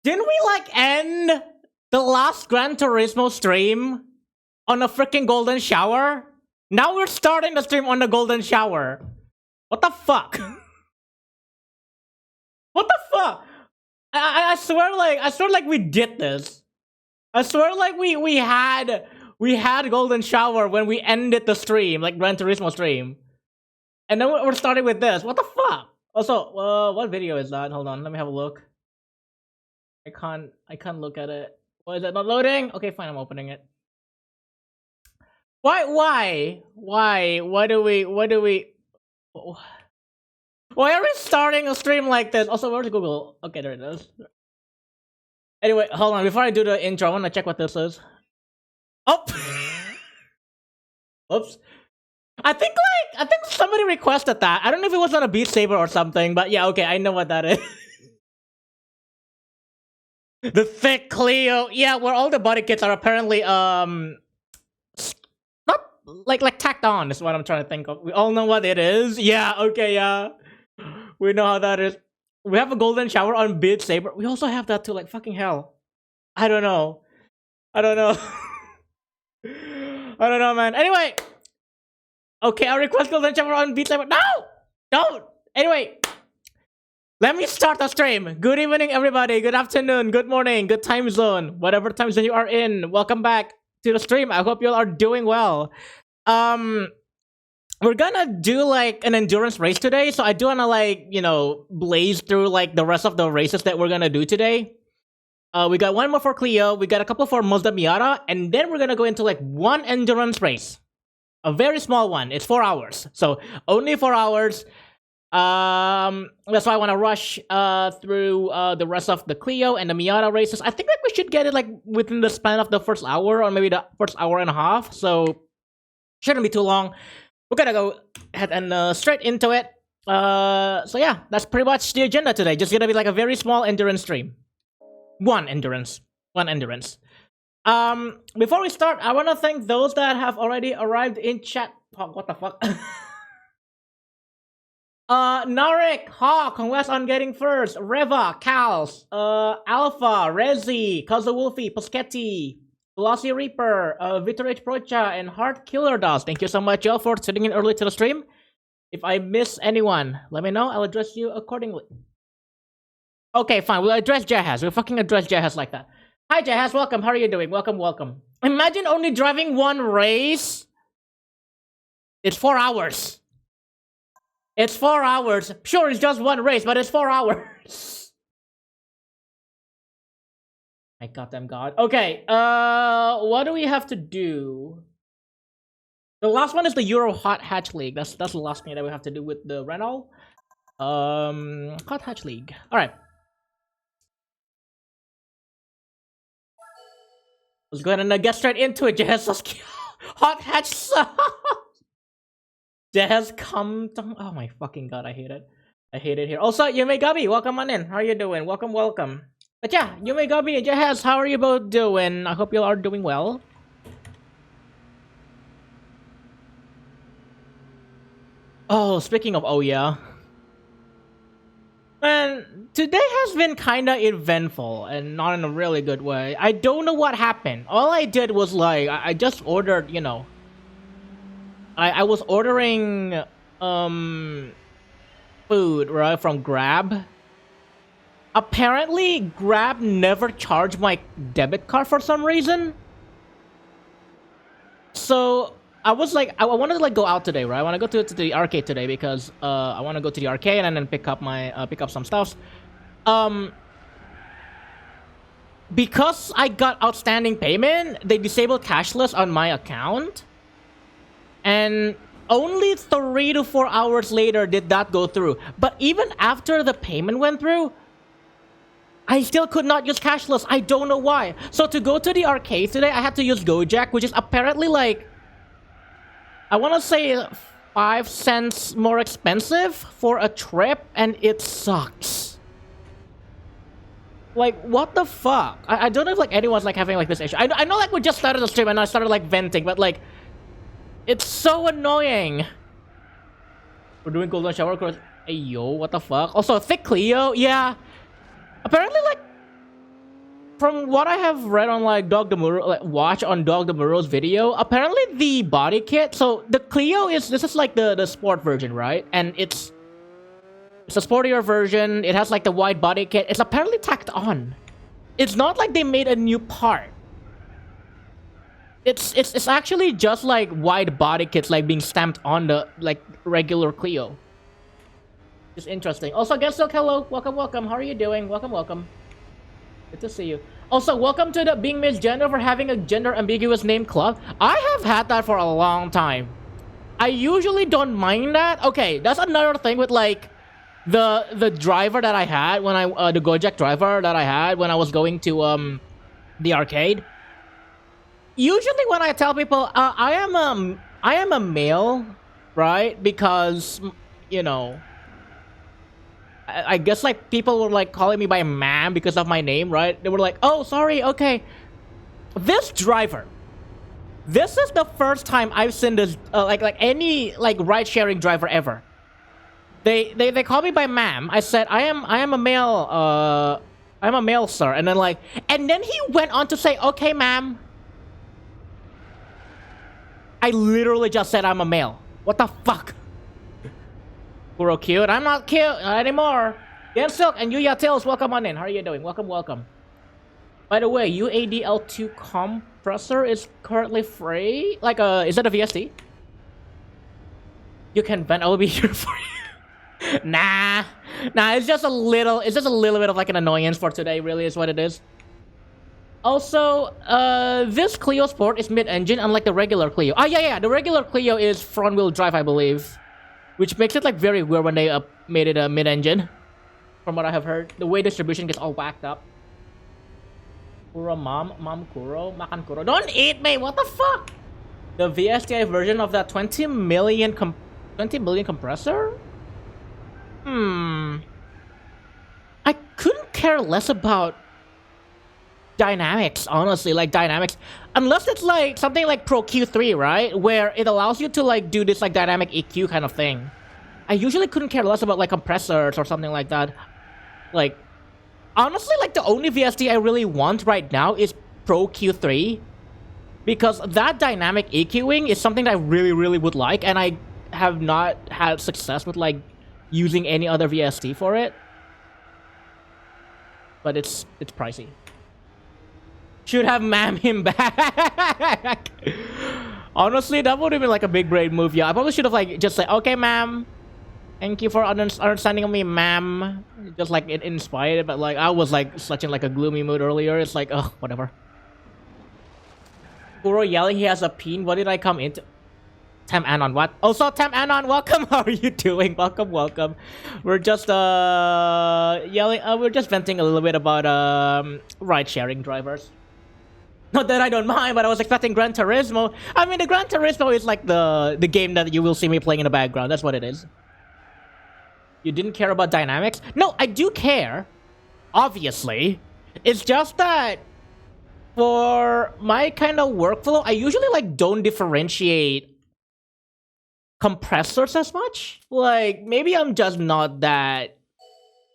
Didn't we like end the last Gran Turismo stream on a freaking golden shower? Now we're starting the stream on the golden shower. What the fuck? What the fuck? I swear like we did this. I swear like we had golden shower when we ended the stream, like Gran Turismo stream. And then we're starting with this. What the fuck? Also, what video is that? Hold on, let me have a look. I can't look at it. Why is it not loading? Okay, fine, I'm opening it. Why do we why are we starting a stream like this? Also, where's Google? Okay, there it is. Anyway, hold on, before I do the intro, I wanna check what this is. Oh! Oops. I think somebody requested that. I don't know if it was on a Beat Saber or something, but yeah, okay, I know what that is. The thick Clio, yeah, where all the body kits are apparently not like tacked on is what I'm trying to think of. We all know what it is. Yeah, okay, yeah. We know how that is. We have a golden shower on Beat Saber. We also have that too, like fucking hell. I don't know. I don't know, man. Anyway. Okay, I request golden shower on Beat Saber. No! Don't! Anyway. Let me start the stream. Good evening, everybody. Good afternoon. Good morning. Good time zone. Whatever time zone you are in. Welcome back to the stream. I hope you all are doing well. We're gonna do like an endurance race today. So I do wanna like, you know, blaze through like the rest of the races that we're gonna do today. We got one more for Clio. We got a couple for Mazda Miata. And then we're gonna go into like one endurance race. A very small one. It's 4 hours. So only 4 hours. That's why I want to rush through the rest of the Clio and the Miata races. I think like we should get it like within the span of the first hour or maybe the first hour and a half. So shouldn't be too long. We're gonna go ahead and straight into it. So yeah, that's pretty much the agenda today. Just gonna be like a very small endurance stream. One endurance. Before we start, I want to thank those that have already arrived in chat. Oh, what the fuck? Narek, Hawk, congrats on getting first. Reva, Kals, Alpha, Rezi, Kazawolfi, Poschetti, Velocity Reaper, Victor H. Procha, and Heart Killer Dust. Thank you so much, y'all, for tuning in early to the stream. If I miss anyone, let me know. I'll address you accordingly. Okay, fine. We'll address Jahaz. We'll fucking address Jahaz like that. Hi, Jahaz. Welcome. How are you doing? Welcome. Imagine only driving one race. It's 4 hours. It's 4 hours. Sure, it's just one race, but it's 4 hours. My goddamn god. Okay, what do we have to do? The last one is the Euro Hot Hatch League. That's the last thing that we have to do with the Renault. Hot Hatch League. Alright. Let's go ahead and get straight into it. Hot Hatch sucks. That has come to... Oh my fucking god, I hate it. I hate it here. Also, Yume Gabi, welcome on in. How are you doing? Welcome. But yeah, Yume Gabi and Jahaz, how are you both doing? I hope you are doing well. Oh, speaking of oh yeah. Man, today has been kinda eventful and not in a really good way. I don't know what happened. All I did was like, I just ordered, you know... I was ordering food, right, from Grab. Apparently, Grab never charged my debit card for some reason. So I was like, I wanted to like go out today, right? I want to go to the arcade today because I want to go to the arcade and then pick up my pick up some stuff. Because I got outstanding payment, they disabled cashless on my account. And only 3 to 4 hours later did that go through. But even after the payment went through, I still could not use cashless. I don't know why. So to go to the arcade today, I had to use Gojek, which is apparently like... I want to say 5 cents more expensive for a trip, and it sucks. Like, what the fuck? I don't know if like anyone's like having like this issue. I know like we just started the stream and I started like venting, but like... It's so annoying. We're doing golden shower course. Hey yo, what the fuck? Also, thick Clio, yeah. Apparently, like, from what I have read on like Dog Demuro, like watch on Dog Demuro's video, apparently the body kit. So the Clio this is like the sport version, right? And it's a sportier version. It has like the wide body kit. It's apparently tacked on. It's not like they made a new part. It's actually just like wide body kits like being stamped on the like regular Clio. It's interesting. Also, Gensilk, hello, welcome. How are you doing? Welcome. Good to see you. Also, welcome to the Being Misgender for having a gender ambiguous name club. I have had that for a long time. I usually don't mind that. Okay, that's another thing with like the driver that I had when I the Gojek driver that I had when I was going to the arcade. Usually when I tell people I am a male, right? Because you know, I guess like people were like calling me by ma'am because of my name, right? They were like, "Oh, sorry, okay." This driver, this is the first time I've seen this like any like ride-sharing driver ever. They call me by ma'am. I said I am a male. I'm a male, sir. And then he went on to say, "Okay, ma'am." I literally just said I'm a male. What the fuck? We're cute. I'm not cute anymore. Gensilk and Yuya Tails, welcome on in. How are you doing? Welcome. By the way, UADL2 compressor is currently free. Like, is that a VST? You can vent. I will be here for you. Nah. It's just a little bit of like an annoyance for today. Really, is what it is. Also, this Clio Sport is mid-engine, unlike the regular Clio. Yeah. The regular Clio is front-wheel drive, I believe. Which makes it like very weird when they made it a mid-engine. From what I have heard. The way distribution gets all whacked up. Kuro mom Kuro, makan Kuro. Don't eat me, what the fuck? The VSTI version of that 20 million compressor? I couldn't care less about dynamics, honestly, like dynamics. Unless it's like something like Pro Q3, right? Where it allows you to like do this like dynamic EQ kind of thing. I usually couldn't care less about like compressors or something like that. Like, honestly, like the only VST I really want right now is Pro Q3. Because that dynamic EQing is something that I really would like. And I have not had success with like using any other VST for it. But it's pricey. Should have ma'am him back. Honestly, that would have been like a big brain move. Yeah, I probably should have like just said, "Okay, ma'am. Thank you for understanding me, ma'am." Just like it inspired, but like I was like such in like a gloomy mood earlier. It's like, oh, whatever. Kuro yelling he has a peen. What did I come into? Tam Anon, what? Also, Tam Anon, welcome. How are you doing? Welcome. We're just yelling. We're just venting a little bit about ride-sharing drivers. Not that I don't mind, but I was expecting Gran Turismo. I mean, the Gran Turismo is like the game that you will see me playing in the background. That's what it is. You didn't care about dynamics? No, I do care. Obviously. It's just that for my kind of workflow, I usually like don't differentiate compressors as much. Like, maybe I'm just not that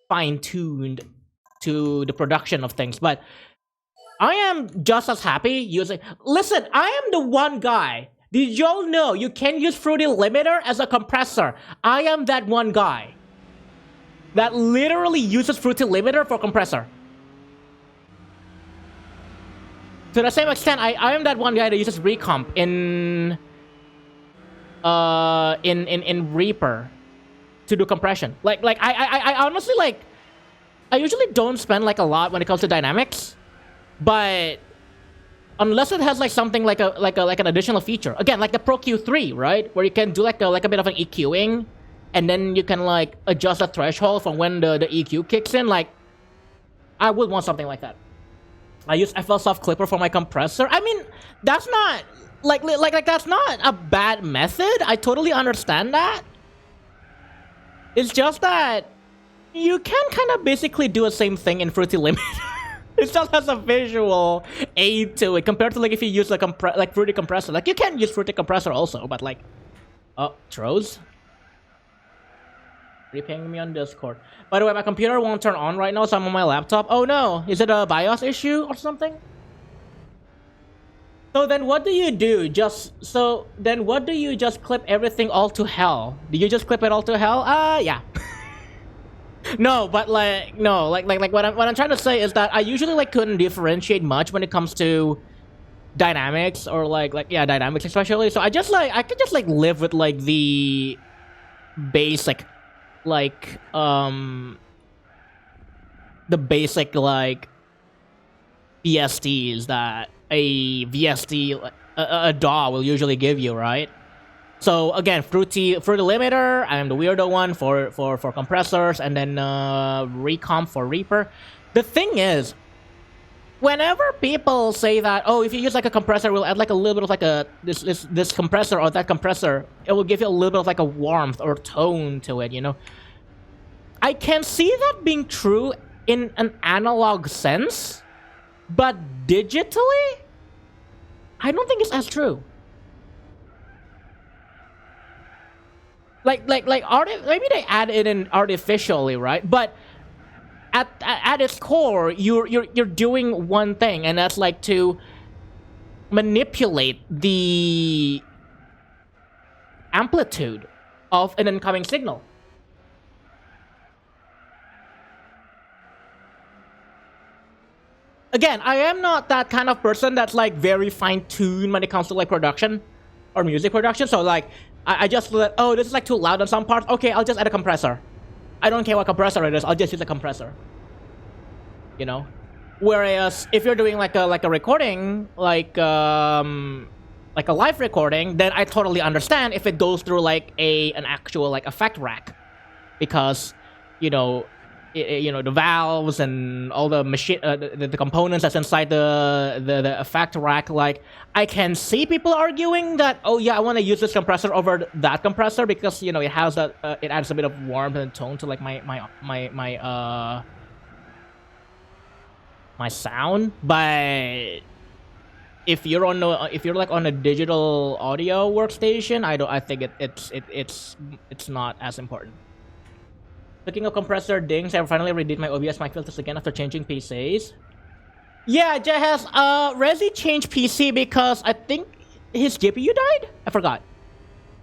fine-tuned to the production of things, but I am just as happy using... Listen, I am the one guy. Did y'all know you can use Fruity Limiter as a compressor? I am that one guy that literally uses Fruity Limiter for compressor. To the same extent, I am that one guy that uses Recomp in Reaper to do compression. Like I honestly like... I usually don't spend like a lot when it comes to dynamics. But unless it has like something like an additional feature, again, like the Pro Q3, right, where you can do like a bit of an EQing, and then you can like adjust the threshold from when the EQ kicks in. Like, I would want something like that. I use FL Soft Clipper for my compressor. I mean, that's not like that's not a bad method. I totally understand that. It's just that you can kind of basically do the same thing in Fruity Limiter. It just has a visual aid to it compared to like if you use like Fruity Compressor. Like you can use Fruity Compressor also, but like, oh, Troz. Reping me on Discord. By the way, my computer won't turn on right now, so I'm on my laptop. Oh no, is it a BIOS issue or something? So then what do you do? What do you just clip everything all to hell? Do you just clip it all to hell? Yeah. No, but like no, like what I'm trying to say is that I usually like couldn't differentiate much when it comes to dynamics or yeah, dynamics especially. So I could just like live with like the basic like the basic like VSTs that a VST a DAW will usually give you, right? So again, fruity limiter, I'm the weirdo one for compressors, and then recomp for Reaper. The thing is, whenever people say that, oh, if you use like a compressor, we'll add like a little bit of like a this compressor or that compressor, it will give you a little bit of like a warmth or tone to it, you know. I can see that being true in an analog sense, but digitally, I don't think it's as true. Maybe they add it in artificially, right? But at its core, you're doing one thing, and that's like to manipulate the amplitude of an incoming signal. Again, I am not that kind of person that's like very fine-tuned when it comes to like production or music production. So like, I just let, oh, this is like too loud on some parts. Okay, I'll just add a compressor. I don't care what compressor it is. I'll just use a compressor. You know, whereas if you're doing like a recording, like a live recording, then I totally understand if it goes through like an actual like effect rack, because you know. The valves and all the machine, the components that's inside the effect rack. Like, I can see people arguing that, oh yeah, I want to use this compressor over that compressor because it has that, it adds a bit of warmth and tone to like my sound. But if you're like on a digital audio workstation, I think it's not as important. Speaking of compressor dings, I finally redid my OBS mic filters again after changing PCs. Yeah, Jehaz, Rezi changed PC because I think his GPU died? I forgot.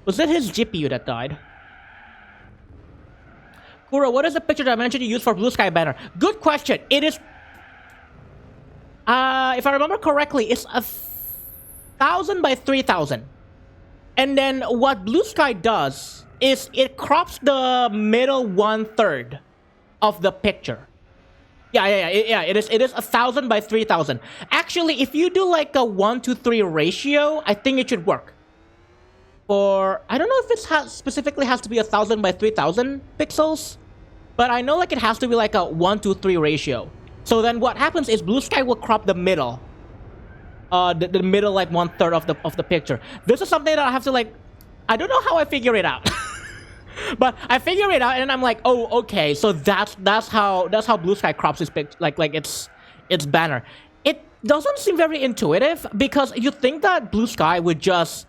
Was it his GPU that died? Kuro, what is the picture dimension you use for blue sky banner? Good question. It is... if I remember correctly, it's 1,000 by 3,000. And then what blue sky does is it crops the middle 1/3 of the picture. Yeah. It is 1,000 by 3,000. Actually, if you do like a 1:3 ratio, I think it should work. For I don't know if it specifically has to be 1,000 by 3,000 pixels, but I know like it has to be like a 1:3 ratio. So then what happens is blue sky will crop the middle, the middle like 1/3 of the picture. This is something that I have to like. I don't know how I figure it out. But I figure it out, and I'm like, oh, okay. So that's how blue sky crops his picture, like its banner. It doesn't seem very intuitive because you think that blue sky would just,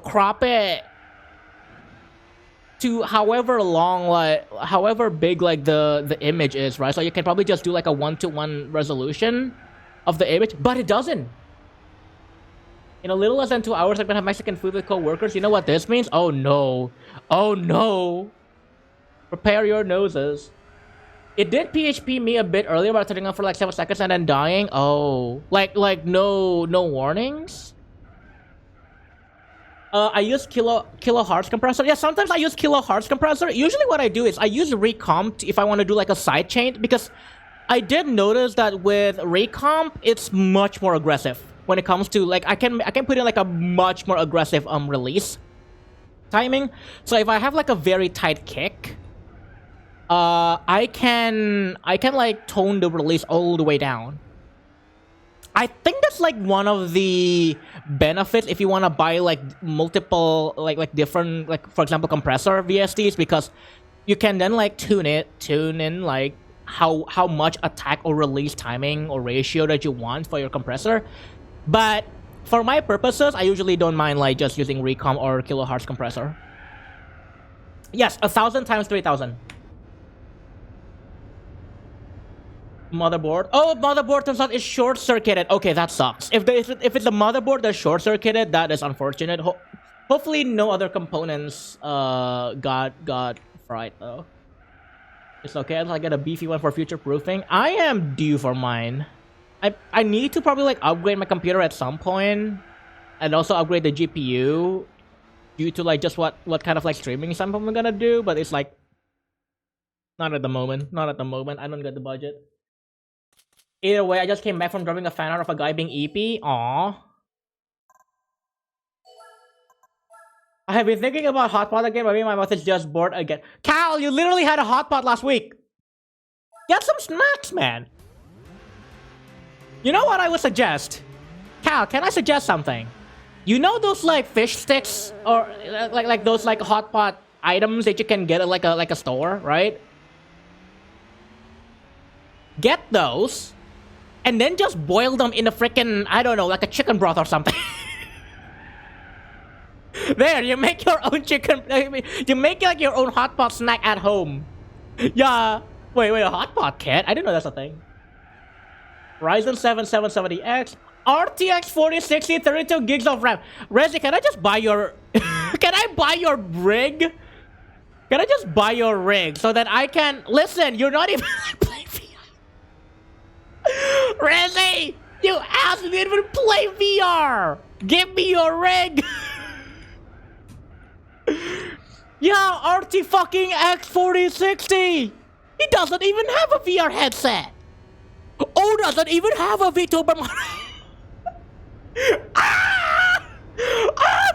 crop it to however long, like however big, like the image is, right? So you can probably just do like a 1:1 resolution of the image, but it doesn't. In a little less than 2 hours, I'm gonna have Mexican food with co-workers. You know what this means? Oh no. Oh no. Prepare your noses. It did PHP me a bit earlier about turning on for like 7 seconds and then dying. Oh. Like no warnings? I use kilohertz compressor. Yeah, sometimes I use kilohertz compressor. Usually what I do is I use recomp if I want to do like a sidechain, because I did notice that with recomp, it's much more aggressive. When it comes to like I can put in like a much more aggressive release timing. So if I have like a very tight kick, I can like tone the release all the way down. I think that's like one of the benefits if you want to buy like multiple like different, like for example compressor VSTs, because you can then like tune in like how much attack or release timing or ratio that you want for your compressor. But for my purposes, I usually don't mind like just using recomp or kilohertz compressor. Yes, 1,000 times 3,000. Motherboard. Oh, motherboard turns out is short circuited. Okay, that sucks. If it's a motherboard that's short circuited, that is unfortunate. Hopefully, no other components got fried though. It's okay as I get a beefy one for future proofing. I am due for mine. I need to probably like upgrade my computer at some point, and also upgrade the GPU due to like just what kind of like streaming stuff I'm gonna do. But it's like not at the moment. Not at the moment. I don't get the budget. Either way, I just came back from drawing a fan art of a guy being EP. Aww. I have been thinking about hotpot again, but maybe my mouth is just bored again. Cal, you literally had a hotpot last week. Get some snacks, man. You know what I would suggest? Cal, can I suggest something? You know those like fish sticks or like those like hotpot items that you can get at like a store, right? Get those, and then just boil them in a freaking, I don't know, like a chicken broth or something. There, you make your own chicken. You make like your own hot pot snack at home. Yeah. Wait, a hot pot kit? I didn't know that's a thing. Ryzen 7 770X, RTX 4060, 32 gigs of RAM. Rezi, can I just buy your? Can I buy your rig? Can I just buy your rig so that I can listen? You're not even playing VR. Rezi, you asked me to even play VR. Give me your rig. Yeah, RT fucking X 4060. He doesn't even have a VR headset. Oh, doesn't even have a VTuber model.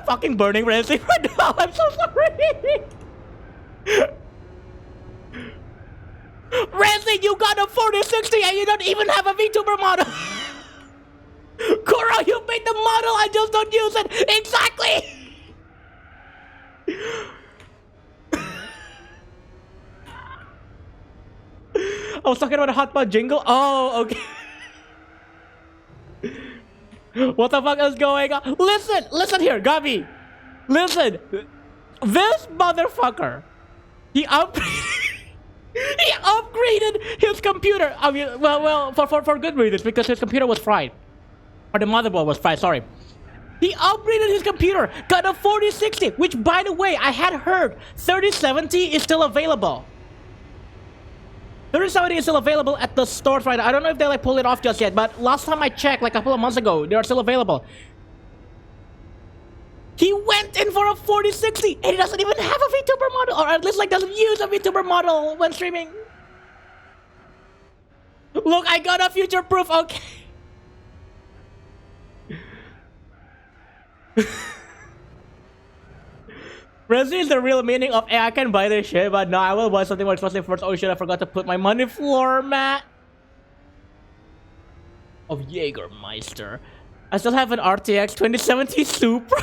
Fucking burning Rezi right now. I'm so sorry. Rezi, you got a 4060 and you don't even have a VTuber model. Kuro, you made the model, I just don't use it. Exactly. I was talking about a hotpot jingle. Oh, okay. What the fuck is going on? Listen here, Gabi. Listen. This motherfucker. He upgraded his computer. I mean, well, for good reasons, because his computer was fried. Or the motherboard was fried, sorry. He upgraded his computer, got a 4060, which, by the way, I had heard 3070 is still available. 3070 is still available at the stores right now. I don't know if they like pull it off just yet, but last time I checked, like a couple of months ago, they are still available. He went in for a 4060, and he doesn't even have a VTuber model, or at least like doesn't use a VTuber model when streaming. Look, I got a future proof. Okay. Rezi is the real meaning of, hey, I can buy this shit, but no, I will buy something more expensive first. Oh shit, I forgot to put my money floor mat of Jägermeister. I still have an RTX 2070 Supra.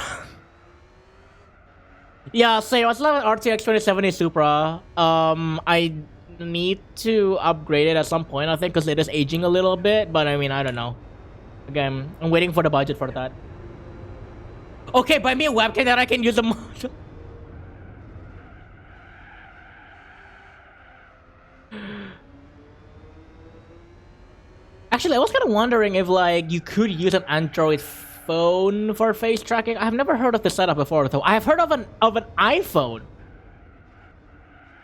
Yeah, same. I still have an RTX 2070 Supra. I need to upgrade it at some point, I think, because it is aging a little bit, but I mean, I don't know. Again, I'm waiting for the budget for that. Okay, buy me a webcam that I can use a model. Actually, I was kind of wondering if like you could use an Android phone for face tracking. I've never heard of this setup before, though. I have heard of an iPhone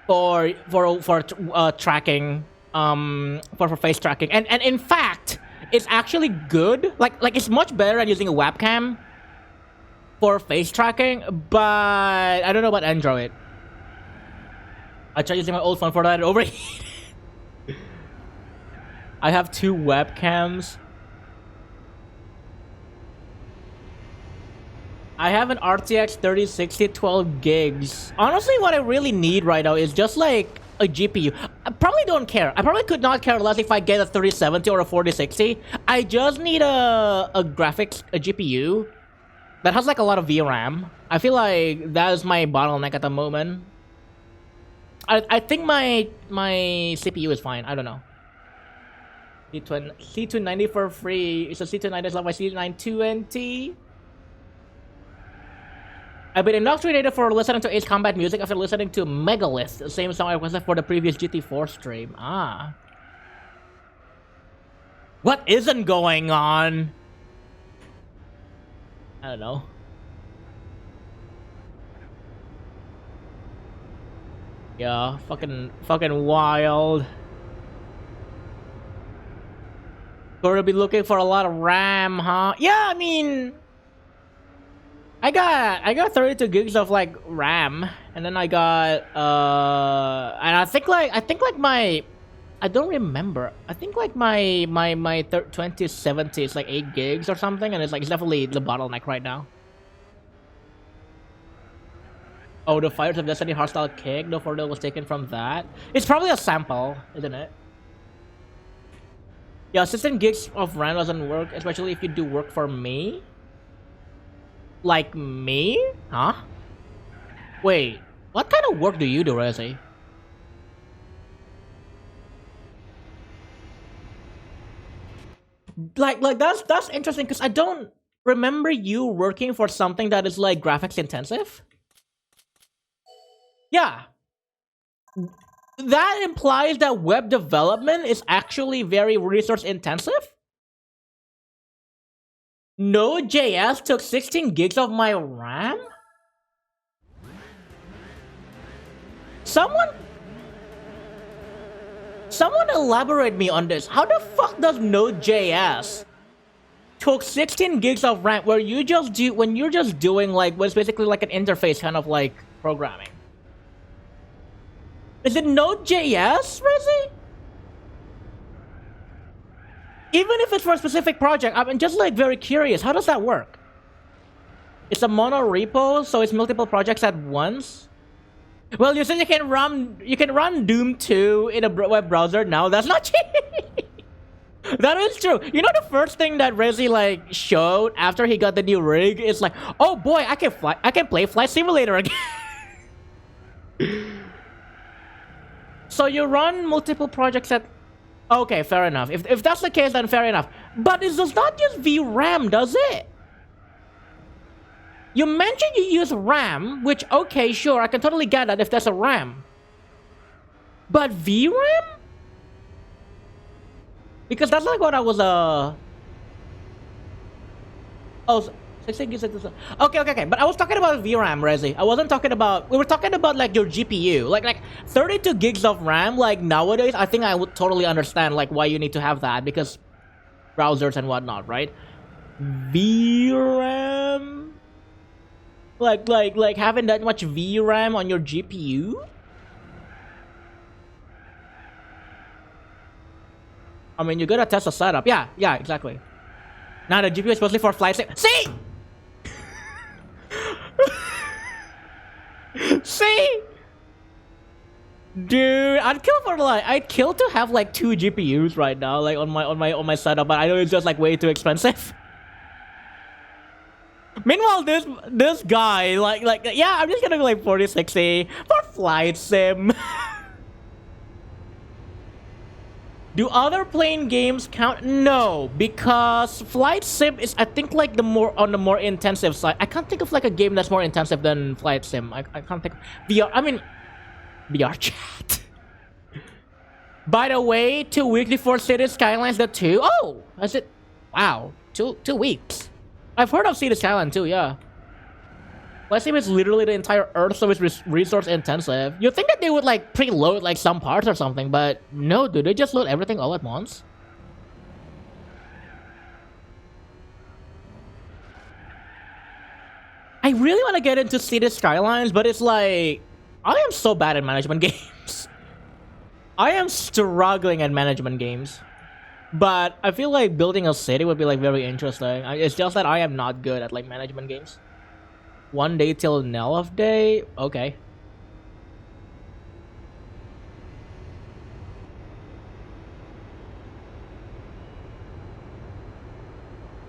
for tracking, for face tracking, and in fact, it's actually good. Like it's much better than using a webcam for face tracking. But I don't know about Android. I tried using my old phone for that. It overheated. I have 2 webcams. I have an RTX 3060 12 gigs. Honestly, what I really need right now is just like a GPU. I probably don't care. I probably could not care less if I get a 3070 or a 4060. I just need a GPU that has like a lot of VRAM. I feel like that is my bottleneck at the moment. I think my CPU is fine. I don't know. C290 for free. It's a C290 is like my C920. I've been indoctrinated for listening to Ace Combat music after listening to Megalith, the same song I requested for the previous GT4 stream. Ah. What isn't going on? I don't know. Yeah, fucking wild. Gonna be looking for a lot of RAM, huh? Yeah, I mean, I got 32 gigs of like RAM, and then I got and I think like my, I don't remember. I think like my 2070 is like 8 gigs or something, and it's definitely the bottleneck right now. Oh, the Fires of Destiny hardstyle kick. No photo was taken from that. It's probably a sample, isn't it? Yeah, 16 gigs of RAM doesn't work, especially if you do work for me. Like me? Huh? Wait, what kind of work do you do, Rezi? Like that's interesting, because I don't remember you working for something that is like graphics intensive. Yeah. That implies that web development is actually very resource intensive. Node.js took 16 gigs of my RAM? Someone elaborate me on this. How the fuck does Node.js took 16 gigs of RAM where you just do, when you're just doing like what's basically like an interface kind of like programming? Is it Node.js, Rezi? Even if it's for a specific project, I'm just like very curious. How does that work? It's a mono repo, so it's multiple projects at once. Well, you said you can run Doom 2 in a web browser now. That's not cheap. That is true. You know, the first thing that Rezi like showed after he got the new rig is like, oh boy, I can play Flight Simulator again. So you run multiple projects at... Okay, fair enough. If that's the case, then fair enough. But it does not use VRAM, does it? You mentioned you use RAM, which, okay, sure, I can totally get that if there's a RAM. But VRAM? Because that's like what I was, Oh, 16 gigs. Okay. But I was talking about VRAM, Rezi. I wasn't talking about... We were talking about, like, your GPU. Like 32 gigs of RAM, like, nowadays, I think I would totally understand, like, why you need to have that. Because browsers and whatnot, right? VRAM? Like having that much VRAM on your GPU? I mean, you gotta test the setup. Yeah, exactly. Now the GPU is mostly for flight sim. See? See? Dude, I'd kill to have like 2 GPUs right now, like on my setup, but I know it's just like way too expensive. Meanwhile, this guy, like yeah, I'm just gonna be like 4060 for flight sim. Do other plane games count? No, because flight sim is, I think, like on the more intensive side. I can't think of like a game that's more intensive than flight sim. I can't think. VR. I mean, VR chat. By the way, 2 weeks before City Skylines the 2. Oh, is it? Wow, 2 weeks. I've heard of City Skyline too, yeah. Flight sim is literally the entire Earth, so it's resource intensive. You'd think that they would like preload like some parts or something, but no, dude, they just load everything all at once. I really want to get into City Skylines, but it's like, I am so bad at management games. I am struggling at management games. But I feel like building a city would be like very interesting. It's just that I am not good at like management games. 1 day till Nelov Day? Okay.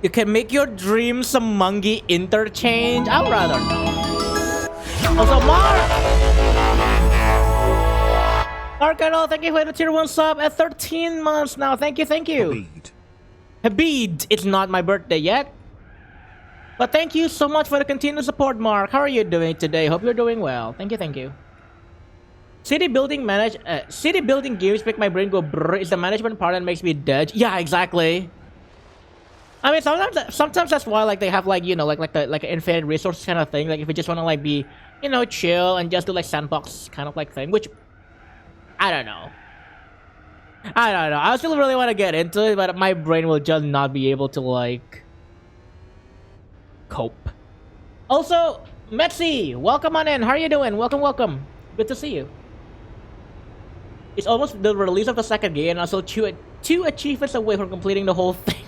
You can make your dreams a Mungie interchange? I'd rather not. Also, Mark, thank you for the tier 1 sub at 13 months now. Thank you. Habib. It's not my birthday yet. But thank you so much for the continued support, Mark. How are you doing today? Hope you're doing well. Thank you, thank you. City building games make my brain go brrr. It's the management part that makes me dead. Yeah, exactly. I mean, sometimes that's why like they have like like an infinite resources kind of thing. Like if you just want to like be chill and just do like sandbox kind of like thing, which I don't know. I still really want to get into it, but my brain will just not be able to like cope. Also, Metsi, welcome on in. How are you doing? Welcome, welcome. Good to see you. It's almost the release of the second game, and also two achievements away from completing the whole thing.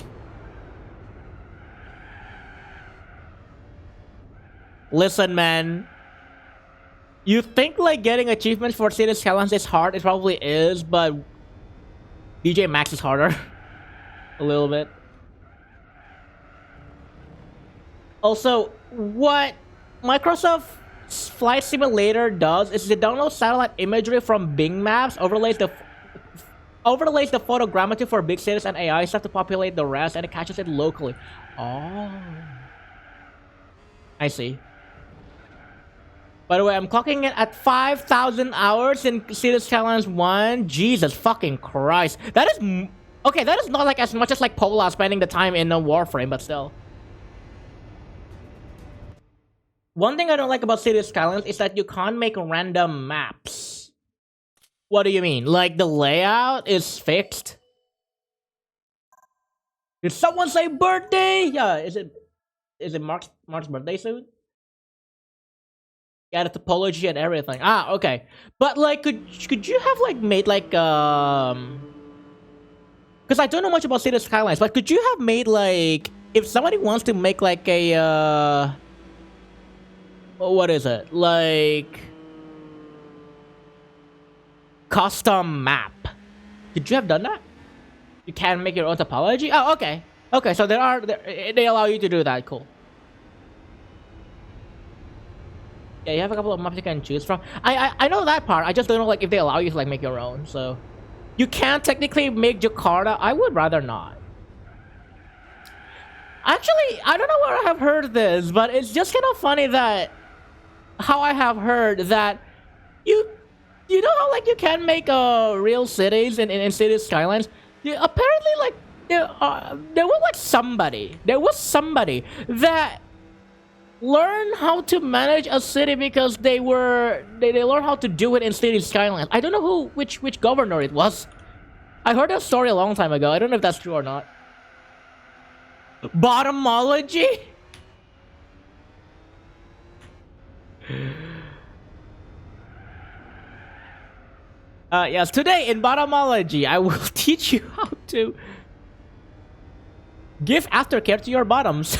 Listen, man. You think like getting achievements for City Skylines is hard? It probably is, but DJ Max is harder. A little bit. Also, what Microsoft Flight Simulator does is it downloads satellite imagery from Bing Maps, overlays the photogrammetry for big cities and AI stuff to populate the rest, and it catches it locally. Oh, I see. By the way, I'm clocking it at 5,000 hours in Cities Skylines 1. Jesus fucking Christ. That is... Okay, that is not like as much as like Pola spending the time in a Warframe, but still. One thing I don't like about Cities Skylines is that you can't make random maps. What do you mean? Like the layout is fixed? Did someone say birthday? Yeah, is it Mark's birthday soon? Yeah, the topology and everything. Ah, okay. But like, could you have like made like because I don't know much about Cities Skylines, but could you have made like if somebody wants to make like a what is it like custom map? Could you have done that? You can make your own topology. Oh, okay. Okay, so they allow you to do that. Cool. Yeah, you have a couple of maps you can choose from. I know that part. I just don't know like if they allow you to like make your own. So you can technically make Jakarta. I would rather not. Actually, I don't know where I have heard this, but it's just kind of funny that how I have heard that you know how like you can make real cities in Cities Skylines. Apparently like there was somebody that learn how to manage a city because they learned how to do it in Cities Skylines. I don't know which governor it was. I heard that story a long time ago. I don't know if that's true or not. Bottomology? Yes, today in Bottomology, I will teach you how to give aftercare to your bottoms.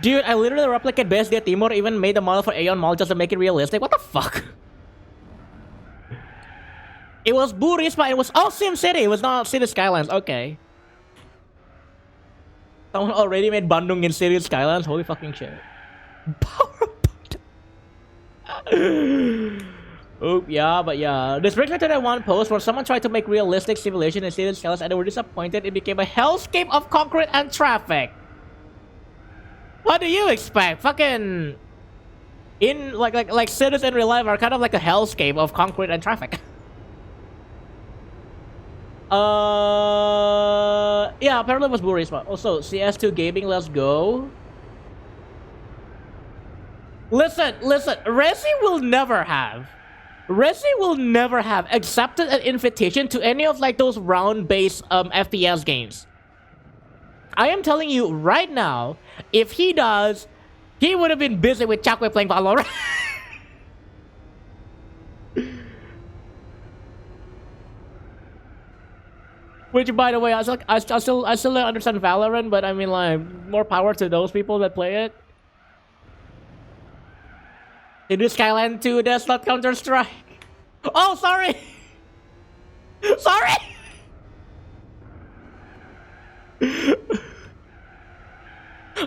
Dude, I literally replicate BSD Timur, even made a model for Aeon Mall just to make it realistic. What the fuck? It was Burisma, it was... Oh, Sim City! It was not City Skylines, okay. Someone already made Bandung in City Skylines? Holy fucking shit. PowerPoint. Oh, yeah, but yeah. This brings me to that one post where someone tried to make realistic simulation in City Skylines and they were disappointed. It became a hellscape of concrete and traffic. What do you expect? Fucking in like cities in real life are kind of like a hellscape of concrete and traffic. Yeah, apparently it was Burisma. Also, CS2 gaming, let's go. Listen, Resi will never have accepted an invitation to any of like those round-based FPS games. I am telling you right now, if he does, he would have been busy with Chakwe playing Valorant. Which, by the way, I still don't understand Valorant, but I mean, like, more power to those people that play it. They do Skyline 2, that's not Counter-Strike. Oh, sorry! Sorry!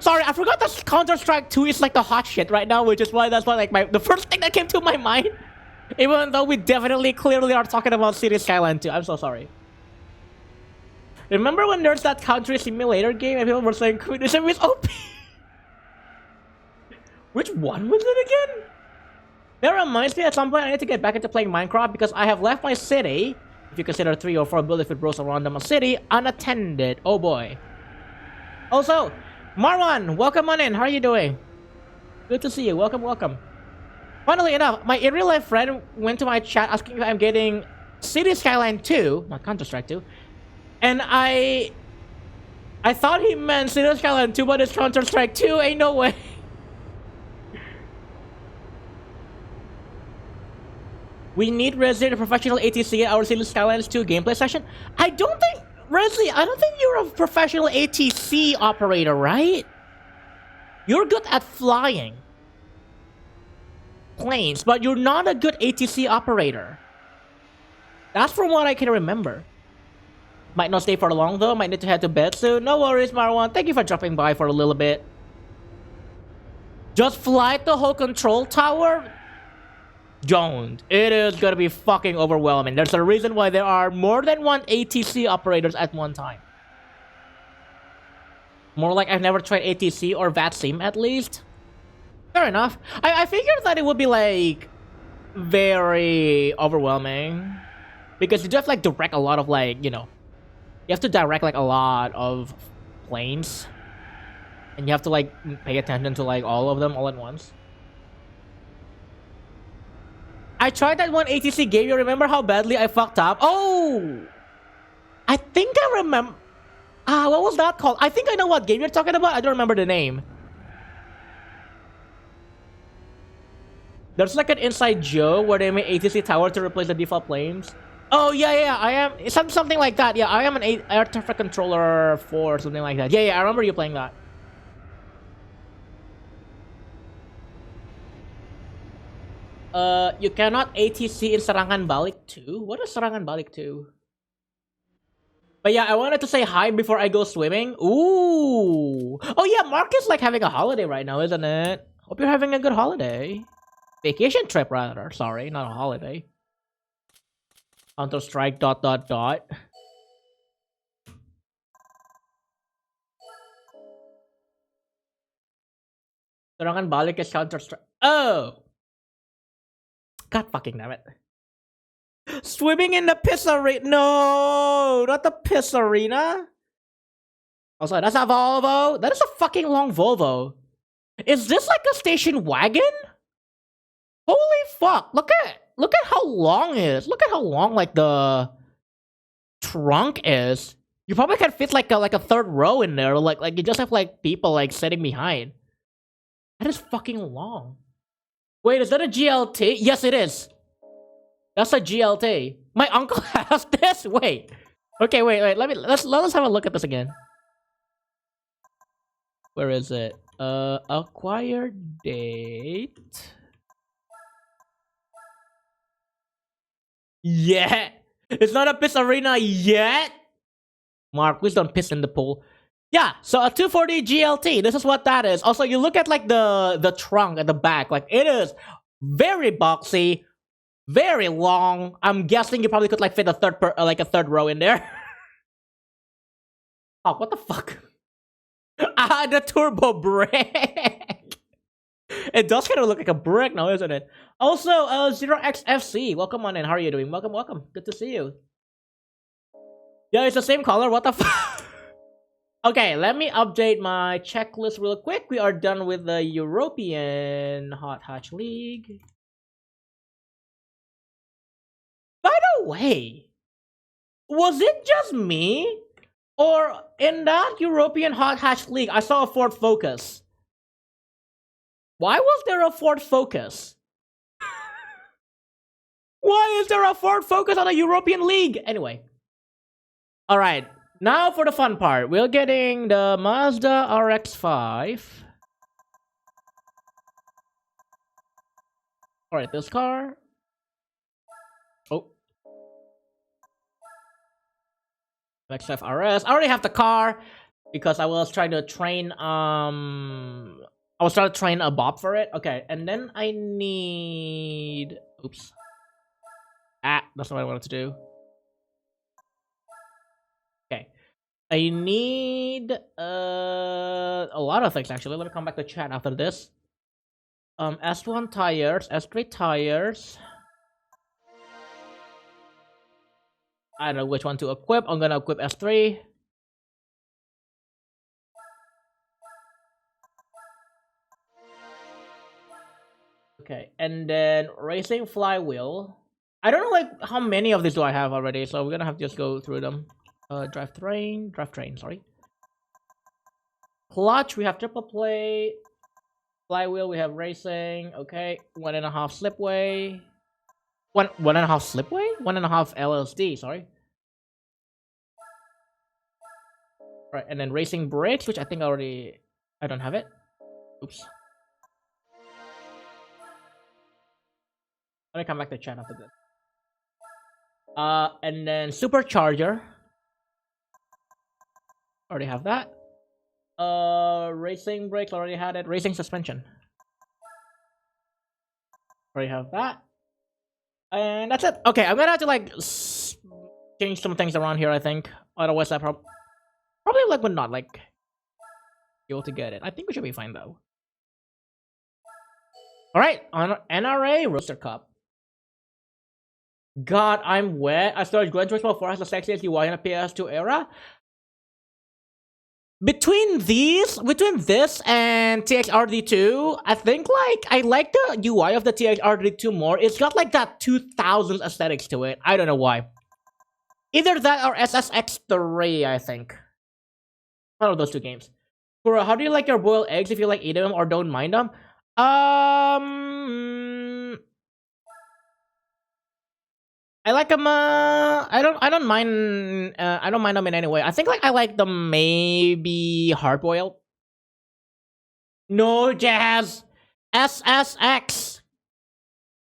Sorry, I forgot that Counter-Strike 2 is like the hot shit right now, which is why that's why like the first thing that came to my mind. Even though we definitely clearly are talking about City Skyline 2. I'm so sorry. Remember when there's that country simulator game and people were saying, this is OP? Which one was it again? That reminds me, at some point I need to get back into playing Minecraft because I have left my city, if you consider 3 or 4 buildings with rows around them a city, unattended. Oh boy. Also, Marwan, welcome on in. How are you doing? Good to see you. Welcome, welcome. Funnily enough, my in real life friend went to my chat asking if I'm getting City Skyline 2, not Counter-Strike 2, and I thought he meant City Skyline 2, but it's Counter-Strike 2. Ain't no way. We need Resi, a professional ATC at our City Skylines 2 gameplay session. I don't think, Resi, I don't think you're a professional ATC operator, right? You're good at flying planes, but you're not a good ATC operator. That's from what I can remember. Might not stay for long though, might need to head to bed soon. No worries, Marwan. Thank you for dropping by for a little bit. Just fly the whole control tower? Don't. It is gonna be fucking overwhelming. There's a reason why there are more than one ATC operators at one time. More like I've never tried ATC or VATSIM at least. Fair enough. I figured that it would be like very overwhelming. Because you do have to like direct a lot of like, you know, you have to direct like a lot of planes. And you have to like pay attention to like all of them all at once. I tried that one ATC game. You remember how badly I fucked up? Oh! I think I remember. What was that called? I think I know what game you're talking about. I don't remember the name. There's like an inside joke where they made ATC tower to replace the default planes. Oh, yeah, I am. It's something like that. Yeah, I am an air traffic controller 4 something like that. Yeah, I remember you playing that. You cannot ATC in Serangan Balik 2? What is Serangan Balik 2? But yeah, I wanted to say hi before I go swimming. Ooh! Oh yeah, Mark is like having a holiday right now, isn't it? Hope you're having a good holiday. Vacation trip, rather. Sorry, not a holiday. Counter-Strike ... Serangan Balik is Counter-Strike. Oh! God fucking damn it. Swimming in the piss arena. No, not the piss arena. Also, that's a Volvo. That is a fucking long Volvo. Is this like a station wagon? Holy fuck! Look at how long it is. Look at how long like the trunk is. You probably can fit like a third row in there. Like you just have like people like sitting behind. That is fucking long. Wait, is that a GLT? Yes, it is. That's a GLT. My uncle has this. Wait. Okay, wait. Let us have a look at this again. Where is it? Acquired date. Yeah. It's not a piss arena yet. Mark, please don't piss in the pool. Yeah, so a 240 GLT. This is what that is. Also, you look at like the trunk at the back. Like it is very boxy, very long. I'm guessing you probably could like fit a third row in there. Oh, what the fuck? The turbo brake. It does kind of look like a brick now, isn't it? Also, 0xFC, welcome on in. How are you doing? Welcome. Good to see you. Yeah, it's the same color. What the fuck? Okay, let me update my checklist real quick. We are done with the European Hot Hatch League. By the way, was it just me? Or in that European Hot Hatch League, I saw a Ford Focus. Why was there a Ford Focus? Why is there a Ford Focus on a European League? Anyway. Alright, now for the fun part. We're getting the Mazda RX-5. Alright, this car. Oh. RX-5 RS. I already have the car because I was trying to train I was trying to train a Bob for it. Okay, and then I need... Oops. That's not what I wanted to do. Okay. I need a lot of things actually. Let me come back to chat after this. S1 tires, S3 tires. I don't know which one to equip. I'm gonna equip S3. Okay, and then racing flywheel. I don't know like how many of these do I have already, so we're gonna have to just go through them. Drivetrain, sorry. Clutch, we have triple play. Flywheel, we have racing. Okay, 1.5 slipway. One and a half slipway? 1.5 LSD, sorry. Right, and then racing brakes, which I think I don't have it. Oops. Let me come back to chat after this. And then supercharger. Already have that. Racing brakes, already had it. Racing suspension. Already have that. And that's it. Okay, I'm gonna have to like change some things around here, I think. Otherwise, I probably like would not like be able to get it. I think we should be fine though. Alright, on NRA Rooster Cup. God, I'm wet. I started Gran Turismo 4 has the sexiest UI in a PS2 era. Between this and TXRD2, I think like I like the UI of the TXRD2 more. It's got like that 2000s aesthetics to it. I don't know why. Either that or SSX3, I think. One of those two games. Kura, how do you like your boiled eggs if you like eat them or don't mind them? I like them. I don't mind. I don't mind them in any way. I think like I like them maybe hard boiled. No, Jazz. SSX.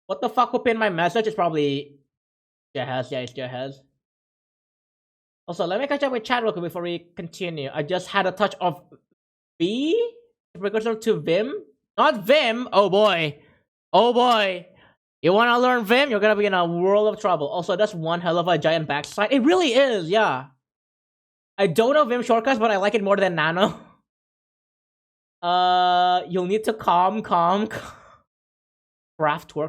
What the fuck will pin my message? It's probably Jazz. Yeah, it's Jazz. Also, let me catch up with chat real quick before we continue. I just had a touch of V, precursor to Vim. Not Vim. Oh boy. Oh boy. You want to learn Vim? You're gonna be in a world of trouble. Also, that's one hell of a giant backside. It really is, yeah. I don't know Vim shortcuts, but I like it more than Nano. You'll need to calm. Craftwork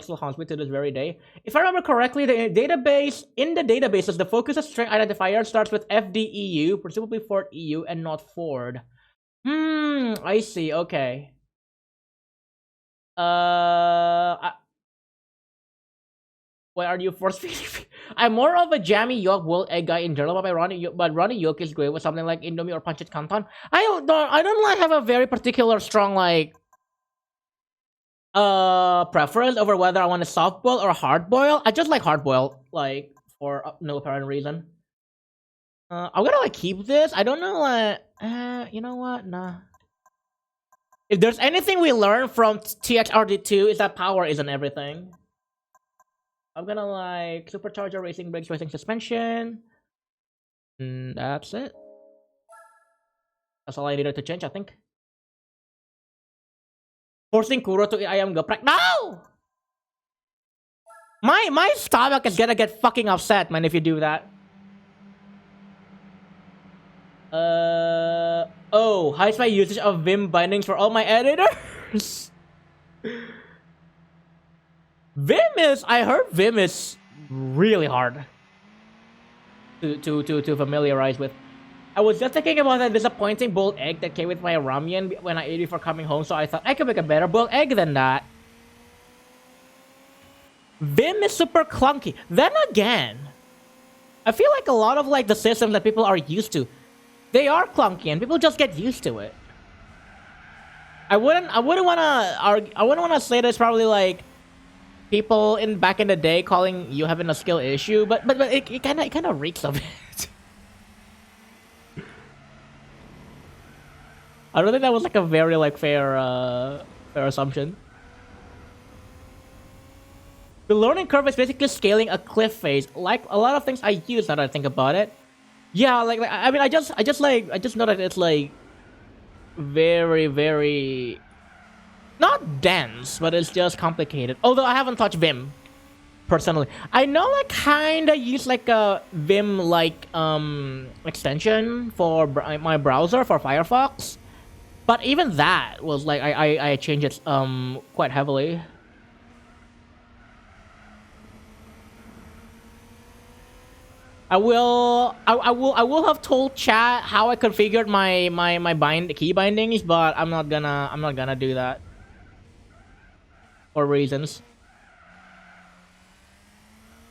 still haunts me to this very day. If I remember correctly, the databases, the focus of string identifier starts with FDEU, presumably Ford EU, and not Ford. I see. Okay. Why are you force feeding? I'm more of a jammy yolk boiled egg guy in general, but runny yolk is great with something like Indomie or pancit canton. I don't like have a very particular strong like preference over whether I want a soft boil or hard boil. I just like hard boil, like for no apparent reason. I'm gonna like keep this. I don't know. You know what? Nah. If there's anything we learn from TXRD2 is that power isn't everything. I'm gonna like supercharger, racing brakes, racing suspension. That's it. That's all I needed to change, I think. Forcing Kuro to eat ayam geprek. No! My stomach is gonna get fucking upset, man, if you do that. Oh, hides my usage of Vim bindings for all my editors. I heard Vim is really hard to familiarize with. I was just thinking about that disappointing boiled egg that came with my ramen when I ate it before coming home, so I thought I could make a better boiled egg than that. Vim is super clunky. Then again, I feel like a lot of like the systems that people are used to, they are clunky and people just get used to it. I wouldn't wanna say that it's probably like people back in the day calling you having a skill issue, but it kind of reeks of it. I don't think that was like a very like fair assumption. The learning curve is basically scaling a cliff face, like a lot of things I use now that I think about it. Yeah, like I mean, I just know that it's like very not dense, but it's just complicated. Although I haven't touched Vim. personally. I know I kind of use like a Vim like extension for my browser for Firefox, but even that was like I changed it quite heavily. I will have told chat how I configured my key bindings, but I'm not gonna do that for reasons.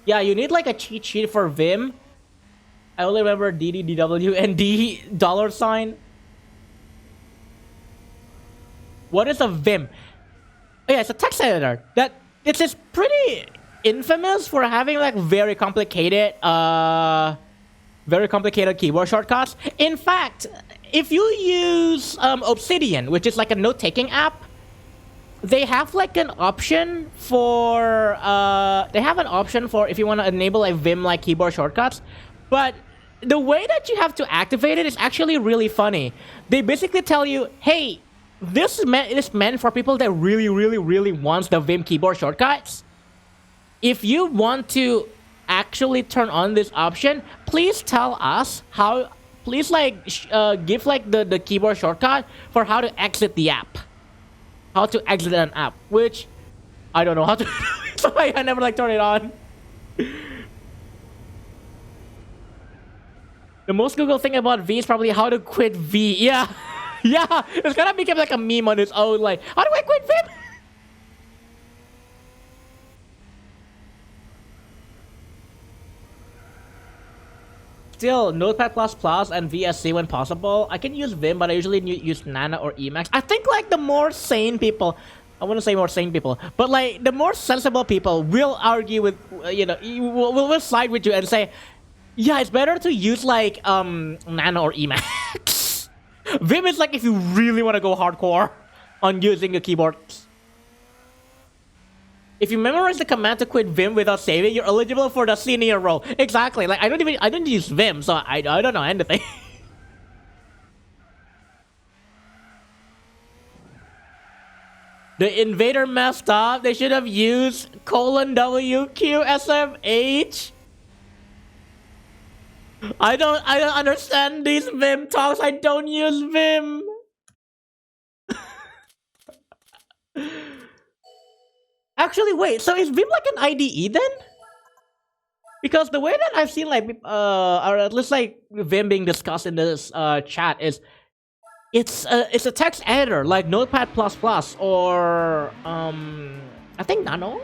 Yeah, you need like a cheat sheet for Vim. I only remember DDDW and D dollar sign. What is a Vim? Oh, yeah, it's a text editor. It's just pretty infamous for having like very complicated keyboard shortcuts. In fact, if you use Obsidian, which is like a note-taking app, they have like an option for if you want to enable like Vim like keyboard shortcuts, but the way that you have to activate it is actually really funny. They basically tell you, hey, this is meant for people that really wants the Vim keyboard shortcuts. If you want to actually turn on this option, please tell us how. Please like give like the keyboard shortcut for how to exit the app. How to exit an app, which I don't know how to. So I never like turn it on. The most Google thing about V is probably how to quit V. Yeah, yeah, it's gonna become like a meme on its own. Like, how do I quit Vim? Still, Notepad++ and VSC when possible. I can use Vim, but I usually use Nano or Emacs. I think like the more sane people, I want to say more sane people, but like the more sensible people will argue with, will side with you and say, yeah, it's better to use like Nano or Emacs. Vim is like if you really want to go hardcore on using a keyboard. If you memorize the command to quit Vim without saving, you're eligible for the senior role. Exactly. Like I don't use Vim, so I don't know anything. The invader messed up. They should have used :WQSMH. I don't understand these Vim talks. I don't use Vim. Actually, wait. So is Vim like an IDE then? Because the way that I've seen like or at least like Vim being discussed in this chat is it's a text editor like Notepad++ or I think Nano.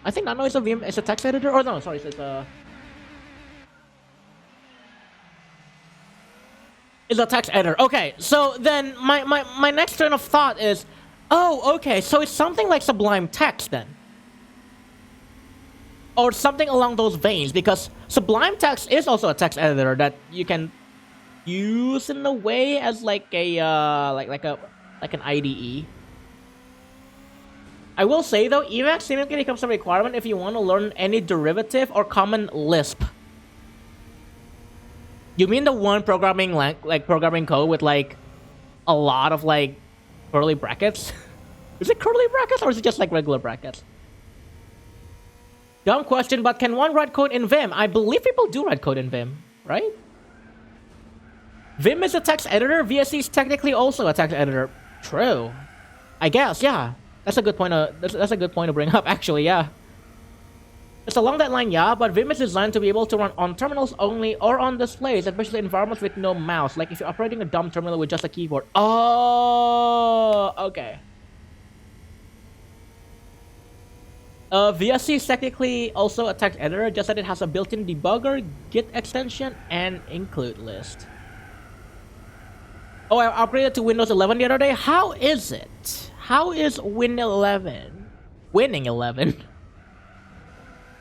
I think Nano is a Vim. It's a text editor. Or no, sorry, it's a text editor. Okay, so then my next train of thought is, oh, okay, so it's something like Sublime Text then. Or something along those veins, because Sublime Text is also a text editor that you can use in a way as like a like an IDE. I will say though, Emacs seemingly becomes a requirement if you want to learn any derivative or common Lisp. You mean the one programming programming code with like a lot of like curly brackets? Is it curly brackets or is it just like regular brackets? Dumb question, but can one write code in Vim? I believe people do write code in Vim, right? Vim is a text editor. VSC is technically also a text editor. True. I guess, yeah. That's a good point. That's a good point to bring up, actually, yeah. It's along that line, yeah, but Vim is designed to be able to run on terminals only or on displays, especially environments with no mouse, like if you're operating a dumb terminal with just a keyboard. Oh, okay. VSC is technically also a text editor, just that it has a built-in debugger, Git extension, and include list. Oh, I upgraded to Windows 11 the other day. How is it? How is Win 11? Winning 11?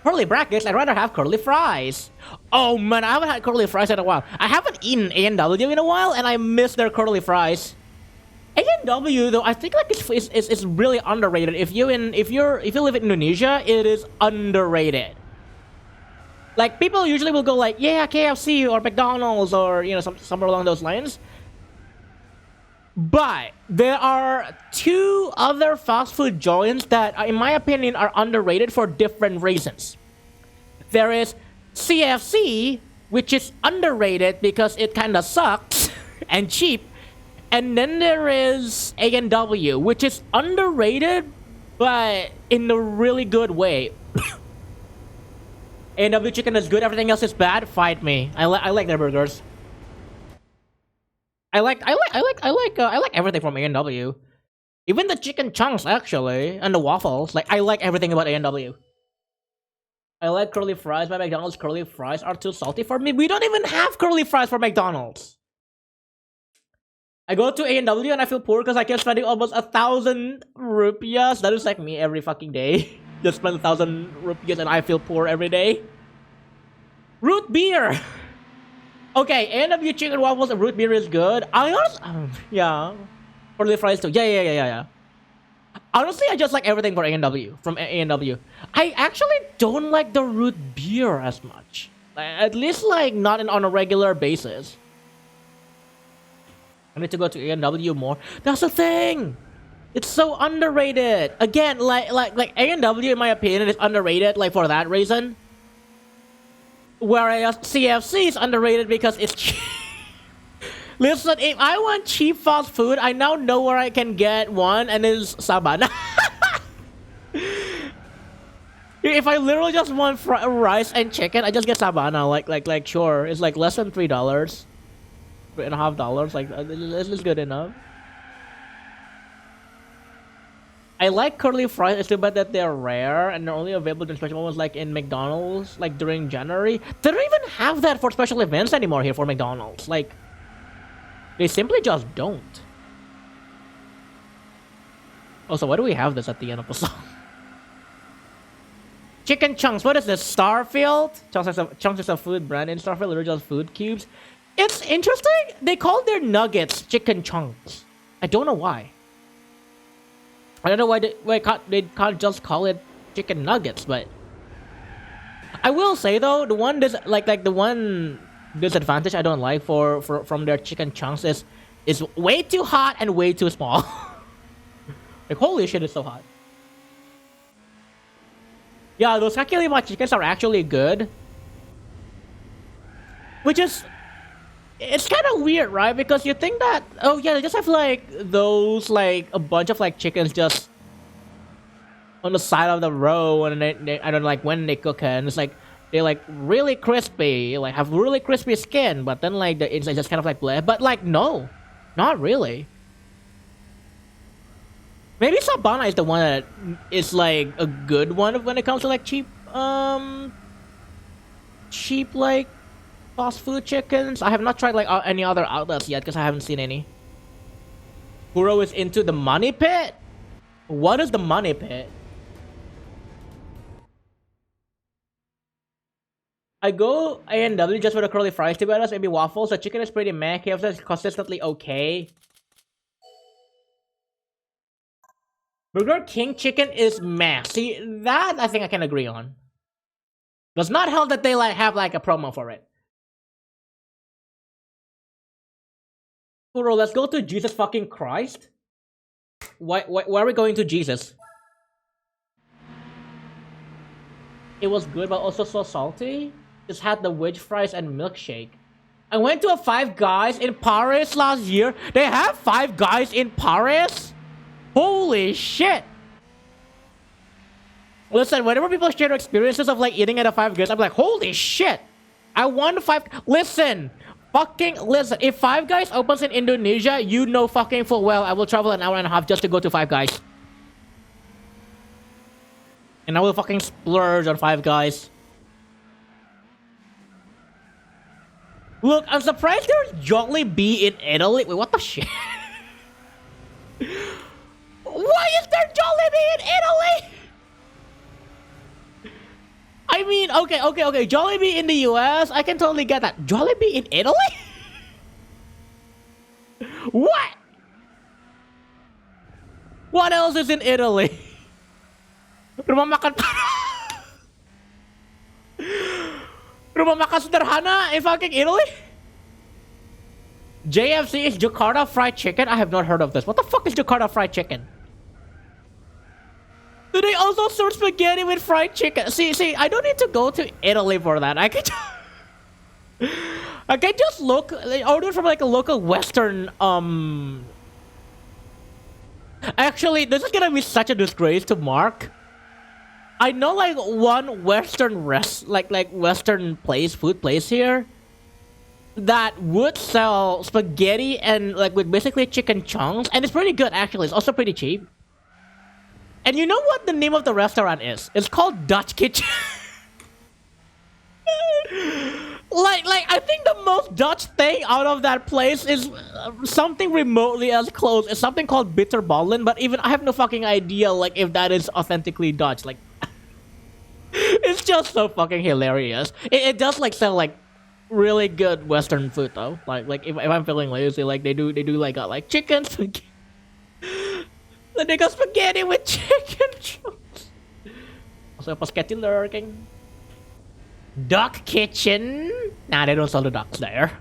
Curly brackets, I'd rather have curly fries. Oh man, I haven't had curly fries in a while. I haven't eaten A&W in a while, and I miss their curly fries. A&W though, I think like it's really underrated. If you live in Indonesia, it is underrated. Like people usually will go like, yeah, KFC or McDonald's or somewhere along those lines. But there are two other fast food joints that, in my opinion, are underrated for different reasons. There is CFC, which is underrated because it kind of sucks and cheap. And then there is A&W, which is underrated, but in a really good way. A&W chicken is good, everything else is bad. Fight me. I like their burgers. I like everything from A&W. Even the chicken chunks, actually, and the waffles. Like, I like everything about A&W. I like curly fries by McDonald's. Curly fries are too salty for me. We don't even have curly fries for McDonald's. I go to A&W and I feel poor because I keep spending almost 1,000 rupiahs. That is like me every fucking day. Just spend 1,000 rupiahs and I feel poor every day. Root beer. Okay, A&W chicken waffles and root beer is good. I honestly, yeah. Curly fries too. Yeah. Honestly, I just like everything for A&W. From A&W. I actually don't like the root beer as much. At least like not on a regular basis. I need to go to A&W more. That's the thing. It's so underrated. Again, like A&W in my opinion is underrated like for that reason. Whereas CFC is underrated because it's cheap. Listen, if I want cheap fast food, I now know where I can get one, and it's Sabana. If I literally just want rice and chicken, I just get Sabana. Like sure, it's like less than $3, $3.50. Like this is good enough. I like curly fries. It's too bad that they're rare and they're only available in special moments, like in McDonald's, like during January. They don't even have that for special events anymore here for McDonald's. Like, they simply just don't. Also, why do we have this at the end of the song? Chicken chunks. What is this? Starfield? Chunks is a food brand in Starfield. They're just food cubes. It's interesting. They call their nuggets chicken chunks. I don't know why. I don't know why they can't just call it chicken nuggets, but I will say though, the one the one disadvantage I don't like from their chicken chunks is way too hot and way too small. Like holy shit, it's so hot. Yeah, those kaki lima chickens are actually good, which is it's kind of weird, right? Because you think that, oh yeah, they just have like those like a bunch of like chickens just on the side of the row, and they I don't know, like when they cook it, and it's like they're like really crispy, like have really crispy skin, but then like the inside just kind of like bleh. But like no, not really. Maybe Sabana is the one that is like a good one when it comes to like cheap like fast food chickens. I have not tried like any other outlets yet because I haven't seen any. Kuro is into the money pit? What is the money pit? I go A&W just for the curly fries, to be honest. Maybe waffles. The chicken is pretty meh. KFC is consistently okay. Burger King chicken is meh. See, that I think I can agree on. Does not help that they like have like a promo for it. Kuro, let's go to Jesus fucking Christ. Why are we going to Jesus? It was good, but also so salty. Just had the wedge fries and milkshake. I went to a Five Guys in Paris last year. They have Five Guys in Paris? Holy shit! Listen, whenever people share their experiences of like eating at a Five Guys, I'm like, holy shit! I want five. Listen! Fucking listen, if Five Guys opens in Indonesia, you know fucking full well I will travel an hour and a half just to go to Five Guys. And I will fucking splurge on Five Guys. Look, I'm surprised there's Jollibee in Italy. Wait, what the shit? Why is there Jollibee in Italy? I mean, okay. Jollibee in the US, I can totally get that. Jollibee in Italy? What? What else is in Italy? Rumah makan Rumah makan sederhana in fucking Italy? JFC is Jakarta Fried Chicken? I have not heard of this. What the fuck is Jakarta Fried Chicken? Do they also serve spaghetti with fried chicken? See, I don't need to go to Italy for that. I can I can just order from like a local Western. Actually, this is gonna be such a disgrace to Mark. I know like one Western Western food place here that would sell spaghetti and like with basically chicken chunks, and it's pretty good actually. It's also pretty cheap. And you know what the name of the restaurant is? It's called Dutch Kitchen. like I think the most Dutch thing out of that place is something remotely as close. It's something called bitterballen, but even I have no fucking idea like if that is authentically Dutch. Like, it's just so fucking hilarious. It does like sell like really good Western food though. Like if I'm feeling lazy, like they do like chicken spaghetti. Then they got spaghetti with chicken chunks. Also spaghetti lurking. Duck kitchen. Nah, they don't sell the ducks there.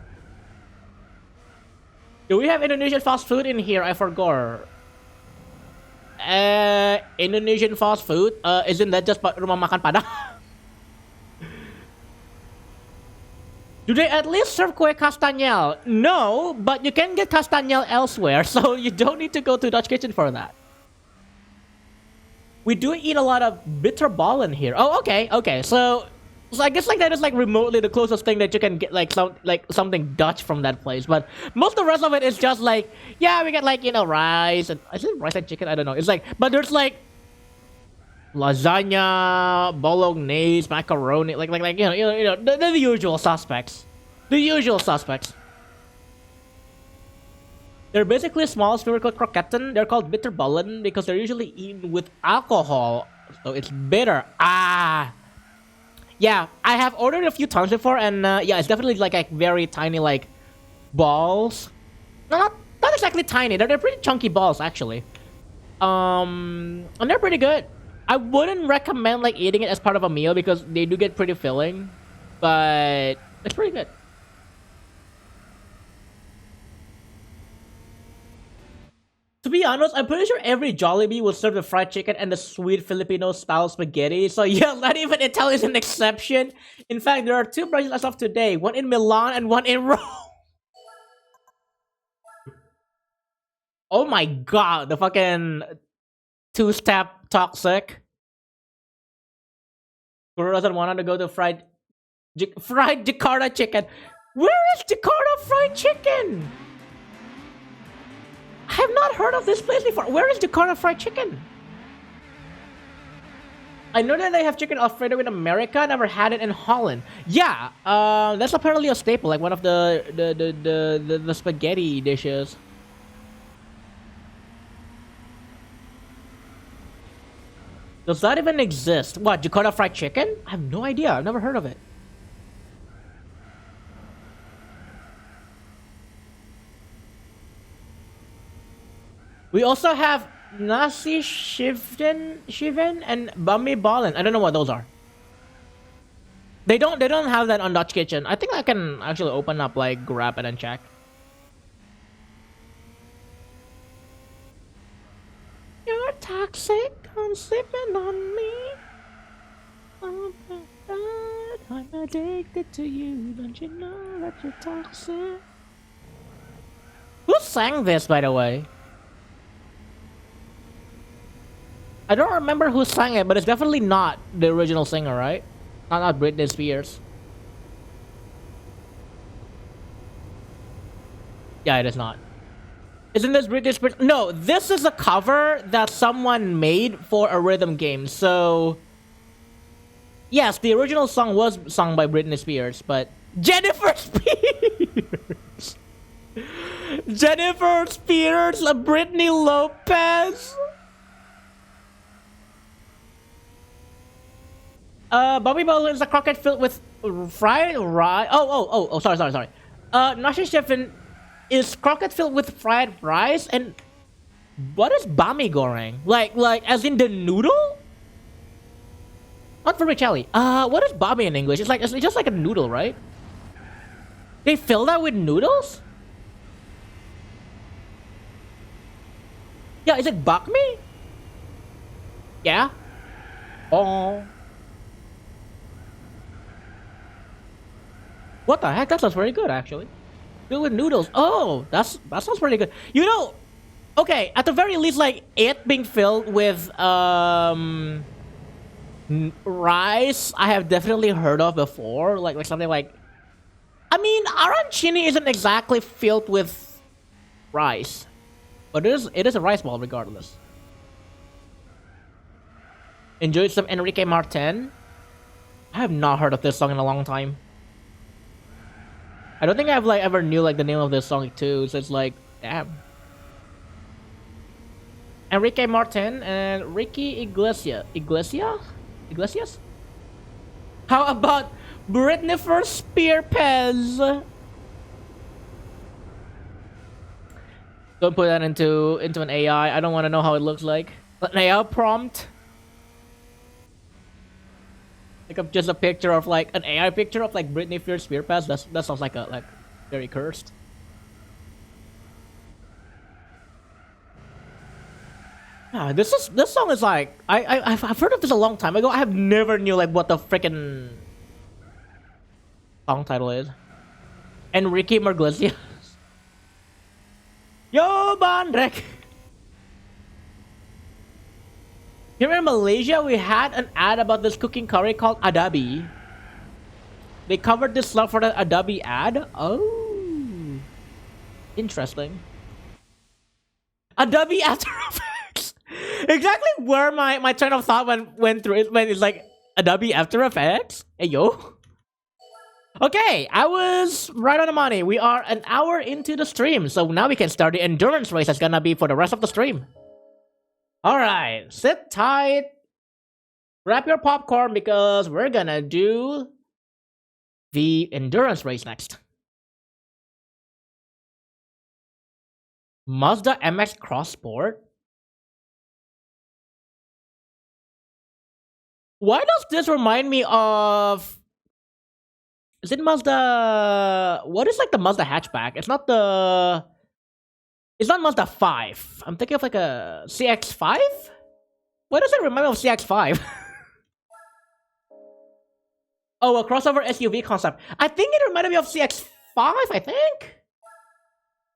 Do we have Indonesian fast food in here? I forgot. Indonesian fast food? Isn't that just rumah makan Padang? Do they at least serve kue kastanyel? No, but you can get kastanyel elsewhere, so you don't need to go to Dutch Kitchen for that. We do eat a lot of bitterballen here. Oh, okay. So I guess like that is like remotely the closest thing that you can get like something Dutch from that place. But most of the rest of it is just like, yeah, we get like, you know, rice and is it rice and chicken? I don't know. It's like, but there's like lasagna, bolognese, macaroni, like you know the usual suspects. The usual suspects. They're basically small spherical croquetten. They're called bitterballen because they're usually eaten with alcohol, so it's bitter. Ah. Yeah, I have ordered a few times before, and yeah, it's definitely like a very tiny like balls. No, not exactly tiny. They're pretty chunky balls actually. And they're pretty good. I wouldn't recommend like eating it as part of a meal because they do get pretty filling, but it's pretty good. To be honest, I'm pretty sure every Jollibee will serve the fried chicken and the sweet Filipino-style spaghetti. So yeah, not even Italy is an exception. In fact, there are two branches as of today. One in Milan and one in Rome. Oh my god, the fucking two-step toxic. Guru doesn't want to go to fried Jakarta chicken. Where is Jakarta fried chicken? I have not heard of this place before. Where is Jakarta fried chicken? I know that they have chicken Alfredo in America. Never had it in Holland. Yeah, that's apparently a staple, like one of the spaghetti dishes. Does that even exist? What, Jakarta fried chicken? I have no idea. I've never heard of it. We also have nasi shiven and bami balen. I don't know what those are. They don't have that on Dutch Kitchen. I think I can actually open up like grab it and check. You're toxic, I'm sleeping on me. I'm addicted to you. Don't you know that you're toxic? Who sang this, by the way? I don't remember who sang it, but it's definitely not the original singer, right? Not Britney Spears. Yeah, it is not. Isn't this Britney Spears? No, this is a cover that someone made for a rhythm game. So, yes, the original song was sung by Britney Spears, but Jennifer Spears! Jennifer Spears, Britney Lopez! Bobby Bowlen is a croquette filled with fried rice. Oh, sorry. Nasi Chefin is croquette filled with fried rice, and what is bami goreng? Like as in the noodle? Not vermicelli. What is bami in English? It's just like a noodle, right? They fill that with noodles? Yeah, is it bakmi? Yeah. Oh. What the heck? That sounds very good, actually. Filled with noodles. Oh, that sounds pretty good. You know, okay, at the very least, like, it being filled with, rice, I have definitely heard of before. Like something like... I mean, arancini isn't exactly filled with rice. But it is a rice ball regardless. Enjoyed some Enrique Martin. I have not heard of this song in a long time. I don't think I've like ever knew like the name of this song too, so it's like, damn. Enrique Martin and Ricky Iglesias? How about Britney for Spearpez? Don't put that into an AI. I don't want to know how it looks like. An AI prompt. Like just a picture of like an AI picture of like Britney Spears Spearpez. That sounds like very cursed. Ah, this song is like I've heard of this a long time ago. I have never knew like what the freaking song title is. Enrique Iglesias. Yo, Bandrek. Here in Malaysia, we had an ad about this cooking curry called Adabi. They covered this song for the Adabi ad. Oh, interesting. Adabi After Effects. Exactly where my train of thought went through it when it's like Adabi After Effects. Hey yo. Okay, I was right on the money. We are an hour into the stream, so now we can start the endurance race that's gonna be for the rest of the stream. Alright, sit tight. Grab your popcorn because we're gonna do the endurance race next. Mazda MX Cross Sport. Why does this remind me of... Is it Mazda... What is like the Mazda hatchback? It's not the... It's not Mazda 5. I'm thinking of like a CX-5? Why does it remind me of CX-5? Oh, a crossover SUV concept. I think it reminded me of CX-5, I think?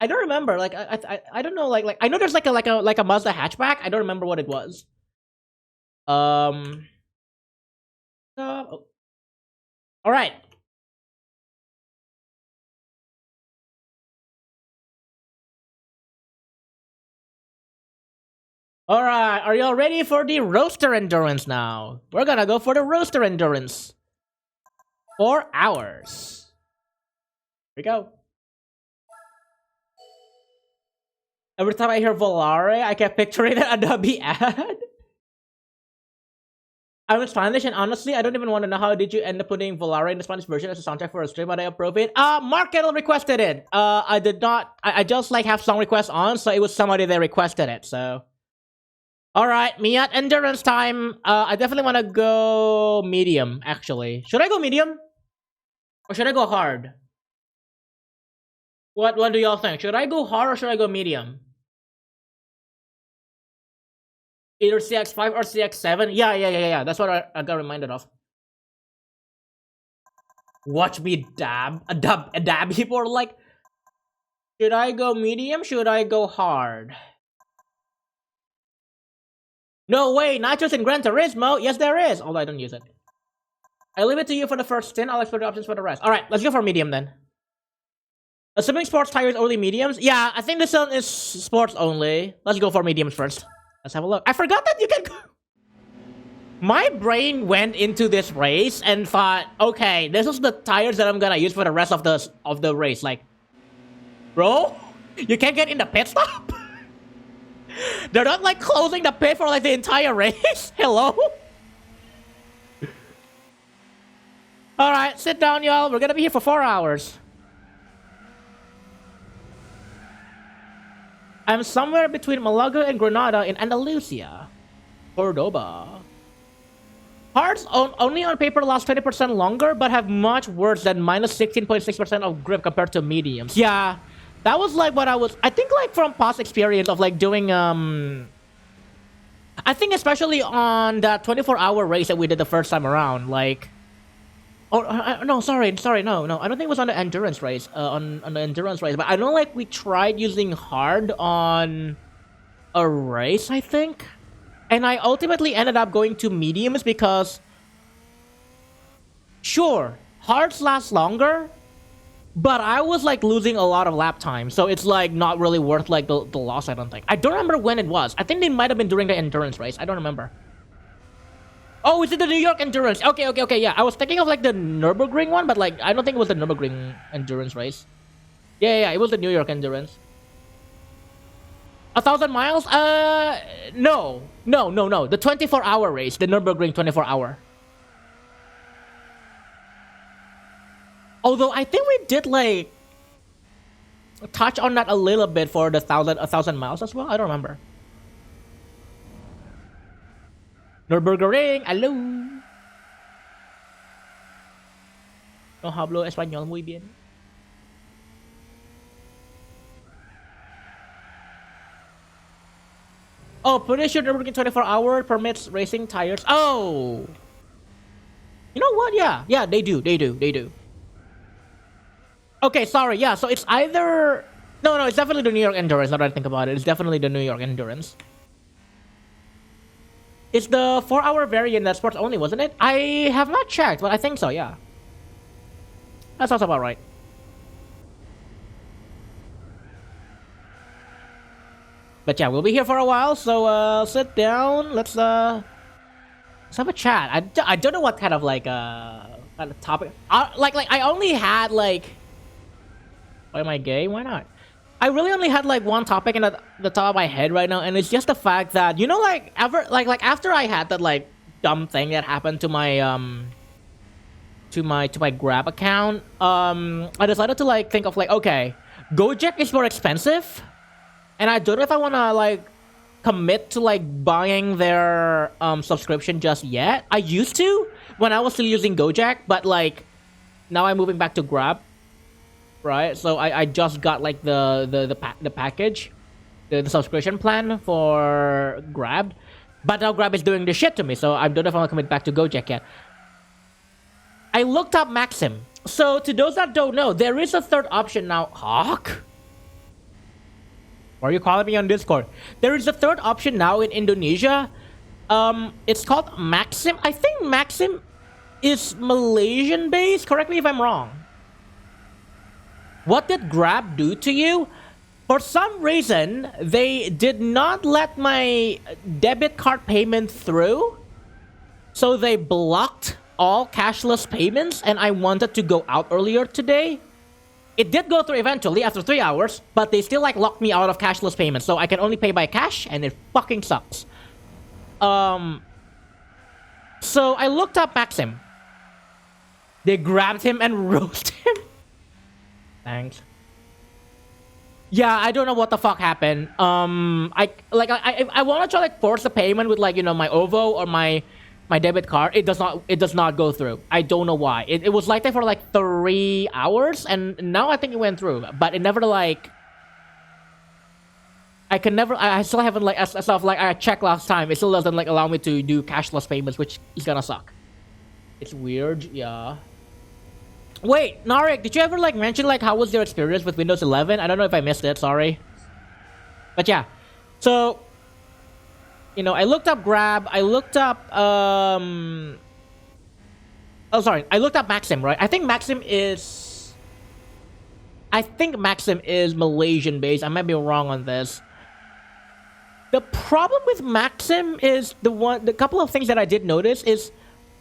I don't remember. Like, I don't know. Like I know there's like a Mazda hatchback. I don't remember what it was. Oh. All right. Alright, are y'all ready for the roaster endurance now? We're gonna go for the roaster endurance. 4 hours. Here we go. Every time I hear Volare, I kept picturing an Adobe ad. I'm in Spanish, and honestly, I don't even want to know how did you end up putting Volare in the Spanish version as a soundtrack for a stream, but I approve it. Mark Kettle requested it. I did not. I just like have song requests on, so it was somebody that requested it, so... Alright, Miat endurance time. I definitely want to go medium, actually. Should I go medium? Or should I go hard? What do y'all think? Should I go hard or should I go medium? Either CX-5 or CX-7? Yeah. That's what I got reminded of. Watch me dab. A dab people like... Should I go medium? Should I go hard? No way, nachos in Gran Turismo? Yes, there is. Although I don't use it. I leave it to you for the first stint. I'll explore the options for the rest. Alright, let's go for medium then. Assuming sports tires only mediums? Yeah, I think this one is sports only. Let's go for mediums first. Let's have a look. I forgot that you can go... My brain went into this race and thought, okay, this is the tires that I'm gonna use for the rest of the race. Like, bro, you can't get in the pit stop? They're not like closing the pit for like the entire race? Hello? Alright, sit down, y'all. We're gonna be here for 4 hours. I'm somewhere between Malaga and Granada in Andalusia. Cordoba. Parts only on paper last 20% longer, but have much worse than minus 16.6% of grip compared to mediums. Yeah. That was like what I think like from past experience of like doing I think especially on that 24-hour race that we did the first time around, like, oh no, sorry, no, I don't think it was on the endurance race, on the endurance race, but I know like we tried using hard on a race, I think, and I ultimately ended up going to mediums because, sure, hards last longer, but I was like losing a lot of lap time, so it's like not really worth like the loss. I don't think. I don't remember when it was. I think they might have been during the endurance race. I don't remember. Oh, is it the New York endurance? Okay. Yeah, I was thinking of like the Nürburgring one, but like I don't think it was the Nürburgring endurance race. Yeah, it was the New York endurance. 1,000 miles? No. The 24-hour race, the Nürburgring 24-hour. Although I think we did like touch on that a little bit for the 1,000 miles as well. I don't remember. Nürburgring, hello. No hablo español muy bien. Oh, pretty sure Nürburgring 24-hour permits racing tires. Oh, you know what? Yeah, they do. Okay, sorry. Yeah, so it's either no, it's definitely the New York Endurance. Now that I think about it, it's definitely the New York Endurance. It's the 4-hour variant that's sports only, wasn't it? I have not checked, but I think so. Yeah, that sounds about right. But yeah, we'll be here for a while, so sit down. Let's have a chat. I don't know what kind of like kind of topic. Like I only had like. Why am I gay? Why not? I really only had like one topic in the top of my head right now, and it's just the fact that like after I had that like dumb thing that happened to my to my Grab account, I decided to like think of like, okay, Gojek is more expensive, and I don't know if I wanna like commit to like buying their subscription just yet. I used to when I was still using Gojek, but like now I'm moving back to Grab. Right, so I just got like the package, the subscription plan for Grab, but now Grab is doing the shit to me, so I don't know if I want to commit back to Gojek yet. I looked up Maxim. So to those that don't know, there is a third option now. Hawk? Why are you calling me on Discord? There is a third option now in Indonesia. It's called Maxim. I think Maxim is Malaysian based. Correct me if I'm wrong. What did Grab do to you? For some reason, they did not let my debit card payment through. So they blocked all cashless payments, and I wanted to go out earlier today. It did go through eventually after 3 hours, but they still like locked me out of cashless payments. So I can only pay by cash, and it fucking sucks. So I looked up Maxim. They grabbed him and roasted him. Thanks. Yeah, I don't know what the fuck happened. I want to try like force the payment with like my OVO or my debit card. It does not go through. I don't know why. It was like that for like 3 hours, and now I think it went through, but it never like. I still haven't like as of like I checked last time. It still doesn't like allow me to do cashless payments, which is gonna suck. It's weird, yeah. Wait, Narek, did you ever like mention like how was your experience with Windows 11? I don't know if I missed it, sorry. But yeah, so I looked up Grab. I looked up I looked up Maxim, right? I think Maxim is Malaysian based. I might be wrong on this. The problem with Maxim is the couple of things that I did notice is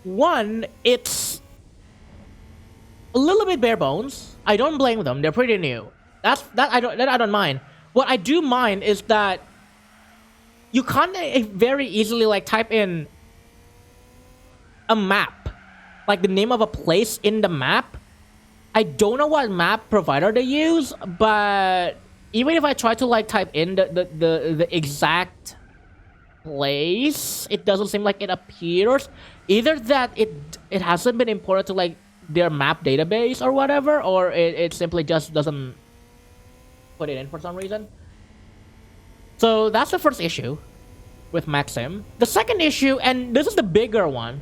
one, it's a little bit bare bones. I don't blame them. They're pretty new. That I don't mind. What I do mind is that you can't very easily like type in a map, like the name of a place in the map. I don't know what map provider they use, but even if I try to like type in the exact place, it doesn't seem like it appears. Either that it hasn't been imported to like their map database or whatever, or it simply just doesn't put it in for some reason. So that's the first issue. with Maxim. The second issue, and this is the bigger one,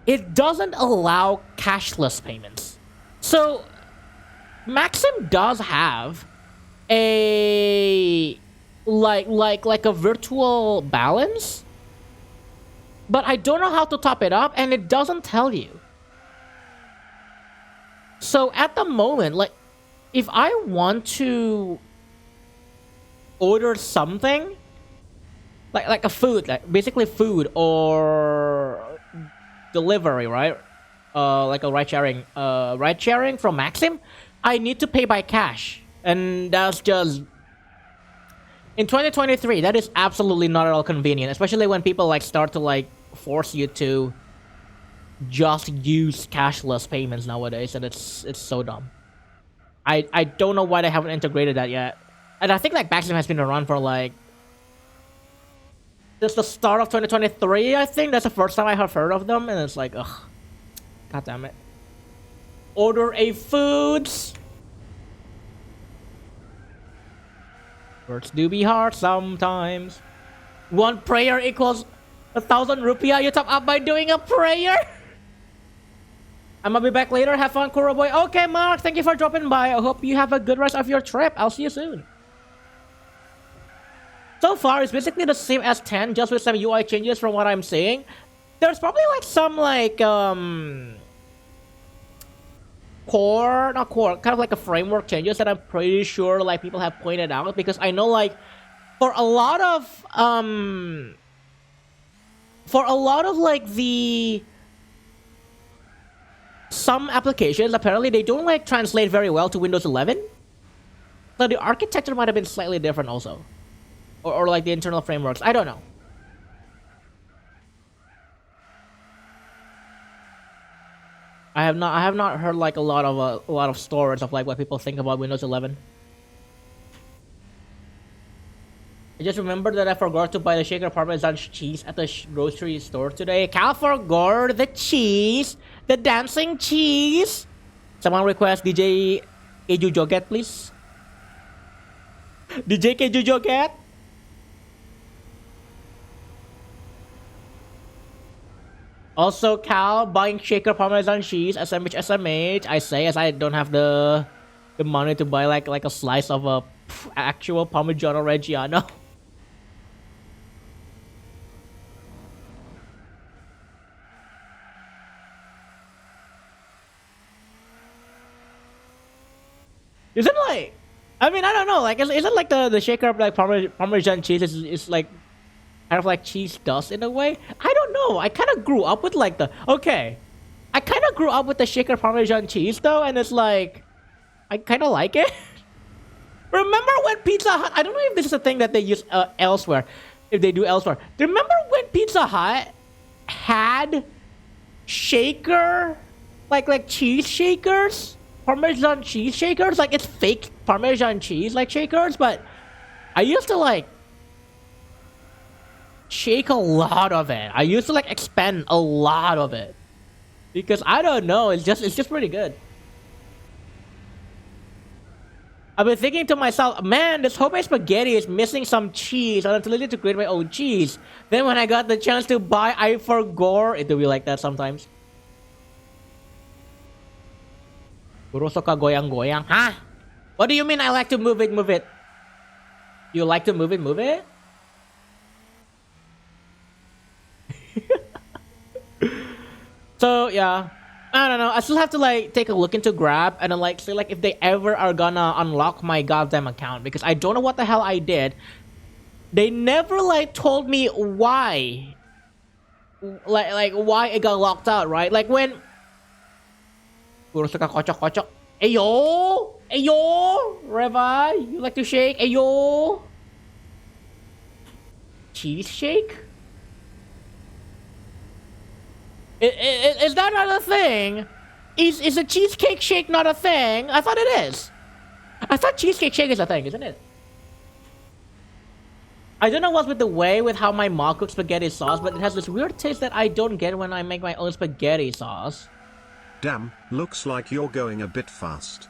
it doesn't allow cashless payments. So Maxim does have a like a virtual balance, but I don't know how to top it up, and it doesn't tell you. So at the moment, like, if I want to order something, like a food, like basically food or delivery, right? Like a ride sharing from Maxim, I need to pay by cash, and that's just in 2023. That is absolutely not at all convenient, especially when people like start to like force you to just use cashless payments nowadays, and it's so dumb. I don't know why they haven't integrated that yet, and I think like Maxim has been around for like since the start of 2023. I think that's the first time I have heard of them, and it's like, ugh, god damn it. Order a foods. Words do be hard sometimes. One prayer equals 1,000 rupiah. You top up by doing a prayer. I'm gonna be back later. Have fun, Kuro boy. Okay, Mark. Thank you for dropping by. I hope you have a good rest of your trip. I'll see you soon. So far, it's basically the same as 10, just with some UI changes from what I'm seeing. There's probably like some like not core, kind of like a framework changes that I'm pretty sure like people have pointed out, because I know like for a lot of like the some applications, apparently they don't like translate very well to Windows 11. So the architecture might have been slightly different also. Or like the internal frameworks. I don't know. I have not heard like a lot of stories of like what people think about Windows 11. I just remembered that I forgot to buy the shaker parmesan cheese at the grocery store today. Cal forgot the cheese, the dancing cheese. Someone request DJ Keju Joget, please. DJ Keju Joget. Also, Cal buying shaker parmesan cheese, SMH, SMH. I say, as I don't have the money to buy like a slice of a actual Parmigiano Reggiano. Isn't like, I mean, I don't know. Like, isn't like the shaker like Parmesan cheese is like kind of like cheese dust in a way? I don't know. I kind of grew up with like I kind of grew up with the shaker Parmesan cheese though, and it's like, I kind of like it. Remember when Pizza Hut, I don't know if this is a thing that they use elsewhere, if they do elsewhere. Remember when Pizza Hut had shaker, like cheese shakers? Parmesan cheese shakers? Like, it's fake Parmesan cheese like shakers, but I used to like shake a lot of it. I used to like expend a lot of it, because I don't know, it's just pretty good. I've been thinking to myself, man, this homemade spaghetti is missing some cheese. I need to create my own cheese. Then when I got the chance to buy, I forgot. It will be like that sometimes. Puro suka goyang-goyang. Huh? What do you mean I like to move it, move it? You like to move it, move it? So, yeah. I don't know. I still have to, like, take a look into Grab and then, like, see, like, if they ever are gonna unlock my goddamn account. Because I don't know what the hell I did. They never, like, told me why. Like why it got locked out, right? Like, when... Puro suka kocok-kocok. Ayo! Ayo! Reva, you like to shake? Ayo! Cheese shake? Is that not a thing? Is a cheesecake shake not a thing? I thought it is. I thought cheesecake shake is a thing, isn't it? I don't know what's with the way with how my mom cooks spaghetti sauce, but it has this weird taste that I don't get when I make my own spaghetti sauce. Damn, looks like you're going a bit fast.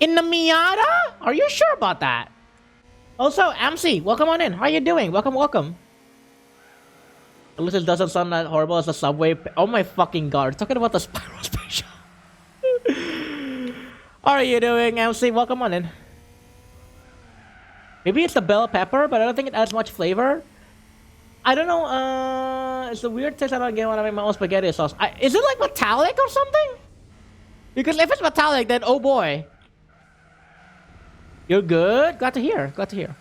In the Miata? Are you sure about that? Also, MC, welcome on in. How are you doing? Welcome, welcome. At least it doesn't sound that horrible as the subway. Oh my fucking god! Talking about the spiral spaceship. How are you doing, MC? Welcome on in. Maybe it's the bell pepper, but I don't think it adds much flavor. I don't know. It's a weird taste I don't get when I make my own spaghetti sauce. Is it like metallic or something? Because if it's metallic, then oh boy. You're good. Glad to hear. Glad to hear.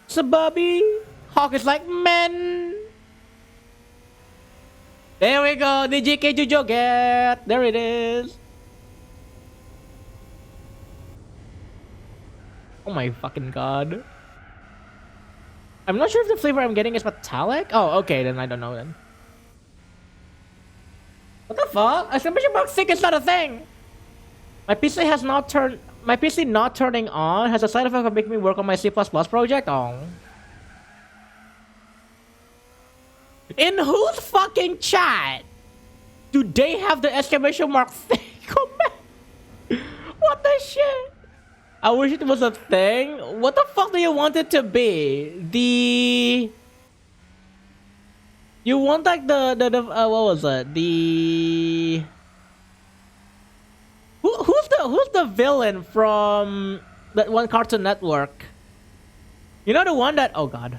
So Bobby, Hawk is like men. There we go. DJK Jujoget. There it is. Oh my fucking god. I'm not sure if the flavor I'm getting is metallic. Oh, okay, then I don't know then. What the fuck? Exclamation mark thick is not a thing. My PC has not turned. My PC not turning on has a side effect of making me work on my C++ project. Oh. In whose fucking chat do they have the exclamation mark thing? What the shit? I wish it was a thing. What the fuck do you want it to be? You want like the what was it? Who's the villain from that one Cartoon Network? You know the one that, oh god.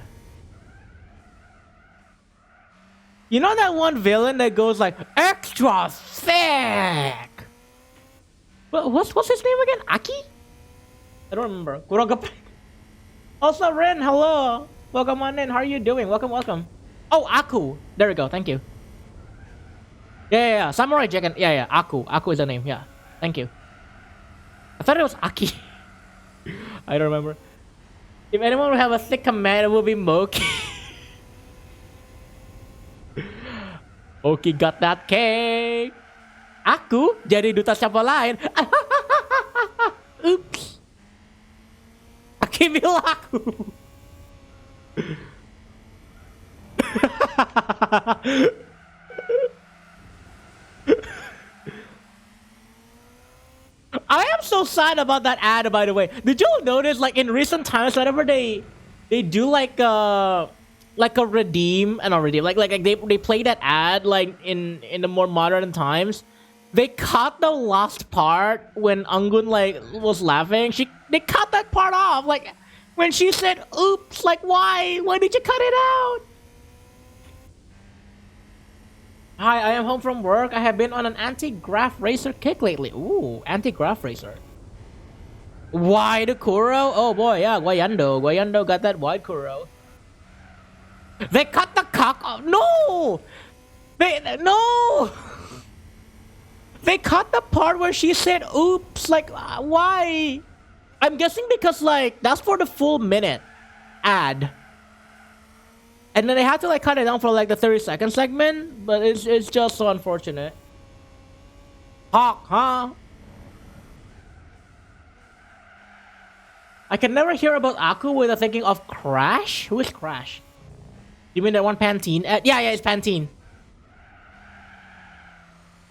You know that one villain that goes like extra thick? What's his name again? Aki? I don't remember. Also Ren, hello. Welcome on in. How are you doing? Welcome. Oh, Aku. There we go. Thank you. Yeah. Samurai Jacket. Yeah. Aku is the name. Yeah. Thank you. I thought it was Aki. I don't remember. If anyone would have a thick command, it would be Moki. Moki got that cake. Aku jadi duta siapa lain. Oops. Aki bilang aku. I am so sad about that ad, by the way. Did you notice, like in recent times, whenever they do like a redeem and not redeem, like they play that ad like in the more modern times, they cut the last part when Angun like was laughing. They cut that part off, like when she said "oops," like why did you cut it out? Hi, I am home from work. I have been on an anti-graft racer kick lately. Ooh, anti-graft racer. Wide Kuro? Oh boy, yeah, Guayando. Guayando got that wide Kuro. They cut the cock off. No! No! They cut the part where she said oops. Like, why? I'm guessing because, like, that's for the full minute ad. And then they had to like cut it down for like the 30-second segment, but it's just so unfortunate. Hawk, huh? I can never hear about Aku without thinking of Crash. Who is Crash? You mean that one Pantene? Yeah, it's Pantene.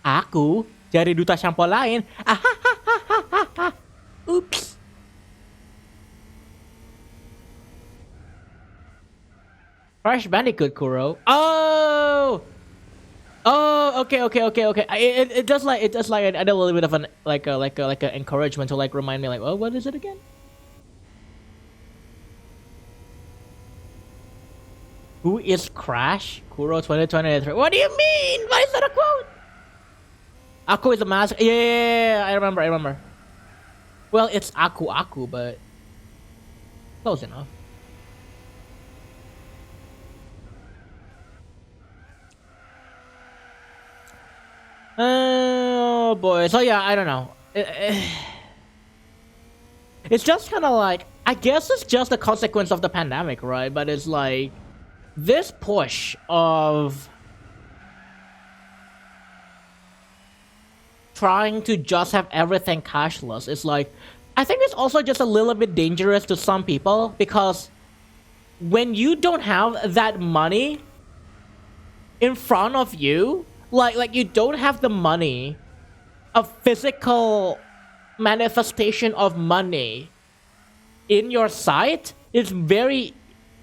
Aku jadi duta shampoo lain. Oops. Crash Bandicoot Kuro. Oh, okay. It does like I did a little bit of an like a encouragement to like remind me like, oh, what is it again? Who is Crash? Kuro 2023. What do you mean? Why is that a quote? Aku is a mask. Yeah, I remember. Well, it's Aku, but close enough. Oh boy. So yeah, I don't know. It's just kind of like, I guess it's just a consequence of the pandemic, right? But it's like this push of trying to just have everything cashless. It's like, I think it's also just a little bit dangerous to some people, because when you don't have that money in front of you, like you don't have the money, a physical manifestation of money in your sight, it's very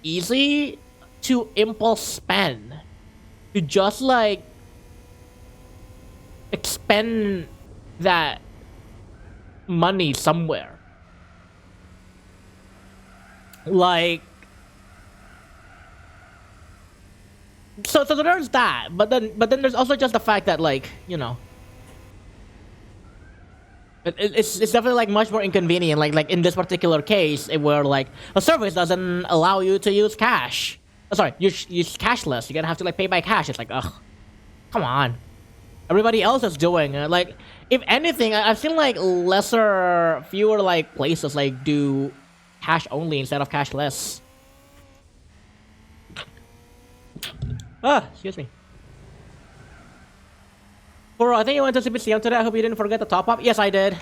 easy to impulse spend. to just like expend that money somewhere. Like, so there's that, but then there's also just the fact that, like, you know, it's definitely like much more inconvenient. Like in this particular case, where like a service doesn't allow you to use cash. Oh, sorry, use cashless. You're gonna have to like pay by cash. It's like, ugh, come on. Everybody else is doing like, if anything, I've seen like fewer like places like do cash only instead of cashless. Ah, excuse me. Kuro, I think you went to CPCM today. I hope you didn't forget the top up. Yes, I did.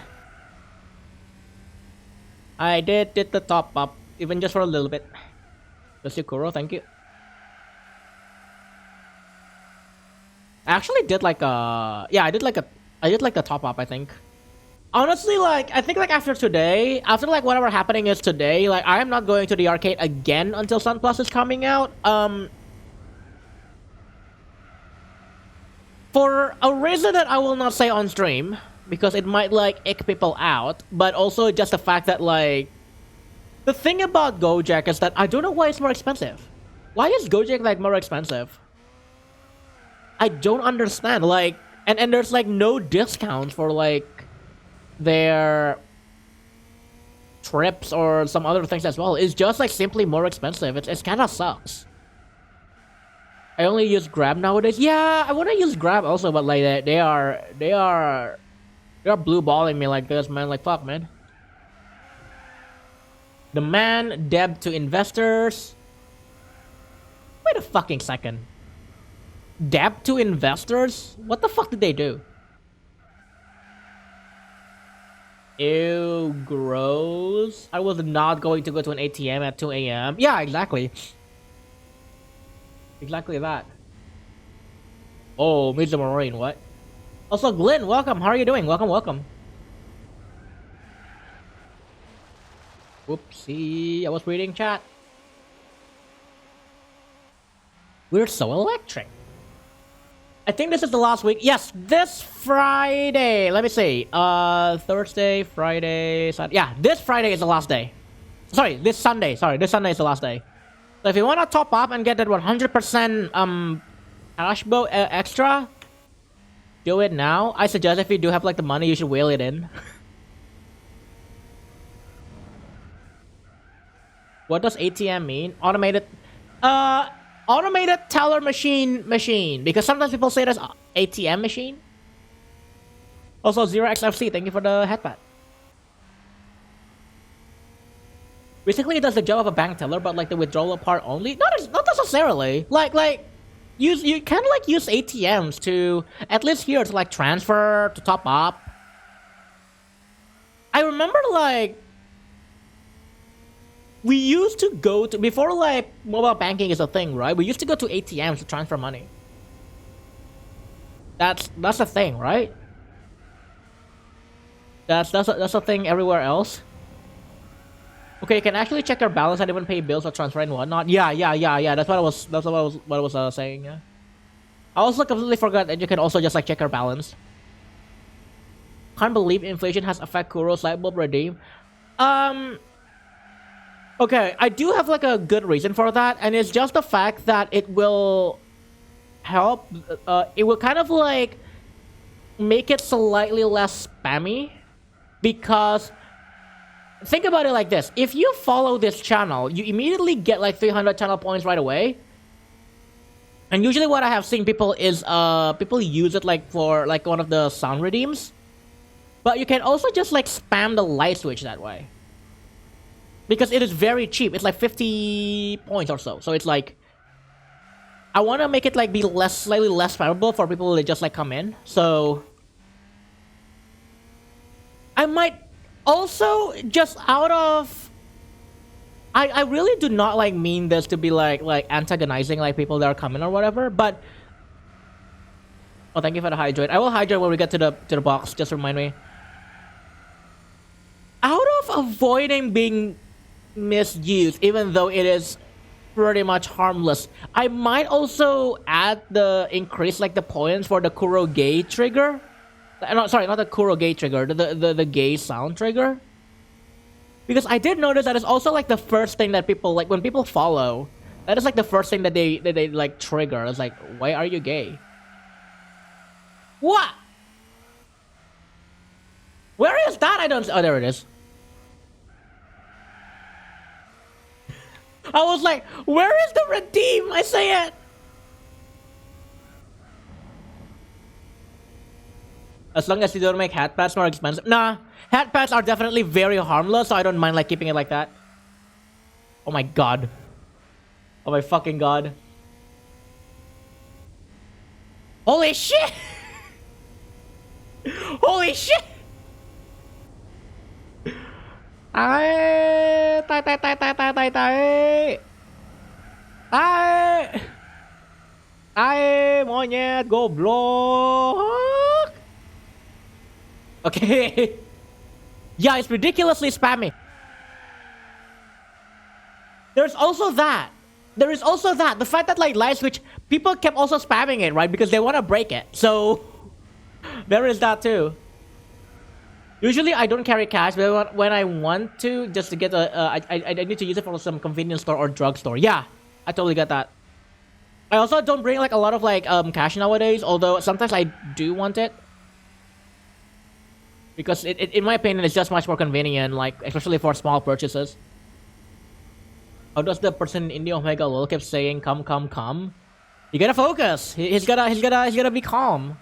I did the top up, even just for a little bit. Bless you, Kuro. Thank you. I actually did like a, yeah, I did like the top up, I think. Honestly, like, I think like after today, after like whatever happening is today, like I am not going to the arcade again until Sun Plus is coming out. For a reason that I will not say on stream, because it might like ick people out, but also just the fact that like, the thing about Gojek is that I don't know why it's more expensive. Why is Gojek like more expensive? I don't understand. Like, and there's like no discounts for like their trips or some other things as well. It's just like simply more expensive. It's kind of sucks. I only use Grab nowadays. Yeah, I want to use Grab also, but like they are blue balling me like this, man. Like, fuck, man. The man debt to investors. Wait a fucking second. Debt to investors? What the fuck did they do? Ew, gross. I was not going to go to an ATM at 2 a.m. Yeah, exactly. Exactly that. Oh, Mr. Marine, what? Also, Glenn, welcome. How are you doing? Welcome, welcome. Whoopsie, I was reading chat. We're so electric. I think this is the last week. Yes, this Friday. Let me see. Thursday, Friday, Saturday. Yeah, this Friday is the last day. Sorry, this Sunday. Sorry, this Sunday is the last day. So if you want to top up and get that 100% cash boat extra, do it now. I suggest if you do have like the money, you should whale it in. What does ATM mean? Automated teller machine, because sometimes people say there's ATM machine. Also, 0xFC, thank you for the headband. Basically, it does the job of a bank teller, but like the withdrawal part only. Not necessarily. Like you can like use ATMs to, at least here, to like transfer, to top up. I remember like, we used to go to, before like mobile banking is a thing, right? We used to go to ATMs to transfer money. That's a thing, right? That's a thing everywhere else. Okay, you can actually check your balance and even pay bills or transfer and whatnot. Yeah. That's what I was saying. Yeah. I also completely forgot that you can also just like check your balance. Can't believe inflation has affected Kuro's light bulb redeem. Okay, I do have like a good reason for that, and it's just the fact that it will help. It will kind of like make it slightly less spammy, because think about it like this: if you follow this channel, you immediately get like 300 channel points right away. And usually, what I have seen people is people use it like for like one of the sound redeems, but you can also just like spam the light switch that way. Because it is very cheap. It's like 50 points or so. So it's like, I want to make it like be slightly less favorable for people to just like come in. So I might also just out of, I really do not like mean this to be like antagonizing like people that are coming or whatever. But oh, thank you for the hydrate. I will hydrate when we get to the box. Just remind me. Out of avoiding being misused, even though it is pretty much harmless. I might also add the increase like the points for the Kuroge trigger. No, sorry, not the Kuroge trigger. The gay sound trigger. Because I did notice that it's also like the first thing that people like when people follow. That is like the first thing that they like trigger. It's like, why are you gay? What? Where is that? I don't. Oh, there it is. I was like, where is the redeem? I say it. As long as you don't make hat pads more expensive. Nah, hat pads are definitely very harmless, so I don't mind like keeping it like that. Oh my god. Oh my fucking god. Holy shit! Holy shit! Tay, tay, tay, tay, tay, tay, tay, tay. Tay. Tay, monyet, goblok. Okay. Yeah, it's ridiculously spammy. There's also that. There is also that. The fact that like light switch, people kept also spamming it, right? Because they want to break it. So there is that too. Usually I don't carry cash, but when I want to, just to get I need to use it for some convenience store or drugstore. Yeah, I totally get that. I also don't bring like a lot of like cash nowadays, although sometimes I do want it. Because in my opinion, it's just much more convenient, like especially for small purchases. How does the person in India Omega Lol keep saying come, come, come? You gotta focus. He's gotta be calm.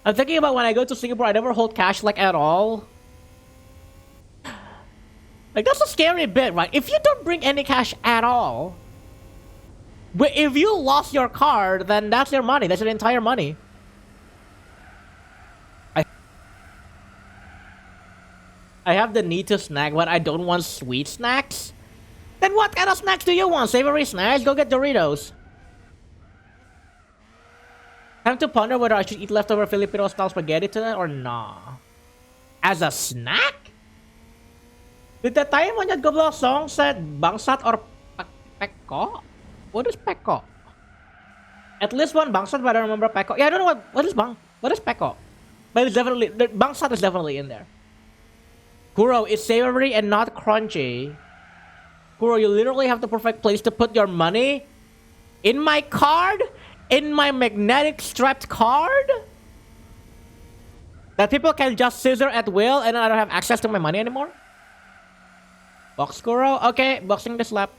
I'm thinking about when I go to Singapore, I never hold cash like at all. Like that's a scary bit, right? If you don't bring any cash at all, but if you lost your card, then that's your money. That's your entire money. I have the need to snack, but I don't want sweet snacks. Then what kind of snacks do you want? Savory snacks? Go get Doritos. Time to ponder whether I should eat leftover Filipino-style spaghetti tonight or nah. As a snack? Did the Tayo Monyet Goblok song said bangsat or peko? What is peko? At least one bangsat, but I don't remember peko. Yeah, I don't know what is peko. But it's definitely bangsat is definitely in there. Kuro, it's savory and not crunchy. Kuro, you literally have the perfect place to put your money. In my card? In my magnetic strapped card? That people can just scissor at will and I don't have access to my money anymore? Box Kuro? Okay, boxing the slap.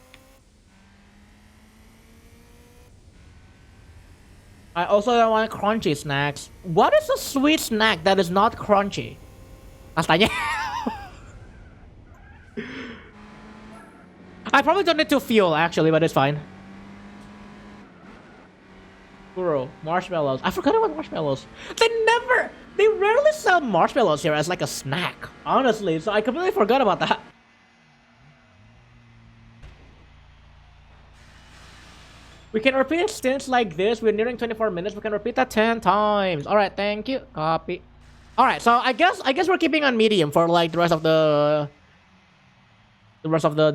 I also don't want crunchy snacks. What is a sweet snack that is not crunchy? Astanya. I probably don't need to fuel actually, but it's fine. Kuro, marshmallows. I forgot about marshmallows. They rarely sell marshmallows here as like a snack, honestly. So I completely forgot about that. We can repeat stints like this. We're nearing 24 minutes. We can repeat that 10 times. All right, thank you. Copy. All right, so I guess we're keeping on medium for like the rest of the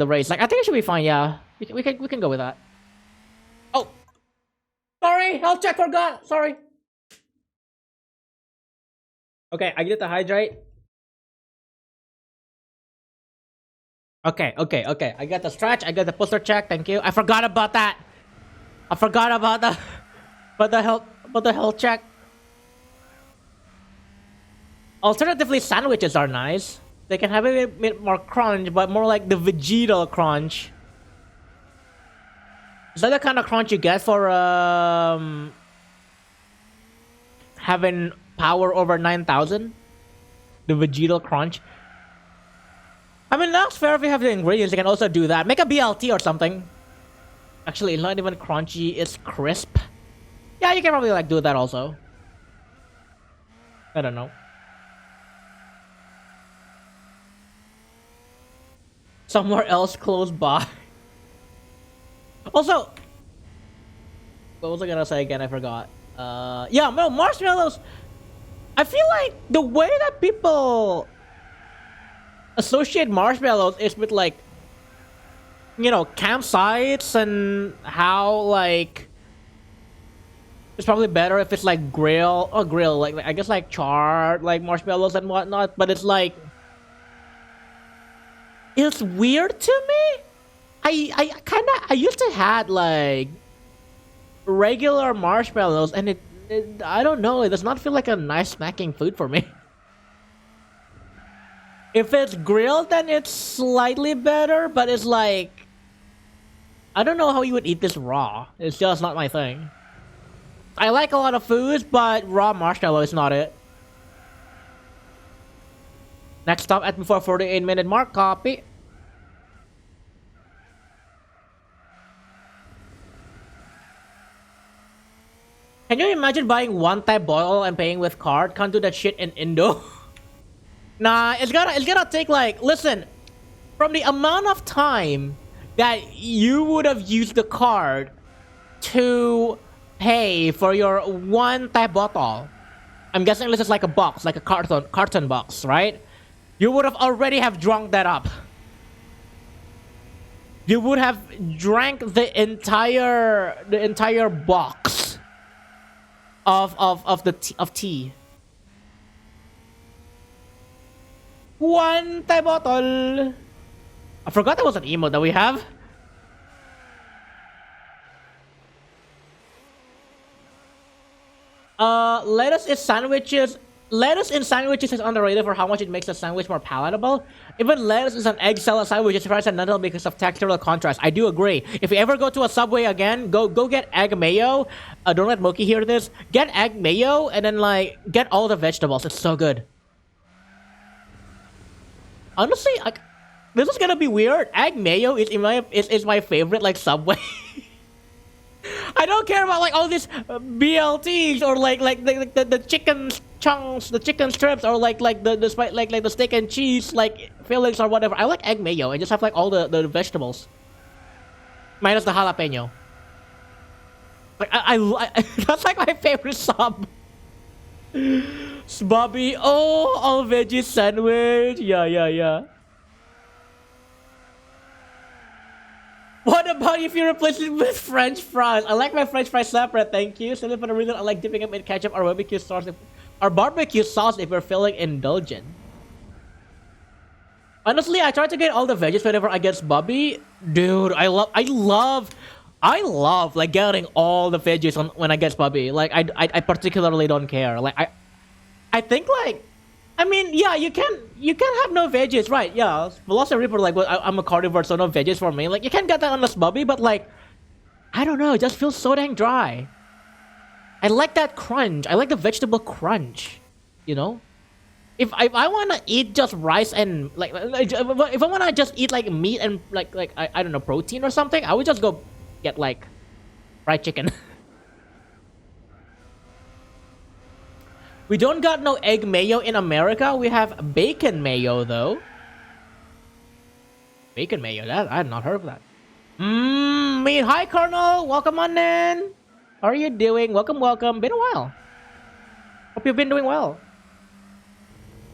race. Like I think it should be fine. Yeah, we can go with that. Oh, sorry, health check forgot. Sorry. Okay, I get to hydrate. Okay. I got the stretch. I got the poster check. Thank you. I forgot about that. I forgot about the health check. Alternatively, sandwiches are nice. They can have a bit more crunch, but more like the vegetal crunch. Is that the kind of crunch you get for having power over 9,000? The vegetal crunch. I mean, that's fair if you have the ingredients. You can also do that. Make a BLT or something. Actually, it's not even crunchy. It's crisp. Yeah, you can probably like do that also. I don't know. Somewhere else close by. Also, what was I gonna say again? I forgot. Yeah, no, marshmallows. I feel like the way that people associate marshmallows is with like campsites and how like it's probably better if it's like grill, like I guess like charred like marshmallows and whatnot. But it's like it's weird to me. I used to had like regular marshmallows and it I don't know, it does not feel like a nice snacking food for me. If it's grilled then it's slightly better, but it's like I don't know how you would eat this raw. It's just not my thing. I like a lot of foods, but raw marshmallow is not it. Next stop at before 48-minute mark, copy. Can you imagine buying one type bottle and paying with card? Can't do that shit in Indo. Nah, it's gonna take like, listen, from the amount of time that you would have used the card to pay for your one type bottle. I'm guessing this is like a box, like a carton box, right? You would have already have drunk that up. You would have drank the entire box of tea. One type bottle. I forgot there was an emote that we have. Lettuce in sandwiches is underrated for how much it makes a sandwich more palatable. Even lettuce is an egg salad sandwich is transcendental because of textural contrast. I do agree. If you ever go to a Subway again, go get egg mayo. Don't let Moki hear this. Get egg mayo and then like get all the vegetables. It's so good. Honestly, like this is gonna be weird. Egg mayo is my favorite like Subway. I don't care about like all these BLTs or like the chicken chunks, the chicken strips, or like the steak and cheese like fillings or whatever. I like egg mayo and just have like all the vegetables, minus the jalapeno. Like I that's like my favorite sub. Bobby, oh, all veggie sandwich. Yeah. What about if you replace it with French fries? I like my French fries separate, thank you. Simply for the reason I like dipping them in ketchup or barbecue sauce if we're feeling indulgent. Honestly, I try to get all the veggies whenever I get Bobby. Dude, I love like getting all the veggies when I get Bobby. Like I particularly don't care. Like I think like I mean, yeah, you can have no veggies, right? Yeah, Velocity Reaper, like, well, I'm a carnivore, so no veggies for me. Like, you can get that on the Bobby, but like, I don't know, it just feels so dang dry. I like that crunch. I like the vegetable crunch, you know? If I want to eat just rice and like if I want to just eat like meat and like I don't know, protein or something, I would just go get like fried chicken. We don't got no egg mayo in America. We have bacon mayo though. Bacon mayo. That I had not heard of that. Meat. Hi, Colonel. Welcome on in. How are you doing? Welcome. Been a while. Hope you've been doing well.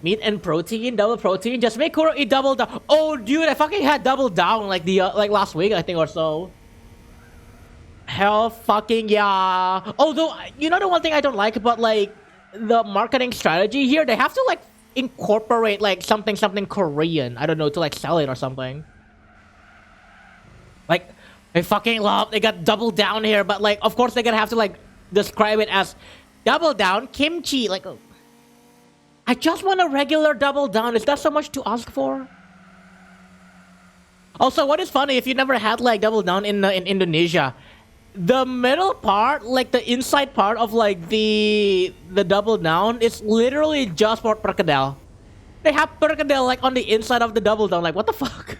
Meat and protein, double protein. Just make Kuro eat double down. Oh, dude, I fucking had double down like the like last week, I think, or so. Hell, fucking yeah. Although, you know the one thing I don't like about like the marketing strategy here, they have to like incorporate like something Korean, I don't know, to like sell it or something. Like they fucking love, they got double down here, but like of course they're gonna have to like describe it as double down kimchi. Like I just want a regular double down. Is that so much to ask for? Also, what is funny, if you never had like double down in Indonesia, the middle part, like the inside part of like the double down, is literally just for perkedel. They have perkedel like on the inside of the double down. Like what the fuck?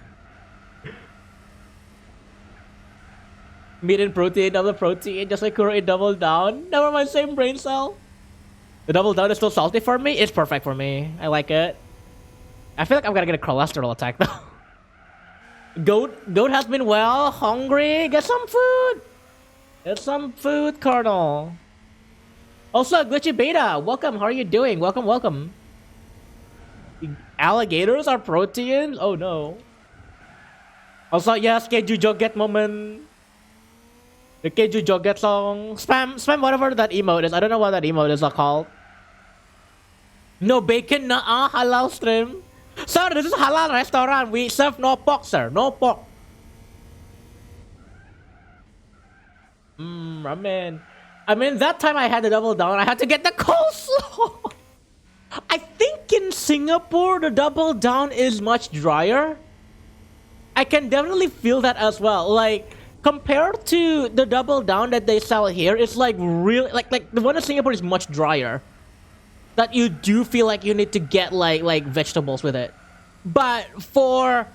Meat and protein, double protein, just like Kuro double down. Never mind, same brain cell. The double down is still salty for me. It's perfect for me. I like it. I feel like I'm gonna get a cholesterol attack though. Goat has been well. Hungry. Get some food. Get some food, Colonel. Also, Glitchy Beta, welcome. How are you doing? Welcome. Alligators are protein? Oh no. Also, yes, Keju Joget moment. The Keju Joget song. Spam whatever that emote is. I don't know what that emote is called. No bacon, nah, halal stream. Sir, this is halal restaurant. We serve no pork, sir. No pork. I mean, that time I had to double down. I had to get the coleslaw. I think in Singapore, the double down is much drier. I can definitely feel that as well. Like, compared to the double down that they sell here, it's like really, like the one in Singapore is much drier. That you do feel like you need to get like vegetables with it. But for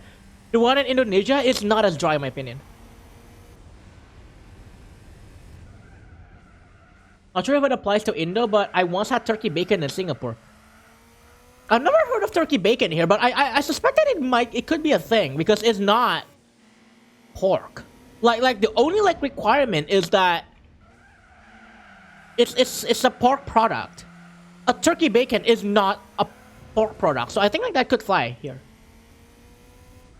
the one in Indonesia, it's not as dry in my opinion. Not sure if it applies to Indo, but I once had turkey bacon in Singapore. I've never heard of turkey bacon here, but I suspect that it could be a thing because it's not pork. Like the only like requirement is that it's a pork product. A turkey bacon is not a pork product, so I think like that could fly here.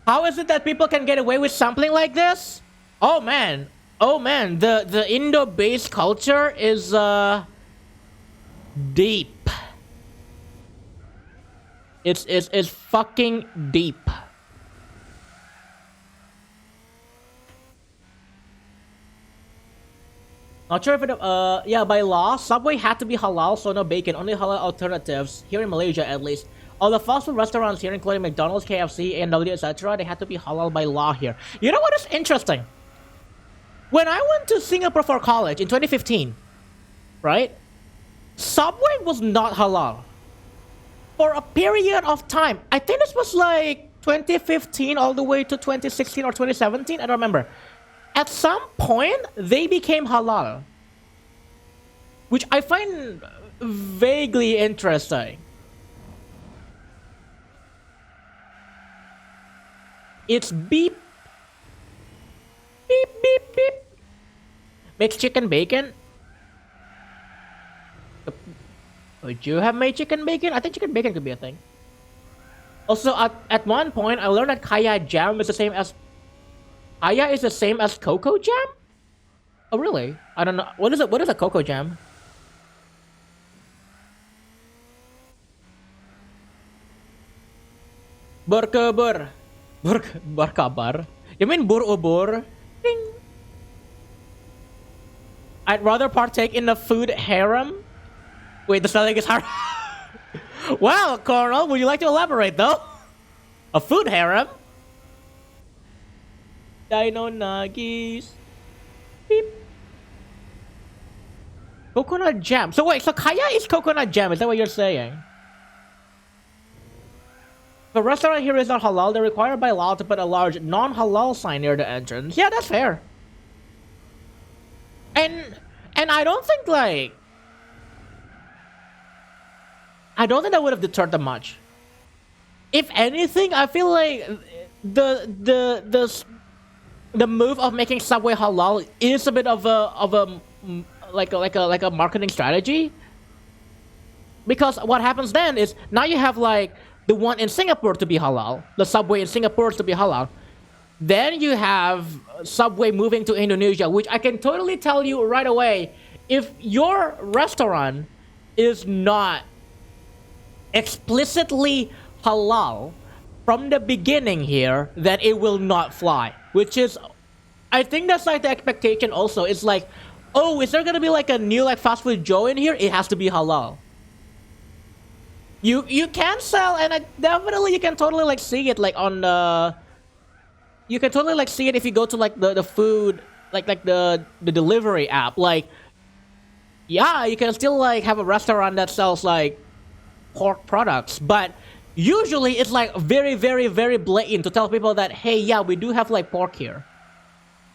How is it that people can get away with something like this? Oh man, the Indo-based culture is deep. It's fucking deep. Not sure if it yeah, by law Subway had to be halal, so no bacon, only halal alternatives here in Malaysia at least. All the fast food restaurants here, including McDonald's, KFC, A&W, etc., they had to be halal by law here. You know what is interesting? When I went to Singapore for college in 2015, right? Subway was not halal. For a period of time. I think this was like 2015 all the way to 2016 or 2017. I don't remember. At some point, they became halal. Which I find vaguely interesting. It's beep. Beep, beep, beep. Makes chicken bacon. Would you have made chicken bacon? I think chicken bacon could be a thing. Also, at one point, I learned that kaya jam is the same as... Kaya is the same as cocoa jam? Oh, really? I don't know. What is it? What is a cocoa jam? Berkabar. Berkabar? You mean bur-ubur? Ding. I'd rather partake in the food harem. Wait, the spelling is hard. Well, Colonel, would you like to elaborate, though? A food harem? Dino Nuggies. Beep. Coconut jam. So wait, so kaya is coconut jam. Is that what you're saying? The restaurant here is not halal. They're required by law to put a large non-halal sign near the entrance. Yeah, that's fair. And I don't think like... I don't think that would have deterred them much. If anything, I feel like the move of making Subway halal is a bit of a marketing strategy. Because what happens then is now you have like the one in Singapore to be halal, the Subway in Singapore to be halal. Then you have Subway moving to Indonesia, which I can totally tell you right away, if your restaurant is not explicitly halal from the beginning here, then it will not fly. Which is, I think that's like the expectation also. It's like, oh, is there gonna be like a new like fast food Joe in here? It has to be halal. You can sell, and definitely you can totally like see it like on the... You can totally like see it if you go to like the food, like the delivery app. Like, yeah, you can still like have a restaurant that sells like pork products, but usually it's like very blatant to tell people that, hey, yeah, we do have like pork here.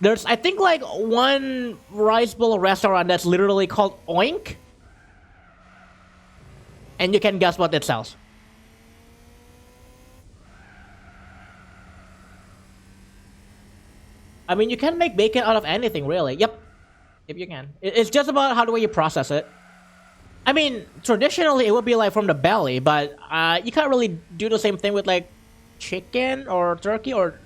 There's, I think, like one rice bowl restaurant that's literally called Oink, and you can guess what it sells. I mean, you can make bacon out of anything, really. Yep, you can. It's just about how the way you process it. I mean, traditionally it would be like from the belly, but you can't really do the same thing with like chicken or turkey or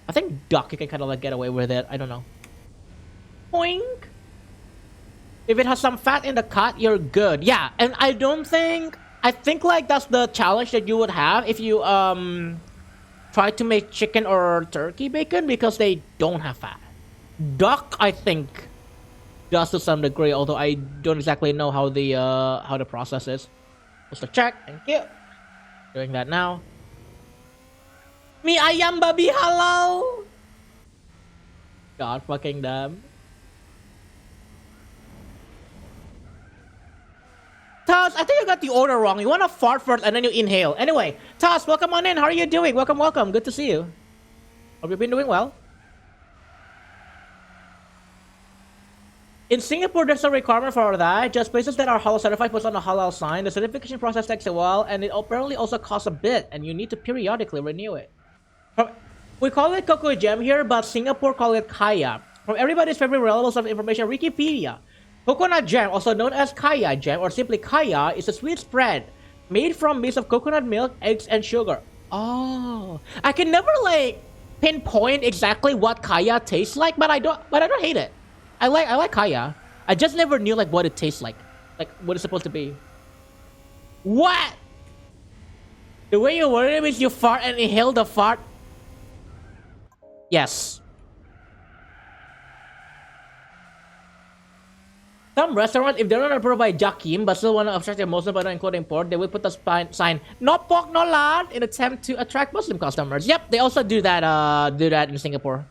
I think duck, you can kind of like get away with it. I don't know. Boink. If it has some fat in the cut, you're good. Yeah, and I don't think... I think like that's the challenge that you would have if you try to make chicken or turkey bacon because they don't have fat. Duck, I think, does to some degree, although I don't exactly know how the process is. Just a check. Thank you. Doing that now. Mi ayam babi halal. God fucking damn. Taz, I think you got the order wrong. You want to fart first and then you inhale. Anyway, Taz, welcome on in. How are you doing? Welcome, welcome. Good to see you. Hope you've been doing well. In Singapore, there's a requirement for that. Just places that are halal certified puts on a halal sign. The certification process takes a while, and it apparently also costs a bit, and you need to periodically renew it. We call it Cocoa Gem here, but Singapore call it Kaya. From everybody's favorite reliable source of information, Wikipedia. Coconut jam, also known as Kaya jam or simply Kaya, is a sweet spread made from mix of coconut milk, eggs, and sugar. Oh, I can never like pinpoint exactly what Kaya tastes like, but I don't hate it. I like Kaya. I just never knew like what it tastes like what it's supposed to be. What? The way you word it is you fart and inhale the fart. Yes. Some restaurants, if they're not approved by Jakim but still want to obstruct their Muslim but not include import, they will put a sign "No pork, no lard" in attempt to attract Muslim customers. Yep, they also do that in Singapore.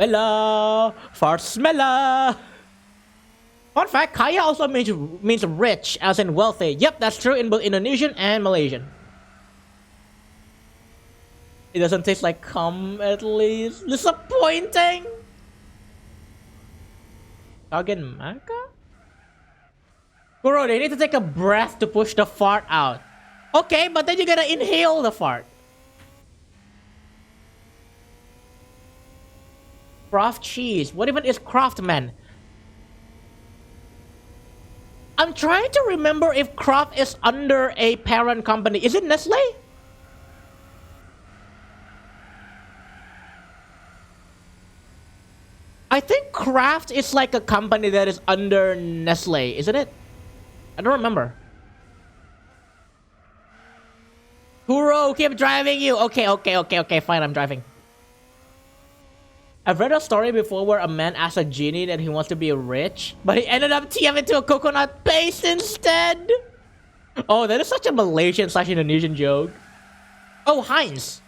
Smella, fart smella. Fun fact: Kaya also means rich, as in wealthy. Yep, that's true in both Indonesian and Malaysian. It doesn't taste like cum, at least. Disappointing. Kagen Maka? Bro, they need to take a breath to push the fart out. Okay, but then you gotta inhale the fart. Kraft cheese. What even is Kraftman? I'm trying to remember if Kraft is under a parent company. Is it Nestle? I think Kraft is like a company that is under Nestle, isn't it? I don't remember. Kuro, keep driving you. Okay, fine, I'm driving. I've read a story before where a man asked a genie that he wants to be rich, but he ended up TMing into a coconut paste instead. Oh, that is such a Malaysian/Indonesian joke. Oh, Heinz.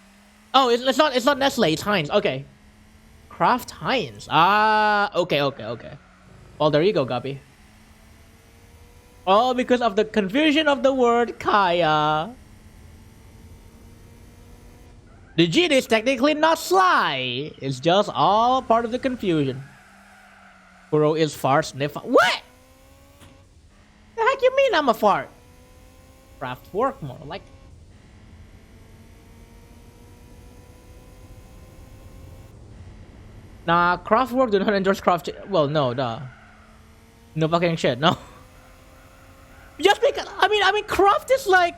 Oh, it's not Nestle, it's Heinz. Okay. Kraft Heinz. Ah, okay. Well, there you go, Gabi. All because of the confusion of the word Kaya. The genie is technically not sly. It's just all part of the confusion. Kuro is fart sniff. What? The heck you mean I'm a fart? Craft work more like. Nah, Kraftwerk do not endorse Kraft. Well, no, duh. No fucking shit, no. Just because I mean, Kraft is like.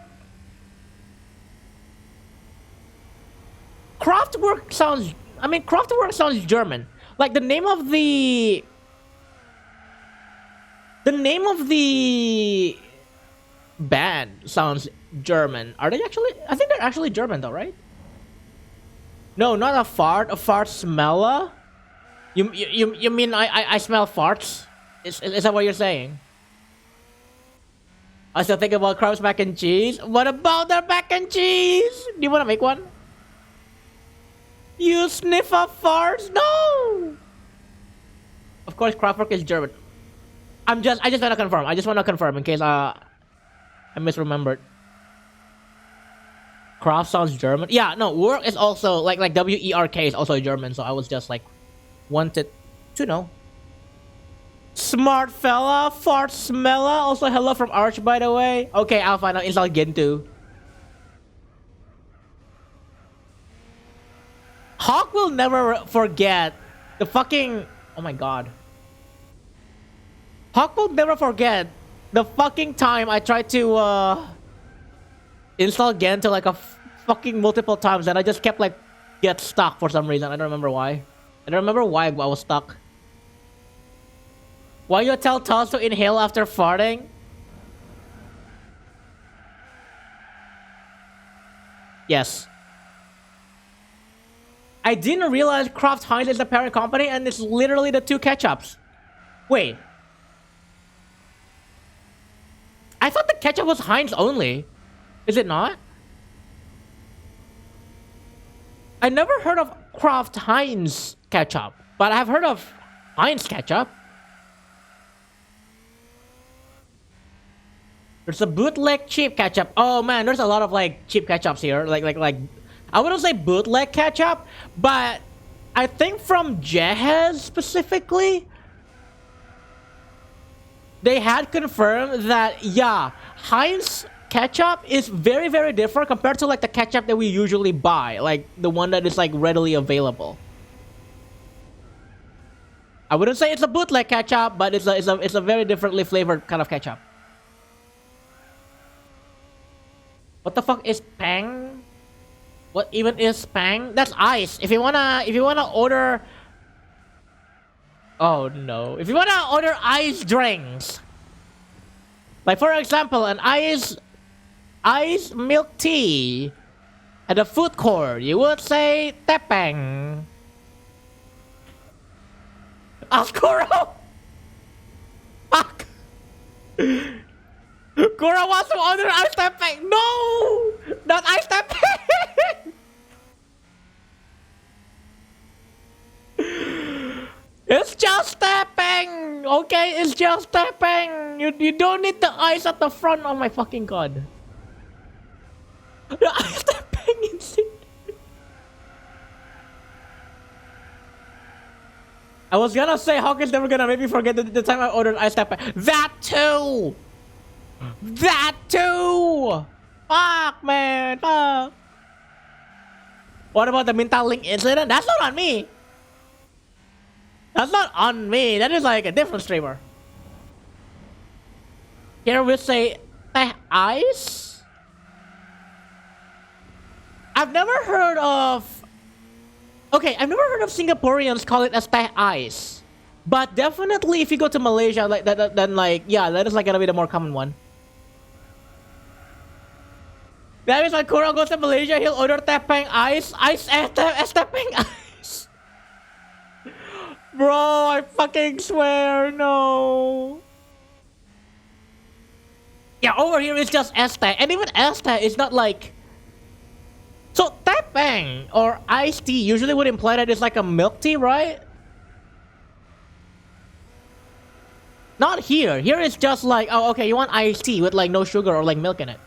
Kraftwerk sounds. I mean, Kraftwerk sounds German. Like the name of the. The name of the band sounds German. Are they actually? I think they're actually German, though, right? No, not a fart. A fart smeller. You mean I smell farts? Is that what you're saying? I still think about Kraft's mac and cheese. What about their mac and cheese? Do you want to make one? You sniff up farts? No. Of course, Kraftwerk is German. I just want to confirm. I just want to confirm in case I misremembered. Kraft sounds German. Yeah, no, work is also like WERK is also German. So I was just like wanted to know. Smart fella, fart smella. Also, hello from Arch, by the way. Okay, I'll find out. Install Gentoo. Hawk will never forget the fucking. Oh my god. Hawk will never forget the fucking time I tried to install Gentoo like a fucking multiple times, and I just kept like get stuck for some reason. I don't remember why. I don't remember why I was stuck. Why you tell Toss to inhale after farting? Yes. I didn't realize Kraft Heinz is the parent company and it's literally the two ketchups. Wait. I thought the ketchup was Heinz only. Is it not? I never heard of Kraft Heinz ketchup, but I've heard of Heinz ketchup. There's a bootleg cheap ketchup. Oh man, there's a lot of like cheap ketchups here. Like I wouldn't say bootleg ketchup, but I think from Jehez specifically, they had confirmed that yeah, Heinz ketchup is very, very different compared to like the ketchup that we usually buy, like the one that is like readily available. I wouldn't say it's a bootleg ketchup, but it's a very differently flavored kind of ketchup. What the fuck is Pang? What even is Pang? That's ice. If you wanna order, oh no, if you wanna order ice drinks, like for example, an ice milk tea at a food court, you would say tepeng. Kuro! Fuck! Kuro wants to order ice tepeng! No! Not ice tepeng! It's just tepeng! Okay, it's just tepeng! You don't need the ice at the front. Oh my fucking god. The ice tepeng is it? I was gonna say Hawkins never gonna make me forget the time I ordered ice tepeng. That too! That too! Fuck, man, fuck. What about the Mintal Link incident? That's not on me. That's not on me. That is like a different streamer. Here we say ice. I've never heard of. Okay, I've never heard of Singaporeans call it as teh ice. But definitely, if you go to Malaysia, like that, then like yeah, that is like gonna be the more common one. That means when Kuro goes to Malaysia, he'll order tepeng ice, tepeng ice. Bro, I fucking swear, no. Yeah, over here it's just Este, and even Este is not like. So tepeng or iced tea usually would imply that it's like a milk tea, right? Not here. Here it's just like, oh, okay, you want iced tea with like no sugar or like milk in it.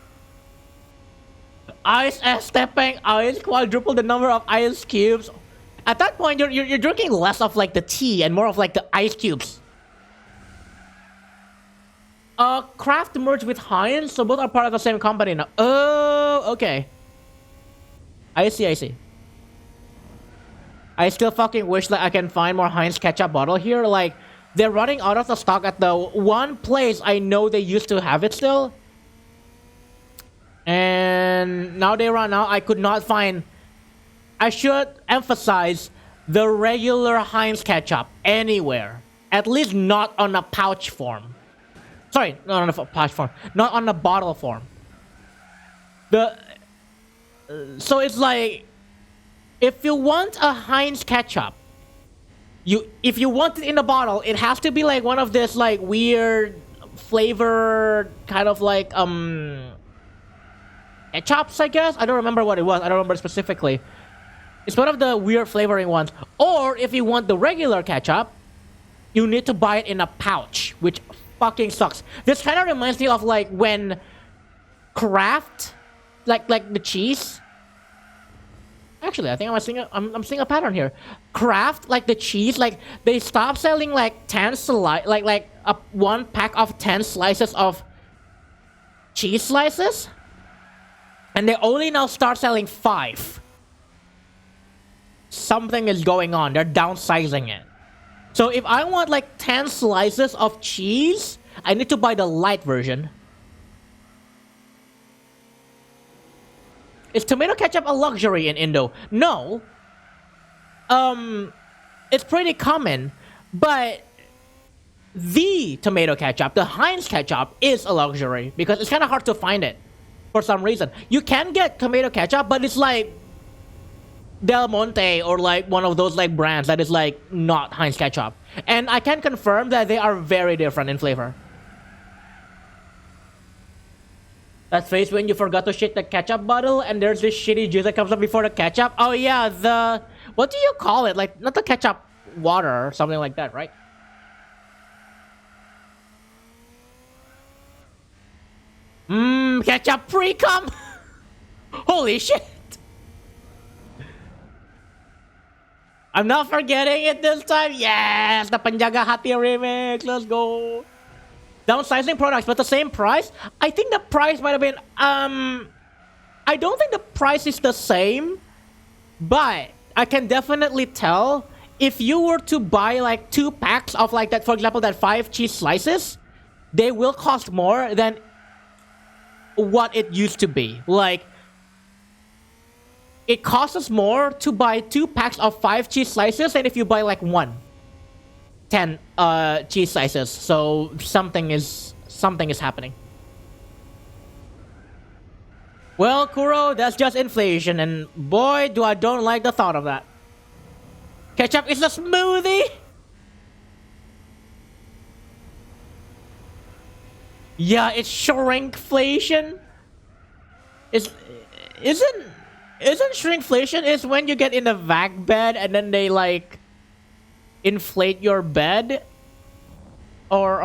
Ice tepeng ice quadruple the number of ice cubes. At that point, you're drinking less of like the tea and more of like the ice cubes. Kraft merged with Heinz, so both are part of the same company now. Oh, okay. I see, I see. I still fucking wish that I can find more Heinz ketchup bottle here. Like, they're running out of the stock at the one place I know they used to have it still. And now they run out. I could not find. I should emphasize the regular Heinz ketchup anywhere. At least not on a pouch form. Sorry, not on a pouch form. Not on a bottle form. So it's like, if you want a Heinz ketchup, if you want it in a bottle, it has to be like one of this like weird flavor kind of like ketchups, I guess. I don't remember what it was. I don't remember specifically. It's one of the weird flavoring ones. Or if you want the regular ketchup, you need to buy it in a pouch, which fucking sucks. This kind of reminds me of like when Kraft, like the cheese. Actually, I think I'm seeing a pattern here. Kraft, like the cheese, like they stopped selling like 10 like a one pack of 10 slices of cheese slices, and they only now start selling 5. Something is going on. They're downsizing it. So if I want like 10 slices of cheese, I need to buy the light version. Is tomato ketchup a luxury in Indo? No, it's pretty common, but the tomato ketchup, the Heinz ketchup, is a luxury because it's kind of hard to find it for some reason. You can get tomato ketchup, but it's like Del Monte or like one of those like brands that is like not Heinz ketchup. And I can confirm that they are very different in flavor. That face when you forgot to shake the ketchup bottle and there's this shitty juice that comes up before the ketchup. Oh yeah, the... What do you call it? Like, not the ketchup water or something like that, right? Ketchup pre-cum! Holy shit! I'm not forgetting it this time. Yes! The Panjaga Hati remix. Let's go. Downsizing products, but the same price? I think the price might have been... I don't think the price is the same. But I can definitely tell if you were to buy like 2 packs of like that, for example, that 5 cheese slices, they will cost more than what it used to be. Like, it costs us more to buy 2 packs of 5 cheese slices than if you buy like 10 cheese slices. So something is happening. Well, Kuro, that's just inflation, and boy, do I don't like the thought of that. Ketchup is a smoothie. Yeah, it's shrinkflation. Isn't shrinkflation is when you get in a vac bed and then they like inflate your bed, or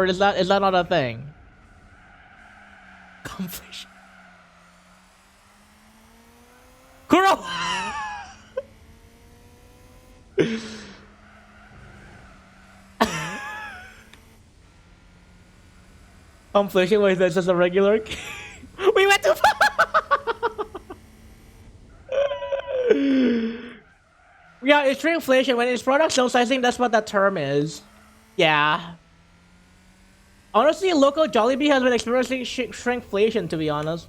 is that not a thing? Conflation. Kuro. Conflation was just a regular. We went too far. Yeah, it's shrinkflation. When it's product downsizing, that's what that term is. Yeah. Honestly, local Jollibee has been experiencing shrinkflation, to be honest.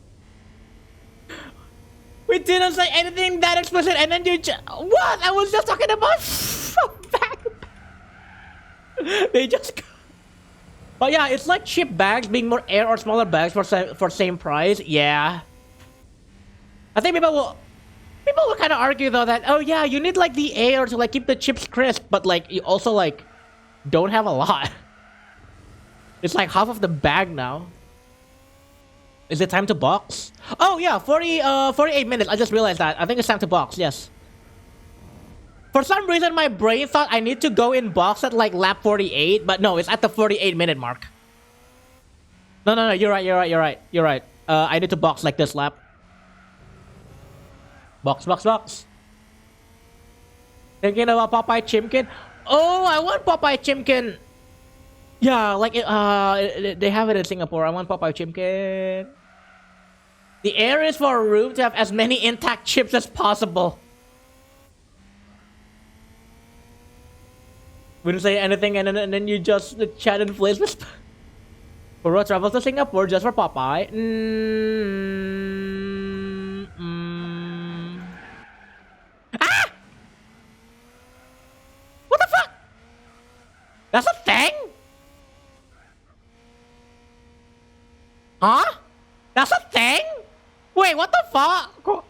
We didn't say anything that explicit, and then you what? I was just talking about back. They just... But yeah, it's like cheap bags being more air or smaller bags for same price. Yeah. I think people will kind of argue though that, oh yeah, you need like the air to like keep the chips crisp, but like you also like don't have a lot. It's like half of the bag now. Is it time to box? Oh yeah, 48 minutes. I just realized that. I think it's time to box, yes. For some reason, my brain thought I need to go in box at like lap 48, but no, it's at the 48-minute mark. No, you're right. I need to box like this lap. Box. Thinking about Popeye Chimkin? Oh, I want Popeye Chimkin. Yeah, like they have it in Singapore. I want Popeye Chimkin. The air is for a room to have as many intact chips as possible. Wouldn't say anything, and then you just chat and flies with. Kuro travels to Singapore just for Popeye. Ah! What the fuck? That's a thing? Huh? That's a thing? Wait, what the fuck?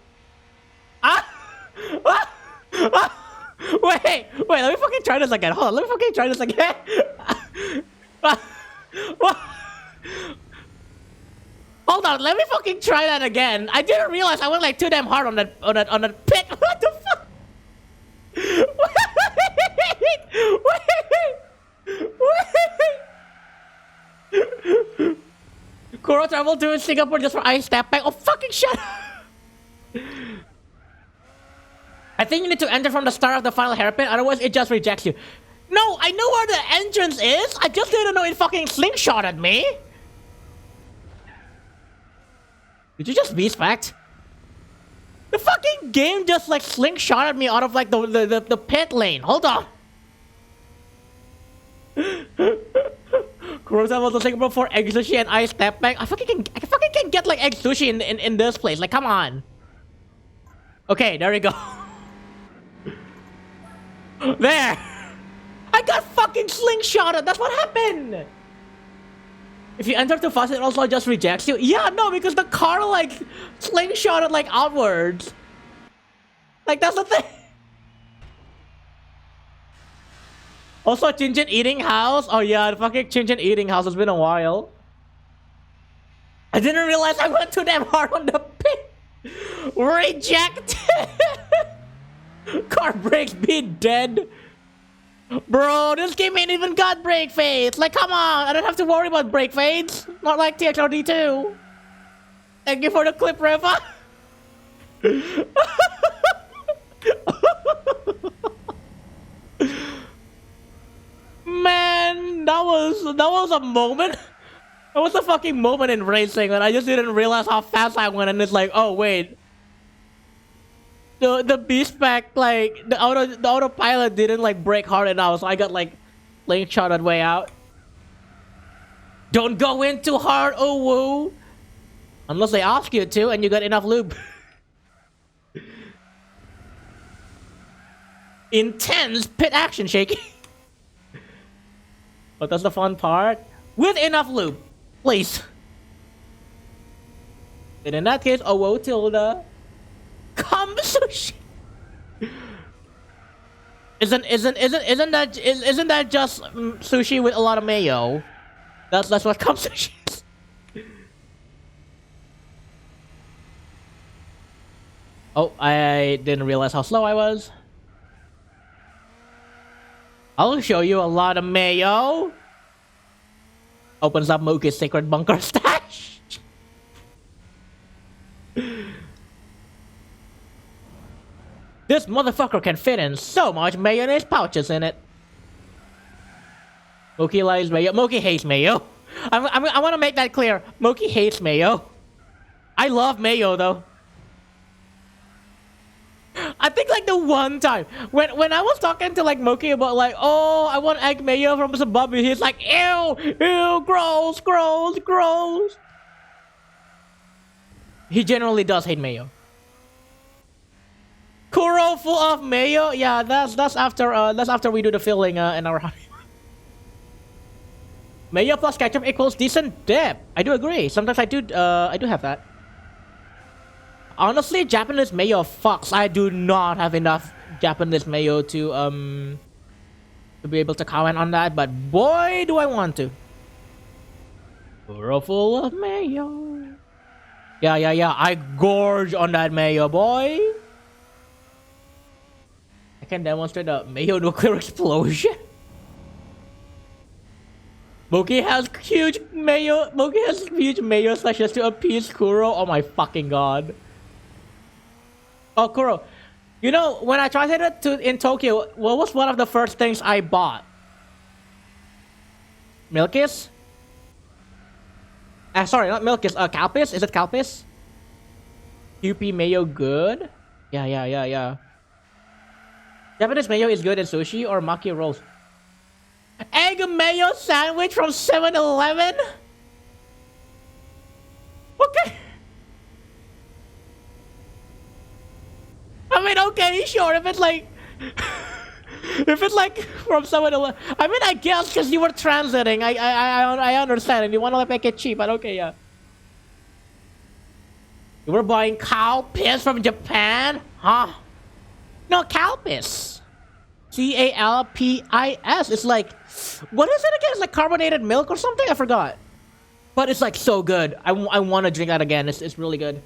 Ah! Wait, let me fucking try this again. Hold on, let me fucking try this again. Hold on, let me fucking try that again. I didn't realize I went like too damn hard on that pit. What the fuck? Wait. Kuro traveled to Singapore just for ice step back. Oh, fucking shut up. I think you need to enter from the start of the final hairpin, otherwise it just rejects you. No, I know where the entrance is. I just didn't know it fucking slingshotted me. Did you just beespact? The fucking game just like slingshotted me out of like the pit lane. Hold on. Kurosawa was looking for egg sushi and ice step back. I fucking can get like egg sushi in this place. Like, come on. Okay, there we go. There! I got fucking slingshotted! That's what happened! If you enter too fast, it also just rejects you. Yeah, no, because the car, like, slingshotted, like, outwards. Like, that's the thing. Also, Chinchin Eating House. Oh, yeah, the fucking Chinchin Eating House. It's been a while. I didn't realize I went too damn hard on the pit. Rejected. Car brakes be dead. Bro, this game ain't even got brake fades. Like, come on. I don't have to worry about brake fades. Not like TXRD2. Thank you for the clip, Reva. Man, that was a moment. That was a fucking moment in racing, and I just didn't realize how fast I went. And it's like, oh wait, the B spec, like the autopilot didn't like brake hard enough, so I got like lane shot way out. Don't go in too hard, oh woo, unless they ask you to, and you got enough lube. Intense pit action, shaky. But that's the fun part. With enough lube, please. And in that case, oh whoa, Tilda. Come sushi. Isn't that just sushi with a lot of mayo? That's what come sushi is. Oh, I didn't realize how slow I was. I'll show you a lot of mayo. Opens up Mookie's secret bunker stash. This motherfucker can fit in so much mayonnaise pouches in it. Mookie likes mayo. Mookie hates mayo. I want to make that clear. Mookie hates mayo. I love mayo though. I think like the one time when I was talking to like Mookie about like, oh, I want egg mayo from Zimbabwe, he's like, ew, ew, gross, gross, gross. He generally does hate mayo. Kuro full of mayo? Yeah, that's after we do the filling in our honeymoon. Mayo plus ketchup equals decent dip. I do agree. Sometimes I do have that. Honestly, Japanese mayo fucks. I do not have enough Japanese mayo to be able to comment on that, but boy, do I want to. We're full of mayo. Yeah. I gorge on that mayo, boy. I can demonstrate a mayo nuclear explosion. Mookie has huge mayo. Mookie has huge mayo slashes to appease Kuro. Oh my fucking god. Oh, Kuro, you know, when I tried it in Tokyo, what was one of the first things I bought? Milkis? Sorry, not Milkis, Calpis? Is it Calpis? UP mayo good? Yeah. Japanese mayo is good in sushi or maki rolls. Egg mayo sandwich from 7-Eleven? Okay. I mean, okay, sure, if it's like from 7-Eleven. I mean, I guess because you were transiting, I understand, and you want to make it cheap, but okay, yeah. You were buying cow piss from Japan? Huh? No, Calpis. Calpis. It's like, what is it again? It's like carbonated milk or something? I forgot. But it's like so good. I want to drink that again. It's really good.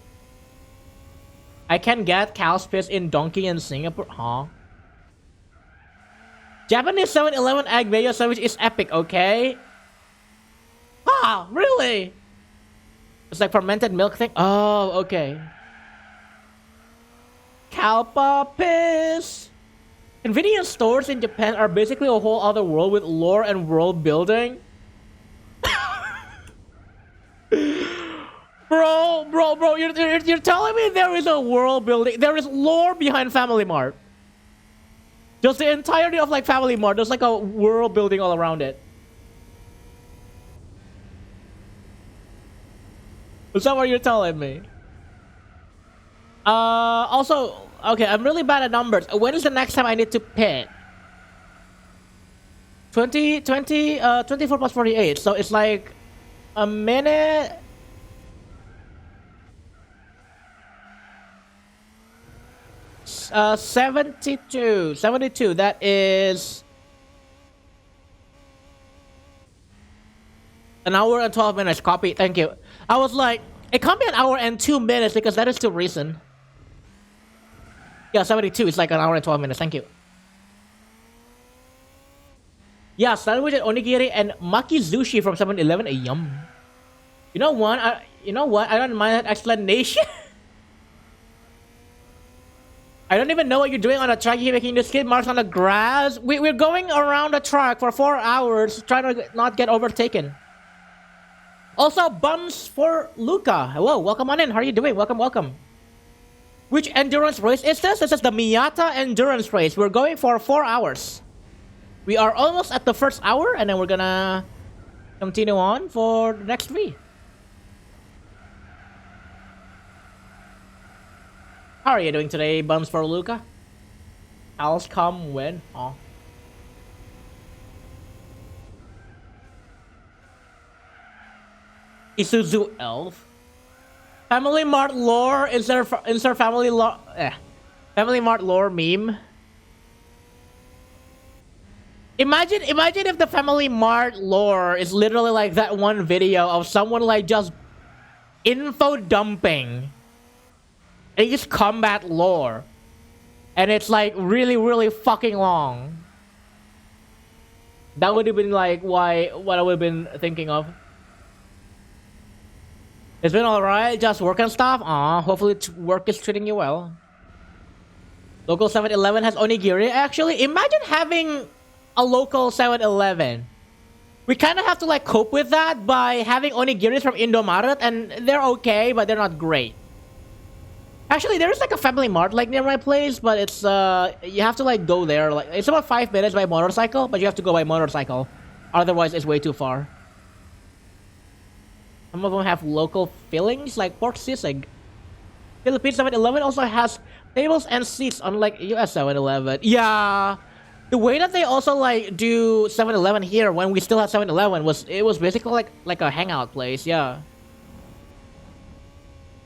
I can get cow's piss in Donkey in Singapore. Huh? Japanese 7-Eleven egg mayo sandwich is epic, okay? Ah, really? It's like fermented milk thing? Oh, okay. Kalpa piss. Convenience stores in Japan are basically a whole other world with lore and world building. Bro, you're telling me there is a world building, there is lore behind Family Mart. Just the entirety of like Family Mart, there's like a world building all around it. Is that what you're telling me? Also, okay, I'm really bad at numbers. When is the next time I need to pit? 24 plus 48. So it's like a minute. Uh, 72. That is an hour and 12 minutes. Copy. Thank you. I was like, it can't be an hour and 2 minutes because that is too recent. Yeah, 72. It's like an hour and 12 minutes. Thank you. Yeah, sandwich at onigiri and makizushi from 7-Eleven. Yum. You know what? I don't mind that explanation. I don't even know what you're doing on the track. You're making the skid marks on the grass. We're going around the track for 4 hours trying to not get overtaken. Also, bums for Luca. Hello, welcome on in. How are you doing? Welcome. Which endurance race is this? This is the Miyata endurance race. We're going for 4 hours. We are almost at the first hour, and then we're gonna continue on for the next 3. How are you doing today, bums for Luca? I'll come when? Oh. Isuzu Elf. Family Mart lore. Insert family lore. Family Mart lore meme. Imagine if the Family Mart lore is literally like that one video of someone like just info dumping Ace Combat lore, and it's like really fucking long. That would have been like what I would have been thinking of. It's been alright, just work and stuff. Aw, hopefully work is treating you well. Local 7-Eleven has onigiri. Actually, imagine having a local 7-Eleven. We kind of have to like cope with that by having onigiris from Indomaret, and they're okay, but they're not great. Actually, there is like a Family Mart like near my place, but it's you have to like go there. Like it's about 5 minutes by motorcycle, but you have to go by motorcycle. Otherwise, it's way too far. Some of them have local fillings like pork sisig. Philippine 7-Eleven also has tables and seats, unlike US 7-Eleven. Yeah, the way that they also like do 7-Eleven here when we still have 7-Eleven was basically like a hangout place. Yeah.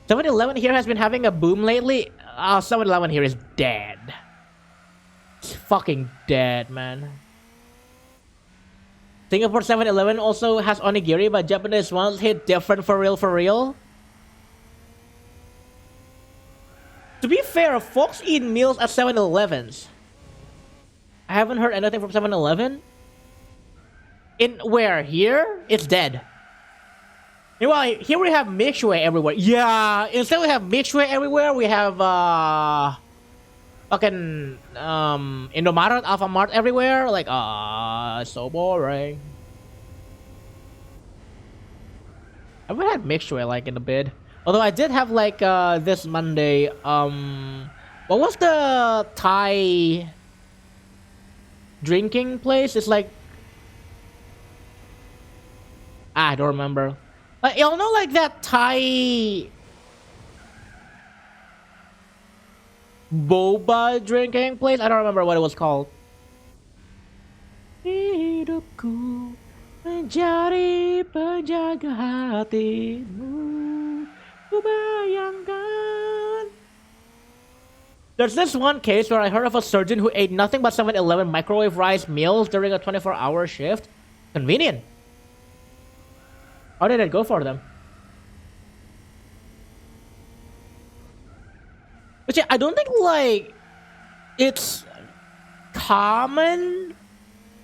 7-Eleven here has been having a boom lately. 7-Eleven here is dead. It's fucking dead, man. Singapore 7-Eleven also has onigiri, but Japanese ones hit different for real. To be fair, folks eat meals at 7-Elevens. I haven't heard anything from 7-Eleven. In where? Here? It's dead. Well, here we have mixed-way everywhere. Yeah, instead we have mixed-way everywhere, we have fucking Indomaret, Alphamart everywhere. Like, so boring. I haven't had mixed-way like in a bit. Although I did have like this Monday. What was the Thai drinking place? It's like I don't remember. Like, y'all know like that Thai boba drinking place? I don't remember what it was called. Hidupku menjadi penjaga hatimu, ku bayangkan. There's this one case where I heard of a surgeon who ate nothing but 7-Eleven microwave rice meals during a 24-hour shift. Convenient. How did it go for them? But yeah, I don't think like it's common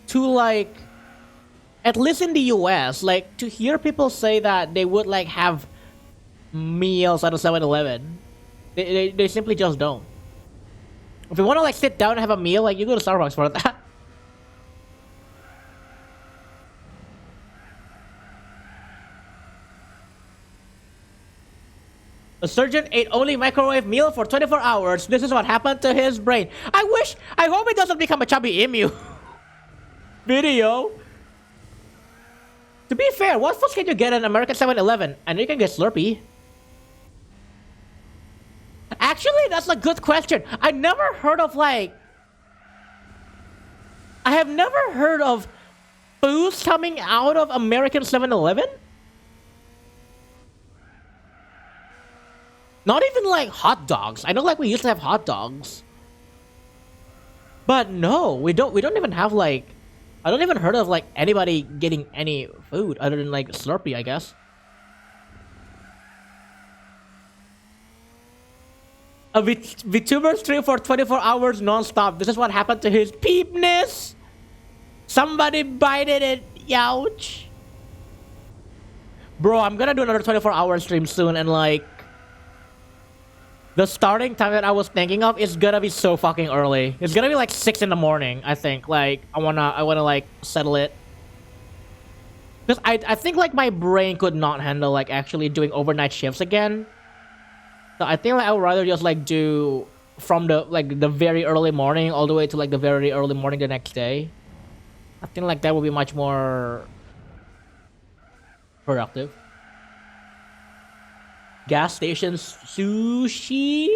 to like, at least in the US, like to hear people say that they would like have meals at a 7-Eleven. They simply just don't. If you want to like sit down and have a meal, like you go to Starbucks for that. The surgeon ate only microwave meal for 24 hours. This is what happened to his brain. I hope it doesn't become a chubby emu video. To be fair, what foods can you get at an American 7-Eleven? And you can get Slurpee. Actually, that's a good question. I have never heard of Foods coming out of American 7-Eleven? Not even like hot dogs. I know like we used to have hot dogs. But no, we don't even have like I don't even heard of like anybody getting any food other than like Slurpee, I guess. A VTuber stream for 24 hours non-stop. This is what happened to his peepness. Somebody bited it. Youch. Bro, I'm gonna do another 24-hour stream soon, and like the starting time that I was thinking of is gonna be so fucking early. It's gonna be like 6 in the morning, I think. Like I wanna like settle it. Because I think like my brain could not handle like actually doing overnight shifts again. So I think like I would rather just like do from the very early morning all the way to like the very early morning the next day. I think like that would be much more productive. Gas station sushi.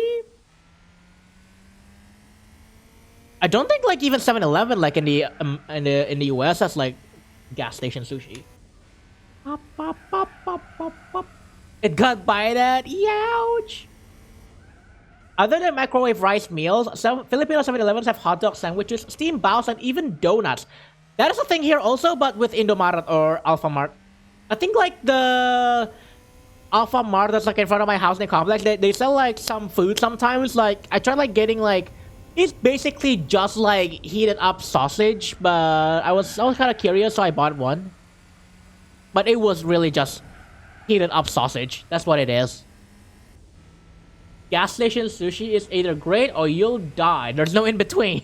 I don't think like even 7-Eleven like in the US has like gas station sushi. Pop, pop, pop, pop, pop, pop. It got bited. Youch. Other than microwave rice meals, some Filipino 7-Elevens have hot dog sandwiches, steamed baos, and even donuts. That is a thing here also, but with Indomaret or Alfamart. I think like the Alfamart that's like in front of my housing complex, they sell like some food sometimes. Like I tried like getting like it's basically just like heated up sausage, but I was kind of curious, so I bought one. But it was really just heated up sausage. That's what it is. Gas station sushi is either great or you'll die. There's no in between.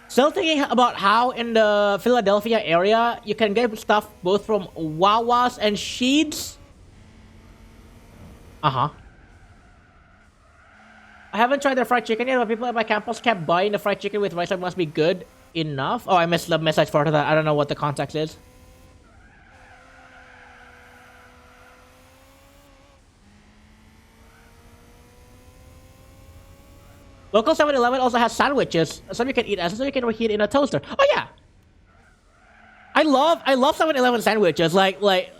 Still thinking about how in the Philadelphia area you can get stuff both from Wawa's and Sheetz. I haven't tried the fried chicken yet, but people at my campus kept buying the fried chicken with rice. It must be good enough. Oh, I missed the message for that. I don't know what the context is. Local 7-Eleven also has sandwiches. Some you can eat as some you can reheat in a toaster. Oh yeah. I love 7-Eleven sandwiches. Like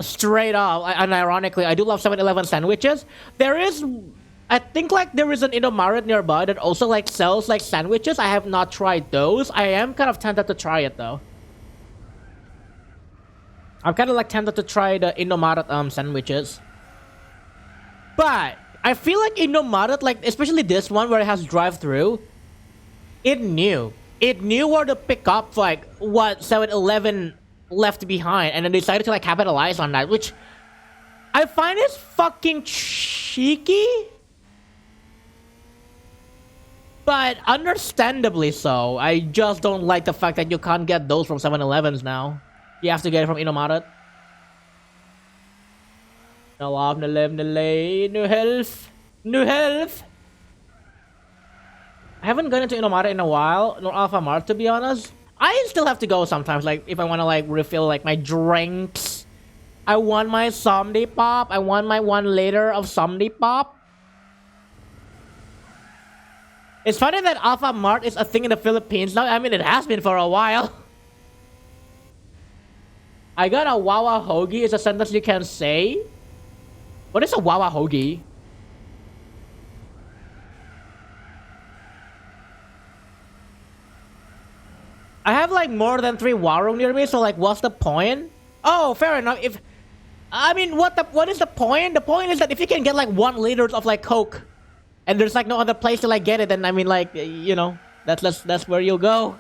straight up, and ironically, I do love 7-Eleven sandwiches. I think like there is an Indomaret nearby that also like sells like sandwiches. I have not tried those. I am kind of tempted to try it though. I'm kind of like tempted to try the Indomaret sandwiches. But I feel like Indomaret, like especially this one where it has drive-through, it knew where to pick up like what 7-Eleven left behind, and then decided to like capitalize on that, which I find is fucking cheeky, but understandably so. I just don't like the fact that you can't get those from 7-Elevens now. You have to get it from Indomaret. No love, no live, no lay, no health, no health. I haven't gone into Indomaret in a while, nor Alfamart to be honest. I still have to go sometimes, like if I want to like refill like my drinks. I want my Somni Pop. I want my 1 liter of Somni Pop. It's funny that Alfamart is a thing in the Philippines now. I mean, it has been for a while. I got a Wawa Hoagie is a sentence you can say. What is a Wawa Hoagie? I have like more than 3 Warung near me, so like what's the point? Oh, fair enough. I mean, what is the point? The point is that if you can get like 1 liter of like Coke and there's like no other place to like get it, then I mean like, you know, that's where you'll go.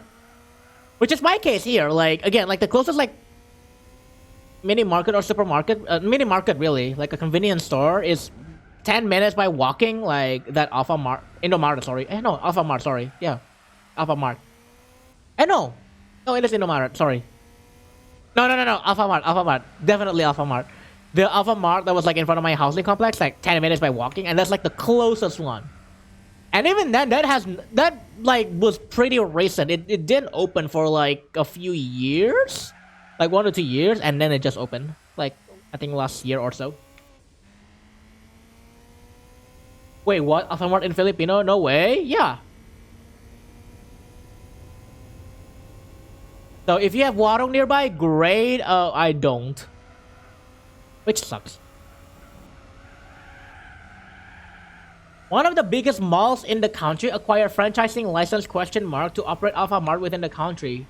Which is my case here. Like again, like the closest like mini market or supermarket, mini market really, like a convenience store is 10 minutes by walking, like that Indomaret, sorry. No, Alfamart, sorry. Yeah. Alfamart. No, it is Indomaret, sorry. No, Alfamart. Definitely Alfamart. The Alfamart that was like in front of my housing complex, like 10 minutes by walking, and that's like the closest one. And even then, that like was pretty recent. It didn't open for like a few years. Like 1 or 2 years, and then it just opened. Like, I think last year or so. Wait, what? Alfamart in Filipino? No way. Yeah. So if you have Warung nearby, great. I don't. Which sucks. One of the biggest malls in the country acquired franchising license question mark to operate Alfamart within the country.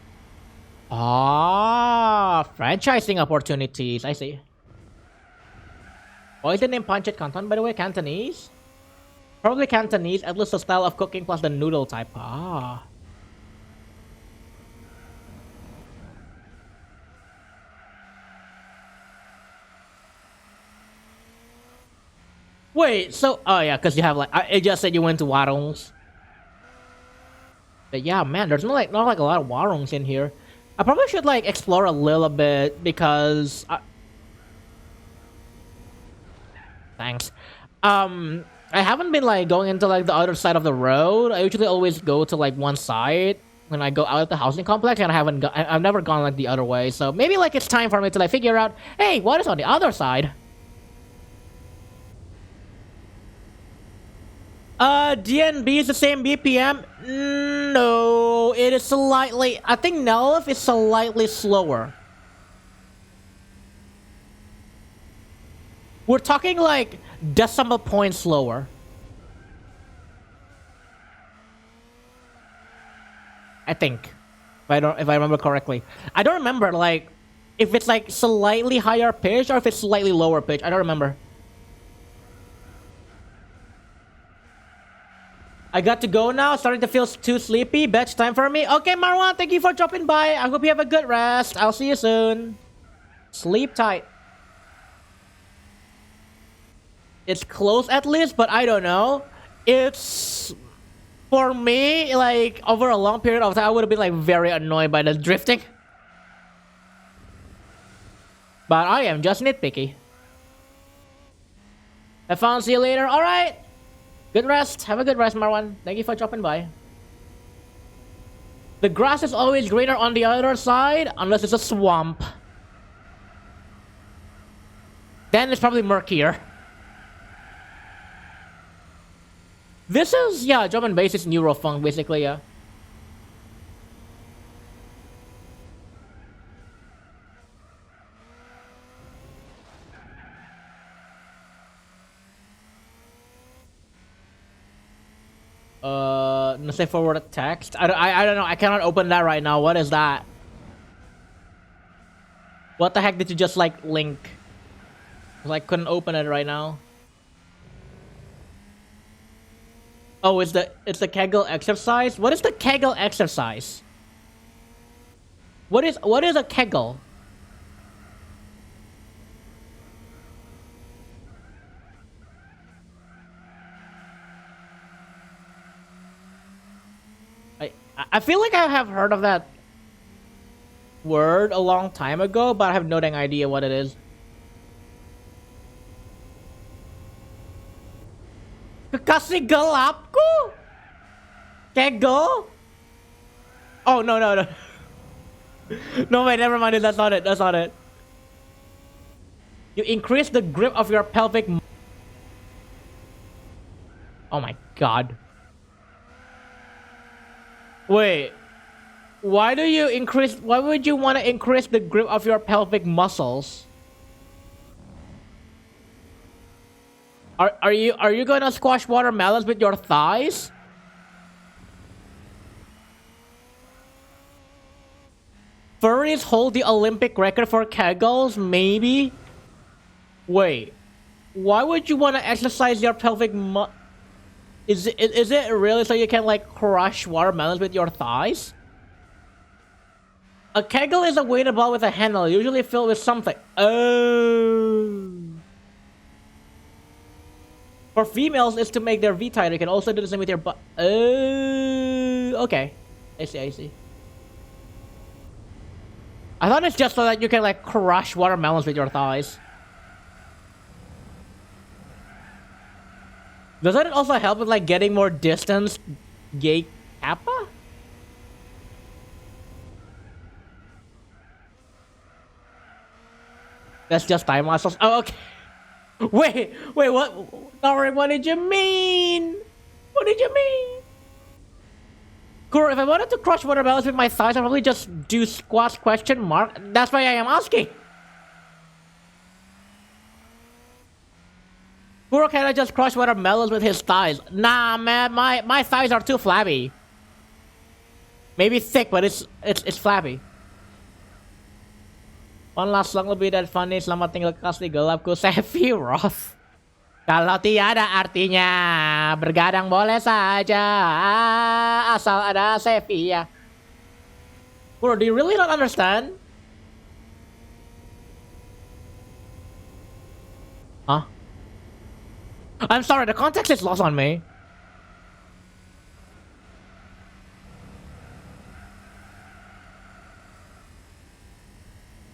Ah, franchising opportunities. I see. Why is the name Pancit Canton, by the way? Cantonese? Probably Cantonese, at least the style of cooking plus the noodle type. Ah. Wait, so... Oh, yeah, because you have, like... It just said you went to Warung's. But yeah, man, there's not like a lot of Warungs in here. I probably should, like, explore a little bit, because... Thanks. I haven't been, like, going into, like, the other side of the road. I usually always go to, like, one side when I go out of the housing complex, and I've never gone, like, the other way. So maybe, like, it's time for me to, like, figure out, hey, what is on the other side? DNB is the same BPM? No, it is slightly... I think Nelf is slightly slower. We're talking like decimal points slower. I think. If I remember correctly. I don't remember like if it's like slightly higher pitch or if it's slightly lower pitch. I don't remember. I got to go now. Starting to feel too sleepy. Bed's time for me. Okay, Marwan, thank you for dropping by. I hope you have a good rest. I'll see you soon. Sleep tight. It's close at least, but I don't know. It's... For me, like, over a long period of time, I would have been, like, very annoyed by the drifting. But I am just nitpicky. Have fun, see you later. Alright! Good rest. Have a good rest, Marwan. Thank you for dropping by. The grass is always greener on the other side, unless it's a swamp. Then it's probably murkier. This is, yeah, drum and bass is Neurofunk, basically, yeah. Let's say forward a text. I don't know. I cannot open that right now. What is that? What the heck did you just like link? Like couldn't open it right now. Oh, it's the Kegel exercise. What is the Kegel exercise? What is a Kegel? I feel like I have heard of that word a long time ago, but I have no dang idea what it is. Kasi gelap ko? Kegel? Oh, no. No, wait, never mind. That's not it. That's not it. You increase the grip of your pelvic... Oh my god. Wait. Why do you increase... Why would you want to increase the grip of your pelvic muscles? Are you gonna squash watermelons with your thighs? Furries hold the Olympic record for Kegels? Maybe? Wait. Why would you want to exercise your pelvic Is it really so you can like crush watermelons with your thighs? A Kegel is a weighted ball with a handle, usually filled with something. Oh. For females, it's to make their V tighter. You can also do the same with your butt. Oh, okay. I see. I thought it's just so that you can like crush watermelons with your thighs. Doesn't it also help with like getting more distance? Gay Kappa? That's just thigh muscles. Oh, okay. Wait, what? Nori, what did you mean? What did you mean? Kuro, if I wanted to crush watermelons with my thighs, I'd probably just do squats question mark. That's why I am asking. Kuro cannot just crush watermelons with his thighs. Nah, man, my thighs are too flabby. Maybe thick, but it's flabby. One last song lebih dan funny. Selamat tinggal kekasih gelapku, Sephiroth. Kalau tiada artinya, bergadang boleh saja, asal ada Sephia. Bro, do you really not understand? Huh? I'm sorry, the context is lost on me.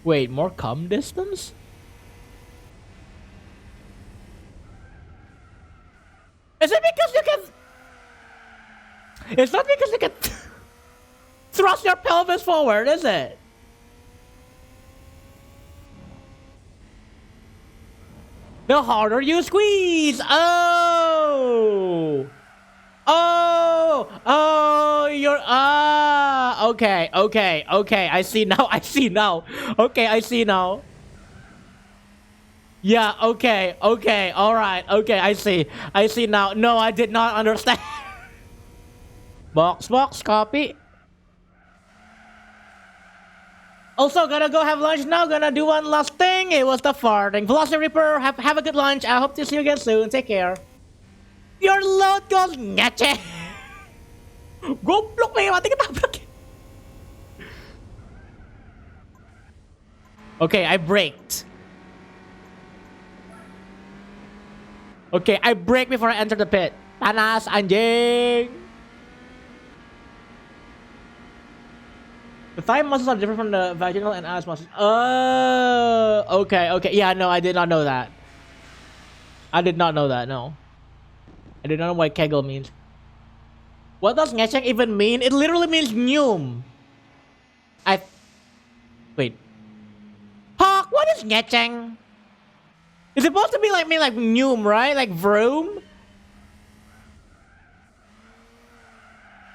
Wait, more cum distance? Is it because you can... It's not because you can thrust your pelvis forward, is it? The harder you squeeze! Oh! Oh, you're okay, I see now. Okay, I see now. Yeah, okay, all right, okay, I see now. No, I did not understand. box, copy. Also, gonna go have lunch now. Gonna do one last thing. It was the farting. Velocity Reaper, have a good lunch. I hope to see you again soon. Take care. Your load goes nyache. Goblok nih, mati ketabrak. Okay, I braked. Okay, I brake before I enter the pit. Panas, anjing. The thigh muscles are different from the vaginal and ass muscles. Oh, okay. Yeah, no, I did not know that. No. I did not know what kegel means. What does ngecheng even mean? It literally means neum. Wait. Hawk, what is ngecheng? It's supposed to be like mean like neum, right? Like vroom?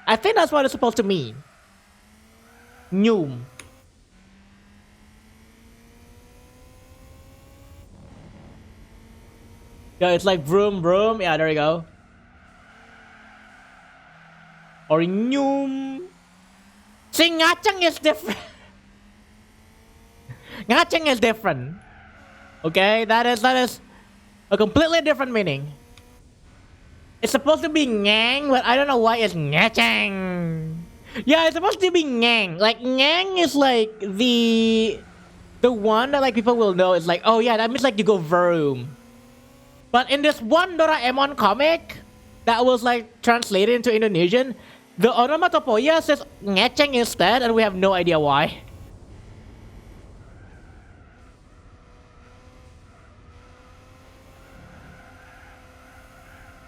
I think that's what it's supposed to mean. Neum. Yeah, it's like vroom. Yeah, there you go. Or neum. See, ngacheng is different. Ngacheng is different. Okay, that is a completely different meaning. It's supposed to be ngang, but I don't know why it's ngacheng. Yeah, it's supposed to be ngang. Like ngang is like the one that like people will know. It's like, oh yeah, that means like you go vroom. But in this one Doraemon comic that was like translated into Indonesian, the onomatopoeia says ngecheng instead, and we have no idea why.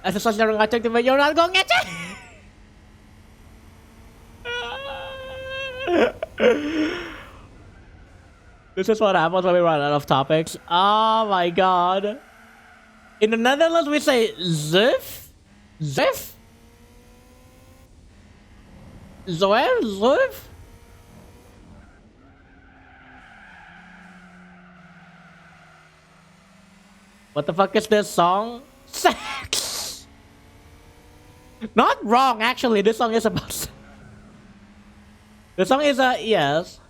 As a social ngecheng, you're not going ngecheng. This is what happens when we run out of topics. Oh my god. In the Netherlands, we say zif? Zif? Zoer? Zuf? What the fuck is this song? Sex! Not wrong, actually. This song is about sex. The song is yes.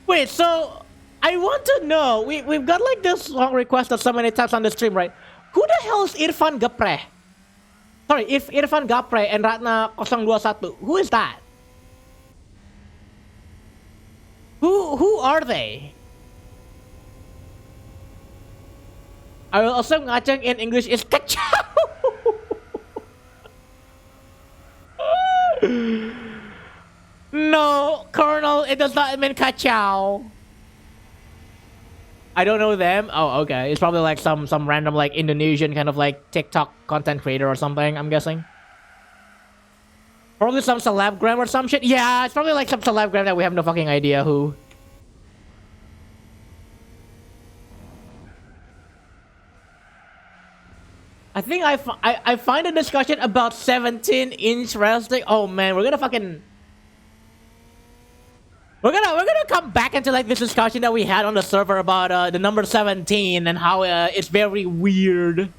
Wait, so I want to know. We've got like this song requested so many times on the stream, right? Who the hell is Irfan Gapre? Sorry, if Irfan Gapre and Ratna 021, who is that? Who are they? I will assume ngaceng in English is kacau. No, Colonel, it does not mean kacau. I don't know them. Oh, okay. It's probably like some random like Indonesian kind of like TikTok content creator or something, I'm guessing. Probably some celebgram or some shit. Yeah, it's probably like some celebgram that we have no fucking idea who. I think I find the discussion about 17 interesting. Oh man, we're gonna come back into like this discussion that we had on the server about the number 17 and how it's very weird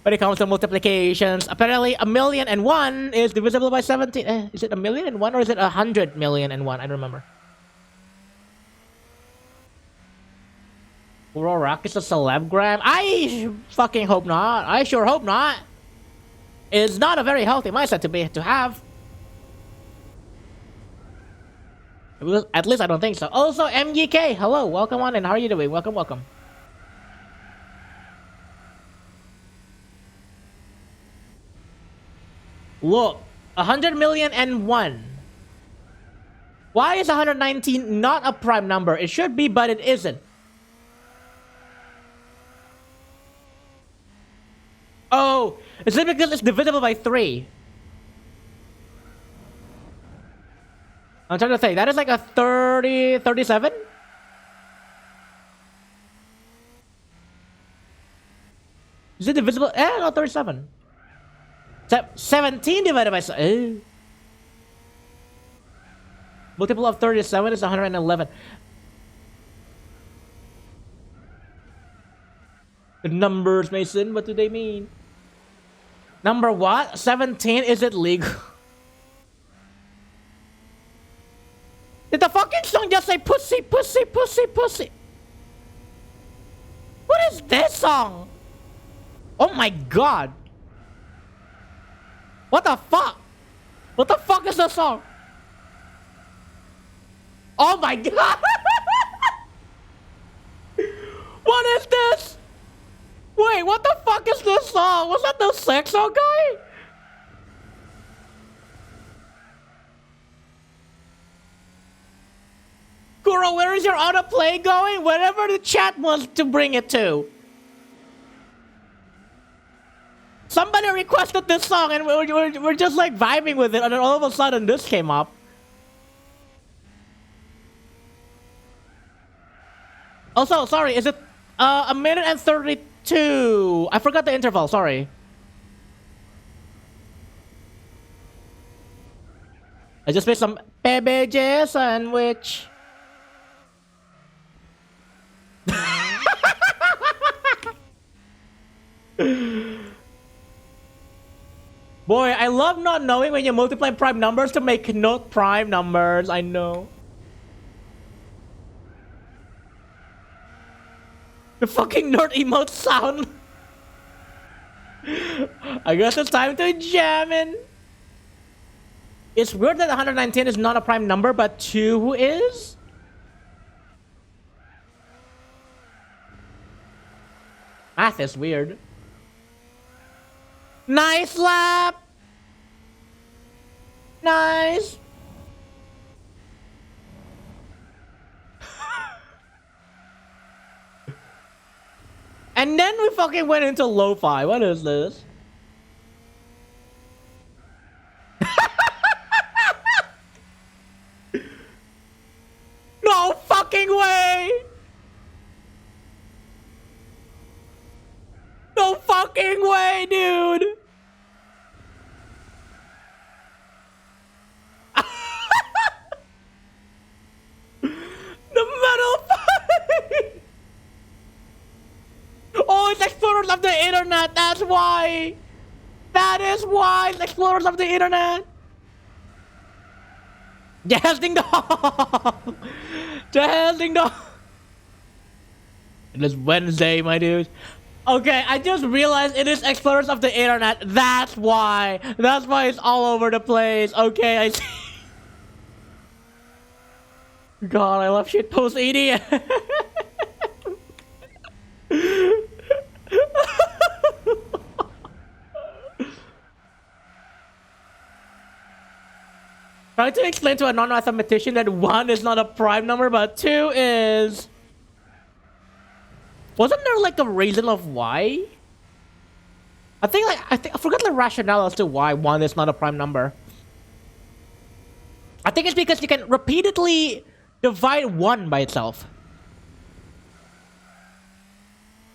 when it comes to multiplications. Apparently, 1,000,001 is divisible by 17. Is it 1,000,001 or is it 100,000,001? I don't remember. World Rock is a celebgram? I fucking hope not. I sure hope not. It's not a very healthy mindset to have. At least I don't think so. Also, MGK, hello, welcome on and how are you doing? Welcome, welcome. Look, 100,000,001. Why is 119 not a prime number? It should be, but it isn't. Oh, is it because it's divisible by 3? I'm trying to think. That is like a 30, 37? Is it divisible? No, 37. 17 divided by... Multiple of 37 is 111. The numbers, Mason, what do they mean? Number what? 17? Is it legal? Did the fucking song just say pussy, pussy, pussy, pussy? What is this song? Oh my god. What the fuck? What the fuck is this song? Oh my god. What is this? Wait, what the fuck is this song? Was that the Sexo guy? Kuro, where is your autoplay going? Wherever the chat wants to bring it to. Somebody requested this song and we're just like vibing with it and then all of a sudden this came up. Also, sorry, is it a minute and 32? I forgot the interval, sorry. I just made some PBJ sandwich. Boy, I love not knowing when you multiply prime numbers to make not prime numbers. I know. The fucking nerd emote sound. I guess it's time to jam in. It's weird that 119 is not a prime number, but 2 is? Math is weird. Nice lap! Nice! And then we fucking went into lo-fi. What is this? No fucking way! No fucking way, dude! The metal fight! Oh, it's Explorers of the Internet, that's why! That is why it's Explorers of the Internet! Yes, ding dong! Yes, ding dong! It is Wednesday, my dude. Okay, I just realized it is Explorers of the Internet. That's why. That's why it's all over the place. Okay, I see. God, I love shitpost EDM. Trying to explain to a non-mathematician that 1 is not a prime number, but 2 is... Wasn't there like a reason of why? I forgot the rationale as to why 1 is not a prime number. I think it's because you can repeatedly divide 1 by itself.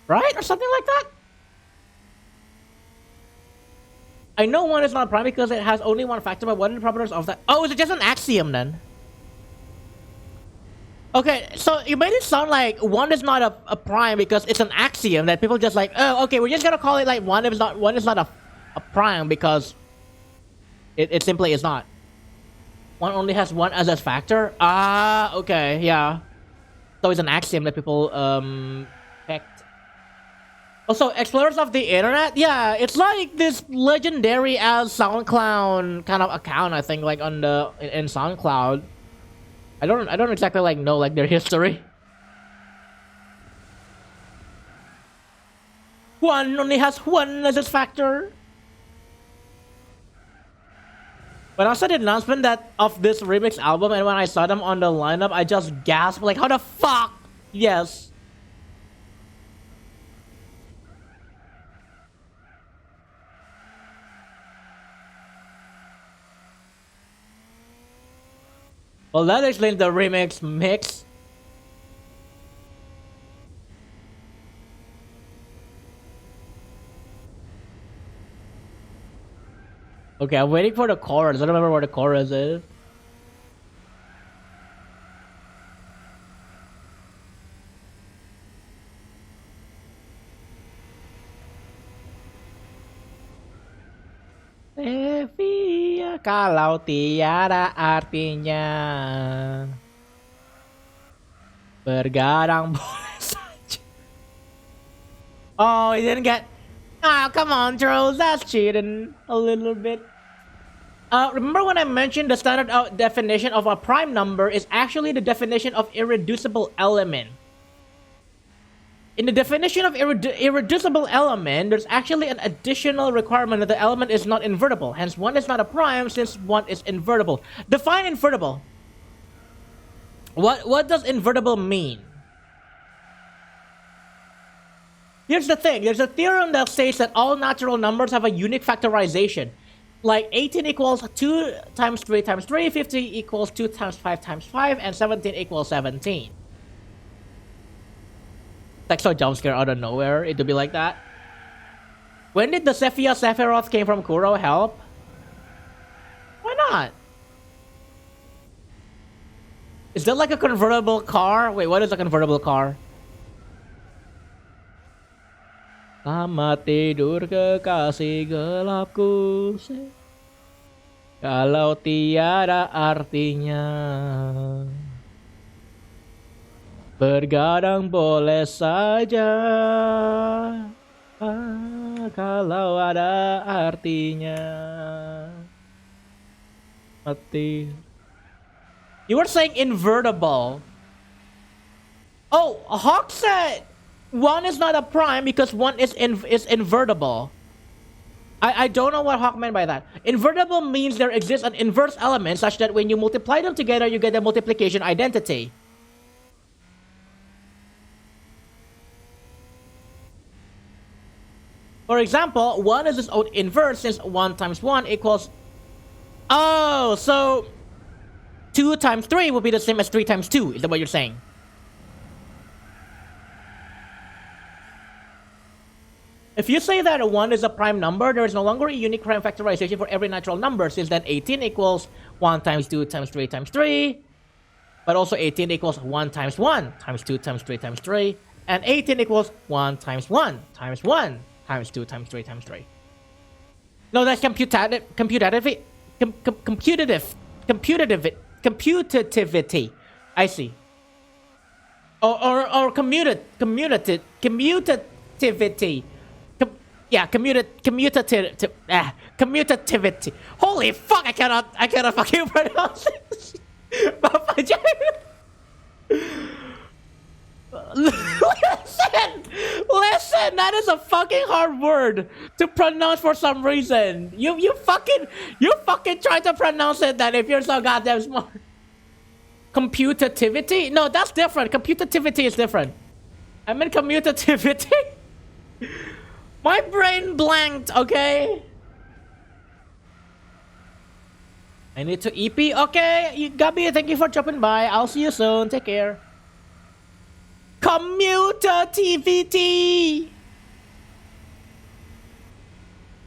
Right? Or something like that? I know one is not prime because it has only one factor, but what are the properties of that? Oh, is it just an axiom then? Okay, so you made it sound like one is not a prime because it's an axiom that people just like, oh, okay, we're just gonna call it like one is not a prime because it simply is not. One only has one as a factor. Ah, okay, yeah. So it's an axiom that people picked. Also, explorers of the internet, yeah, it's like this legendary as SoundCloud kind of account. I think like on the in SoundCloud. I don't exactly like know like their history. One only has one as its factor. When I saw the announcement that of this remix album and when I saw them on the lineup, I just gasped like, how the fuck? Yes. Well, that explains the remix mix. Okay, I'm waiting for the chorus. I don't remember where the chorus is. Evia, kalau tiada artinya bergadang boleh saja. Oh, he didn't get. Ah, come on, Charles. That's cheating a little bit. Remember when I mentioned the standard definition of a prime number is actually the definition of irreducible element. In the definition of irreducible element, there's actually an additional requirement that the element is not invertible. Hence, one is not a prime since one is invertible. Define invertible. What does invertible mean? Here's the thing. There's a theorem that says that all natural numbers have a unique factorization. Like 18 equals 2 times 3 times 3, 50 equals 2 times 5 times 5, and 17 equals 17. Like so jump scare out of nowhere, it would be like that. When did the Sephia Sephiroth came from Kuro help? Why not? Is that like a convertible car? Wait, what is a convertible car? Selamat tidur kekasih gelapku, kalau tiada artinya. Bergadang boleh saja, kalau ada artinya. Mati. You were saying invertible. Oh, Hawk said one is not a prime because one is invertible. I don't know what Hawk meant by that. Invertible means there exists an inverse element such that when you multiply them together, you get the multiplication identity. For example, 1 is its own inverse since 1 times 1 equals... Oh, so 2 times 3 will be the same as 3 times 2. Is that what you're saying? If you say that 1 is a prime number, there is no longer a unique prime factorization for every natural number since then 18 equals 1 times 2 times 3 times 3. But also 18 equals 1 times 1 times 2 times 3 times 3. And 18 equals 1 times 1 times 1 times 2 times 3 times 3. No, that's computativity. I see. Or commutativity. Yeah, commutativity. Holy fuck! I cannot fucking pronounce it. Listen, that is a fucking hard word to pronounce for some reason. You fucking try to pronounce it then if you're so goddamn smart. Computativity? No, that's different. Computativity is different. I meant commutativity. My brain blanked, okay? I need to EP. Okay, Gabi, thank you for dropping by. I'll see you soon. Take care. Commutativity.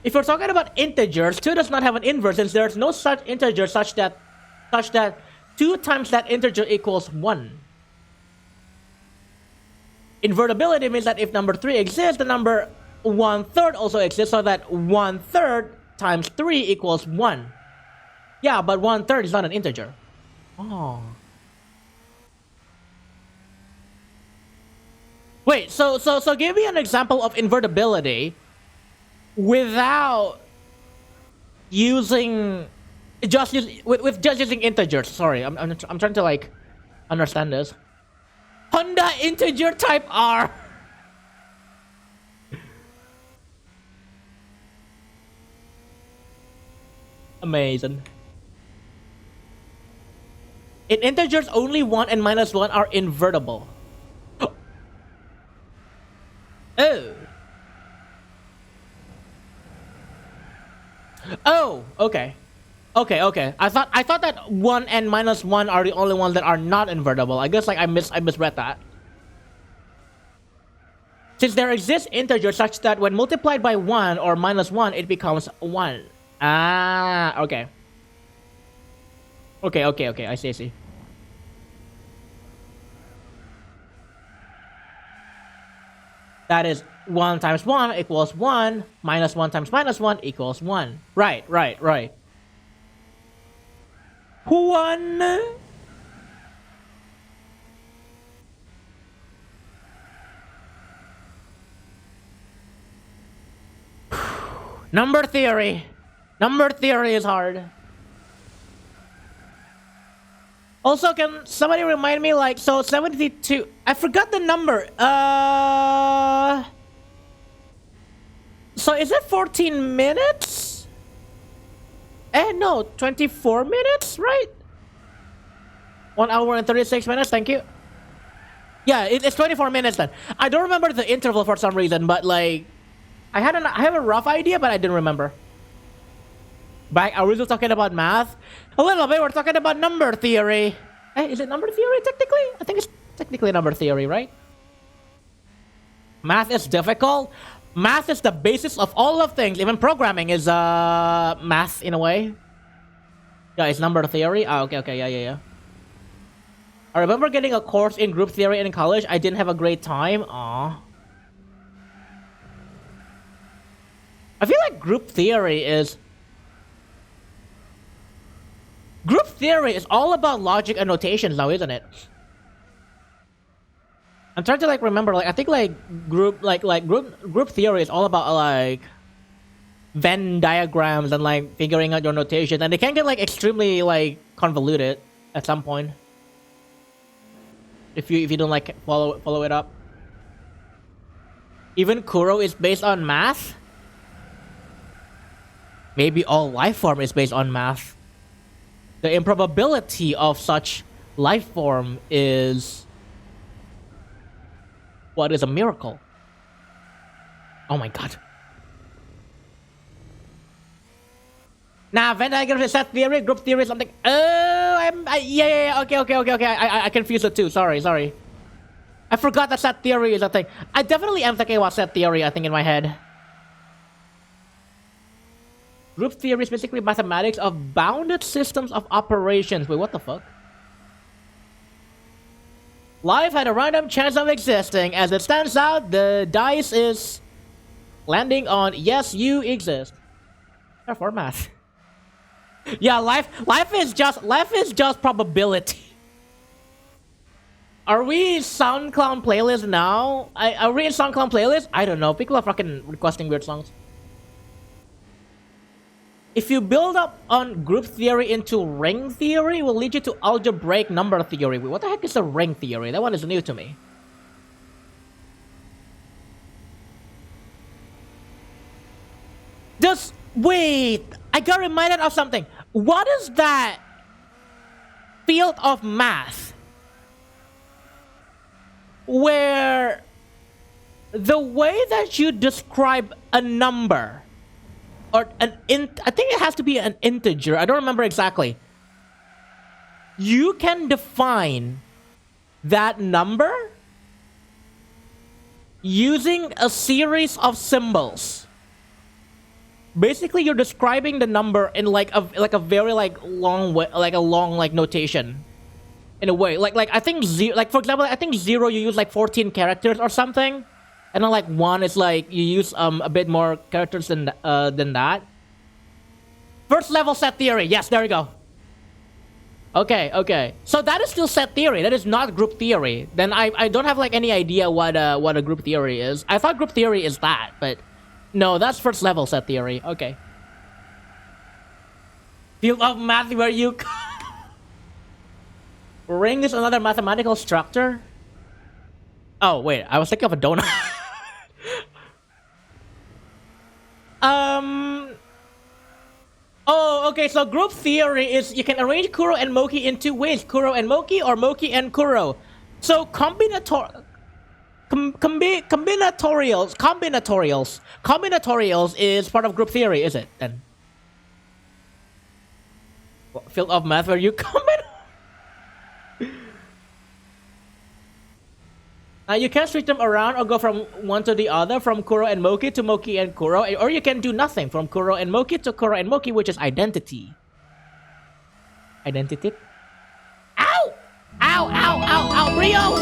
If you're talking about integers, 2 does not have an inverse since there's no such integer such that 2 times that integer equals 1. Invertibility means that if number 3 exists, the number 1/3 also exists, so that 1/3 times 3 equals 1. Yeah, but 1/3 is not an integer. Oh. Wait, so give me an example of invertibility without using just using integers. Sorry, I'm trying to like understand this. Honda integer type R. Amazing. In integers, only 1 and -1 are invertible. Oh. Oh, okay. Okay. I thought that 1 and -1 are the only ones that are not invertible. I guess like I misread that. Since there exists integers such that when multiplied by 1 or -1, it becomes 1. Ah, okay. Okay. I see. That is 1 times 1 equals 1, -1 times -1 equals 1. Right. 1. Number theory. Number theory is hard. Also, can somebody remind me, like, so 72... I forgot the number. So is it 14 minutes? No, 24 minutes, right? 1 hour and 36 minutes, thank you. Yeah, it's 24 minutes then. I don't remember the interval for some reason, but, like... I have a rough idea, but I didn't remember. But are we still talking about math? A little bit, we're talking about number theory. Hey, is it number theory technically? I think it's technically number theory, right? Math is difficult. Math is the basis of all of things. Even programming is math in a way. Yeah, it's number theory. Ah, okay, yeah. I remember getting a course in group theory in college. I didn't have a great time. Aw. I feel like group theory is all about logic and notations now, isn't it? I'm trying to like remember, like I think like group theory is all about like Venn diagrams and like figuring out your notation, and they can get like extremely like convoluted at some point if you don't like follow it up. Even Kuro is based on math. Maybe all life form is based on math. The improbability of such life form is what is a miracle. Oh my god. Nah, Venn diagram is set theory, group theory, something. Oh, yeah. Okay. I confused it too. Sorry. I forgot that set theory is a thing. I definitely am thinking about set theory, I think, in my head. Group theory is basically mathematics of bounded systems of operations. Wait, what the fuck? Life had a random chance of existing. As it stands out, the dice is landing on yes, you exist. Therefore, math. Yeah, life is just probability. Are we SoundCloud playlist now? Are we in SoundCloud playlist? I don't know. People are fucking requesting weird songs. If you build up on group theory into ring theory, it will lead you to algebraic number theory. Wait, what the heck is a ring theory? That one is new to me. Wait, I got reminded of something. What is that field of math where the way that you describe a number or I think it has to be an integer. I don't remember exactly. You can define that number using a series of symbols. Basically, you're describing the number in like a very like long way, like a long like notation. In a way, like I think zero, like for example, I think zero you use like 14 characters or something, and then like one is like you use a bit more characters than that. First level set theory. Yes, there you go. Okay. So that is still set theory. That is not group theory. Then I don't have like any idea what a group theory is. I thought group theory is that, but no, that's first level set theory. Okay. Field of math where you ring is another mathematical structure. Oh wait, I was thinking of a donut. Oh, okay, so group theory is you can arrange Kuro and Moki in two ways. Kuro and Moki or Moki and Kuro. So combinatorials is part of group theory, is it? Then field of math where you combine. You can switch them around or go from one to the other, from Kuro and Moki to Moki and Kuro, or you can do nothing, from Kuro and Moki to Kuro and Moki, which is identity. Identity? Ow! Ow, ow, ow, ow, Brio!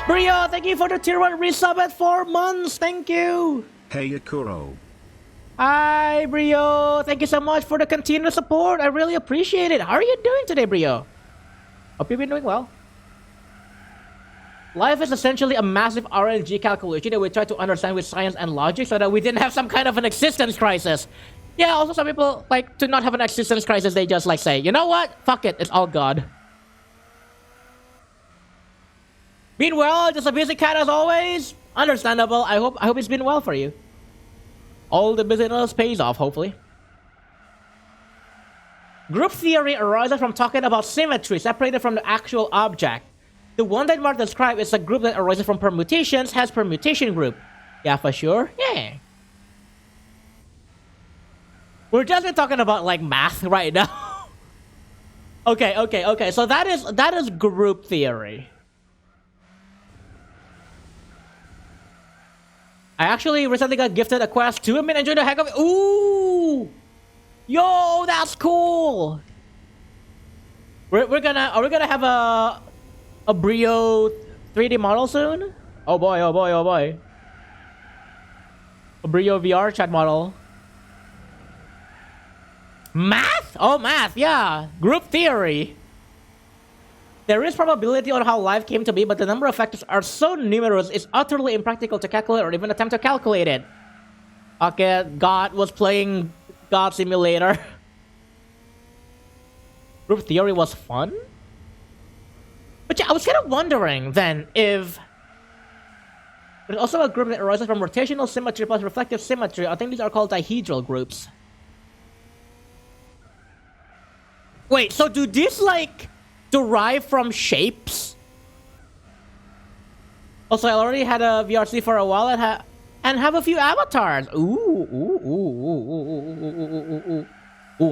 Brio, thank you for the tier 1 resub at 4 months, thank you! Hey Yakuro. Hi, Brio, thank you so much for the continued support, I really appreciate it. How are you doing today, Brio? Hope you've been doing well. Life is essentially a massive RNG calculation that we try to understand with science and logic so that we didn't have some kind of an existence crisis. Yeah, also some people like to not have an existence crisis, they just like say, you know what? Fuck it, it's all God. Been well, just a busy cat as always. Understandable, I hope it's been well for you. All the busyness pays off, hopefully. Group theory arises from talking about symmetry separated from the actual object. The one that Mark described is a group that arises from permutations, has permutation group. Yeah, for sure. Yeah. We're just been talking about like math right now. Okay. So that is group theory. I actually recently got gifted a Quest 2 and been enjoying the heck of it. Ooh! Yo, that's cool. Are we gonna have a Brio 3D model soon? Oh boy. A Brio VR chat model. Math? Oh, math, yeah. Group theory. There is probability on how life came to be, but the number of factors are so numerous, it's utterly impractical to calculate or even attempt to calculate it. Okay, God was playing God Simulator. Group theory was fun? But yeah, I was kind of wondering then if there's also a group that arises from rotational symmetry plus reflective symmetry. I think these are called dihedral groups. Wait, so do these like derive from shapes? Also, I already had a VRC for a while and have a few avatars. Ooh,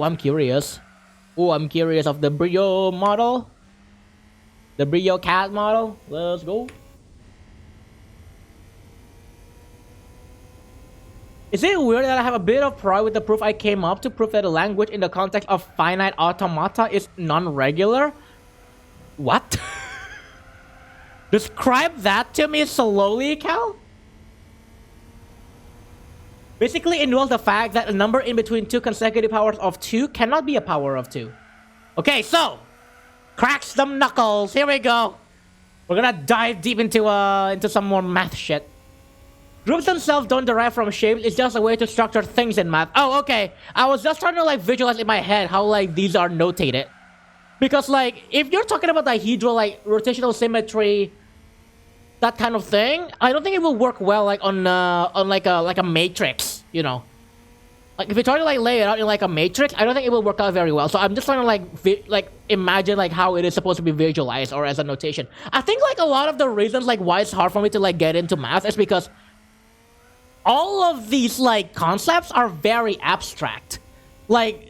I'm curious. I'm curious of the Brio model. The Brio cat model. Let's go. Is it weird that I have a bit of pride with the proof I came up to prove that a language in the context of finite automata is non-regular? What? Describe that to me slowly, Cal? Basically, it involves the fact that a number in between two consecutive powers of 2 cannot be a power of 2. Okay, so crack some knuckles. Here we go. We're gonna dive deep into some more math shit. Groups themselves don't derive from shapes. It's just a way to structure things in math. Oh, okay. I was just trying to like visualize in my head how like these are notated, because like if you're talking about dihedral like rotational symmetry, that kind of thing, I don't think it will work well like on like a matrix, you know. Like if you try to like lay it out in like a matrix, I don't think it will work out very well. So I'm just trying to like imagine like how it is supposed to be visualized or as a notation. I think like a lot of the reasons like why it's hard for me to like get into math is because all of these like concepts are very abstract. Like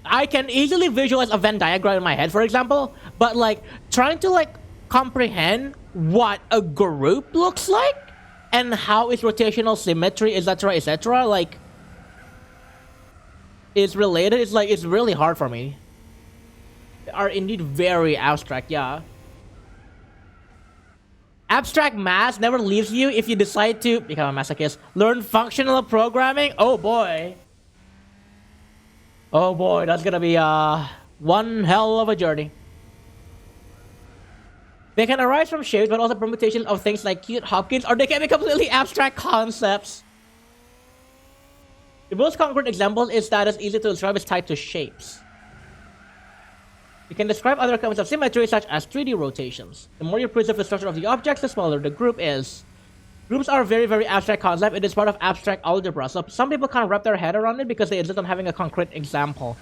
I can easily visualize a Venn diagram in my head, for example, but like trying to like comprehend what a group looks like and how is rotational symmetry, etc., like, is related. It's like, it's really hard for me. They are indeed very abstract, yeah. Abstract math never leaves you if you decide to become a masochist. Learn functional programming? Oh boy. Oh boy, that's gonna be one hell of a journey. They can arise from shapes, but also permutations of things like cute Hopkins, or they can be completely abstract concepts. The most concrete example is that it's easy to describe is tied to shapes. You can describe other kinds of symmetry, such as 3D rotations. The more you preserve the structure of the objects, the smaller the group is. Groups are a very, very abstract concept. It is part of abstract algebra, so some people can't wrap their head around it because they insist on having a concrete example.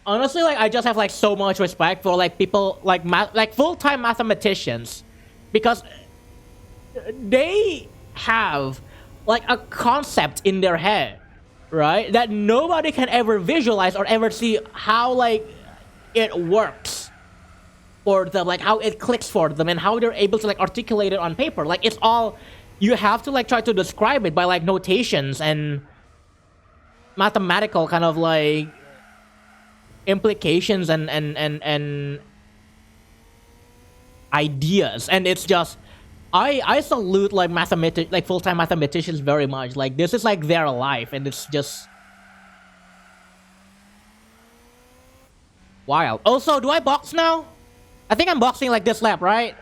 Honestly, like, I just have like so much respect for like people like full-time mathematicians, because they have like a concept in their head, right, that nobody can ever visualize or ever see how like it works for them, like how it clicks for them and how they're able to like articulate it on paper. Like, it's all, you have to like try to describe it by like notations and mathematical kind of like implications and ideas. And it's just, I salute like full-time mathematicians very much. Like, this is like their life, and it's just wild. Also, do I box now? I think I'm boxing like this lap, right?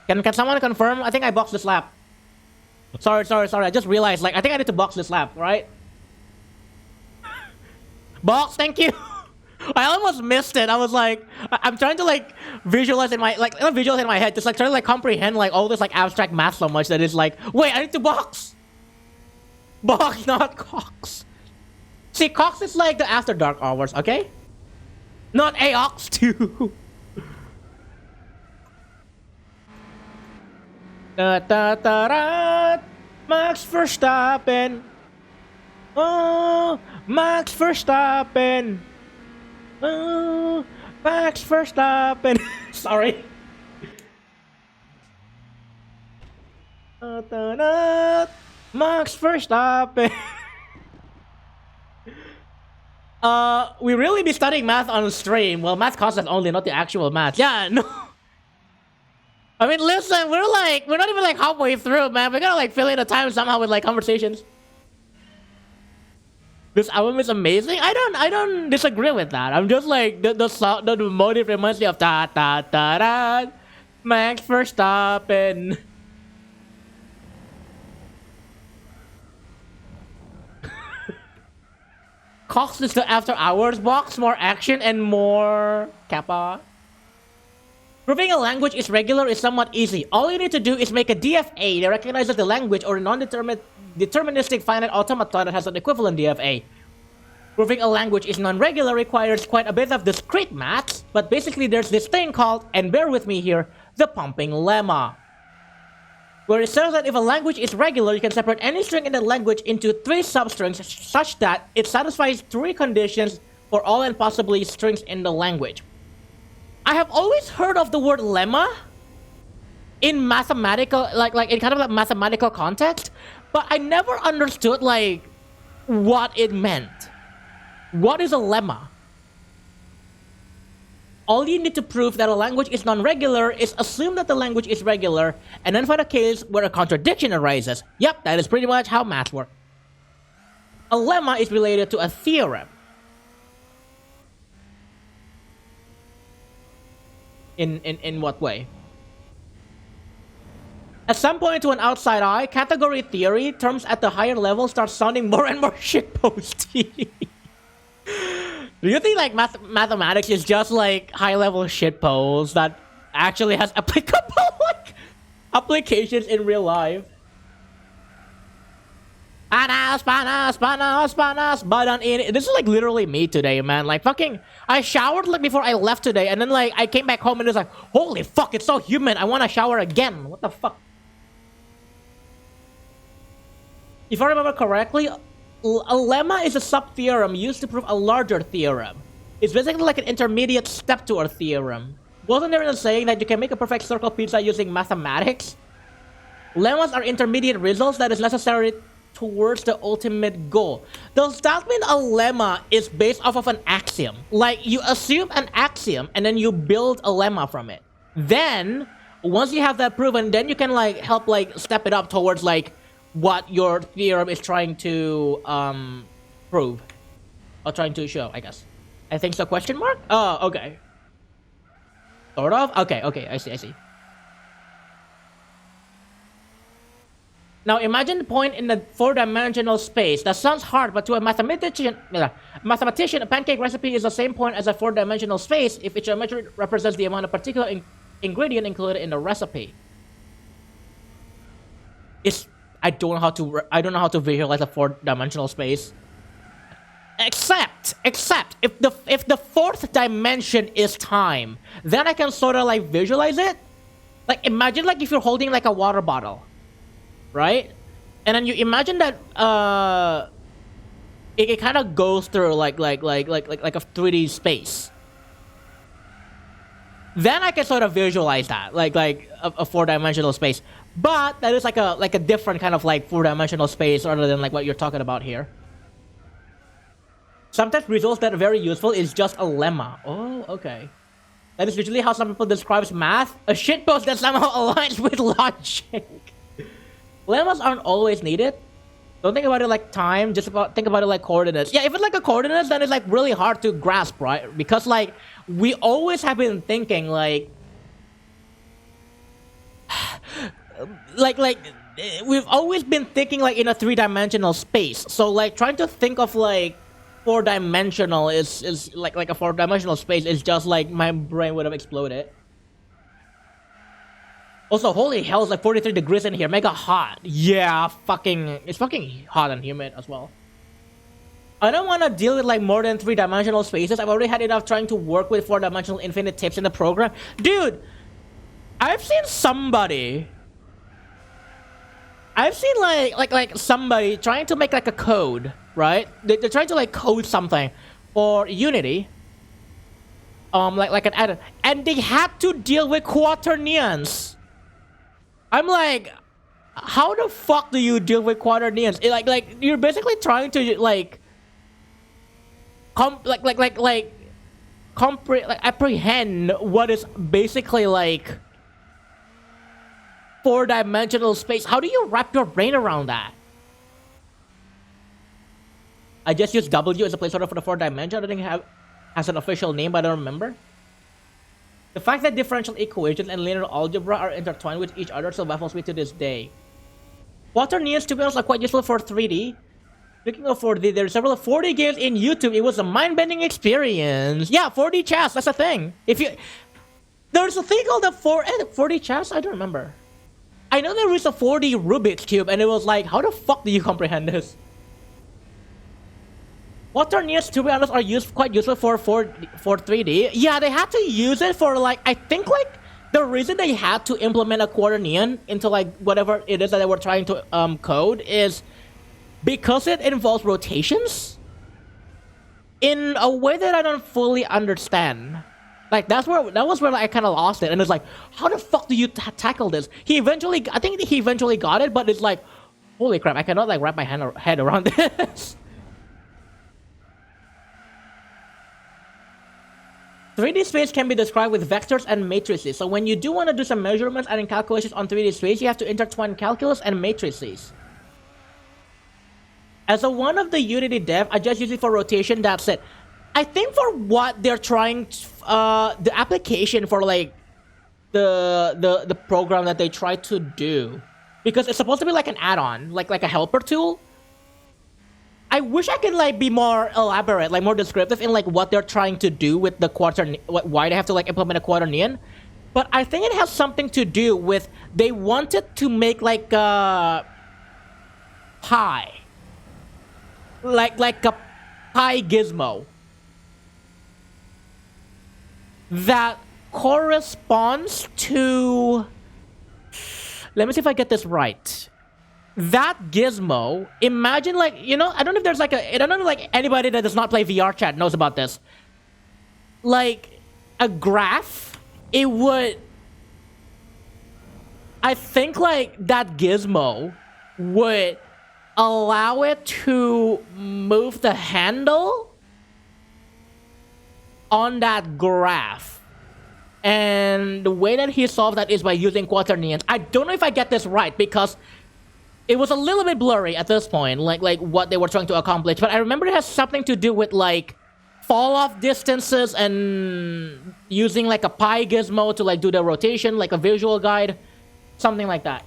Can someone confirm? I think I boxed this lap. Sorry. I just realized, like, I think I need to box this lap, right? Box, thank you. I almost missed it. I was like, I'm trying to like visualize in my, like, not visualize in my head, just like trying to like comprehend like all this like abstract math so much that it's like, wait, I need to box. Box, not Cox. See, Cox is like the after dark hours, okay? Not AOX too. Max Verstappen. Oh, Max Verstappen. Oh, Max Verstappen. Sorry. Max Verstappen. We really be studying math on stream. Well, math concepts only, not the actual math. Yeah, no. I mean, listen, we're not even like halfway through, man. We gotta like fill in the time somehow with like conversations. This album is amazing. I don't disagree with that. I'm just like the motive reminds me of da da da da, Max Verstappen. Cox is the after hours box, more action and more kappa. Proving a language is regular is somewhat easy. All you need to do is make a DFA that recognizes the language or a non-deterministic finite automaton that has an equivalent DFA. Proving a language is non-regular requires quite a bit of discrete maths, but basically there's this thing called, and bear with me here, the pumping lemma, where it says that if a language is regular, you can separate any string in the language into 3 substrings such that it satisfies 3 conditions for all and possibly strings in the language. I have always heard of the word lemma in mathematical, like in kind of like mathematical context, but I never understood like what it meant. What is a lemma? All you need to prove that a language is non-regular is assume that the language is regular, and then find a case where a contradiction arises. Yep, that is pretty much how math works. A lemma is related to a theorem. In what way? At some point, to an outside eye, category theory terms at the higher level start sounding more and more shitposty. Do you think like mathematics is just like high-level shitpost that actually has applicable like applications in real life? This is like literally me today, man. Like fucking, I showered like before I left today, and then like I came back home and it was like, holy fuck, it's so humid. I want to shower again. What the fuck? If I remember correctly, a lemma is a sub-theorem used to prove a larger theorem. It's basically like an intermediate step to a theorem. Wasn't there a saying that you can make a perfect circle pizza using mathematics? Lemmas are intermediate results that is necessary towards the ultimate goal. Does that mean a lemma is based off of an axiom? Like, you assume an axiom and then you build a lemma from it. Then, once you have that proven, then you can like help like step it up towards like what your theorem is trying to prove. Or trying to show, I guess. I think so, question mark? Oh, okay. Sort of? Okay, I see. Now imagine the point in the 4-dimensional space. That sounds hard, but to a mathematician, a pancake recipe is the same point as a 4-dimensional space if each geometry represents the amount of particular ingredient included in the recipe. I don't know how to visualize a 4-dimensional space. Except if the 4th dimension is time, then I can sort of like visualize it. Like imagine like if you're holding like a water bottle, right? And then you imagine that it kind of goes through like a 3D space. Then I can sort of visualize that like a 4-dimensional space. But that is like a different kind of like 4-dimensional space rather than like what you're talking about here. Sometimes results that are very useful is just a lemma. Oh, okay. That is usually how some people describe math. A shitpost that somehow aligns with logic. Lemmas aren't always needed. Don't think about it like time, just think about it like coordinates. Yeah, if it's like a coordinates, then it's like really hard to grasp, right? Because like, we always have been thinking like we've always been thinking like in a 3-dimensional space. So like trying to think of like 4-dimensional is like a 4-dimensional space is just like my brain would have exploded. Also, holy hell, it's like 43 degrees in here, mega hot. Yeah, it's fucking hot and humid as well. I don't want to deal with like more than 3-dimensional spaces. I've already had enough trying to work with 4-dimensional infinite tips in the program. Dude, I've seen somebody somebody trying to make like a code, right? They're trying to like code something for Unity. Like an add-on. And they had to deal with quaternions. I'm like, how the fuck do you deal with quaternions? Like you're basically trying to like apprehend what is basically like 4-dimensional space. How do you wrap your brain around that? I just used W as a placeholder for the 4-dimension. I don't think it has an official name, but I don't remember. The fact that differential equations and linear algebra are intertwined with each other still baffles me to this day. Quaternions, to be honest, are quite useful for 3D. Speaking of 4D, there are several 4D games in YouTube. It was a mind-bending experience. Yeah, 4D chess, that's a thing. There's a thing called the 4D chess? I don't remember. I know there is a 4D Rubik's Cube, and it was like, how the fuck do you comprehend this? Quaternions, to be honest, are quite useful for 3D. Yeah, they had to use it for like, I think like the reason they had to implement a quaternion into like whatever it is that they were trying to code is because it involves rotations in a way that I don't fully understand. Like that was where I kind of lost it, and it's like, how the fuck do you tackle this? I think he eventually got it, but it's like, holy crap, I cannot like wrap my head around this. 3D space can be described with vectors and matrices. So when you do want to do some measurements and calculations on 3D space, you have to intertwine calculus and matrices. As a one of the Unity dev, I just use it for rotation, that's it. I think for what they're trying, the application for like the program that they try to do, because it's supposed to be like an add-on, like a helper tool. I wish I could like be more elaborate, like more descriptive in like what they're trying to do with the why they have to like implement a quaternion. But I think it has something to do with they wanted to make like a pie, like a pie gizmo that corresponds to. Let me see if I get this right. That gizmo, imagine like, you know, I don't know if there's like I don't know like anybody that does not play VR chat knows about this. Like a graph it would. I think like that gizmo would allow it to move the handle on that graph. And the way that he solved that is by using quaternions. I don't know if I get this right because it was a little bit blurry at this point, like what they were trying to accomplish. But I remember it has something to do with like fall off distances and using like a pi gizmo to like do the rotation, like a visual guide, something like that.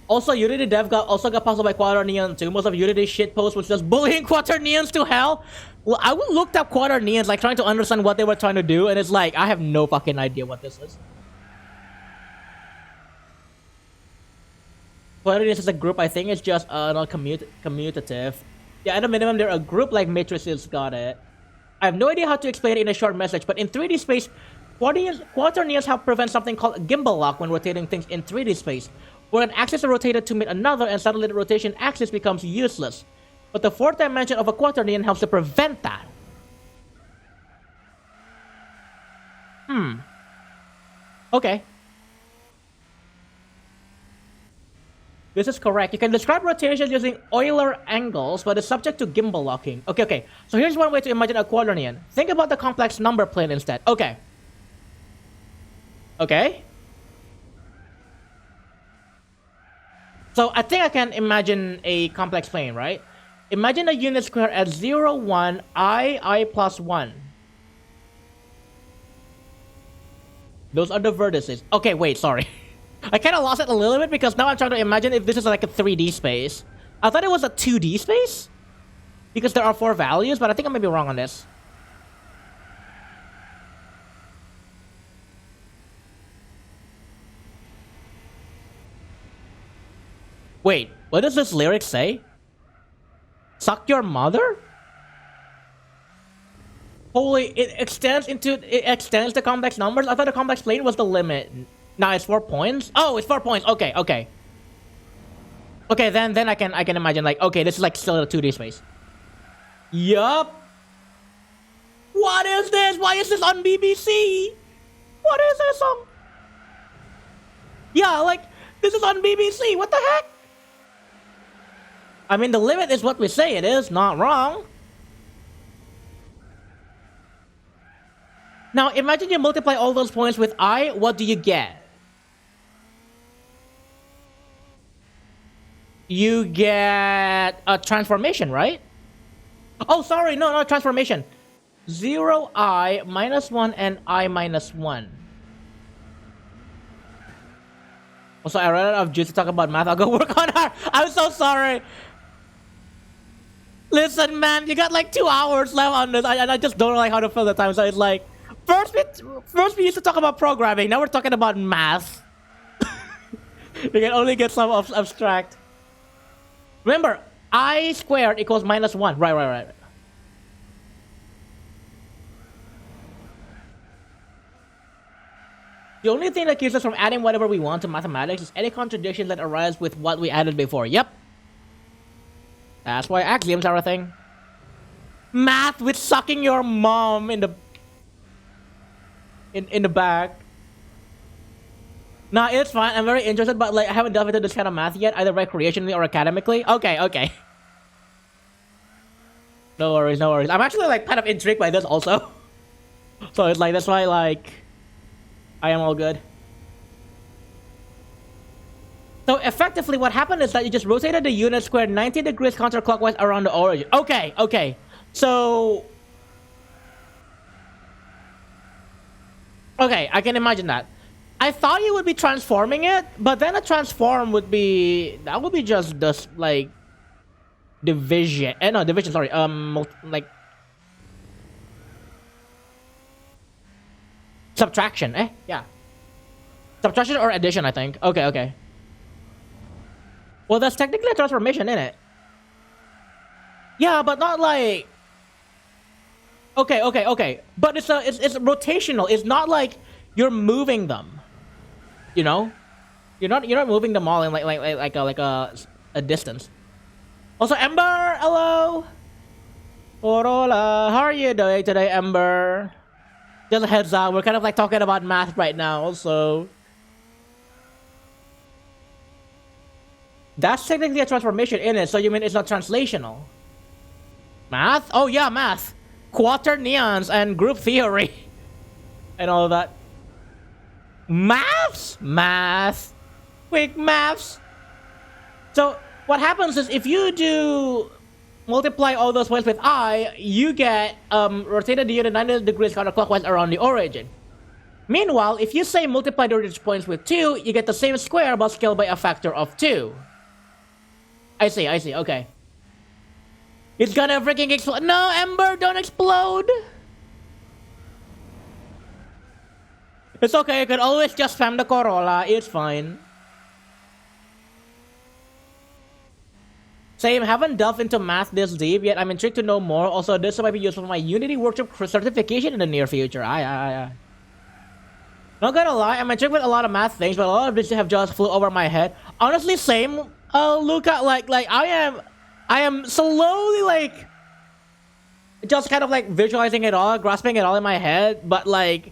Also, Unity dev also got puzzled by quaternion too. Most of Unity's shitpost was just bullying quaternions to hell. Well, I looked up quaternions, like trying to understand what they were trying to do, and it's like I have no fucking idea what this is. Quaternions is a group. I think it's just not commutative. Yeah, at a minimum, they're a group like matrices. Got it. I have no idea how to explain it in a short message, but in 3D space, quaternions help prevent something called gimbal lock when rotating things in 3D space, where an axis is rotated to meet another and suddenly the rotation axis becomes useless. But the fourth dimension of a quaternion helps to prevent that. Okay. This is correct. You can describe rotation using Euler angles, but it's subject to gimbal locking. Okay. So here's one way to imagine a quaternion. Think about the complex number plane instead. Okay. So I think I can imagine a complex plane, right? Imagine a unit square at 0, 1, I plus 1. Those are the vertices. Okay, wait, sorry. I kind of lost it a little bit because now I'm trying to imagine if this is like a 3D space. I thought it was a 2D space because there are 4 values, but I think I may be wrong on this. Wait, what does this lyric say? Suck your mother? Holy, it extends the complex numbers? I thought the complex plane was the limit. Nah, it's 4 points? Oh, it's 4 points. Okay. Okay, then I can imagine like, okay, this is like still a 2D space. Yup. What is this? Why is this on BBC? What is this on? Yeah, like, this is on BBC. What the heck? I mean, the limit is what we say it is, not wrong. Now, imagine you multiply all those points with I, what do you get? You get a transformation, right? Oh, sorry, no, not transformation. 0, I, minus 1, and I minus 1. Also, I ran out of juice to talk about math. I'll go work on her. I'm so sorry. Listen, man, you got like 2 hours left on this. I just don't know like how to fill the time. So it's like, first we used to talk about programming. Now we're talking about math. You can only get some abstract. Remember, I squared equals minus 1. Right. The only thing that keeps us from adding whatever we want to mathematics is any contradiction that arises with what we added before. Yep. That's why axioms are a thing. Math with sucking your mom in the back. Nah, it's fine. I'm very interested, but like I haven't delved into this kind of math yet, either recreationally or academically. Okay. No worries. I'm actually like kind of intrigued by this also. So it's like that's why like I am all good. So effectively what happened is that you just rotated the unit square 90 degrees counterclockwise around the origin. Okay. So okay, I can imagine that. I thought you would be transforming it, but then a transform would be just this like division. No, division, sorry. Like subtraction, yeah. Subtraction or addition, I think. Okay. Well, that's technically a transformation, isn't it? Yeah, but not like... Okay. But it's rotational. It's not like you're moving them. You know? You're not moving them all in like a distance. Also, Ember, hello. Corolla, how are you doing today, Ember? Just a heads up, we're kind of like talking about math right now, so that's technically a transformation in it. So you mean it's not translational? Math? Oh yeah, math. Quaternions and group theory and all of that. Maths? Math. Quick maths. So what happens is if you do multiply all those points with I, you get rotated the unit 90 degrees counterclockwise around the origin. Meanwhile, if you say multiply the origin points with 2, you get the same square but scaled by a factor of 2. I see, okay. It's gonna freaking explode. No, Ember, don't explode! It's okay, you can always just spam the Corolla, it's fine. Same, haven't delved into math this deep yet. I'm intrigued to know more. Also, this might be useful for my Unity Workshop certification in the near future. Aye. Not gonna lie, I'm intrigued with a lot of math things, but a lot of these have just flew over my head. Honestly, same, Luca, like I am slowly, like, just kind of, like, visualizing it all, grasping it all in my head, but, like,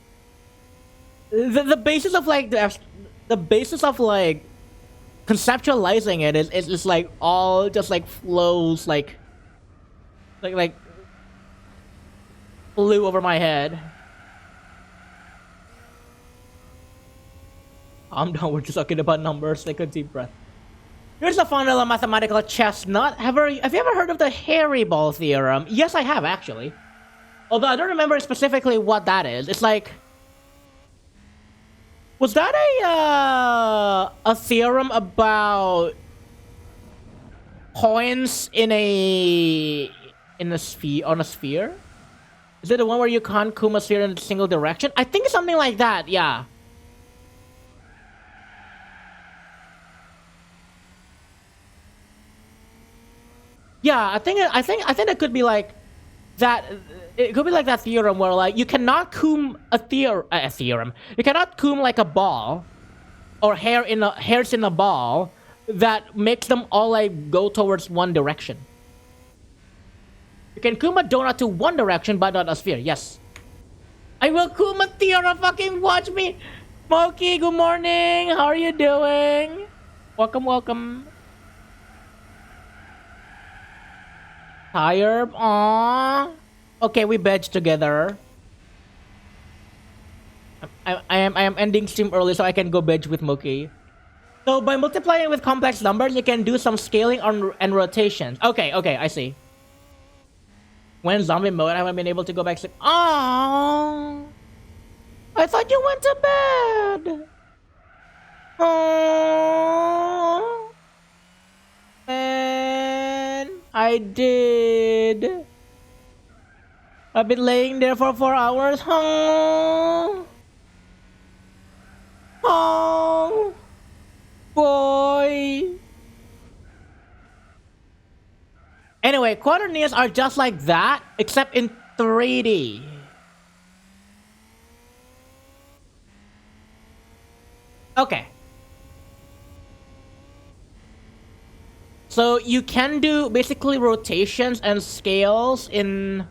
the basis of, like, the basis of, like, conceptualizing it is like all just like flows like flew over my head. I'm done. We're just talking about numbers. Take a deep breath. Here's a fun little mathematical chestnut. Have you ever heard of the hairy ball theorem? Yes, I have actually. Although I don't remember specifically what that is. It's like, was that a theorem about points in a sphere, on a sphere? Is it the one where you can't comb a sphere in a single direction? I think it's something like that. Yeah. Yeah, I think it could be like that. It could be like that theorem where, like, you cannot comb a theorem. You cannot comb like a ball or hairs in a ball that makes them all like go towards one direction. You can comb a donut to one direction, but not a sphere. Yes. I will comb a theorem. Fucking watch me. Smokey, good morning. How are you doing? Welcome. Tired? Aww. Okay, we badge together. I am ending stream early so I can go badge with Moki. So by multiplying with complex numbers, you can do some scaling and rotations. Okay, I see. When zombie mode, I haven't been able to go back to sleep. Oh, I thought you went to bed. Oh, man, I did. I've been laying there for 4 hours. Oh, boy. Anyway, quaternions are just like that, except in 3D. Okay. So you can do basically rotations and scales in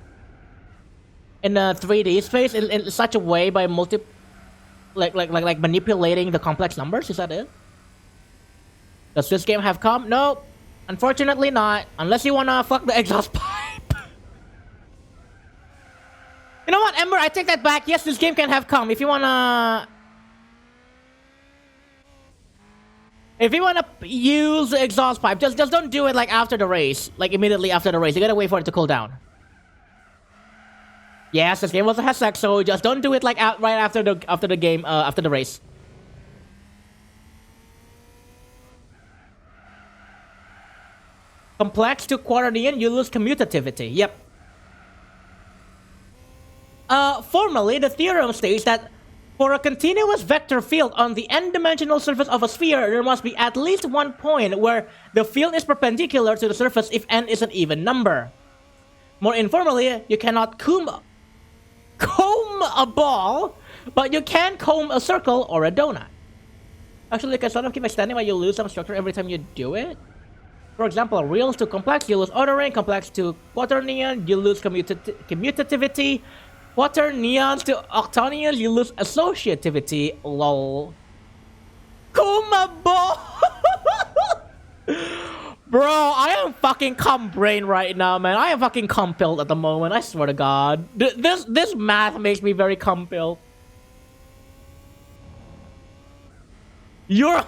a 3D space in such a way by like manipulating the complex numbers. Is that it? Does this game have comp? Nope. Unfortunately not. Unless you wanna fuck the exhaust pipe. You know what, Ember? I take that back. Yes, this game can have comp. If you wanna use the exhaust pipe, just don't do it like after the race. Like immediately after the race. You gotta wait for it to cool down. Yes, this game also has sex, so just don't do it like right after the game, after the race. Complex to quaternion, you lose commutativity. Yep. Formally, the theorem states that for a continuous vector field on the n-dimensional surface of a sphere, there must be at least one point where the field is perpendicular to the surface if n is an even number. More informally, you cannot comb a ball, but you can comb a circle or a donut. Actually, you can sort of keep extending while you lose some structure every time you do it. For example, reals to complex, you lose ordering. Complex to quaternion, you lose commutativity. Water neons to octonians, you lose associativity. Lol. Kumabo! Bro, I am fucking cum brain right now, man. I am fucking cum pilled at the moment. I swear to God. This math makes me very cum pilled. You're.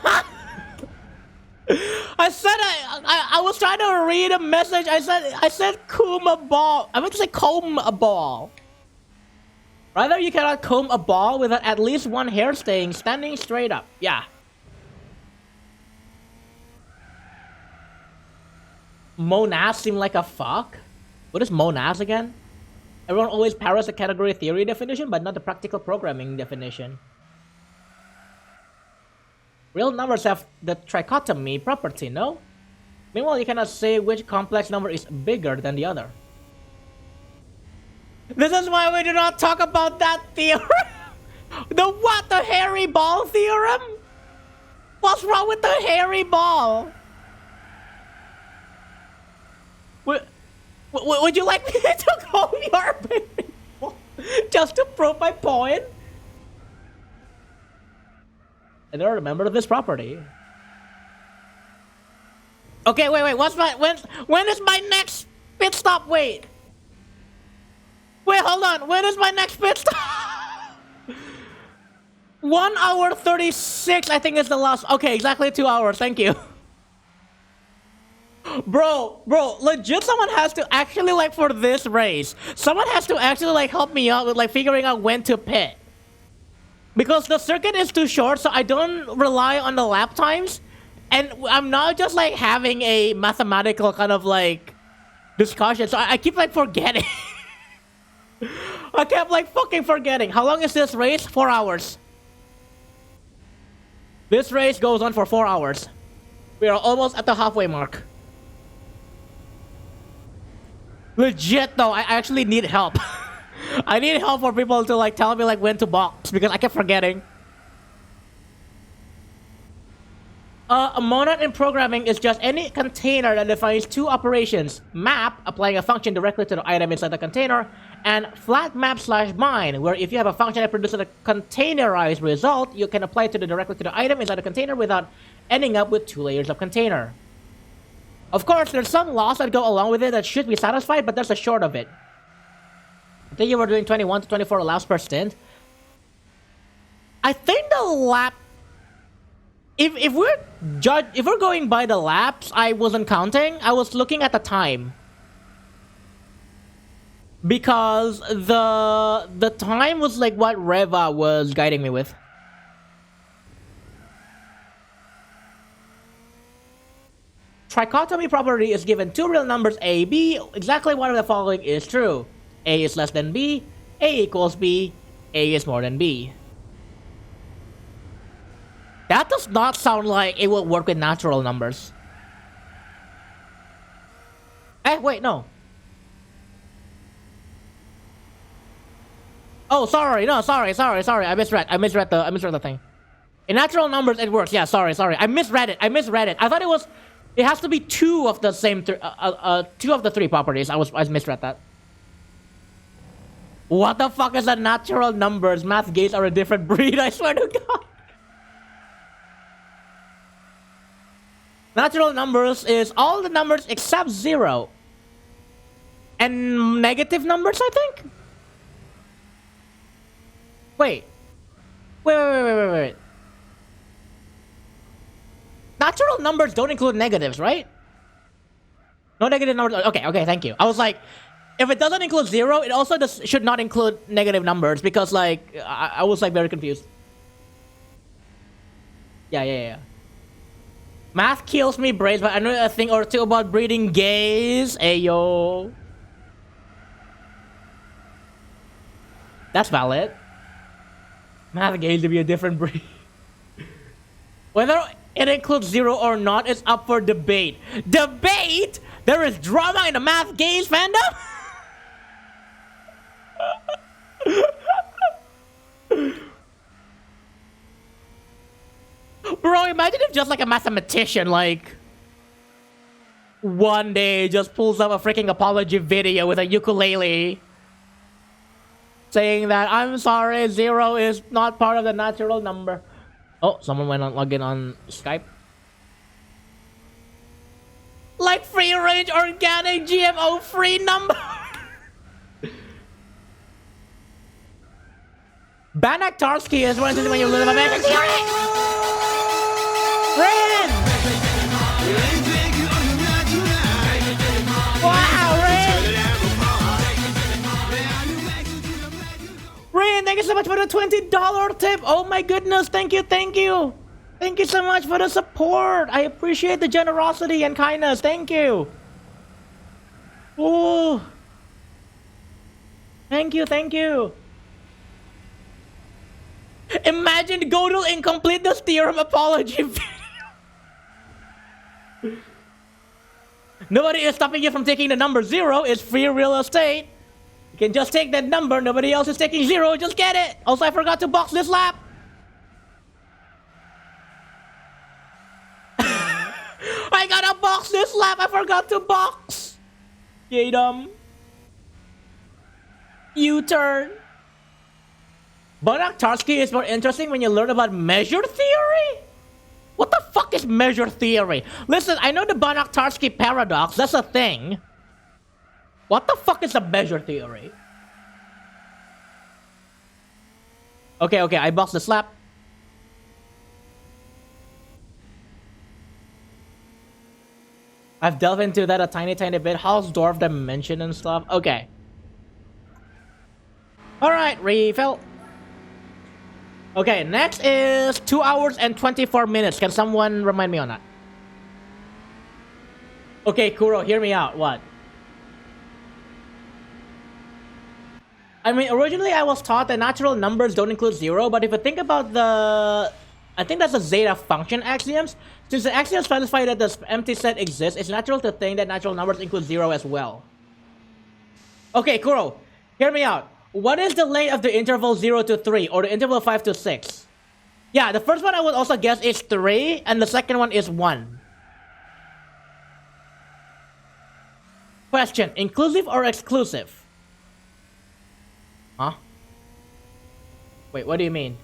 I said I was trying to read a message. I said comb a ball. I meant to say comb a ball. Rather, you cannot comb a ball without at least one hair staying standing straight up. Yeah. Monads seem like a fuck. What is monads again? Everyone always parrots the category theory definition, but not the practical programming definition. Real numbers have the trichotomy property, no? Meanwhile, you cannot say which complex number is bigger than the other. This is why we do not talk about that theorem. The what? The hairy ball theorem? What's wrong with the hairy ball? Would you like me to comb your baby ball just to prove my point? I don't remember this property. Okay, wait. When is my next pit stop? Wait, hold on. When is my next pit stop? 1 hour 36, I think is the last. Okay, exactly 2 hours. Thank you. Bro, legit someone has to actually, like, for this race, someone has to actually, like, help me out with, like, figuring out when to pit. Because the circuit is too short, so I don't rely on the lap times. And I'm not just, like, having a mathematical kind of, like, discussion. So I keep, like, forgetting. I kept, like, fucking forgetting. How long is this race? 4 hours. This race goes on for 4 hours. We are almost at the halfway mark. Legit, though, I actually need help. I need help for people to, like, tell me, like, when to box, because I kept forgetting. A monad in programming is just any container that defines two operations. Map, applying a function directly to the item inside the container, and flat map / bind, where if you have a function that produces a containerized result, you can apply it directly to the item inside the container without ending up with 2 layers of container. Of course, there's some laws that go along with it that should be satisfied, but that's the short of it. I think you were doing 21 to 24 laps per stint. I think the lap... If we're going by the laps, I wasn't counting. I was looking at the time. Because the time was like what Reva was guiding me with. Trichotomy property is given two real numbers A, B. Exactly one of the following is true. A is less than B, A equals B, A is more than B. That does not sound like it will work with natural numbers. Wait, no. Oh, sorry, no, sorry. I misread the thing. In natural numbers, it works. Yeah, sorry. I misread it. I thought it has to be two of the same, two of the three properties. I misread that. What the fuck is that? Natural numbers? Math gays are a different breed. I swear to God. Natural numbers is all the numbers except 0. And negative numbers, I think? Wait. Natural numbers don't include negatives, right? No negative numbers. Okay, thank you. I was like, if it doesn't include 0, it also should not include negative numbers because, like, I was, like, very confused. Yeah. Math kills me, brains, but I know a thing or two about breeding gays. Ayo. That's valid. Math gays to be a different breed. Whether it includes 0 or not is up for debate. Debate? There is drama in the math gays fandom? Bro, imagine if just like a mathematician, like, one day just pulls up a freaking apology video with a ukulele. saying that I'm sorry, 0 is not part of the natural number. Oh, someone went on login on Skype. Like free range organic GMO free number. Banak Tarski is one when you live in America. Rin! Wow, Rin! Rin, thank you so much for the $20 tip. Oh my goodness, thank you, thank you. Thank you so much for the support. I appreciate the generosity and kindness. Thank you. Oh. Thank you, thank you. Imagine Godel incomplete this theorem apology video. Nobody is stopping you from taking the number 0. It's free real estate. You can just take that number. Nobody else is taking 0. Just get it. Also, I forgot to box this lap. I gotta box this lap. I forgot to box. Yadum. U-turn. Banak Tarski is more interesting when you learn about measure theory? What the fuck is measure theory? Listen, I know the Banak Tarski paradox. That's a thing. What the fuck is a measure theory? Okay, I boxed the slap. I've delved into that a tiny bit. Hausdorff dimension and stuff. Okay. Alright, refill. Okay, next is 2 hours and 24 minutes. Can someone remind me on that? Okay, Kuro, hear me out. What? I mean, originally I was taught that natural numbers don't include 0, but if you think about the... I think that's the zeta function axioms. Since the axioms specify that the empty set exists, it's natural to think that natural numbers include 0 as well. Okay, Kuro, hear me out. What is the length of the interval 0 to 3 or the interval 5 to 6? Yeah, the first one I would also guess is 3 and the second one is 1. Question, inclusive or exclusive? Huh? Wait, what do you mean?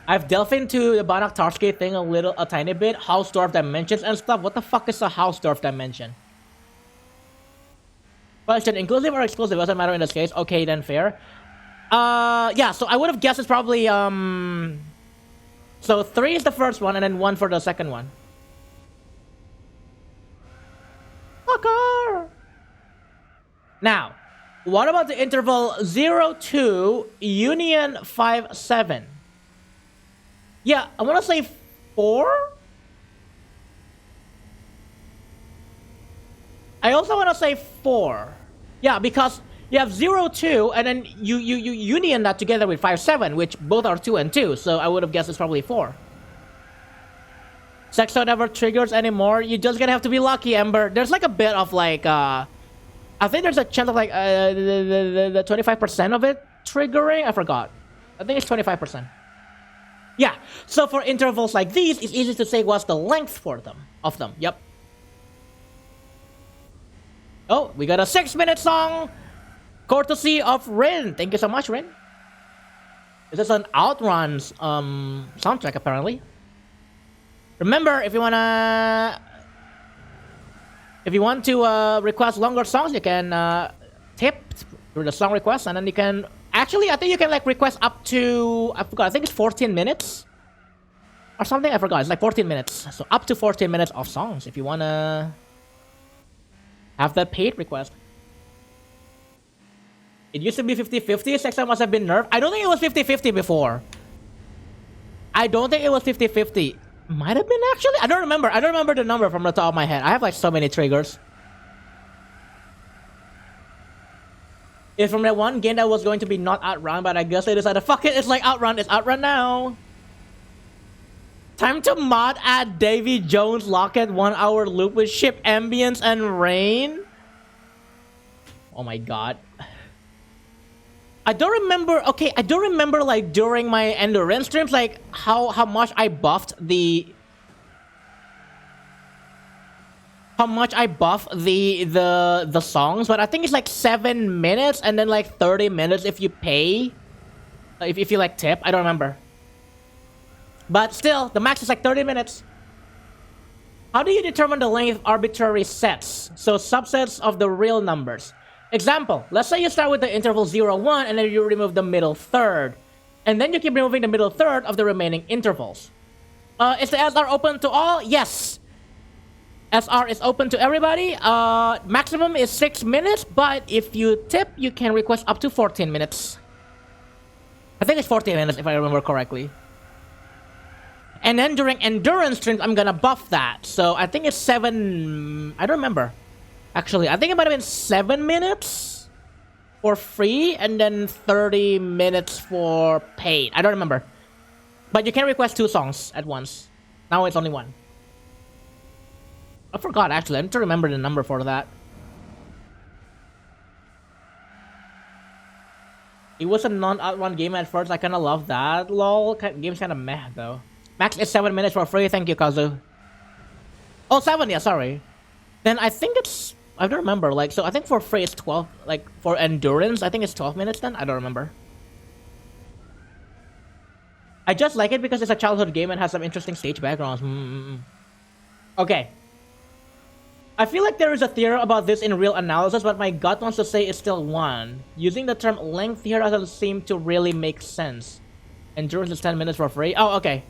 I've delved into the Banak Tarski thing a tiny bit. Hausdorff dimensions and stuff. What the fuck is a Hausdorff dimension? Question, inclusive or exclusive? Doesn't matter in this case. Okay, then fair. Yeah, so I would have guessed it's probably, so 3 is the first one and then 1 for the second one. Fucker! Now, what about the interval 0, 2, union 5, 7? Yeah, I want to say 4? I also want to say 4. Yeah, because you have 0, 2, and then you union that together with 5, 7, which both are 2 and 2, so I would have guessed it's probably 4. Sexo never triggers anymore. You're just gonna have to be lucky, Ember. There's like a bit of like, I think there's a chance of like, the 25% of it triggering? I forgot. I think it's 25%. Yeah, so for intervals like these, it's easy to say what's the length for them, of them. Yep. Oh, we got a 6-minute song, courtesy of Rin. Thank you so much, Rin. This is an Outruns soundtrack, apparently. Remember, if you want to request longer songs, you can tip through the song request, and then you can... Actually, I think you can like request up to... I forgot, I think it's 14 minutes? Or something, I forgot. It's like 14 minutes. So up to 14 minutes of songs if you want to... have that paid request. It used to be 50-50. Sexo must have been nerfed. I don't think it was 50-50 before. I don't think it was 50-50. Might have been actually. I don't remember. I don't remember the number from the top of my head. I have like so many triggers. It's from that one game that was going to be not Outrun, but I guess they decided, fuck it, it's like Outrun. It's Outrun now. Time to mod add Davy Jones Locket 1 hour loop with ship ambience and rain. Oh my god. I don't remember. Okay, I don't remember like during my endurance streams like how much I buffed the how much I buff the songs, but I think it's like 7 minutes and then like 30 minutes if you pay, if you like tip. I don't remember, but still the max is like 30 minutes. How do you determine the length of arbitrary sets? So subsets of the real numbers. Example, let's say you start with the interval 0, 1, and then you remove the middle third. And then you keep removing the middle third of the remaining intervals. Is the SR open to all? Yes. SR is open to everybody. Maximum is 6 minutes, but if you tip, you can request up to 14 minutes. I think it's 14 minutes if I remember correctly. And then during endurance streams, I'm gonna buff that. So I think it's 7... I don't remember. Actually, I think it might have been 7 minutes for free and then 30 minutes for paid. I don't remember. But you can request 2 songs at once. Now it's only 1. I forgot, actually. I need to remember the number for that. It was a non-outrun game at first. I kind of love that. Lol. Game's kind of meh, though. Max is 7 minutes for free. Thank you, Kazu. Oh, 7, yeah, sorry. Then I think it's... I don't remember. Like, so I think for free it's 12. Like, for endurance, I think it's 12 minutes then. I don't remember. I just like it because it's a childhood game and has some interesting stage backgrounds. Okay. I feel like there is a theory about this in real analysis, but my gut wants to say it's still 1. Using the term length here doesn't seem to really make sense. Endurance is 10 minutes for free. Oh, okay.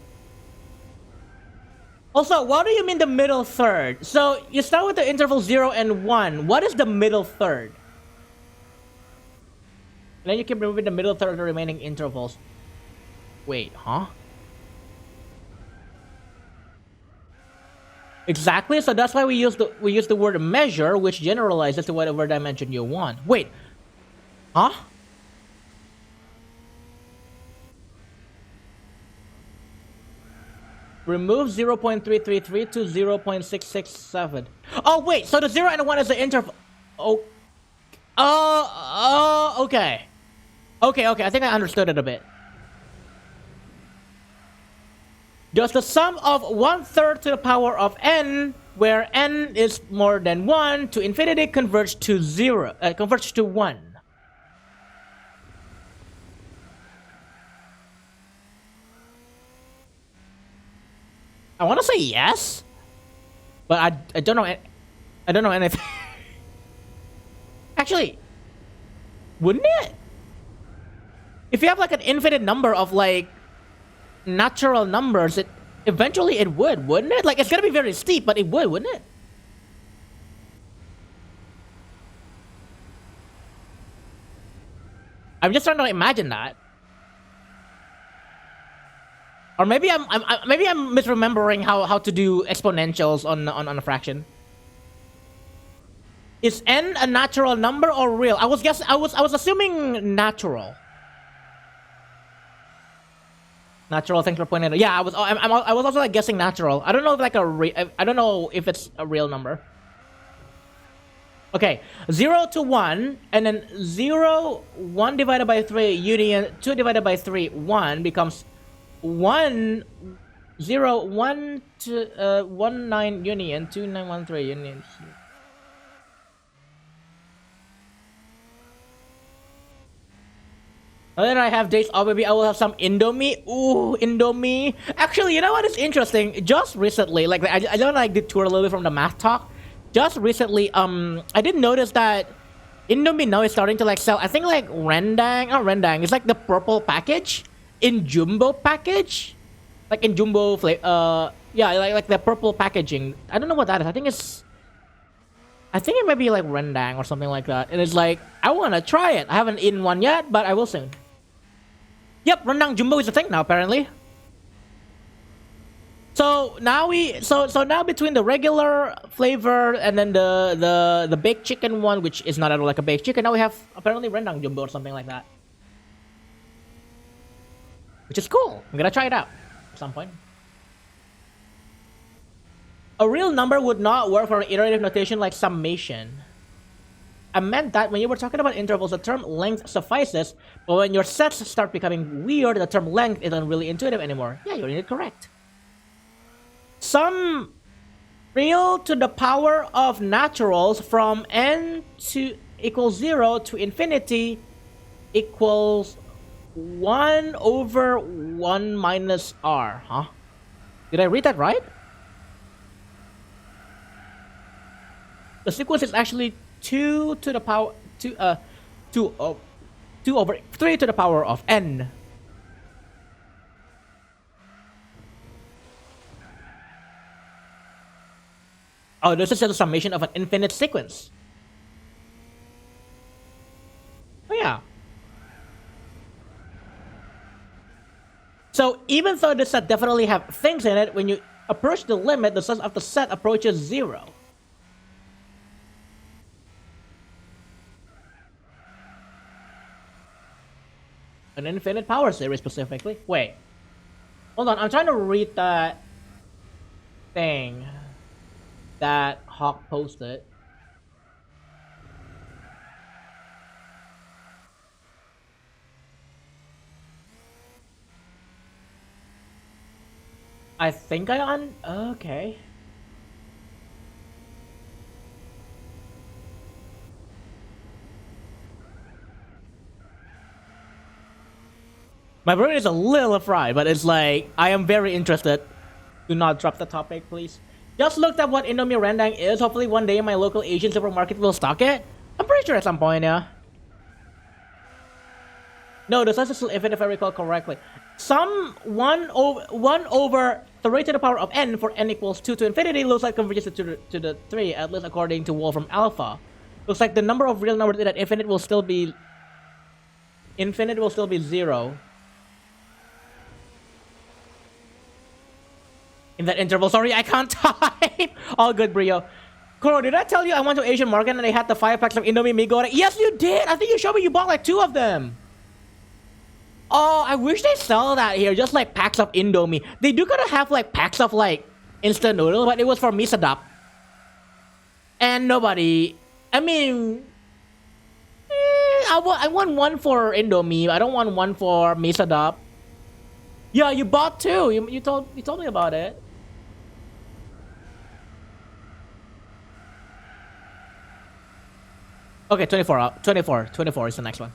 Also, what do you mean the middle third? So, you start with the interval 0 and 1. What is the middle third? And then you keep removing the middle third of the remaining intervals. Wait, huh? Exactly, so that's why we use the word measure, which generalizes to whatever dimension you want. Wait. Huh? Remove 0.333 to 0.667. Oh, wait. So the 0 and 1 is the interval. Oh. Okay. Okay. I think I understood it a bit. Does the sum of 1/3 to the power of n, where n is more than 1, to infinity converge to 0, converge to 1? I want to say yes, but I don't know. I don't know anything. Actually, wouldn't it? If you have like an infinite number of like natural numbers, it eventually it would, wouldn't it? Like it's gonna be very steep, but it would, wouldn't it? I'm just trying to imagine that. Or maybe I'm misremembering how to do exponentials on a fraction. Is n a natural number or real? I was assuming natural. Natural, thanks for pointing it out. Yeah, I was also like guessing natural. I don't know if like I don't know if it's a real number. Okay, 0 to 1, and then 0, 1 divided by 3 union 2 divided by 3, 1 becomes 1, 0, 1 to 1 9 union 2 9 1 3 union. And then I have days off. Maybe I will have some Indomie. Ooh, Indomie. Actually, you know what is interesting? Just recently, like I don't like detour a little bit from the math talk. Just recently, I did notice that Indomie now is starting to like sell. I think like rendang, not rendang. It's like the purple package in jumbo package, like in jumbo flavor. Yeah, like the purple packaging. I don't know what that is. I think it might be like rendang or something like that. And it's like I want to try it. I haven't eaten one yet, but I will soon. Yep, rendang jumbo is a thing now apparently. So now so now between the regular flavor and then the baked chicken one, which is not at all like a baked chicken, now we have apparently rendang jumbo or something like that, which is cool. I'm gonna try it out at some point. A real number would not work for an iterative notation like summation. I meant that when you were talking about intervals, the term length suffices, but when your sets start becoming weird, the term length isn't really intuitive anymore. Yeah, you're indeed correct. Some real to the power of naturals from n to equals 0 to infinity equals 1 over 1 minus r. Huh? Did I read that right? The sequence is actually 2 to the power 2 over 3 to the power of n. Oh, this is a summation of an infinite sequence. Oh yeah. So even though the set definitely have things in it, when you approach the limit, the size of the set approaches 0. An infinite power series specifically. Wait. Hold on, I'm trying to read that thing that Hawk posted. I think okay. My brain is a little fried, but it's like, I am very interested. Do not drop the topic, please. Just looked up what Indomie Rendang is. Hopefully one day my local Asian supermarket will stock it. I'm pretty sure at some point, yeah. No, the size is still infinite if I recall correctly. Some 1 over 3 to the power of n for n equals 2 to infinity looks like converges to the 3, at least according to Wolfram Alpha. Looks like the number of real numbers in that infinite will still be 0. In that interval, sorry, I can't type. All good, Brio. Kuro, did I tell you I went to Asian market and they had the 5 packs of Indomie mee goreng? Yes, you did. I think you showed me you bought like 2 of them. Oh, I wish they sell that here, just like packs of Indomie. They do gotta have like packs of like instant noodles, but it was for Misadap. And nobody, I mean, I want one for Indomie. I don't want one for Misadap. Yeah, you bought 2. You told me about it. Okay, 24 is the next one.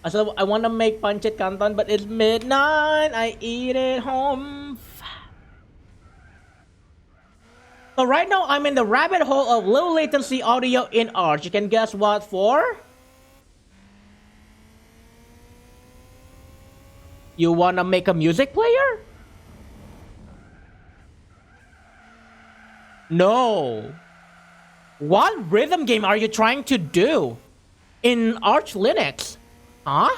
So I want to make pancit canton, but it's midnight. I eat it home. So right now I'm in the rabbit hole of low latency audio in Arch. You can guess what for? You want to make a music player? No. What rhythm game are you trying to do in Arch Linux? Huh?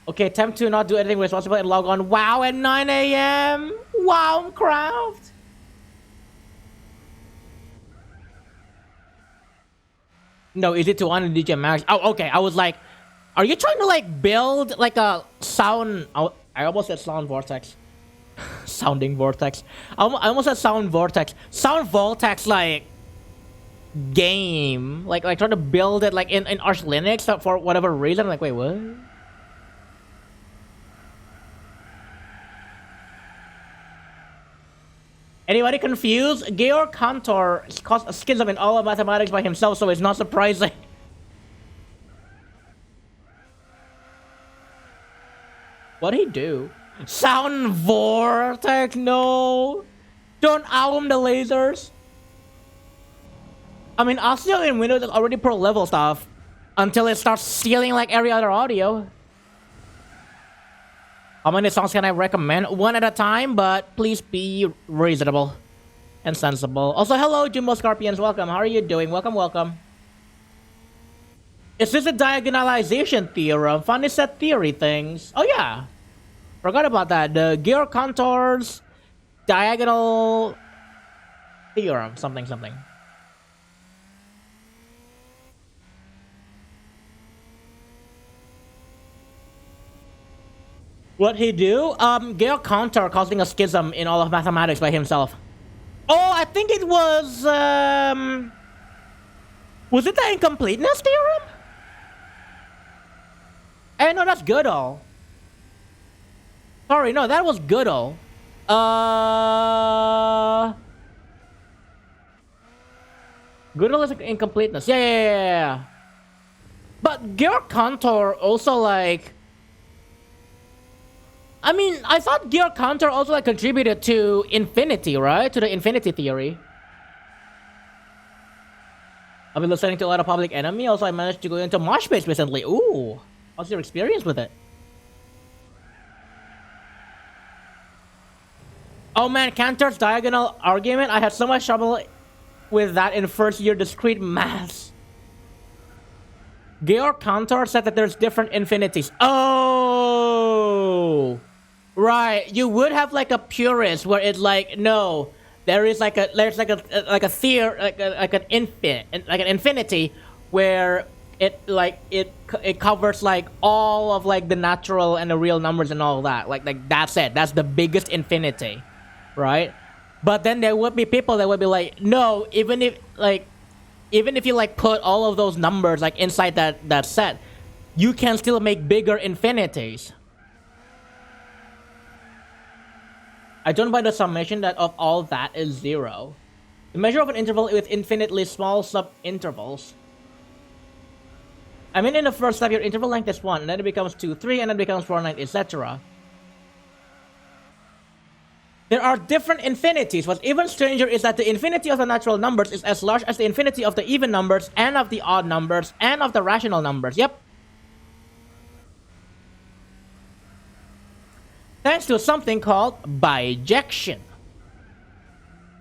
Okay, attempt to not do anything responsible and log on WoW at 9 a.m. Wowcraft. No, is it to on DJ Max? Oh, okay. I was like, are you trying to like build like a sound? I almost said sound vortex. Sounding vortex. I almost said sound vortex. Sound vortex like game. Like trying to build it like in Arch Linux for whatever reason. I'm like, wait, what? Anybody confused? Georg Cantor caused a schism in all of mathematics by himself, so it's not surprising. What'd he do? Sound vortex, no. Don't own the lasers. I mean, Audio in Windows is already pro level stuff until it starts stealing like every other audio. How many songs can I recommend? One at a time, but please be reasonable and sensible. Also, hello, Jumbo Scorpions. Welcome. How are you doing? Welcome, welcome. Is this a diagonalization theorem? Funny set theory things. Oh, yeah. Forgot about that. The Georg Cantor's diagonal theorem. Something. What he do? Georg Cantor causing a schism in all of mathematics by himself. Oh, I think it was it the incompleteness theorem? No, that's Gödel. Sorry, no, that was Gödel. Good is incompleteness. Yeah. But gear contour also like. I mean, I thought gear contour also like contributed to infinity, right? To the infinity theory. I've been listening to a lot of Public Enemy. Also, I managed to go into mosh pits recently. Ooh, how's your experience with it? Oh man, Cantor's diagonal argument. I had so much trouble with that in first year discrete maths. Georg Cantor said that there's different infinities. Oh, right. You would have like a purist where it's like, no, there's like a theory, like an infinity where it covers like all of like the natural and the real numbers and all that. Like that's it. That's the biggest infinity, right? But then there would be people that would be like, no, even if you like put all of those numbers like inside that set, you can still make bigger infinities. I don't buy the summation that of all that is 0. The measure of an interval with infinitely small sub-intervals. I mean, in the first step, your interval length is 1, and then it becomes 2, 3, and then it becomes 4, 9, etc. There are different infinities. What's even stranger is that the infinity of the natural numbers is as large as the infinity of the even numbers, and of the odd numbers, and of the rational numbers. Yep. Thanks to something called bijection.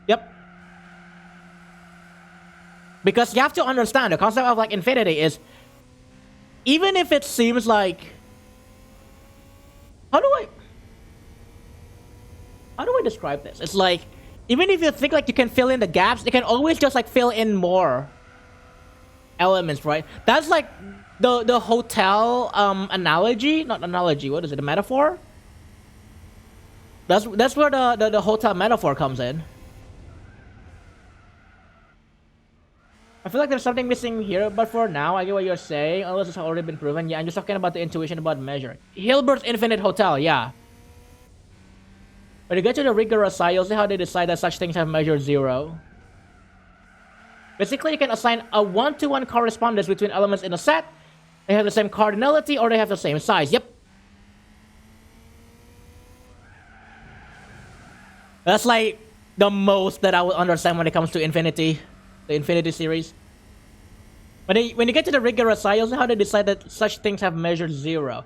Yep. Because you have to understand the concept of like infinity is, even if it seems like, how do I describe this? It's like, even if you think like you can fill in the gaps, you can always just like fill in more elements, right? That's like the hotel analogy, not analogy. What is it? A metaphor? That's where the hotel metaphor comes in. I feel like there's something missing here, but for now, I get what you're saying. Unless it's already been proven. Yeah, I'm just talking about the intuition about measure. Hilbert's Infinite Hotel, yeah. When you get to the rigorous side, you'll see how they decide that such things have measure 0. Basically, you can assign a 1-to-1 correspondence between elements in a set. They have the same cardinality or they have the same size. Yep. That's like the most that I would understand when it comes to infinity. The infinity series. When you get to the rigorous side, you'll see how they decide that such things have measure 0.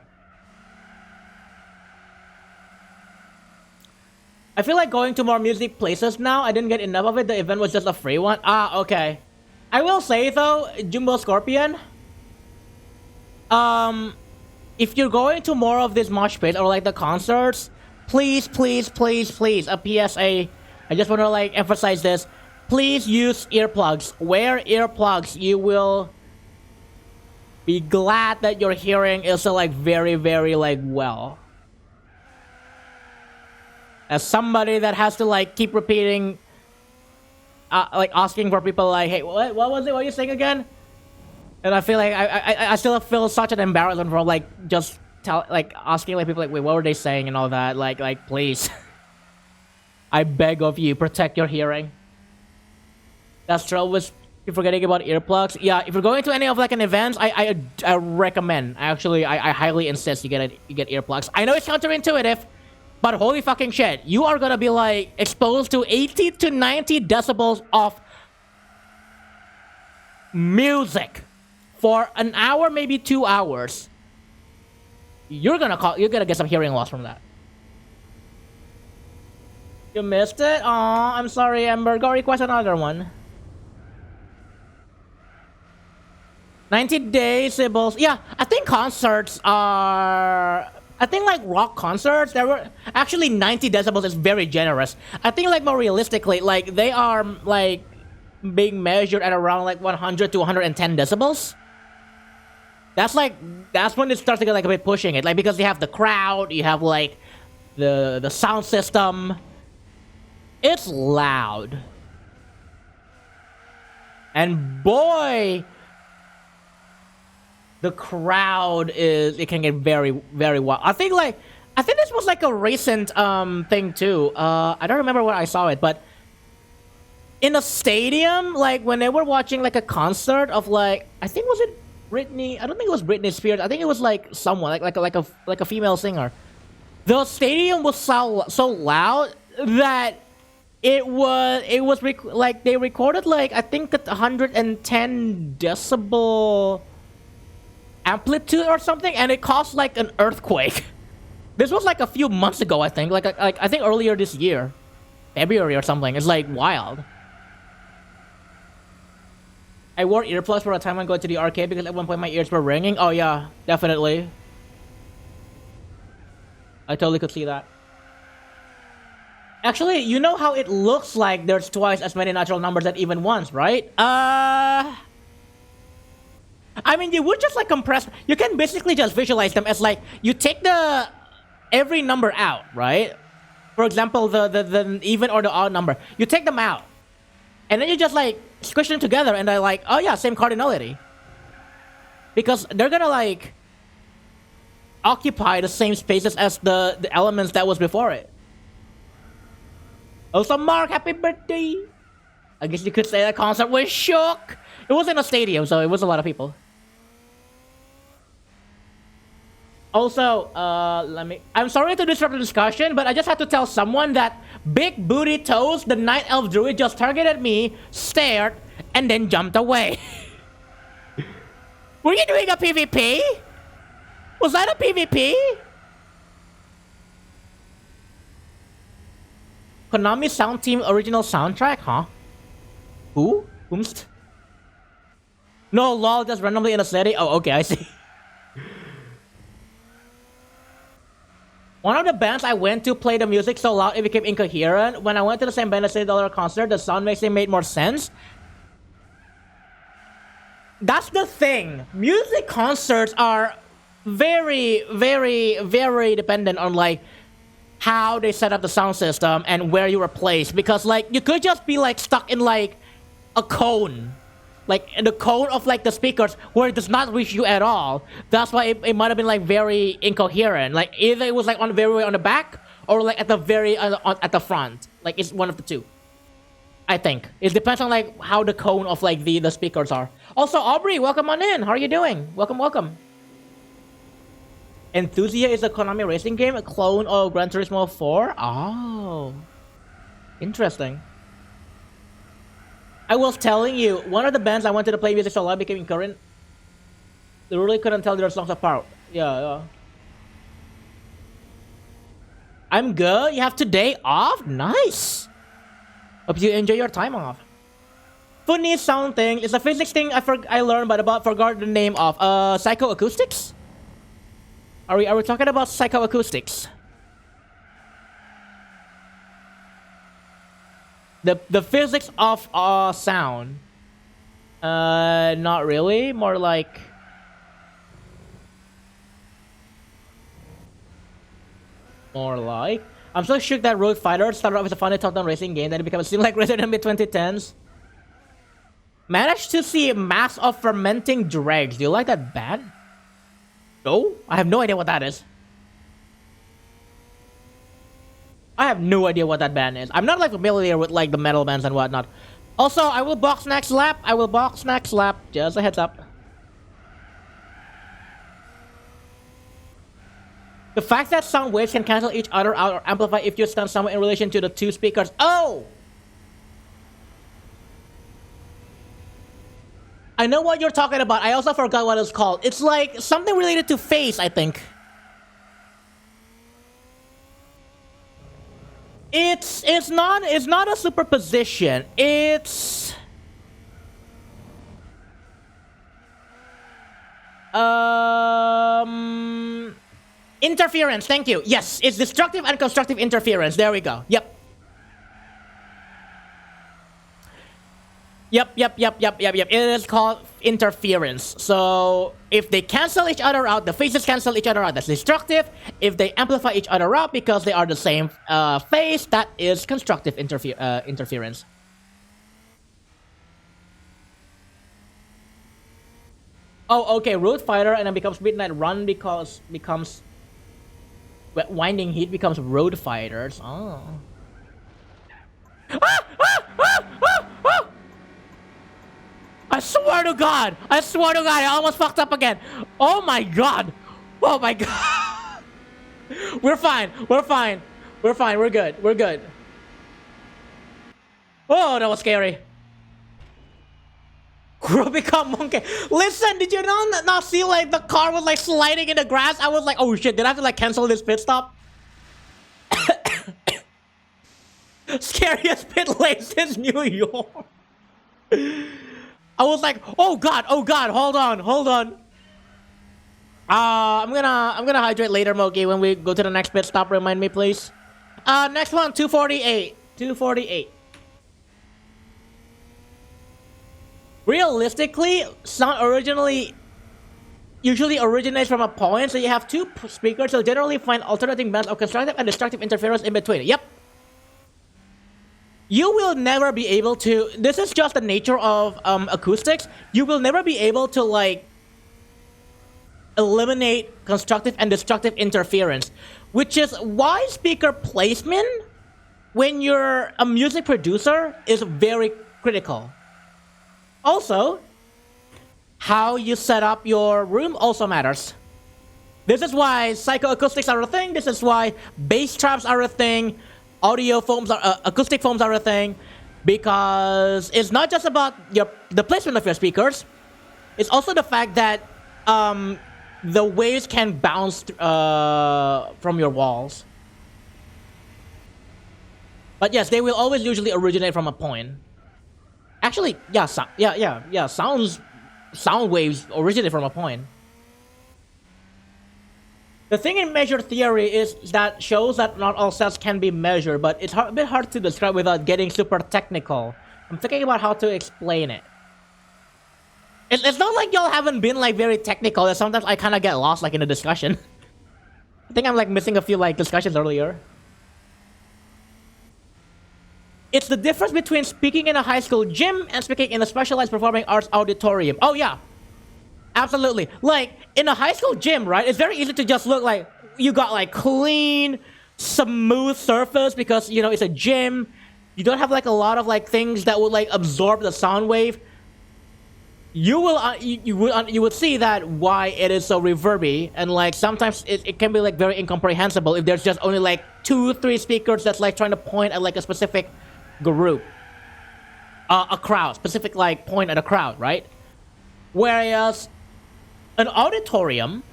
I feel like going to more music places now. I didn't get enough of it. The event was just a free one. Ah, okay. I will say though, Jumbo Scorpion, if you're going to more of this mosh pit or like the concerts, please, a PSA. I just want to like emphasize this. Please use earplugs. Wear earplugs. You will be glad that your hearing is like very, very like well. As somebody that has to like keep repeating, like asking for people like, hey, what was it? What are you saying again? And I feel like I still feel such an embarrassment for like just asking like people like, wait, what were they saying and all that? Like please, I beg of you, protect your hearing. That's true with you forgetting about earplugs. Yeah, if you're going to any of like an events, I recommend. Actually, I highly insist you get earplugs. I know it's counterintuitive, but holy fucking shit, you are gonna be like exposed to 80 to 90 decibels of music for an hour, maybe 2 hours. You're gonna get some hearing loss from that. You missed it? Aw, I'm sorry, Ember. Go request another one. 90 decibels. Yeah, I think concerts are... I think like rock concerts, there were... Actually, 90 decibels is very generous. I think like more realistically, like they are like being measured at around like 100 to 110 decibels. That's when it starts to get like a bit pushing it. Like because you have the crowd, you have like the sound system. It's loud. And boy... the crowd it can get very, very wild. I think like I think this was like a recent thing too. I don't remember where I saw it, but in a stadium, like when they were watching like a concert of like, I think was it Britney? I don't think it was Britney Spears. I think it was like someone like a female singer. The stadium was so loud that like they recorded like I think at 110 decibel amplitude or something, and it caused like an earthquake. This was like a few months ago, I think. Like I think earlier this year, February or something. It's like wild. I wore earplugs for a time when going to the arcade because at one point my ears were ringing. Oh yeah, definitely. I totally could see that. Actually, you know how it looks like there's twice as many natural numbers at even ones, right? I mean, you would just like compress. You can basically just visualize them as like you take the every number out, right? For example, the even or the odd number. You take them out, and then you just like squish them together, and they're like, oh yeah, same cardinality. Because they're gonna like occupy the same spaces as the elements that was before it. Also, Mark, happy birthday! I guess you could say that concert was shook. It was in a stadium, so it was a lot of people. Also, I'm sorry to disrupt the discussion, but I just had to tell someone that Big Booty Toes, the Night Elf Druid, just targeted me, stared, and then jumped away. Were you doing a PvP? Was that a PvP? Konami Sound Team original soundtrack, huh? Who? Whomst? No, lol, just randomly in a setting. Oh, okay, I see. One of the bands I went to played the music so loud it became incoherent. When I went to the same band at $60 concert, the sound mixing made more sense. That's the thing. Music concerts are very, very, very dependent on like how they set up the sound system and where you were placed, because like you could just be like stuck in like a cone, like in the cone of like the speakers where it does not reach you at all. That's why it might have been like very incoherent. Like either it was like on the very way on the back or like at the very at the front. Like it's one of the two. I think it depends on like how the cone of like the speakers are. Also, Aubrey, welcome on in. How are you doing? Welcome, welcome. Enthusia is a Konami racing game, a clone of Gran Turismo 4. Oh, interesting. I was telling you, one of the bands I wanted to play music so loud became current. They really couldn't tell their songs apart. Yeah. I'm good. You have today off? Nice. Hope you enjoy your time off. Funny sound thing is a physics thing I learned but forgot the name of. Psychoacoustics? Are we talking about psychoacoustics? The physics of sound. Not really. More like I'm so shook that Road Fighter started off as a funny top-down racing game, then it became a scene like Resident Evil mid-2010s. Managed to see Mass of Fermenting Dregs. Do you like that band? No? I have no idea what that is. I have no idea what that band is. I'm not like familiar with like the metal bands and whatnot. Also, I will box next lap. Just a heads up. The fact that sound waves can cancel each other out or amplify if you stand somewhere in relation to the two speakers. Oh! I know what you're talking about. I also forgot what it's called. It's like something related to phase, I think. It's not a superposition. It's interference. Thank you. Yes, it's destructive and constructive interference. There we go. Yep. It is called interference. So if they cancel each other out, the phases cancel each other out, that's destructive. If they amplify each other out because they are the same phase, that is constructive interference. Oh, okay. Road Fighter and then becomes Midnight Run because becomes Winding heat becomes road fighters. Oh. I swear to God! I swear to God! I almost fucked up again. Oh my God! Oh my God! We're fine. We're fine. We're fine. We're good. We're good. Oh, that was scary. Grow become monkey. Listen, did you not see like the car was like sliding in the grass? I was like, oh shit, did I have to like cancel this pit stop? Scariest pit lane since New York. I was like, oh god, hold on. I'm gonna hydrate later, Moki, when we go to the next pit stop. Remind me, please. Next one, 248. 248. Realistically, sound usually originates from a point, so you have two speakers, so generally find alternating bands of constructive and destructive interference in between. Yep. You will never be able to, this is just the nature of acoustics, you will never be able to like eliminate constructive and destructive interference, which is why speaker placement when you're a music producer is very critical. Also, how you set up your room also matters. This is why psychoacoustics are a thing. This is why bass traps are a thing. Audio foams are acoustic foams are a thing, because it's not just about the placement of your speakers. It's also the fact that the waves can bounce from your walls. But yes, they will always usually originate from a point. Actually, yeah, sound waves originate from a point. The thing in measure theory is that shows that not all sets can be measured, but it's a bit hard to describe without getting super technical. I'm thinking about how to explain it. It's not like y'all haven't been like very technical, and sometimes I kind of get lost like in the discussion. I think I'm like missing a few like discussions earlier. It's the difference between speaking in a high school gym and speaking in a specialized performing arts auditorium. Oh yeah. Absolutely. Like, in a high school gym, right, it's very easy to just look like you got, like, clean, smooth surface because, you know, it's a gym. You don't have, like, a lot of, like, things that would, like, absorb the sound wave. You would see that why it is so reverby, and, like, sometimes it can be, like, very incomprehensible if there's just only, like, 2-3 speakers that's, like, trying to point at, like, a specific group. A crowd. Specific, like, point at a crowd, right? Whereas an auditorium,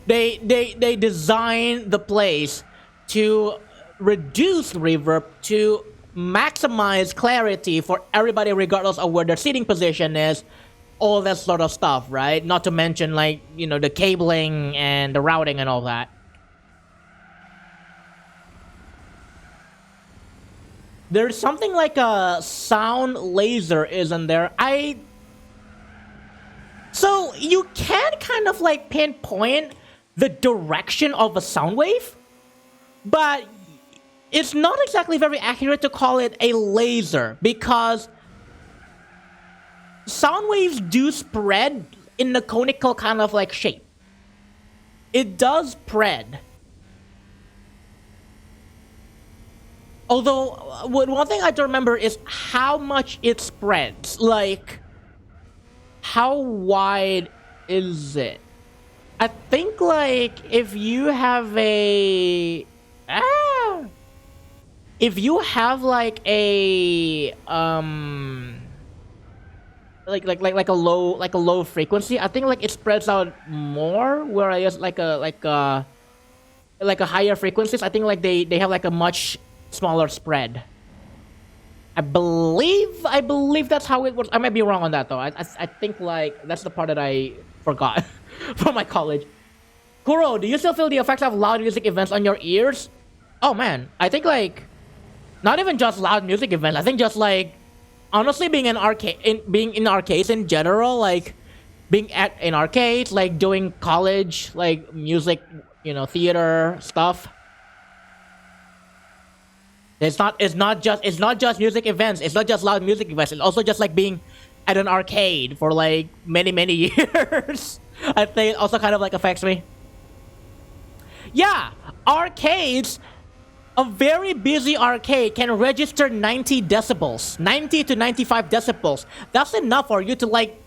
they design the place to reduce reverb to maximize clarity for everybody regardless of where their seating position is, all that sort of stuff, right? Not to mention, like, you know, the cabling and the routing and all that. There's something like a sound laser, isn't there? So you can kind of like pinpoint the direction of a sound wave, but it's not exactly very accurate to call it a laser because sound waves do spread in the conical kind of like shape. It does spread. Although, one thing I don't remember is how much it spreads. Like, how wide is it? I think, like, if you have a... if you have, like, a... like a low frequency, I think, like, it spreads out more, whereas, like a higher frequencies, I think, like, they have, like, a much smaller spread. I believe that's how it works. I might be wrong on that though. I think like that's the part that I forgot from my college. Kuro, do you still feel the effects of loud music events on your ears? Oh man, I think like not even just loud music events. I think just like honestly being in arcades in general, like being in arcades, like doing college like music, you know, theater stuff. It's not just music events. It's not just loud music events. It's also just like being at an arcade for like many years. I think it also kind of like affects me. Yeah, arcades, a very busy arcade can register 90 decibels, 90 to 95 decibels. That's enough for you to like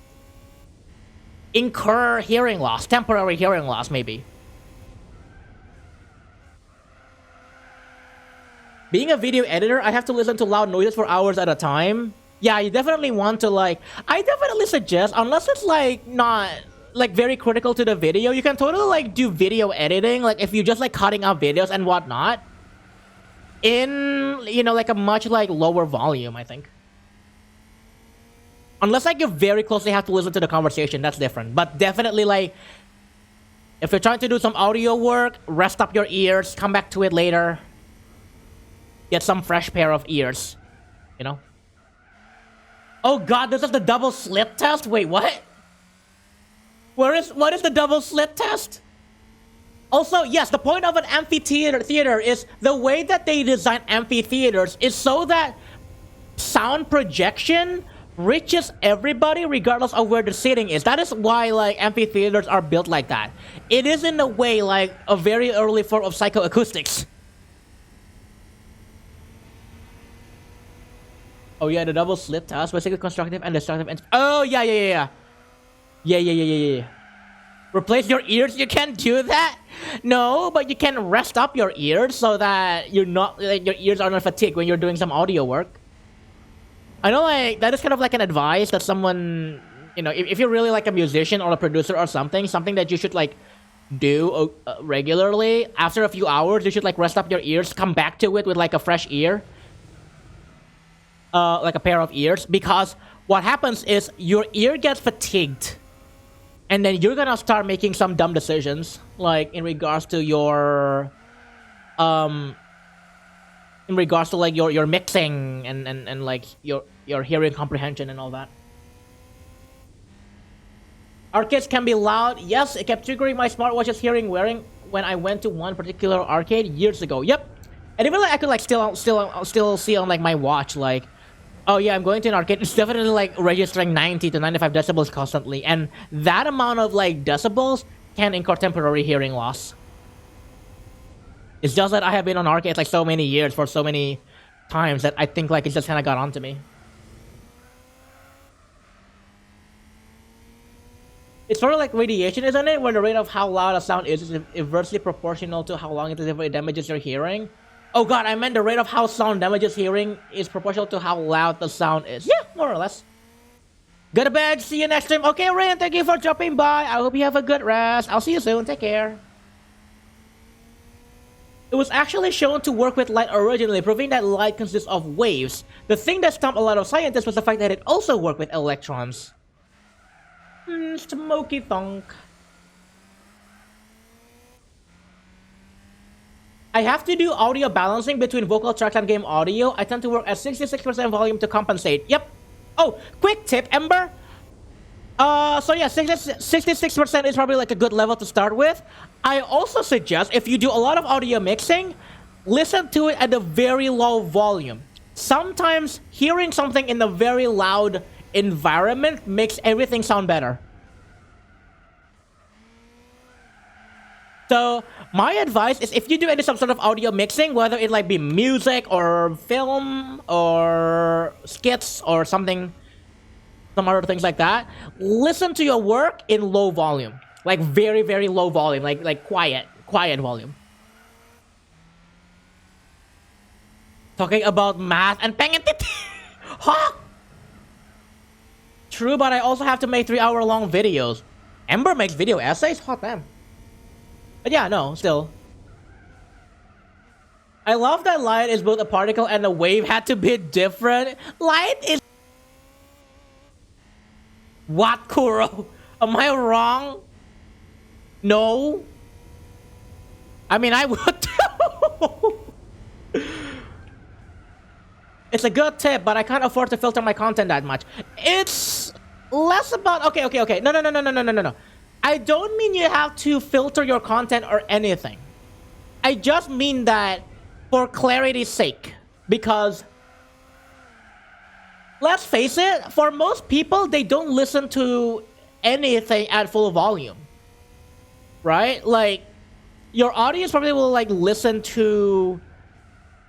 incur hearing loss, temporary hearing loss maybe. Being a video editor, I have to listen to loud noises for hours at a time. Yeah, you definitely want to like, I definitely suggest, unless it's like not like very critical to the video, you can totally like do video editing, like if you just like cutting out videos and whatnot in, you know, like a much like lower volume, I think. Unless like you very closely have to listen to the conversation, that's different. But definitely like, if you're trying to do some audio work, rest up your ears, come back to it later. Get some fresh pair of ears, you know? Oh god, this is the double slit test? Wait, what? What is the double slit test? Also, yes, the point of an amphitheater is the way that they design amphitheaters is so that sound projection reaches everybody regardless of where the seating is. That is why like amphitheaters are built like that. It is in a way like a very early form of psychoacoustics. Oh yeah, the double slit test, basically constructive and destructive. Oh yeah. Replace your ears? You can't do that. No, but you can rest up your ears so that you're not like your ears are not fatigued when you're doing some audio work. I know, like that is kind of like an advice that someone, you know, if you're really like a musician or a producer or something that you should like do regularly. After a few hours, you should like rest up your ears, come back to it with like a fresh ear. Like a pair of ears, because what happens is your ear gets fatigued and then you're gonna start making some dumb decisions like in regards to your like your mixing and like your hearing comprehension and all that. Arcades can be loud. Yes, it kept triggering my smartwatch's hearing wearing when I went to one particular arcade years ago. Yep. And even like I could like still see on like my watch like, oh yeah, I'm going to an arcade. It's definitely like registering 90 to 95 decibels constantly. And that amount of like decibels can incur temporary hearing loss. It's just that I have been on arcades like so many years for so many times that I think like it just kind of got onto me. It's sort of like radiation, isn't it? Where the rate of how loud a sound is inversely proportional to how long it damages your hearing. Oh god, I meant the rate of how sound damages hearing is proportional to how loud the sound is. Yeah, more or less. Go to bed, see you next time. Okay, Rain, thank you for dropping by. I hope you have a good rest. I'll see you soon, take care. It was actually shown to work with light originally, proving that light consists of waves. The thing that stumped a lot of scientists was the fact that it also worked with electrons. Smoky thunk. I have to do audio balancing between vocal tracks and game audio. I tend to work at 66% volume to compensate. Yep. Oh, quick tip, Ember. So yeah, 66% is probably like a good level to start with. I also suggest if you do a lot of audio mixing, listen to it at a very low volume. Sometimes hearing something in a very loud environment makes everything sound better. So my advice is if you do any some sort of audio mixing, whether it like be music or film or skits or something, some other things like that, listen to your work in low volume, like very, very low volume, like quiet volume. Talking about math and pengentit. Huh? True, but I also have to make 3-hour-long videos. Ember makes video essays? Hot damn. But yeah, no, still. I love that light is both a particle and a wave had to be different. Light is... What, Kuro? Am I wrong? No. I mean, I would too. It's a good tip, but I can't afford to filter my content that much. It's less about... Okay. No. I don't mean you have to filter your content or anything. I just mean that for clarity's sake. Because, let's face it, for most people, they don't listen to anything at full volume. Right? Like, your audience probably will like listen to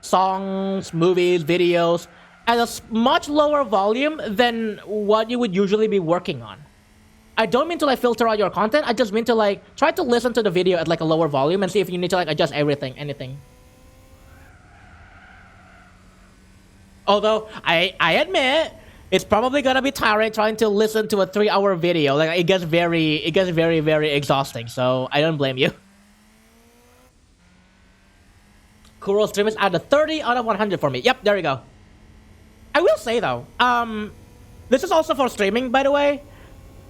songs, movies, videos at a much lower volume than what you would usually be working on. I don't mean to like filter out your content. I just mean to like try to listen to the video at like a lower volume and see if you need to like adjust anything. Although I admit it's probably gonna be tiring trying to listen to a 3-hour video. Like it gets very very exhausting. So I don't blame you. Kuro stream is at the 30 out of 100 for me. Yep, there we go. I will say though, this is also for streaming, by the way.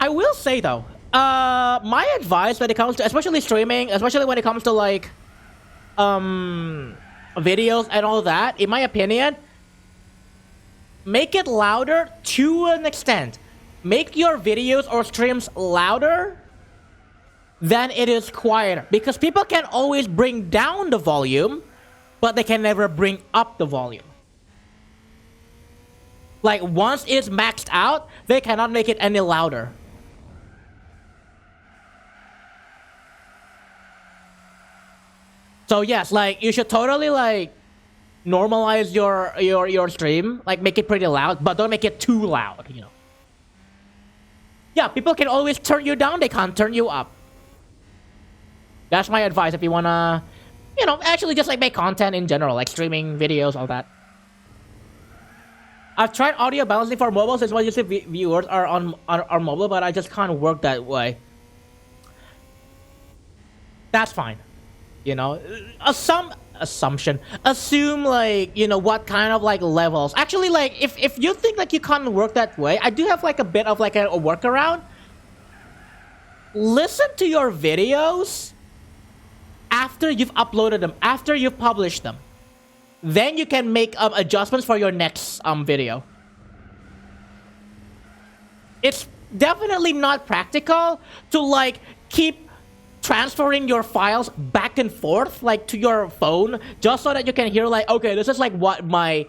I will say though, my advice when it comes to, especially streaming, especially when it comes to like, videos and all that, in my opinion, make it louder to an extent. Make your videos or streams louder than it is quieter. Because people can always bring down the volume, but they can never bring up the volume. Like, once it's maxed out, they cannot make it any louder. So yes, like, you should totally, like, normalize your stream. Like, make it pretty loud, but don't make it too loud, you know. Yeah, people can always turn you down, they can't turn you up. That's my advice if you wanna, you know, actually just, like, make content in general, like streaming, videos, all that. I've tried audio balancing for mobile since most YouTube viewers are on mobile, but I just can't work that way. That's fine. You know, assume like, you know, what kind of like levels. Actually, like if you think like you can't work that way, I do have like a bit of like a workaround. Listen to your videos after you've uploaded them, after you've published them. Then you can make adjustments for your next video. It's definitely not practical to like keep transferring your files back and forth like to your phone just so that you can hear like, okay, this is like what my,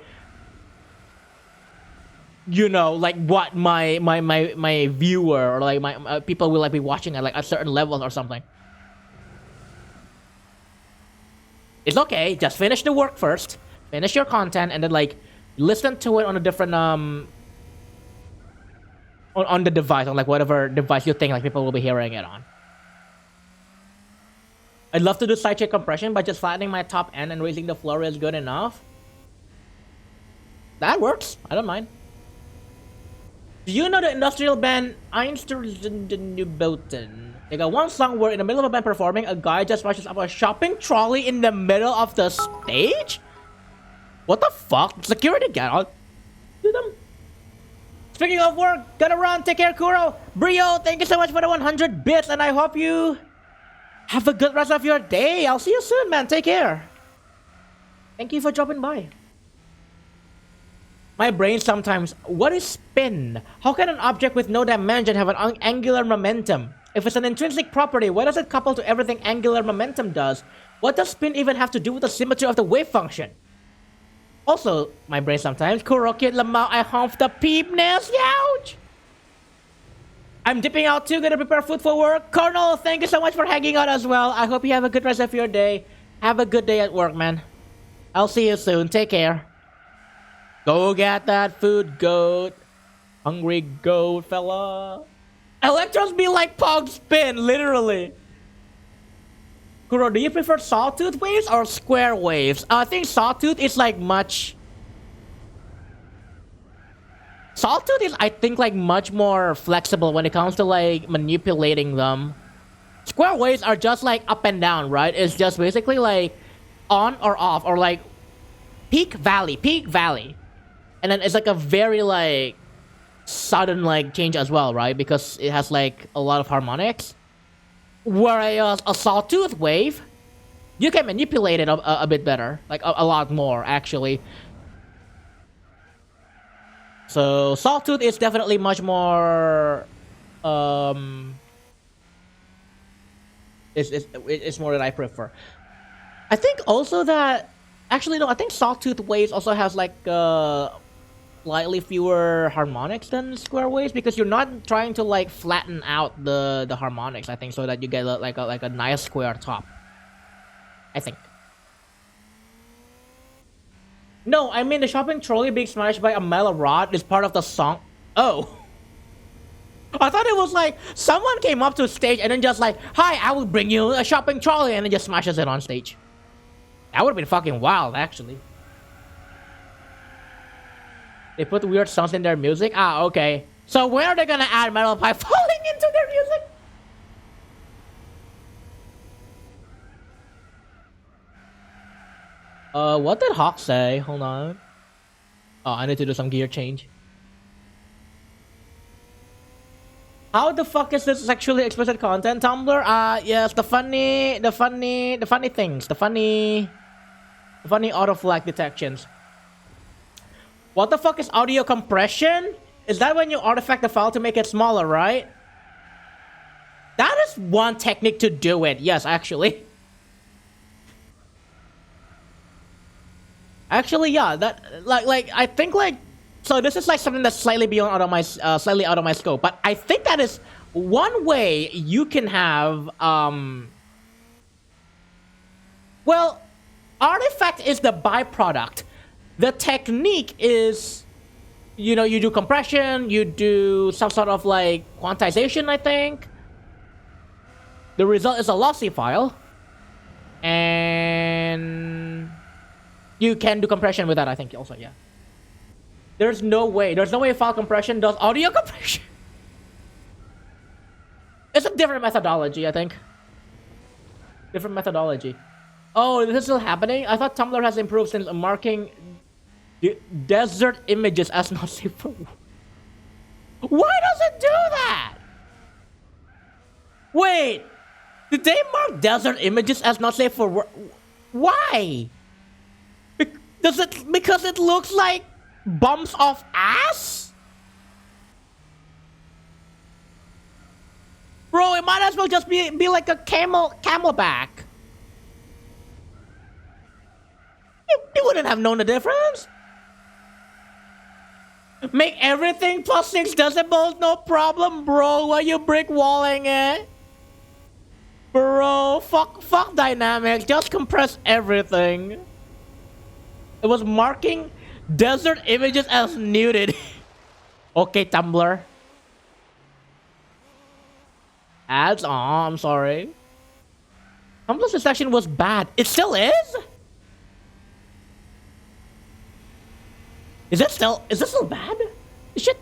you know, like what my viewer or like my people will like be watching at like a certain level or something. It's okay, just finish the work first, finish your content, and then like listen to it on a different on the device, on like whatever device you think like people will be hearing it on. I'd love to do sidechain compression, but just flattening my top end and raising the floor is good enough. That works, I don't mind. Do you know the industrial band Einstürzen? They got one song where in the middle of a band performing, a guy just rushes up a shopping trolley in the middle of the stage? What the fuck? Security guard. I'll do them. Speaking of work, gotta run. Take care, Kuro. Brio, thank you so much for the 100 bits, and I hope you have a good rest of your day. I'll see you soon, man. Take care. Thank you for dropping by. My brain sometimes, what is spin? How can an object with no dimension have an angular momentum? If it's an intrinsic property, why does it couple to everything angular momentum does? What does spin even have to do with the symmetry of the wave function? Also, my brain sometimes, Kurokit Lamau, I humped the peepness, youch! I'm dipping out too, gonna prepare food for work. Colonel, thank you so much for hanging out as well. I hope you have a good rest of your day. Have a good day at work, man. I'll see you soon, take care. Go get that food, goat. Hungry goat, fella. Electrons be like Pog spin, literally. Kuro, do you prefer sawtooth waves or square waves? I think sawtooth is like much... Sawtooth is, I think, like much more flexible when it comes to like manipulating them. Square waves are just like up and down, right? It's just basically like on or off, or like peak, valley. And then it's like a very like sudden like change as well, right? Because it has like a lot of harmonics. Whereas a sawtooth wave, you can manipulate it a bit better, like a lot more actually. So sawtooth is definitely much more it's more that I prefer. I think also that actually no, I think sawtooth waves also has like slightly fewer harmonics than square waves, because you're not trying to like flatten out the harmonics, I think, so that you get like a nice square top. I think. No, I mean the shopping trolley being smashed by a metal rod is part of the song. Oh. I thought it was like someone came up to stage and then just like, hi, I will bring you a shopping trolley, and then just smashes it on stage. That would have been fucking wild, actually. They put weird songs in their music? Ah, okay. So when are they gonna add metal pipe falling into their music? What did Hawk say? Hold on. Oh, I need to do some gear change. How the fuck is this sexually explicit content, Tumblr? Yes, the funny things, the funny auto flag detections. What the fuck is audio compression? Is that when you artifact the file to make it smaller, right? That is one technique to do it. Yes, actually. Actually, yeah. That like I think like. So this is like something that's slightly beyond out of my slightly out of my scope, but I think that is one way you can have well, artifact is the byproduct. The technique is, you know, you do compression, you do some sort of like quantization, I think. The result is a lossy file, and you can do compression with that, I think also, yeah. There's no way file compression does audio compression. It's a different methodology, I think. Different methodology. Oh, this is still happening? I thought Tumblr has improved since marking desert images as not safe for work. Why does it do that? Wait, did they mark desert images as not safe for work? Why? Because it looks like bumps of ass? Bro, it might as well just be like a camelback. You wouldn't have known the difference. Make everything plus 6 decibels, no problem, bro. Why you brick walling it? Bro, fuck dynamics. Just compress everything. It was marking desert images as muted. Okay, Tumblr. Ads? Aw, I'm sorry. Tumblr's section was bad. It still is? Is this still bad? Shit.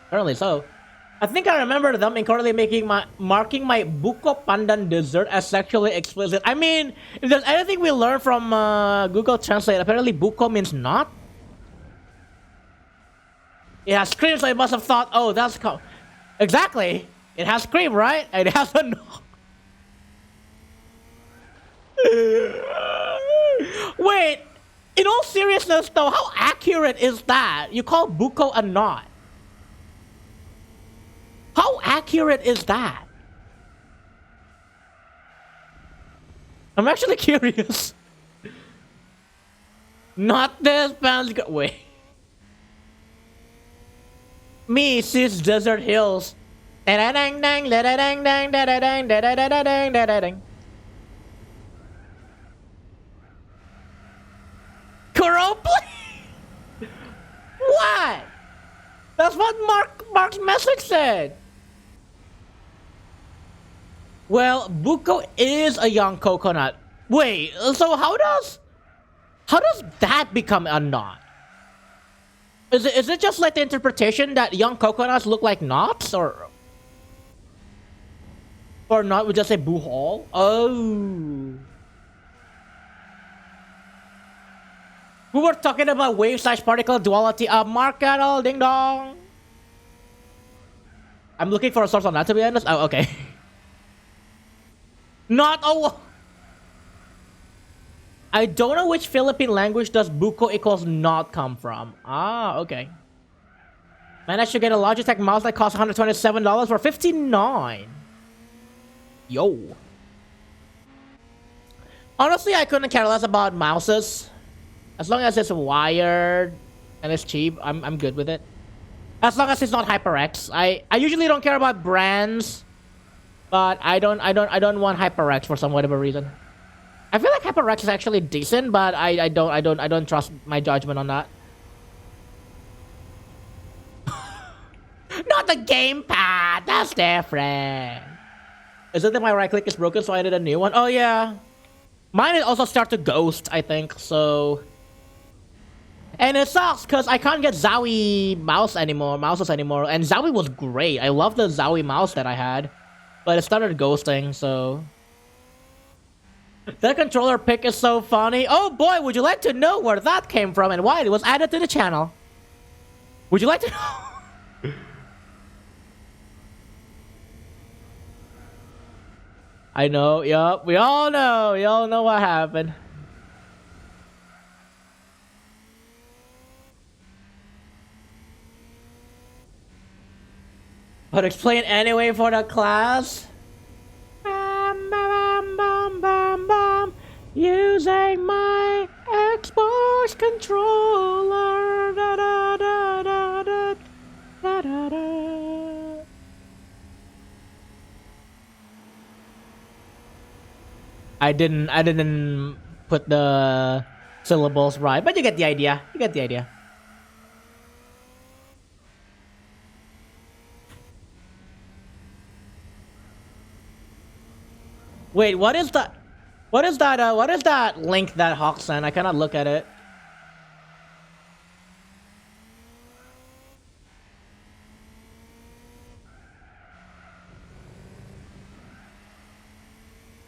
Apparently so. I think I remember them incorrectly marking my Buko Pandan dessert as sexually explicit. I mean, if there's anything we learned from Google Translate, apparently Buko means not. It has cream, so it must have thought, oh, that's exactly. It has cream, right? And it has a no. Wait, in all seriousness though, how accurate is that? You call Buko a knot. How accurate is that? I'm actually curious. Not this pants. Wait. Me sees desert hills. Da-da-dang dang, da-da-dang dang, da-da-dang, da-da-da-dang, da-da-dang. Kuro, please. What? That's what Mark's message said. Well, Buko is a young coconut. Wait, so how does that become a knot? Is it just like the interpretation that young coconuts look like knots, or not? We just say buhol. Oh, we were talking about wave/particle duality. Mark Carroll, ding dong. I'm looking for a source on that, to be honest. Oh, okay. Not oh. I don't know which Philippine language does buko equals not come from. Ah, okay. Managed to get a Logitech mouse that costs $127 for $59. Yo. Honestly, I couldn't care less about mouses. As long as it's wired and it's cheap, I'm good with it. As long as it's not HyperX. I usually don't care about brands But I don't want HyperX for some whatever reason. I feel like HyperX is actually decent, but I don't trust my judgment on that. Not the gamepad. That's different. Is it that my right click is broken, so I did a new one? Oh yeah. Mine is also start to ghost, I think. So. And it sucks because I can't get Zowie mouses anymore. And Zowie was great. I love the Zowie mouse that I had. But it started ghosting, so... That controller pick is so funny. Oh boy, would you like to know where that came from and why it was added to the channel? Would you like to know? I know, yup. We all know what happened. But explain anyway for the class. Bam, bam, bam, bam, bam. Using my Xbox controller. Da, da, da, da, da, da, da, da. I didn't put the syllables right, but you get the idea. Wait, what is that? What is that link that Hawk sent? I cannot look at it.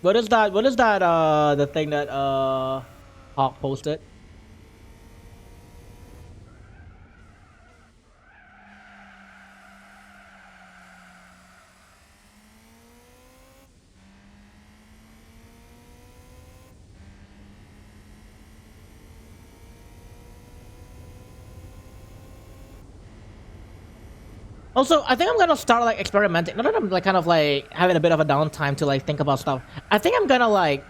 What is that, the thing that, Hawk posted? Also, I think I'm gonna start like experimenting. Now that I'm like kind of like having a bit of a downtime to like think about stuff, I think I'm gonna like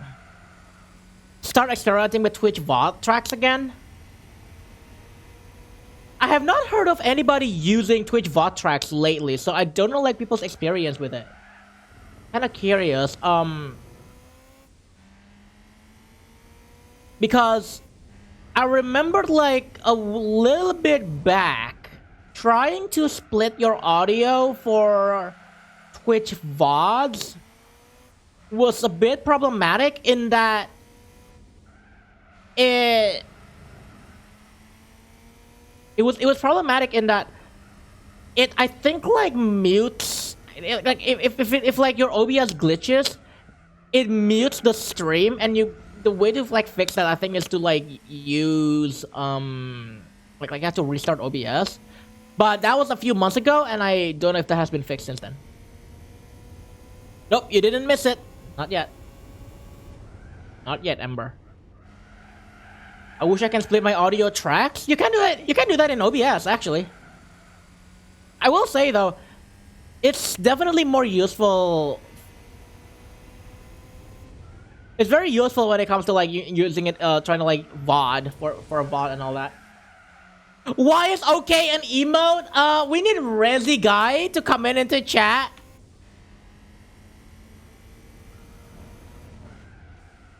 start experimenting with Twitch VOD tracks again. I have not heard of anybody using Twitch VOD tracks lately, so I don't know like people's experience with it. Kinda curious, because I remembered like a little bit back trying to split your audio for Twitch VODs was a bit problematic in that it was problematic in that it I think like mutes like if like your OBS glitches, it mutes the stream, and the way to like fix that I think is to like use like you have to restart OBS. But that was a few months ago, and I don't know if that has been fixed since then. Nope, you didn't miss it. Not yet. Not yet, Ember. I wish I can split my audio tracks. You can do it. You can do that in OBS, actually. I will say, though, it's definitely more useful. It's very useful when it comes to, like, using it, trying to, like, VOD, for a VOD and all that. Why is okay an emote? We need Resi Guy to come into chat.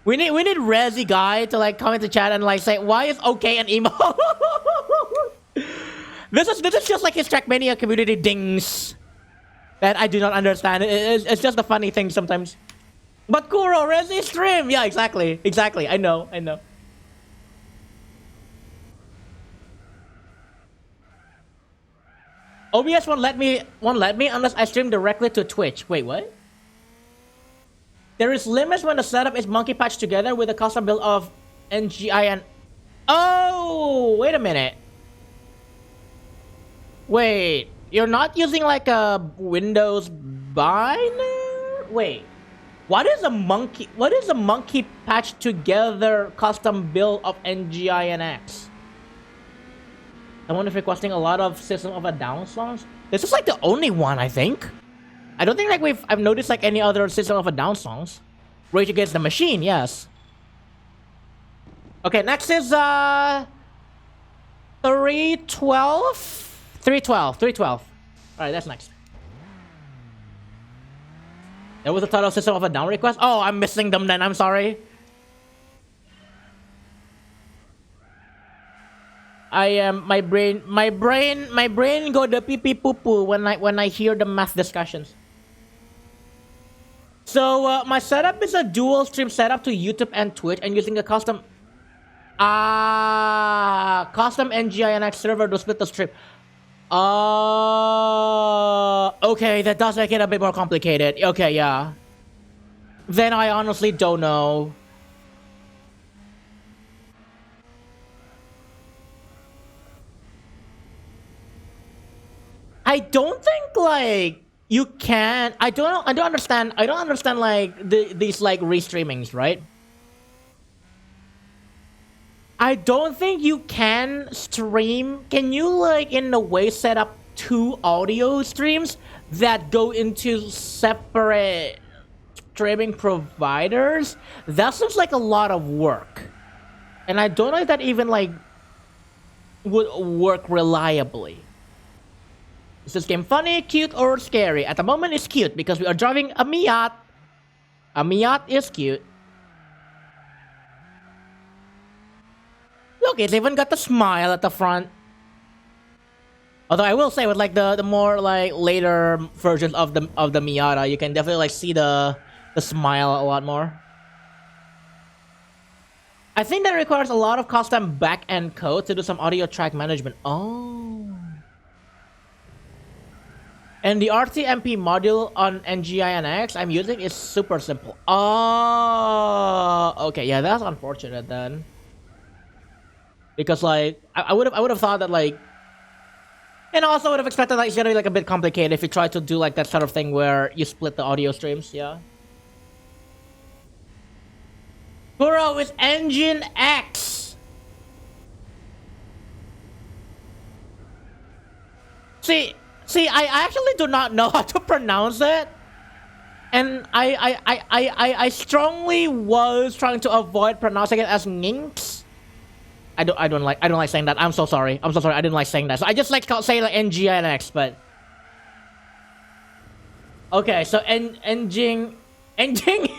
We need Resi Guy to like come into chat and like say why is okay an emote? This is just like his Trackmania community dings that I do not understand. It's just a funny thing sometimes. But Kuro, Resi stream. Yeah, exactly. I know. OBS won't let me unless I stream directly to Twitch. Wait, what? There is limits when the setup is monkey patched together with a custom build of NGIN. Oh, wait a minute. Wait, you're not using like a Windows binary? Wait, what is a monkey patched together custom build of NGINX? Someone is requesting a lot of System of a Down songs. This is like the only one, I think. I don't think like I've noticed like any other System of a Down songs. Rage Against the Machine, yes. Okay, next is 312. Alright, that's next. That was the title system of a down request? Oh, I'm missing them then, I'm sorry. I am my brain go the pee pee poo poo when I hear the math discussions. So my setup is a dual stream setup to YouTube and Twitch and using a custom NGINX server to split the stream. Okay, that does make it a bit more complicated. Okay, yeah. Then I honestly don't know. I don't think like you can. I don't understand. I don't understand like these like restreamings, right? I don't think you can stream. Can you like in a way set up two audio streams that go into separate streaming providers? That seems like a lot of work, and I don't know if that even like would work reliably. Is this game funny, cute, or scary? At the moment, it's cute because we are driving a Miat. A Miat is cute. Look, it's even got the smile at the front. Although I will say, with like the more like later versions of the Miata, you can definitely like see the smile a lot more. I think that requires a lot of custom back-end code to do some audio track management. Oh. And the RTMP module on NGINX I'm using is super simple. Oh, okay, yeah, that's unfortunate then. Because like I would have thought that like, and also would have expected like it's gonna be like a bit complicated if you try to do like that sort of thing where you split the audio streams. Yeah. Kuro is Engine X. See, I actually do not know how to pronounce it, and I strongly was trying to avoid pronouncing it as Nginx. I don't like saying that. I'm so sorry. I didn't like saying that. So I just like saying like NGINX, but okay. So engine, engines.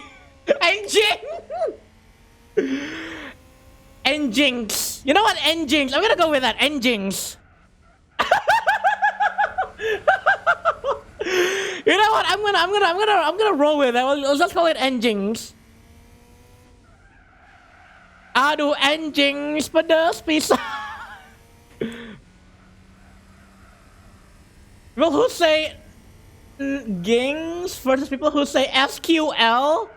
You know what? Engines. I'm gonna go with that. Engines. You know what? I'm gonna roll with it. Let's just call it engines. Aduh, engines pedas pisan. People who say Gings versus people who say SQL.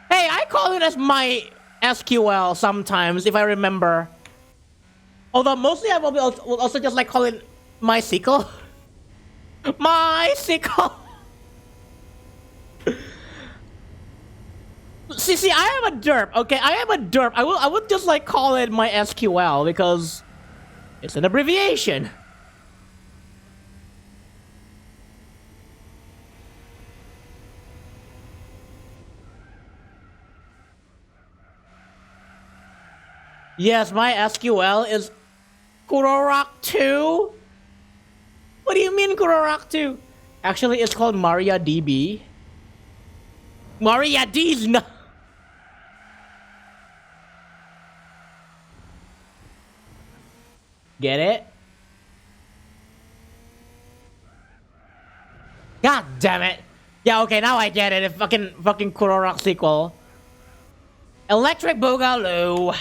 Hey, I call it as my SQL sometimes if I remember. Although mostly I will also just like call it MySQL. MySQL. See, I am a derp. Okay, I am a derp. I would just like call it my SQL because it's an abbreviation. Yes, my SQL is Kurorok 2. What do you mean Kurorok 2? Actually, it's called MariaDB. MariaDB's not. Get it? God damn it. Yeah, okay, now I get it. It's fucking Kurorok sequel. Electric Boogaloo.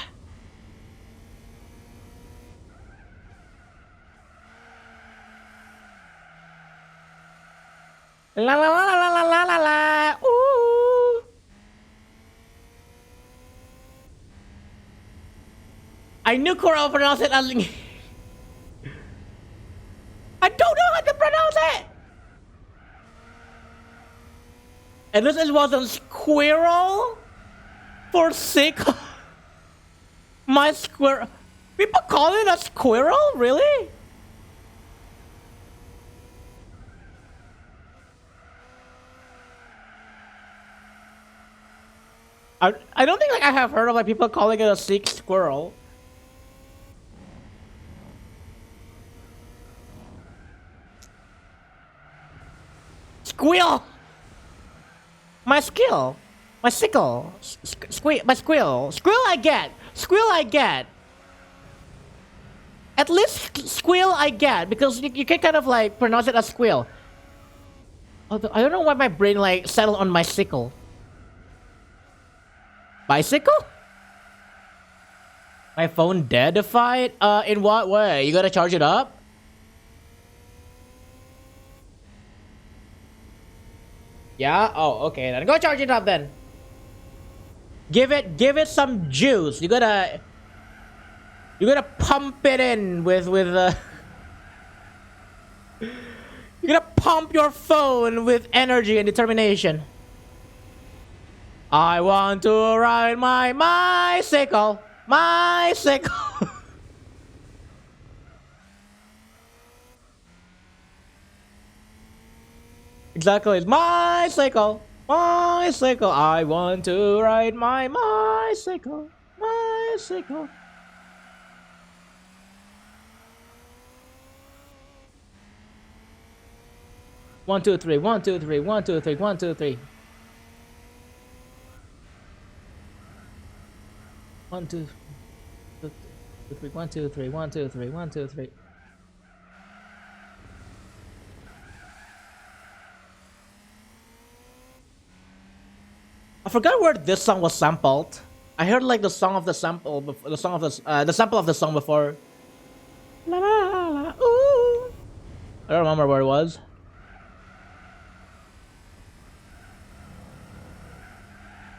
La la la la la la la la. Ooh. I knew Kuro pronounced it as. I don't know how to pronounce it. And this wasn't squirrel for sick. My squirrel. People call it a squirrel, really? I don't think like I have heard of like people calling it a sick squirrel. Squeal! My skill. My sickle. Squeal. My squill. Squill I get. Squill I get. At least squill I get. Because you can kind of like pronounce it as squill. Although, I don't know why my brain like settled on my sickle. Bicycle? My phone deadified? In what way? You gotta charge it up? Yeah? Oh, okay then. Go charge it up then. Give it some juice. You gotta pump it in with you gotta pump your phone with energy and determination. I want to ride my bicycle. Bicycle. Exactly. It's my cycle. Bicycle. I want to ride my bicycle. Bicycle. One, two, three. One, two, three. One, two, three. One, two, three. One, two, three. One, two, three. One, two, three. One, two, three. I forgot where this song was sampled. I heard like the song of the sample, the song of the sample of the song before. La la la. Ooh. I don't remember where it was.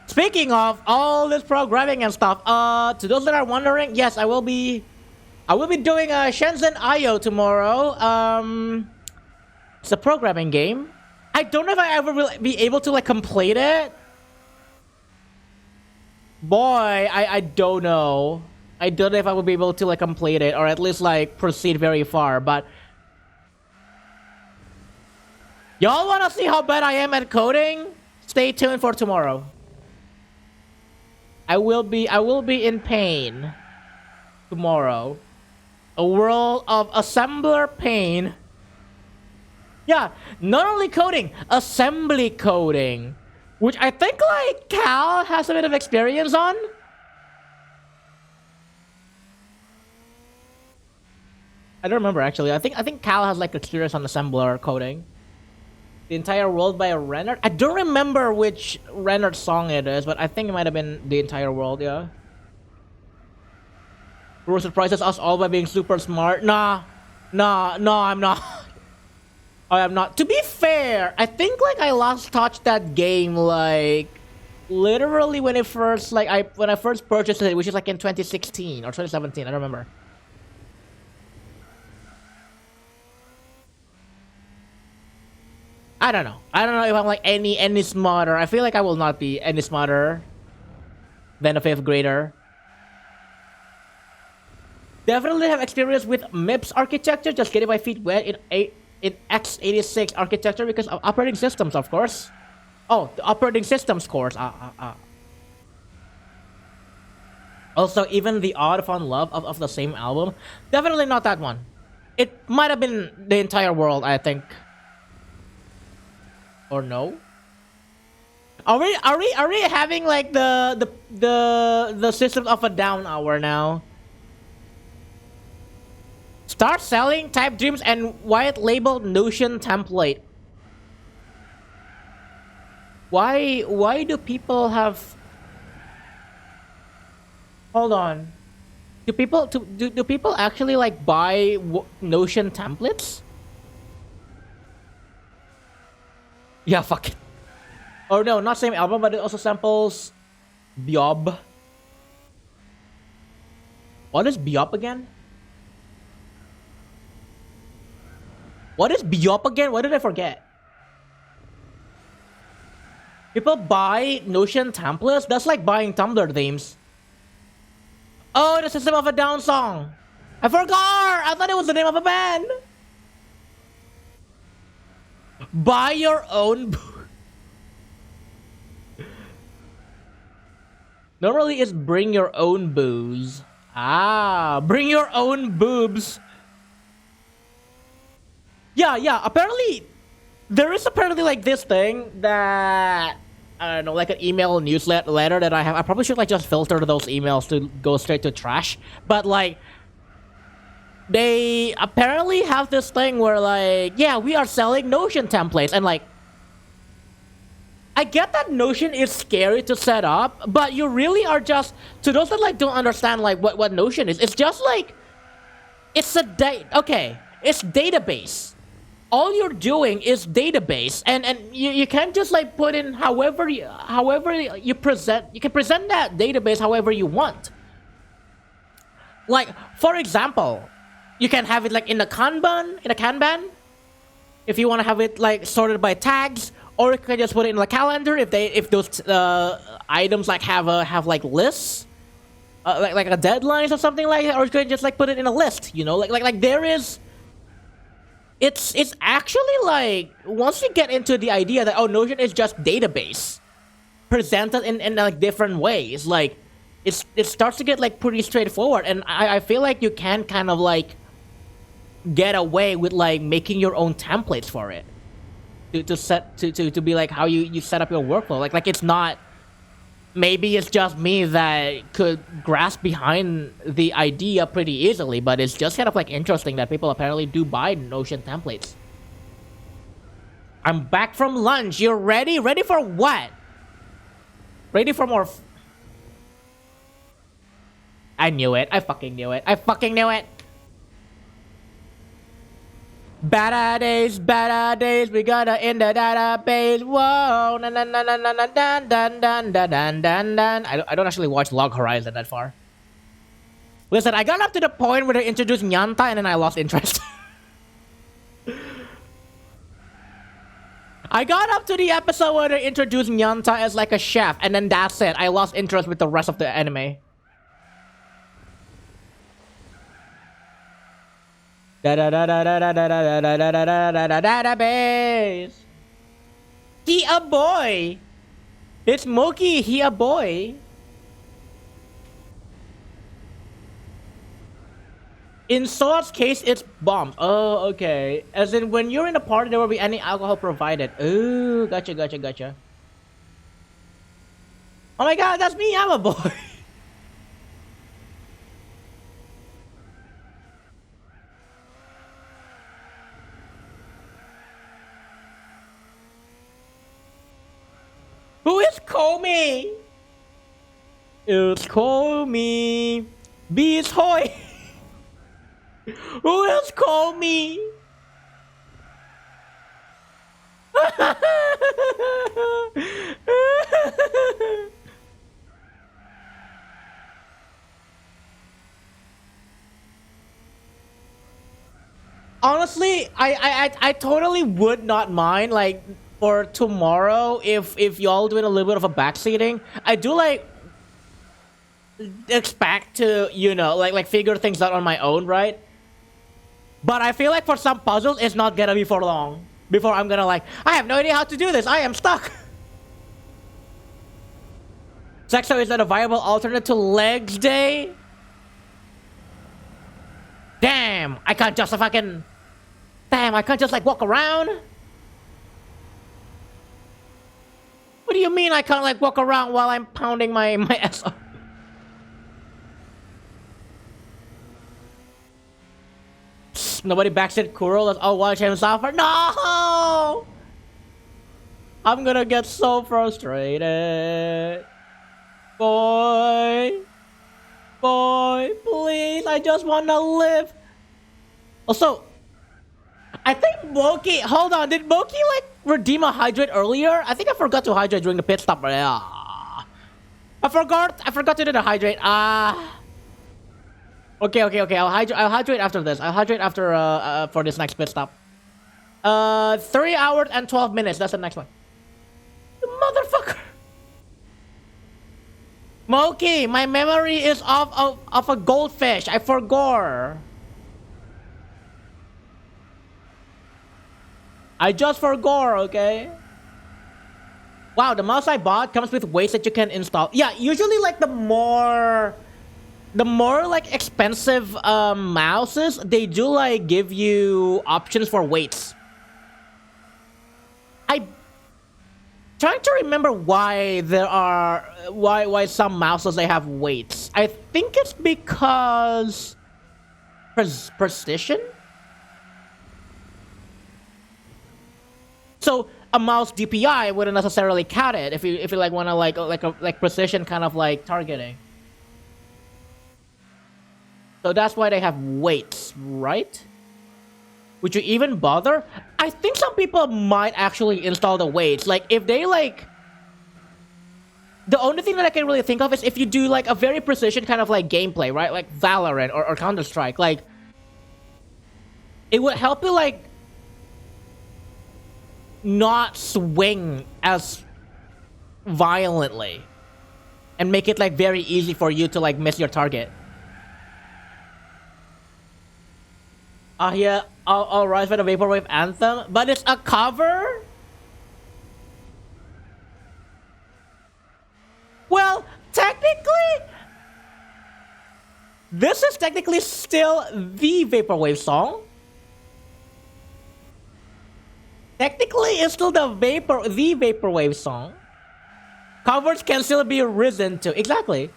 Speaking of all this programming and stuff, to those that are wondering, yes, I will be doing a Shenzhen IO tomorrow. It's a programming game. I don't know if I ever will be able to like complete it. Boy, I don't know. I don't know if I will be able to like complete it or at least like proceed very far, but y'all wanna see how bad I am at coding? Stay tuned for tomorrow. I will be in pain tomorrow. A world of assembler pain. Yeah, not only coding, assembly coding. Which I think like Cal has a bit of experience on. I don't remember actually. I think Cal has like experience on assembler coding. The Entire World by Renard. I don't remember which Renard song it is, but I think it might have been The Entire World, yeah. Bro surprises us all by being super smart. Nah, I'm not. I am not. To be fair, I think like I last touched that game like literally when it first when I first purchased it, which is like in 2016 or 2017. I don't remember. I don't know. I don't know if I'm like any smarter. I feel like I will not be any smarter than a 5th grader. Definitely have experience with MIPS architecture. Just getting my feet wet in x86 architecture because of operating systems, of course. Oh, the operating systems course. Also, even the Odd Fun Love of the same album. Definitely not that one. It might have been The Entire World, I think. Or no? Are we having like the system of a down hour now? Start selling type dreams and white label Notion template. Why do people have? Hold on. Do people actually like buy Notion templates? Yeah, fuck it. Oh no, not same album, but it also samples Biob. What is Biob again? What is Biob again? What did I forget? People buy Notion templates? That's like buying Tumblr themes. Oh, the System of a Down song. I forgot! I thought it was the name of a band. Buy your own. Normally it's bring your own booze. Ah, bring your own boobs. Yeah, apparently there is apparently like this thing that I don't know, like an email newsletter that I have. I probably should like just filter those emails to go straight to trash. But like, they apparently have this thing where like, yeah, we are selling Notion templates, and like, I get that Notion is scary to set up, but you really are just, to those that like don't understand like what Notion is, it's just like, it's it's database. All you're doing is database, and you can't just like put in however you present, you can present that database however you want. Like, for example, you can have it like in a Kanban, if you want to have it like sorted by tags, or you can just put it in the calendar if those items like have like lists, like a deadlines or something like that, or you can just like put it in a list, you know, like there is. It's actually like, once you get into the idea that, oh, Notion is just database presented in like different ways, like it starts to get like pretty straightforward, and I feel like you can kind of like get away with like making your own templates for it to be like how you set up your workflow. Like it's not, maybe it's just me that could grasp behind the idea pretty easily, but it's just kind of like interesting that people apparently do buy Notion templates. I'm back from lunch. You're ready? Ready for what? Ready for more I knew it. I fucking knew it. I fucking knew it. Better days, we gotta in the database. Whoa, na na na na na na dun dun dun dun dun dun dun. I don't actually watch Log Horizon that far. Listen, I got up to the point where they introduced Nyanta and then I lost interest. I got up to the episode where they introduced Nyanta as like a chef, and then that's it. I lost interest with the rest of the anime. Database. He a boy. It's Moki. He a boy. In Soat's case, it's bombs. Oh, okay. As in, when you're in a party, there will be any alcohol provided. Ooh, gotcha. Oh my god, that's me. I'm a boy. Who is Comey? It's Comey. B is Hoy. Who else called me? Honestly, I totally would not mind, like, for tomorrow if y'all doing a little bit of a backseating. I do like expect to, you know, like figure things out on my own, right? But I feel like for some puzzles, it's not gonna be for long before I'm gonna like, I have no idea how to do this. I am stuck. Sexo is that a viable alternate to legs day? Damn, I can't just fucking... Damn, I can't just like walk around? What do you mean I can't like walk around while I'm pounding my ass off? Nobody backseat Kuro. Let's all watch him suffer. No! I'm gonna get so frustrated. Boy, please. I just wanna live. Also, I think Moki... Hold on. Did Moki like redeem a hydrate earlier? I think I forgot to hydrate during the pit stop. I forgot to do the hydrate. Okay. I'll hydrate after this. I'll hydrate after for this next pit stop. 3 hours and 12 minutes. That's the next one. You motherfucker. Moki, my memory is of a goldfish. I forgot. I just forgot, okay? Wow, the mouse I bought comes with weights that you can install. Yeah, usually like the more like expensive mouses, they do like give you options for weights. Trying to remember why there are why some mouses they have weights. I think it's because precision. So a mouse DPI wouldn't necessarily count it if you like want to like precision kind of like targeting. So that's why they have weights, right? Would you even bother? I think some people might actually install the weights. Like, if they, like... The only thing that I can really think of is if you do, like, a very precision kind of, like, gameplay, right? Like Valorant or Counter-Strike. Like, it would help you, like, not swing as violently. And make it, like, very easy for you to, like, miss your target. Yeah, I'll rise for the Vaporwave Anthem, but it's a cover? Well, technically, this is technically still the Vaporwave song. Technically, it's still the Vaporwave song. Covers can still be risen to. Exactly.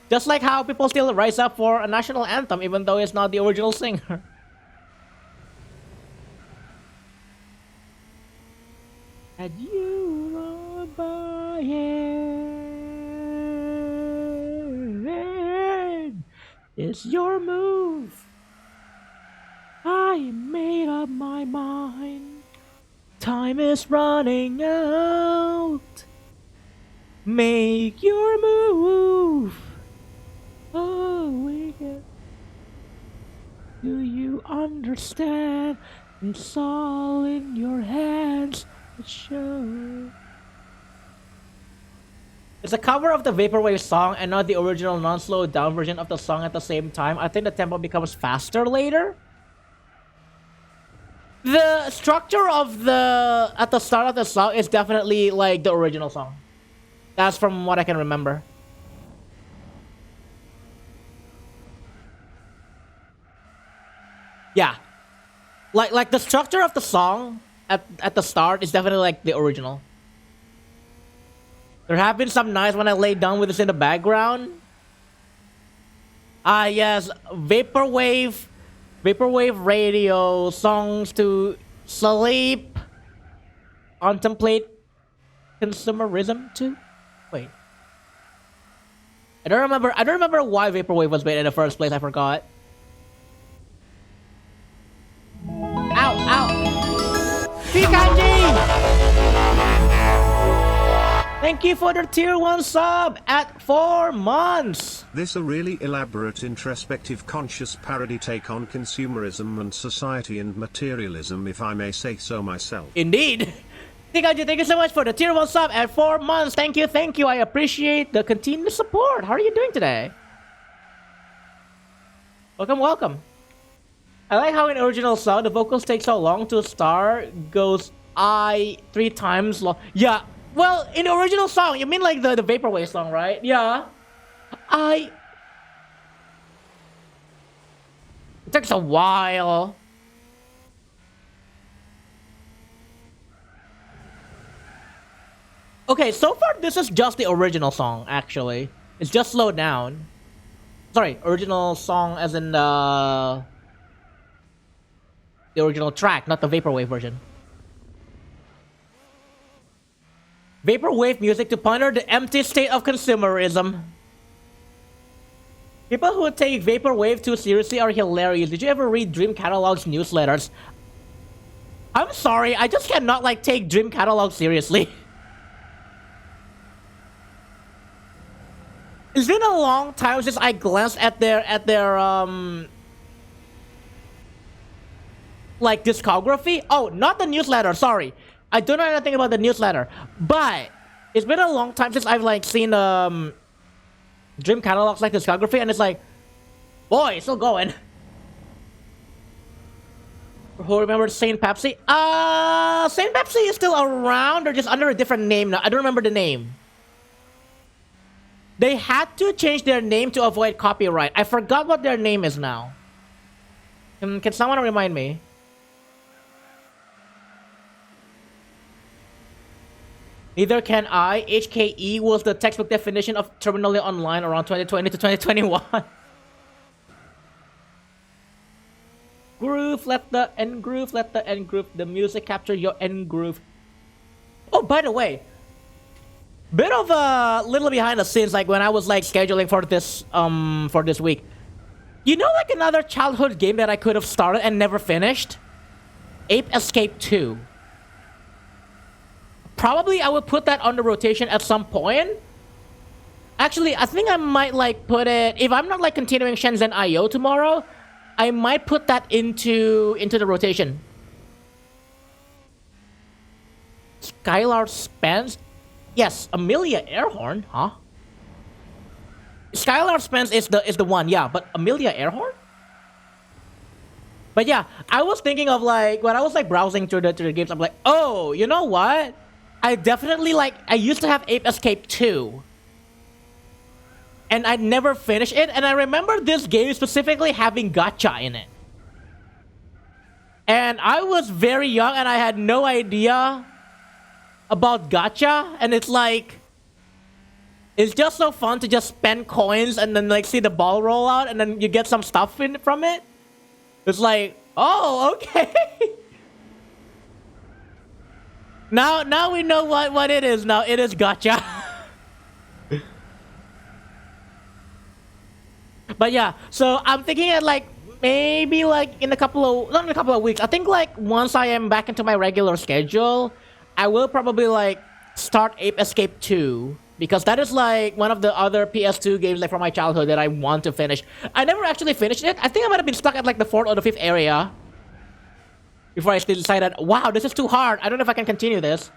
Just like how people still rise up for a national anthem, even though it's not the original singer. And you are by hand. It's your move. I made up my mind. Time is running out. Make your move. Oh, we get. Do you understand? It's all in your hands. Show. It's a cover of the Vaporwave song and not the original non-slowed down version of the song at the same time. I think the tempo becomes faster later. The structure of the at the start of the song is definitely like the original song. That's from what I can remember. Yeah. Like the structure of the song at the start is definitely like the original. There have been some nights when I lay down with this in the background. Ah, yes, Vaporwave radio, songs to sleep, contemplate, consumerism too. Wait, I don't remember why Vaporwave was made in the first place. I forgot. Ow, ow. Pikachu! Thank you for the tier 1 sub at 4 months. This a really elaborate introspective conscious parody take on consumerism and society and materialism, if I may say so myself. Indeed. Pikachu, thank you so much for the tier 1 sub at 4 months. Thank you, thank you. I appreciate the continued support. How are you doing today? Welcome, welcome. I like how in original song the vocals take so long to start, goes I 3 times long. Yeah, well, in the original song, you mean like the Vaporwave song, right? Yeah. It takes a while. Okay, so far this is just the original song, actually. It's just slowed down. Sorry, original song as in the original track, not the Vaporwave version. Vaporwave music to ponder the empty state of consumerism. People who take Vaporwave too seriously are hilarious. Did you ever read Dream Catalog's newsletters? I'm sorry, I just cannot like take Dream Catalog seriously. It's been a long time since I glanced at their like discography. Oh, not the newsletter, sorry. I don't know anything about the newsletter, but it's been a long time since I've like seen Dream Catalog's like discography, and it's like, boy, it's still going. Who remembers Saint Pepsi? Saint Pepsi is still around, or just under a different name now. I don't remember the name. They had to change their name to avoid copyright. I forgot what their name is now. Can someone remind me? Neither can I. HKE was the textbook definition of terminally online around 2020 to 2021. Groove, let the end groove, let the end groove. The music capture your end groove. Oh, by the way, bit of a little behind the scenes, like when I was like scheduling for this week. You know, like another childhood game that I could have started and never finished? Ape Escape 2. Probably I would put that on the rotation at some point. Actually, I think I might like put it, if I'm not like continuing Shenzhen IO tomorrow, I might put that into the rotation. Skylar Spence? Yes, Amelia Earhorn, huh? Skylar Spence is the one, yeah, but Amelia Earhorn? But yeah, I was thinking of like, when I was like browsing through the games, I'm like, oh, you know what? I definitely like, I used to have Ape Escape 2. And I never finished it, and I remember this game specifically having gacha in it. And I was very young and I had no idea about gacha, and it's like, it's just so fun to just spend coins and then like see the ball roll out and then you get some stuff from it. It's like, oh, okay. Now we know what it is now. It is gacha. But yeah, so I'm thinking at like maybe like in a couple of, not in a couple of weeks. I think like once I am back into my regular schedule, I will probably like start Ape Escape 2. Because that is like one of the other PS2 games like from my childhood that I want to finish. I never actually finished it. I think I might have been stuck at like the 4th or the 5th area before I still decided, wow, this is too hard. I don't know if I can continue this.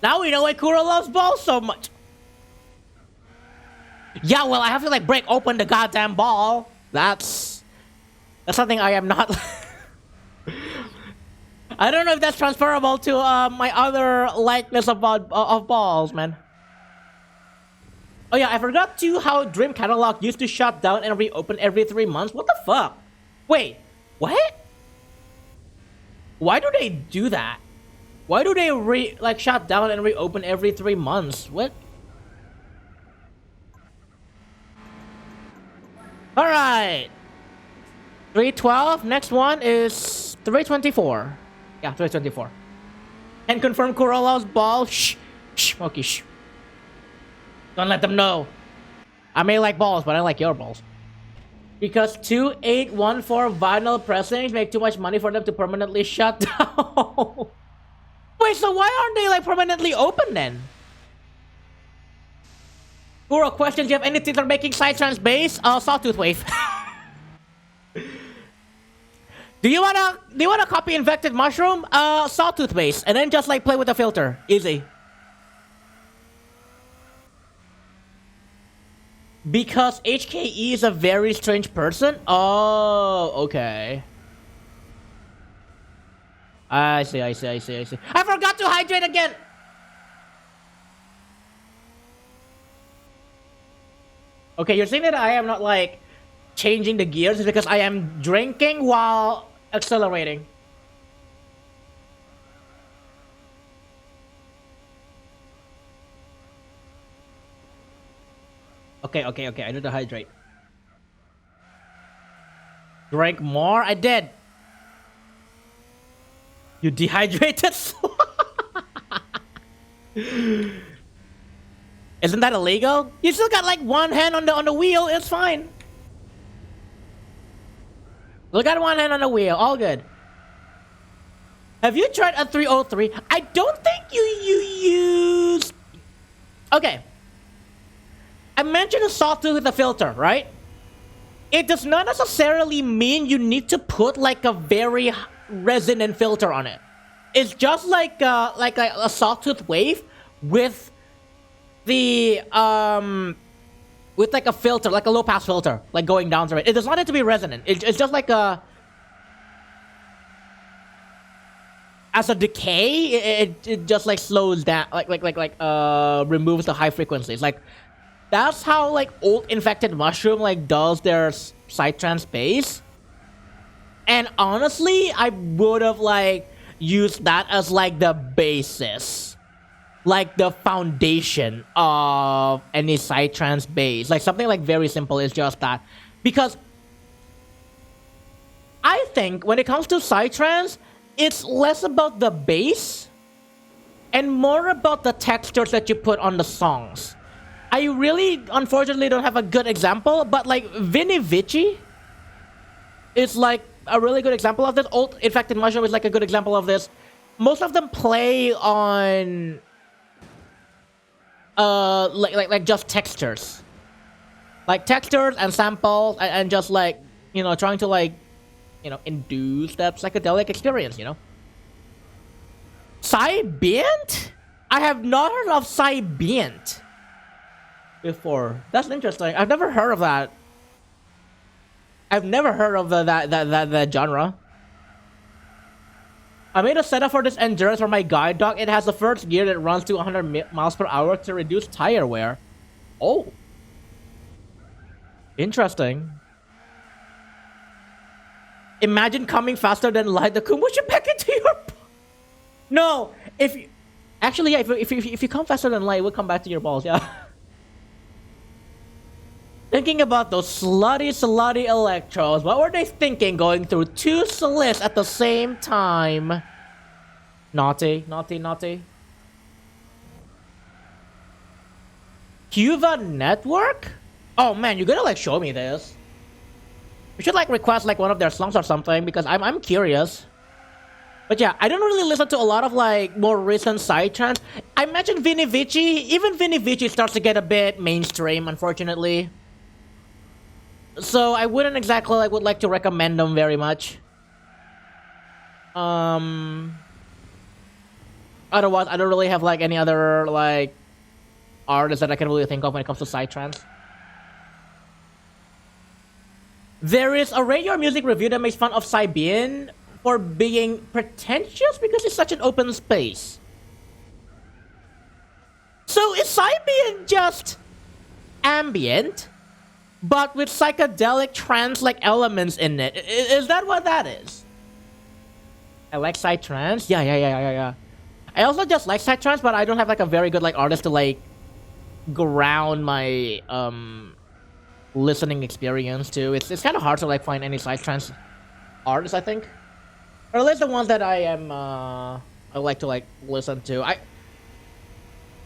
Now we know why Kuro loves balls so much. Yeah, well, I have to like break open the goddamn ball. That's something I am not. I don't know if that's transferable to my other likeness of balls, man. Oh yeah, I forgot too how Dream Catalog used to shut down and reopen every 3 months. What the fuck? Wait, what? Why do they do that? Why do they shut down and reopen every 3 months? What? All right. 312. Next one is 324. Yeah, 324. And confirm Kurolo's ball. Shh. Shh. Okay, shh. Don't let them know. I may like balls, but I like your balls. Because 2814 vinyl pressings make too much money for them to permanently shut down. Wait, so why aren't they like permanently open then? Kuro questions, do you have any tips for making Psytrance bass? Sawtooth Wave. Do you wanna copy Infected Mushroom? Sawtooth base, and then just like play with the filter. Easy. Because HKE is a very strange person? Oh, okay. I see. I forgot to hydrate again! Okay, you're saying that I am not like changing the gears because I am drinking while accelerating. Okay, I need to hydrate. Drink more? I did. You dehydrated? Isn't that illegal? You still got like one hand on the wheel, it's fine. Look at one hand on the wheel, all good. Have you tried a 303? I don't think you use... Okay. I mentioned a sawtooth with a filter, right? It does not necessarily mean you need to put like a very resonant filter on it. It's just like a sawtooth wave with the with like a filter, like a low pass filter, like going down through it. It does not need to be resonant. It's just like a... As a decay, it just like slows down, like removes the high frequencies. Like, that's how like old Infected Mushroom like does their Psytrance bass. And honestly, I would have like... use that as like the basis, like the foundation of any psytrance base. Like something like very simple is just that. Because I think when it comes to psytrance, it's less about the bass and more about the textures that you put on the songs. I really, unfortunately, don't have a good example, but like Vinny Vici is like a really good example of this. Old Infected Mushroom is like a good example of this. Most of them play on like just textures, like textures and samples, and just like, you know, trying to like, you know, induce that psychedelic experience, you know. Psybient? I have not heard of Psybient before. That's interesting. I've never heard of that. I've never heard of that genre. I made a setup for this endurance for my guide dog. It has the first gear that runs to 100 miles per hour to reduce tire wear. Oh. Interesting. Imagine coming faster than light. The kombucha back into your... No! If you... Actually, yeah, if you come faster than light, it will come back to your balls, yeah. Thinking about those slutty electrodes. What were they thinking going through two slits at the same time? Naughty. Cuva Network? Oh man, you're gonna like show me this. We should like request like one of their songs or something, because I'm curious. But yeah, I don't really listen to a lot of like more recent psytrance. I mentioned Vinny Vici. Even Vinny Vici starts to get a bit mainstream, unfortunately. So I wouldn't exactly like would like to recommend them very much. Otherwise, I don't really have like any other like artists that I can really think of when it comes to psytrance. There is a radio music review that makes fun of Psybient for being pretentious because it's such an open space. So is Psybient just ambient, but with psychedelic trance-like elements in it? Is that what that is? I like psytrance. Yeah. I also just like psytrance, but I don't have like a very good like artist to like ground my listening experience to. It's kind of hard to like find any psytrance artists, I think, or at least the ones that I like to like listen to.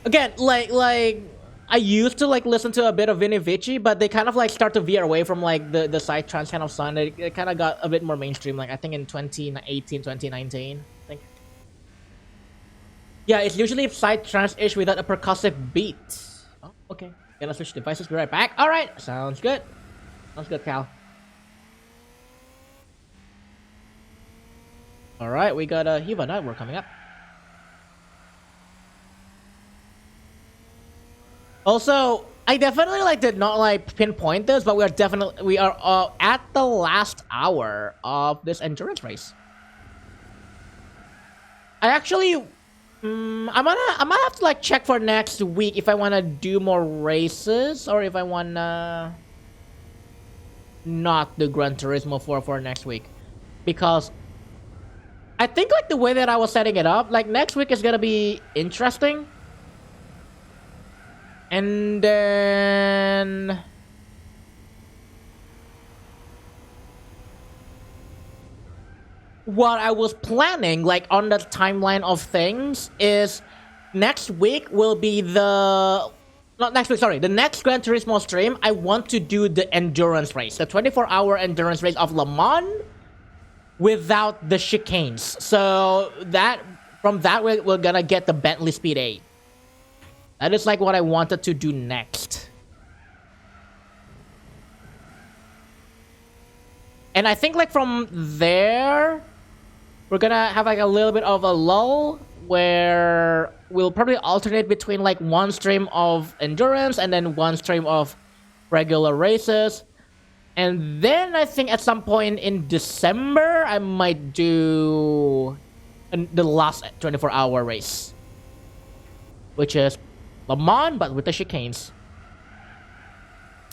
Again, like I used to like listen to a bit of Vinny Vici, but they kind of like start to veer away from like the psytrance kind of sound. It kind of got a bit more mainstream, like I think in 2018, 2019, I think. Yeah, it's usually psytrance-ish without a percussive beat. Oh, okay. Gonna switch devices, be right back. Alright, sounds good. Sounds good, Cal. Alright, we got a Hiva Network coming up. Also, I definitely like did not like pinpoint this, but we are at the last hour of this endurance race. I actually I might have to like check for next week if I want to do more races, or if I want to not do Gran Turismo 4 for next week, because I think like the way that I was setting it up, like next week is gonna be interesting, and then what I was planning, like on the timeline of things, is next week will be the... Not next week, sorry. The next Gran Turismo stream, I want to do the endurance race. The 24-hour endurance race of Le Mans without the chicanes. So that from that we're gonna get the Bentley Speed 8. That is like what I wanted to do next. And I think like from there, we're gonna have like a little bit of a lull where we'll probably alternate between like one stream of endurance and then one stream of regular races. And then I think at some point in December, I might do the last 24-hour race, which is Le Mans, but with the chicanes.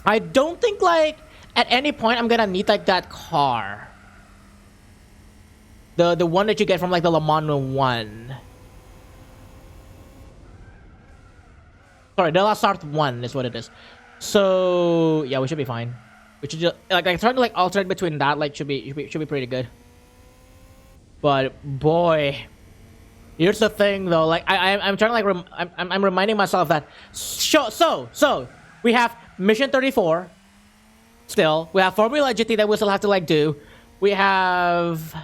I don't think like at any point I'm gonna need like that car. The one that you get from like the Le Mans one. Sorry, the last start one is what it is. So yeah, we should be fine. We should just like trying to like alternate between that like should be pretty good. But boy, here's the thing though. Like I'm trying to like I'm reminding myself that so we have Mission 34. Still, we have Formula GT that we still have to like do. We have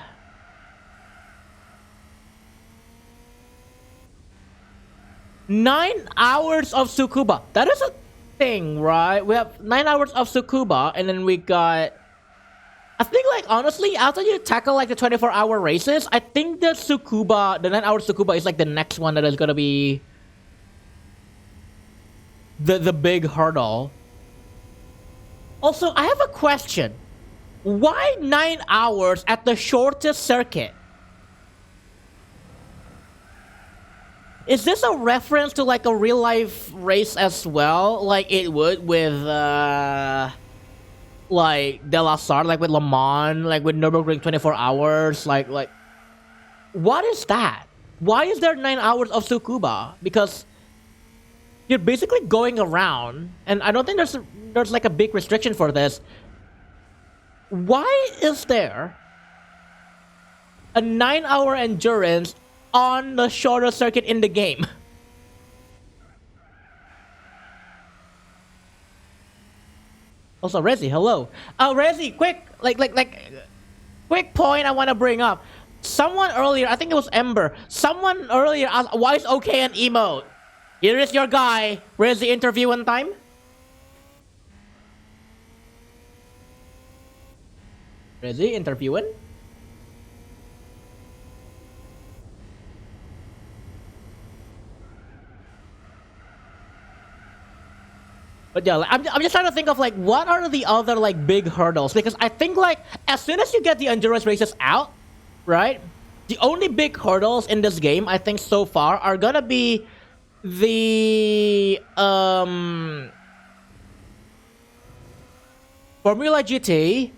9 hours of Tsukuba. That is a thing, right? We have 9 hours of Tsukuba, and then we got. I think, like, honestly, after you tackle like the 24-hour races, I think the Tsukuba, the 9-hour Tsukuba, is like the next one that is gonna be the big hurdle. Also, I have a question. Why 9 hours at the shortest circuit? Is this a reference to like a real life race as well? Like it would with like De La Sarre, like with Le Mans, like with Nürburgring 24 hours, like what is that? Why is there 9 hours of Tsukuba? Because you're basically going around, and I don't think there's like a big restriction for this. Why is there a 9-hour endurance on the shortest circuit in the game? Also, Rezi, hello. Rezi, quick, quick point I want to bring up. Someone earlier, I think it was Ember. Someone earlier asked, why is okay an emote? Here is your guy. Rezi interview one time. Rezi interviewing. But yeah, like, I'm just trying to think of like what are the other like big hurdles, because I think like as soon as you get the endurance races out, right? The only big hurdles in this game I think so far are gonna be the Formula GT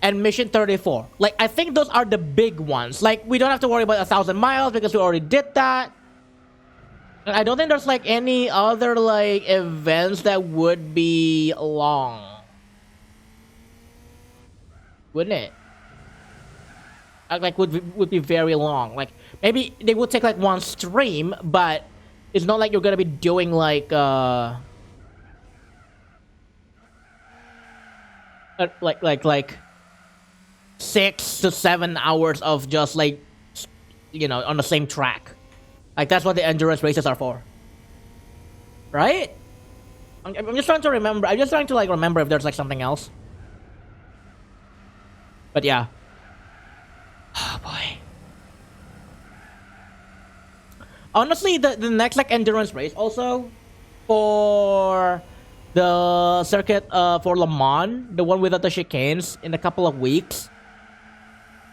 and Mission 34. Like I think those are the big ones. Like we don't have to worry about 1,000 miles because we already did that. And I don't think there's like any other like events that would be long. Wouldn't it? Like would be very long. Like maybe they would take like one stream, but it's not like you're gonna be doing like like 6 to 7 hours of just like, you know, on the same track. Like that's what the endurance races are for, right? I'm just trying to remember. I'm just trying to like remember if there's like something else. But yeah. Oh boy. Honestly, the next like endurance race also for the circuit for Le Mans, the one without the chicanes, in a couple of weeks,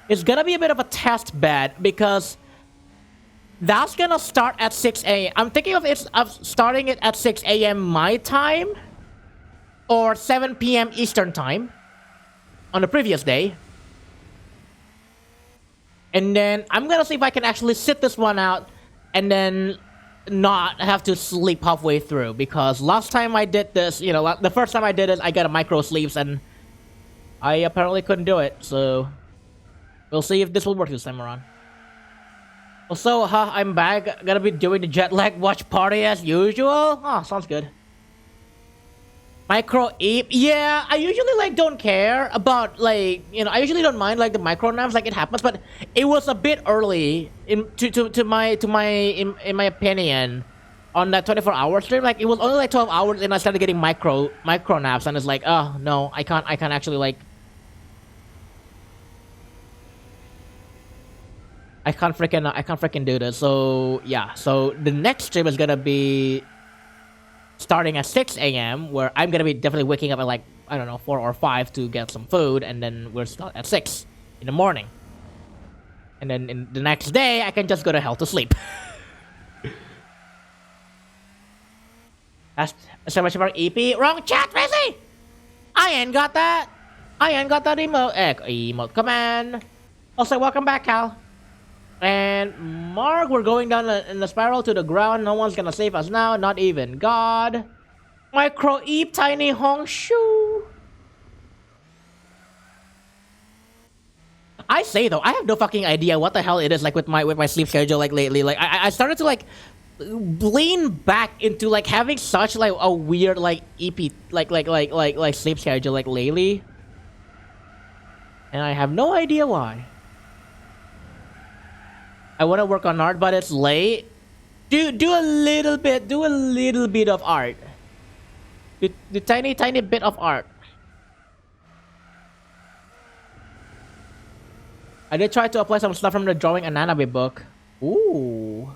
it's gonna be a bit of a test bed because that's gonna start at 6 a.m. I'm thinking of starting it at 6 a.m. my time or 7 p.m. Eastern time on the previous day. And then I'm gonna see if I can actually sit this one out and then not have to sleep halfway through, because last time I did this, you know, the first time I did it, I got a micro sleeps and I apparently couldn't do it. So we'll see if this will work this time around. Also, I'm back. Gonna be doing the jet lag watch party as usual. Oh, sounds good. Micro eep. Yeah, I usually like don't care about like, you know, I usually don't mind like the micro naps, like it happens, but it was a bit early in my opinion on that 24-hour stream. Like it was only like 12 hours and I started getting micro naps, and it's like, oh no, I can't actually like I can't freaking do this. So yeah, so the next stream is gonna be starting at 6 a.m. where I'm gonna be definitely waking up at like, I don't know, 4 or 5 to get some food, and then we're still at 6 in the morning. And then in the next day, I can just go to hell to sleep. That's so much about EP. Wrong chat, Rizzy! I ain't got that. I ain't got that emote. Emote command. Also, welcome back, Cal. And Mark, we're going down in the spiral to the ground. No one's gonna save us now, not even God. Micro Eep, Tiny Hongshu. I say though, I have no fucking idea what the hell it is like with my sleep schedule like lately. Like I started to like lean back into like having such like a weird like EP like sleep schedule like lately. And I have no idea why. I want to work on art, but it's late. Do a little bit of art. Do tiny bit of art. I did try to apply some stuff from the drawing Ananabe book. Ooh.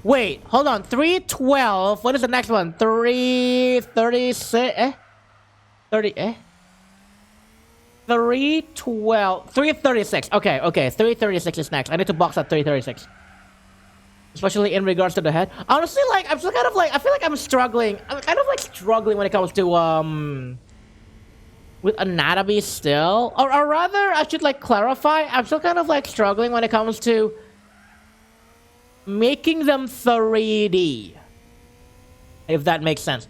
Wait, hold on. 312. What is the next one? 336. 30. 312. 336. Okay. 336 is next. I need to box at 336. Especially in regards to the head. Honestly, like, I'm still kind of like, I feel like I'm struggling. I'm kind of like struggling when it comes to, with anatomy still. Or rather, I should like clarify. I'm still kind of like struggling when it comes to making them 3D. If that makes sense.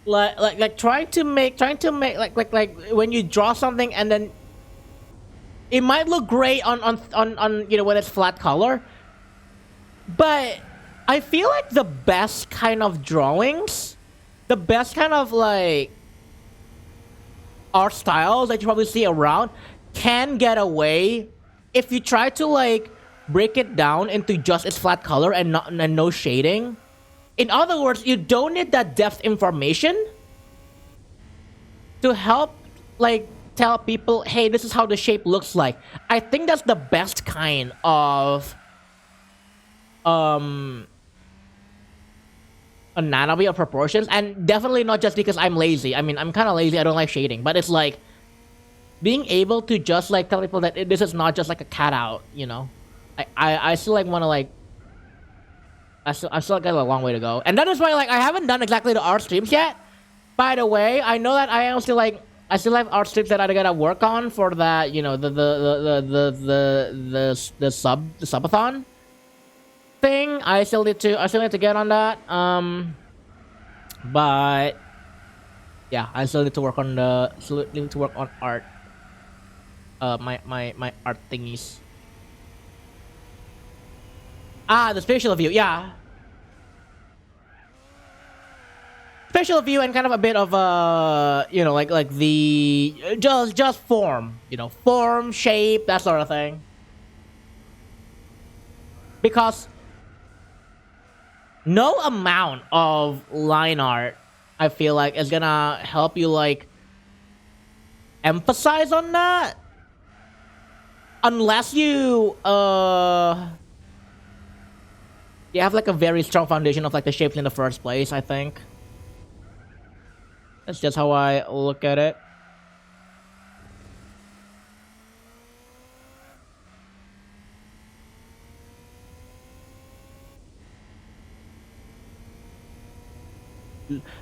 Like trying to make like when you draw something and then it might look great on you know when it's flat color. But I feel like the best kind of drawings, the best kind of like art styles that you probably see around can get away if you try to like break it down into just its flat color and no shading. In other words, you don't need that depth information to help like tell people, hey, this is how the shape looks like. I think that's the best kind of anatomy of proportions, and definitely not just because I'm lazy. I mean, I'm kind of lazy. I don't like shading, but it's like being able to just like tell people that this is not just like a cutout, you know. I still like want to like I still got a long way to go, and that is why like I haven't done exactly the art streams yet. By the way, I know that I am still like I still have art streams that I gotta work on for that, you know, the subathon thing. I still need to get on that. But yeah, I still need to work on art. My art thingies. Ah, the spatial view, yeah. Spatial view and kind of a bit of you know, like the just form, you know, form, shape, that sort of thing. Because no amount of line art, I feel like, is gonna help you like emphasize on that, unless you you have like a very strong foundation of like the shapes in the first place. I think that's just how I look at it.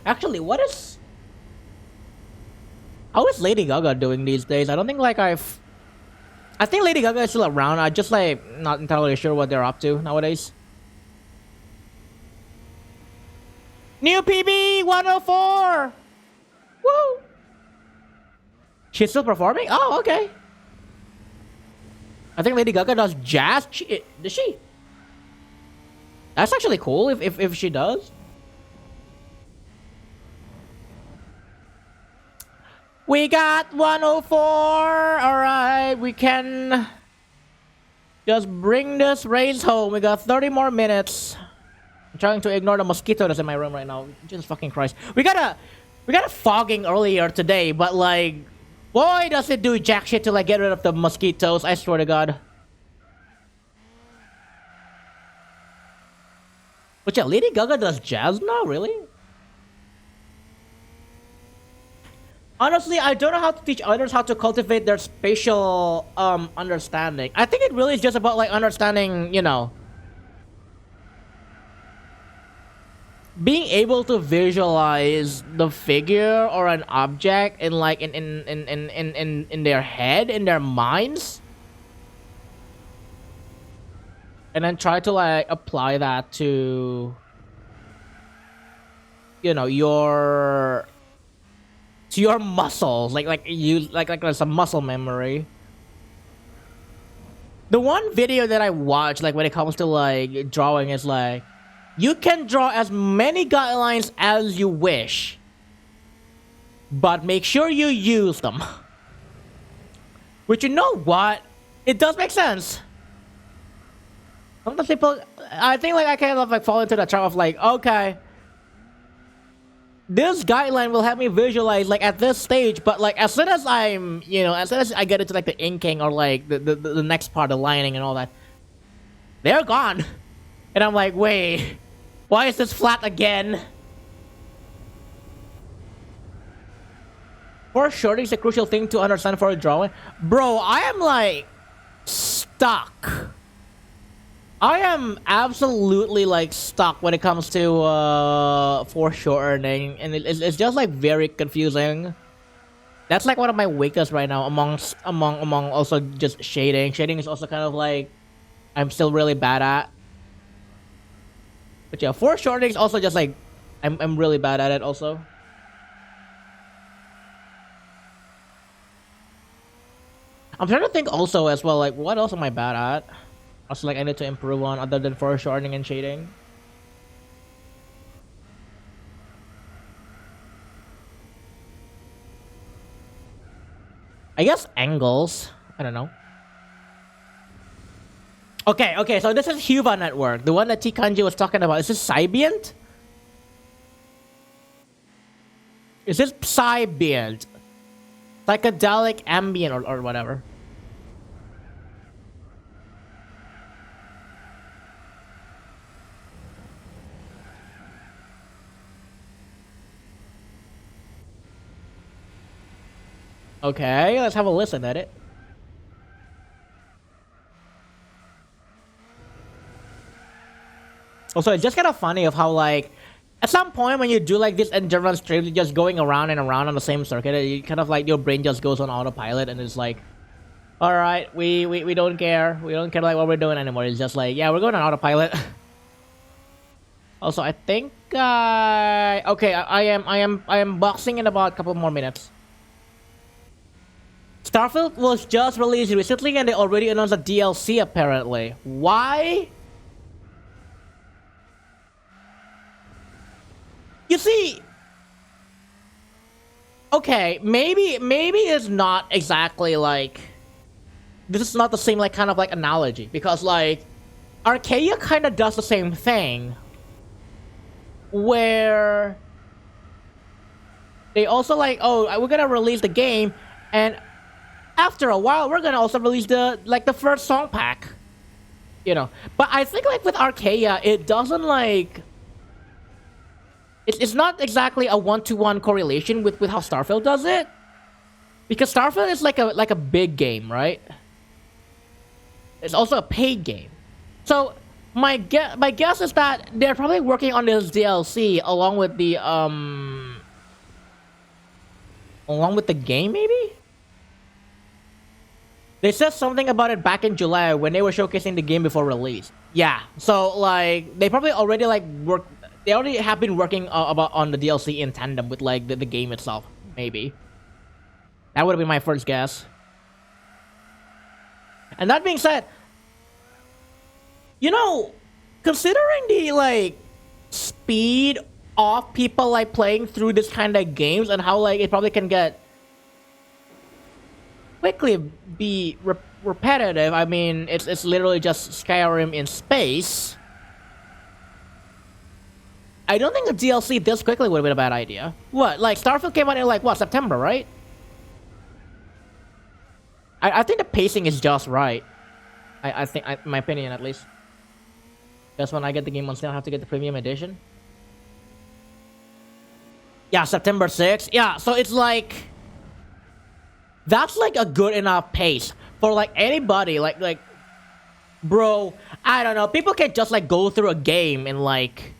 Actually, how is Lady Gaga doing these days? I don't think like I think Lady Gaga is still around. I just like not entirely sure what they're up to nowadays. New PB 104. Woo! She's still performing? Oh, okay. I think Lady Gaga does jazz. Does she? That's actually cool if she does. We got 104. Alright, we can just bring this race home. We got 30 more minutes. I'm trying to ignore the mosquito that's in my room right now. Jesus fucking Christ. We got a fogging earlier today, but like, boy, does it do jack shit to like get rid of the mosquitoes. I swear to God. But yeah, Lady Gaga does jazz now, really? Honestly, I don't know how to teach others how to cultivate their spatial understanding. I think it really is just about like understanding, you know, being able to visualize the figure or an object in like in their head, in their minds, and then try to like apply that to, you know, your muscles, like you like some muscle memory. The one video that I watch, like when it comes to like drawing, is like, you can draw as many guidelines as you wish, but make sure you use them. Which, you know what? It does make sense. Sometimes people, I think like I kind of like fall into the trap of like, okay, this guideline will help me visualize like at this stage, but like as soon as I'm, you know, as soon as I get into like the inking or like the next part, the lining and all that, they're gone. And I'm like, wait, why is this flat again? Foreshortening is a crucial thing to understand for a drawing. Bro, I am like stuck. I am absolutely like stuck when it comes to foreshortening, and it's just like very confusing. That's like one of my weaknesses right now among also just shading. Shading is also kind of like I'm still really bad at. But yeah, foreshortening is also just like I'm really bad at it also. I'm trying to think also as well, like what else am I bad at? Also, like I need to improve on other than foreshortening and shading. I guess angles. I don't know. Okay, so this is Huva Network, the one that T Kanji was talking about. Is this Psybient? Is this Psybient? Psychedelic ambient or whatever. Okay, let's have a listen at it. Also, it's just kind of funny of how like at some point when you do like this endurance trip, you're just going around and around on the same circuit. You kind of like your brain just goes on autopilot and it's like, all right, we don't care. We don't care like what we're doing anymore. It's just like, yeah, we're going on autopilot. Also, I think okay, I am boxing in about a couple more minutes. Starfield was just released recently and they already announced a DLC apparently. Why? You see, okay, maybe it's not exactly like, this is not the same like kind of like analogy, because like Arcadia kind of does the same thing where they also like, oh, we're gonna release the game and after a while we're gonna also release the like the first song pack, you know. But I think like with Arcadia it doesn't like, it's not exactly a one-to-one correlation with how Starfield does it, because Starfield is like a big game, right? It's also a paid game, so my guess is that they're probably working on this DLC along with the game. Maybe they said something about it back in July when they were showcasing the game before release. Yeah, so like they probably already like worked. They already have been working on the DLC in tandem with like the game itself. Maybe that would have been my first guess. And that being said, you know, considering the like speed of people like playing through this kind of games and how like it probably can get quickly be repetitive. I mean, it's literally just Skyrim in space. I don't think a DLC this quickly would have been a bad idea. What, like Starfield came out in like what, September, right? I think the pacing is just right. I think, in my opinion at least. Because when I get the game on sale, I have to get the premium edition. Yeah, September 6th. Yeah, so it's like, that's like a good enough pace for like anybody. Like, bro, I don't know. People can just like go through a game in like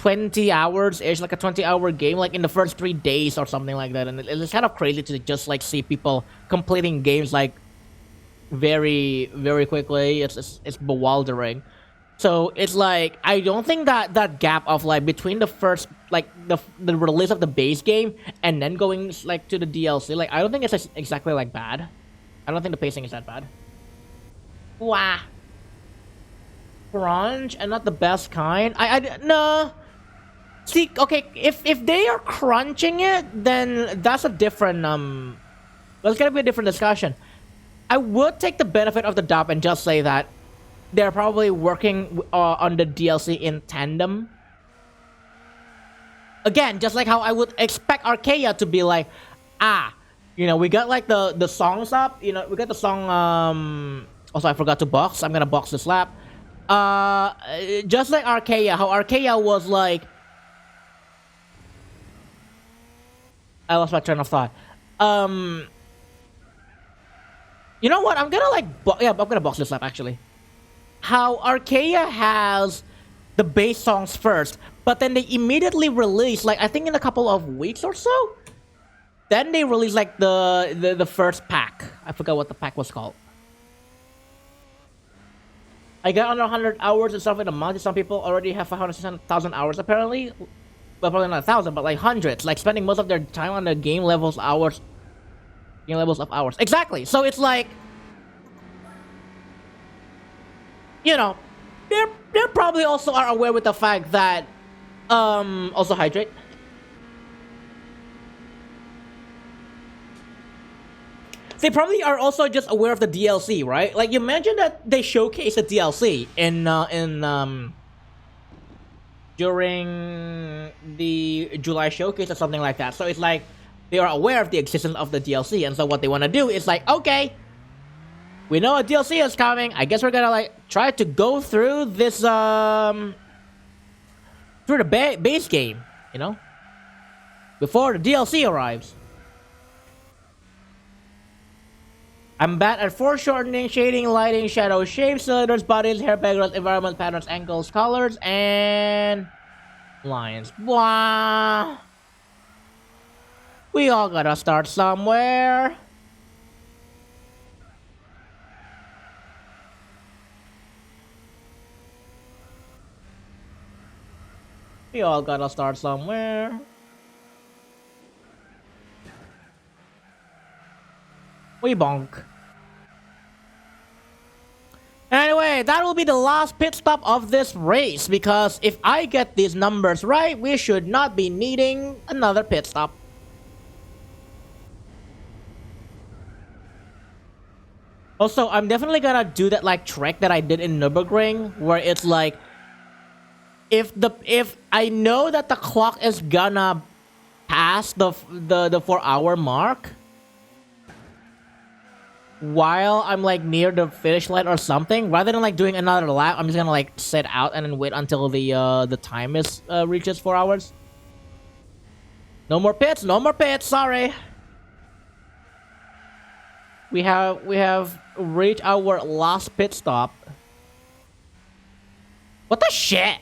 20 hours ish, like a 20-hour game, like in the first 3 days or something like that. And it's kind of crazy to just like see people completing games like very, very quickly. It's bewildering. So it's like I don't think that that gap of like between the first like the release of the base game and then going like to the DLC, like I don't think it's exactly like bad. I don't think the pacing is that bad. Wow, crunch and not the best kind. I no. See, okay, if they are crunching it, then that's a different that's gonna be a different discussion. I would take the benefit of the doubt and just say that they're probably working on the DLC in tandem. Again, just like how I would expect Archaea to be like, you know, we got like the songs up. You know, we got the song. Also, I forgot to box. I'm gonna box this lap. Just like Archaea, how Archaea was like. I lost my train of thought. You know what? I'm gonna like, yeah, I'm gonna box this lap actually. How Archaea has the base songs first, but then they immediately release, like I think in a couple of weeks or so. Then they release like the first pack. I forgot what the pack was called. I got under 100 hours and stuff in a month. Some people already have 500,000 hours apparently. Well, probably not 1,000, but like hundreds. Like spending most of their time on the game levels hours. Game levels of hours. Exactly. So it's like, you know, they're probably also are aware with the fact that also hydrate. They probably are also just aware of the DLC, right? Like, you imagine that they showcase the DLC during the July showcase or something like that. So it's like they are aware of the existence of the DLC, and so what they want to do is like, okay, we know a DLC is coming. I guess we're gonna like try to go through this through the base game, you know, before the DLC arrives. I'm bad at foreshortening, shading, lighting, shadow, shapes, cylinders, bodies, hair backgrounds, environment, patterns, angles, colors, and lines. Blah. We all gotta start somewhere. We all gotta start somewhere. We bonk. Anyway, that will be the last pit stop of this race, because if I get these numbers right, we should not be needing another pit stop. Also, I'm definitely gonna do that like trick that I did in Nürburgring, where it's like, if I know that the clock is gonna pass the 4-hour mark, while I'm like near the finish line or something, rather than like doing another lap, I'm just gonna like sit out and then wait until the time is reaches 4 hours. No more pits, no more pits. Sorry. We have reached our last pit stop. What the shit?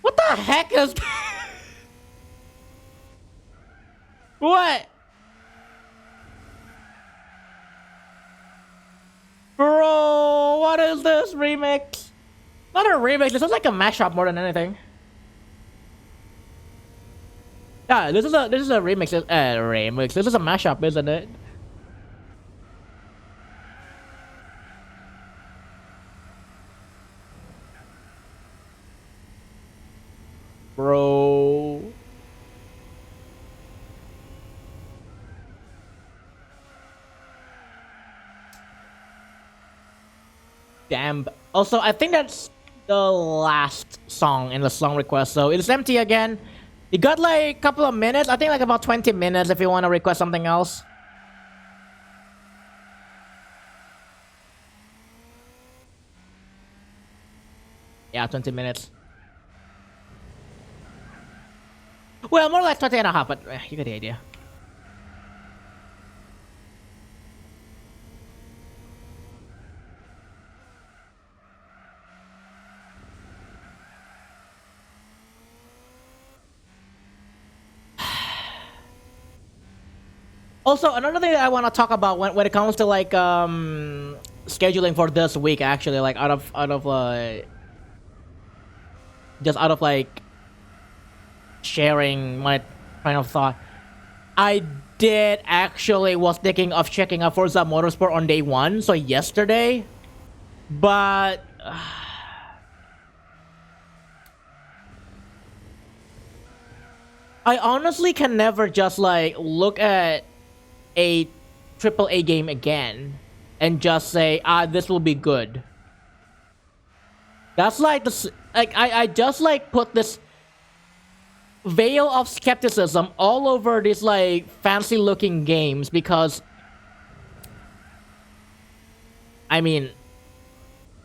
What the heck is... What? Bro, what is this remix? Not a remix, this is like a mashup more than anything. Yeah, this is a remix, remix. This is a mashup, isn't it? Bro. Damn. Also, I think that's the last song in the song request, so it's empty again. You got like a couple of minutes, I think like about 20 minutes if you want to request something else. Yeah, 20 minutes. Well, more like 20 and a half, but you get the idea. Also, another thing that I want to talk about when it comes to like scheduling for this week, actually, like just out of like sharing my train of thought, I did actually was thinking of checking out Forza Motorsport on day one, so yesterday, but I honestly can never just like look at a triple A game again and just say, this will be good. That's like this. Like I just like put this veil of skepticism all over these like fancy looking games because I mean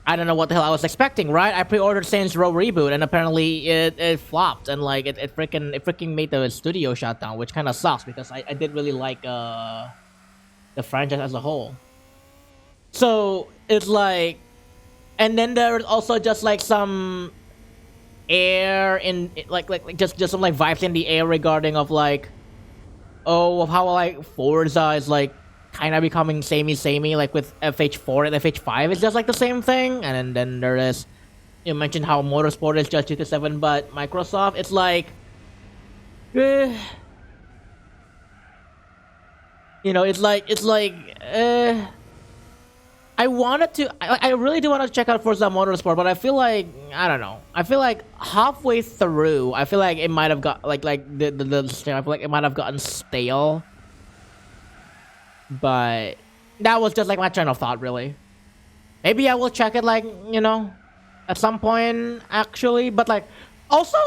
I don't know what the hell I was expecting, right? I pre-ordered Saints Row Reboot and apparently it flopped and like it freaking made the studio shut down, which kind of sucks because I did really like the franchise as a whole. So it's like, and then there's also just like some air in like just some like vibes in the air regarding of like, of how like Forza is like kind of becoming samey like with FH4 and FH5 is just like the same thing, and then there is, you mentioned how Motorsport is just GT7 but Microsoft, it's like you know, it's like I wanted to, I really do want to check out Forza Motorsport, but I feel like, I don't know. I feel like halfway through, I feel like it might have got, like the stream, I feel like it might have gotten stale. But that was just like my train of thought, really. Maybe I will check it, like, you know, at some point, actually. But, like, also,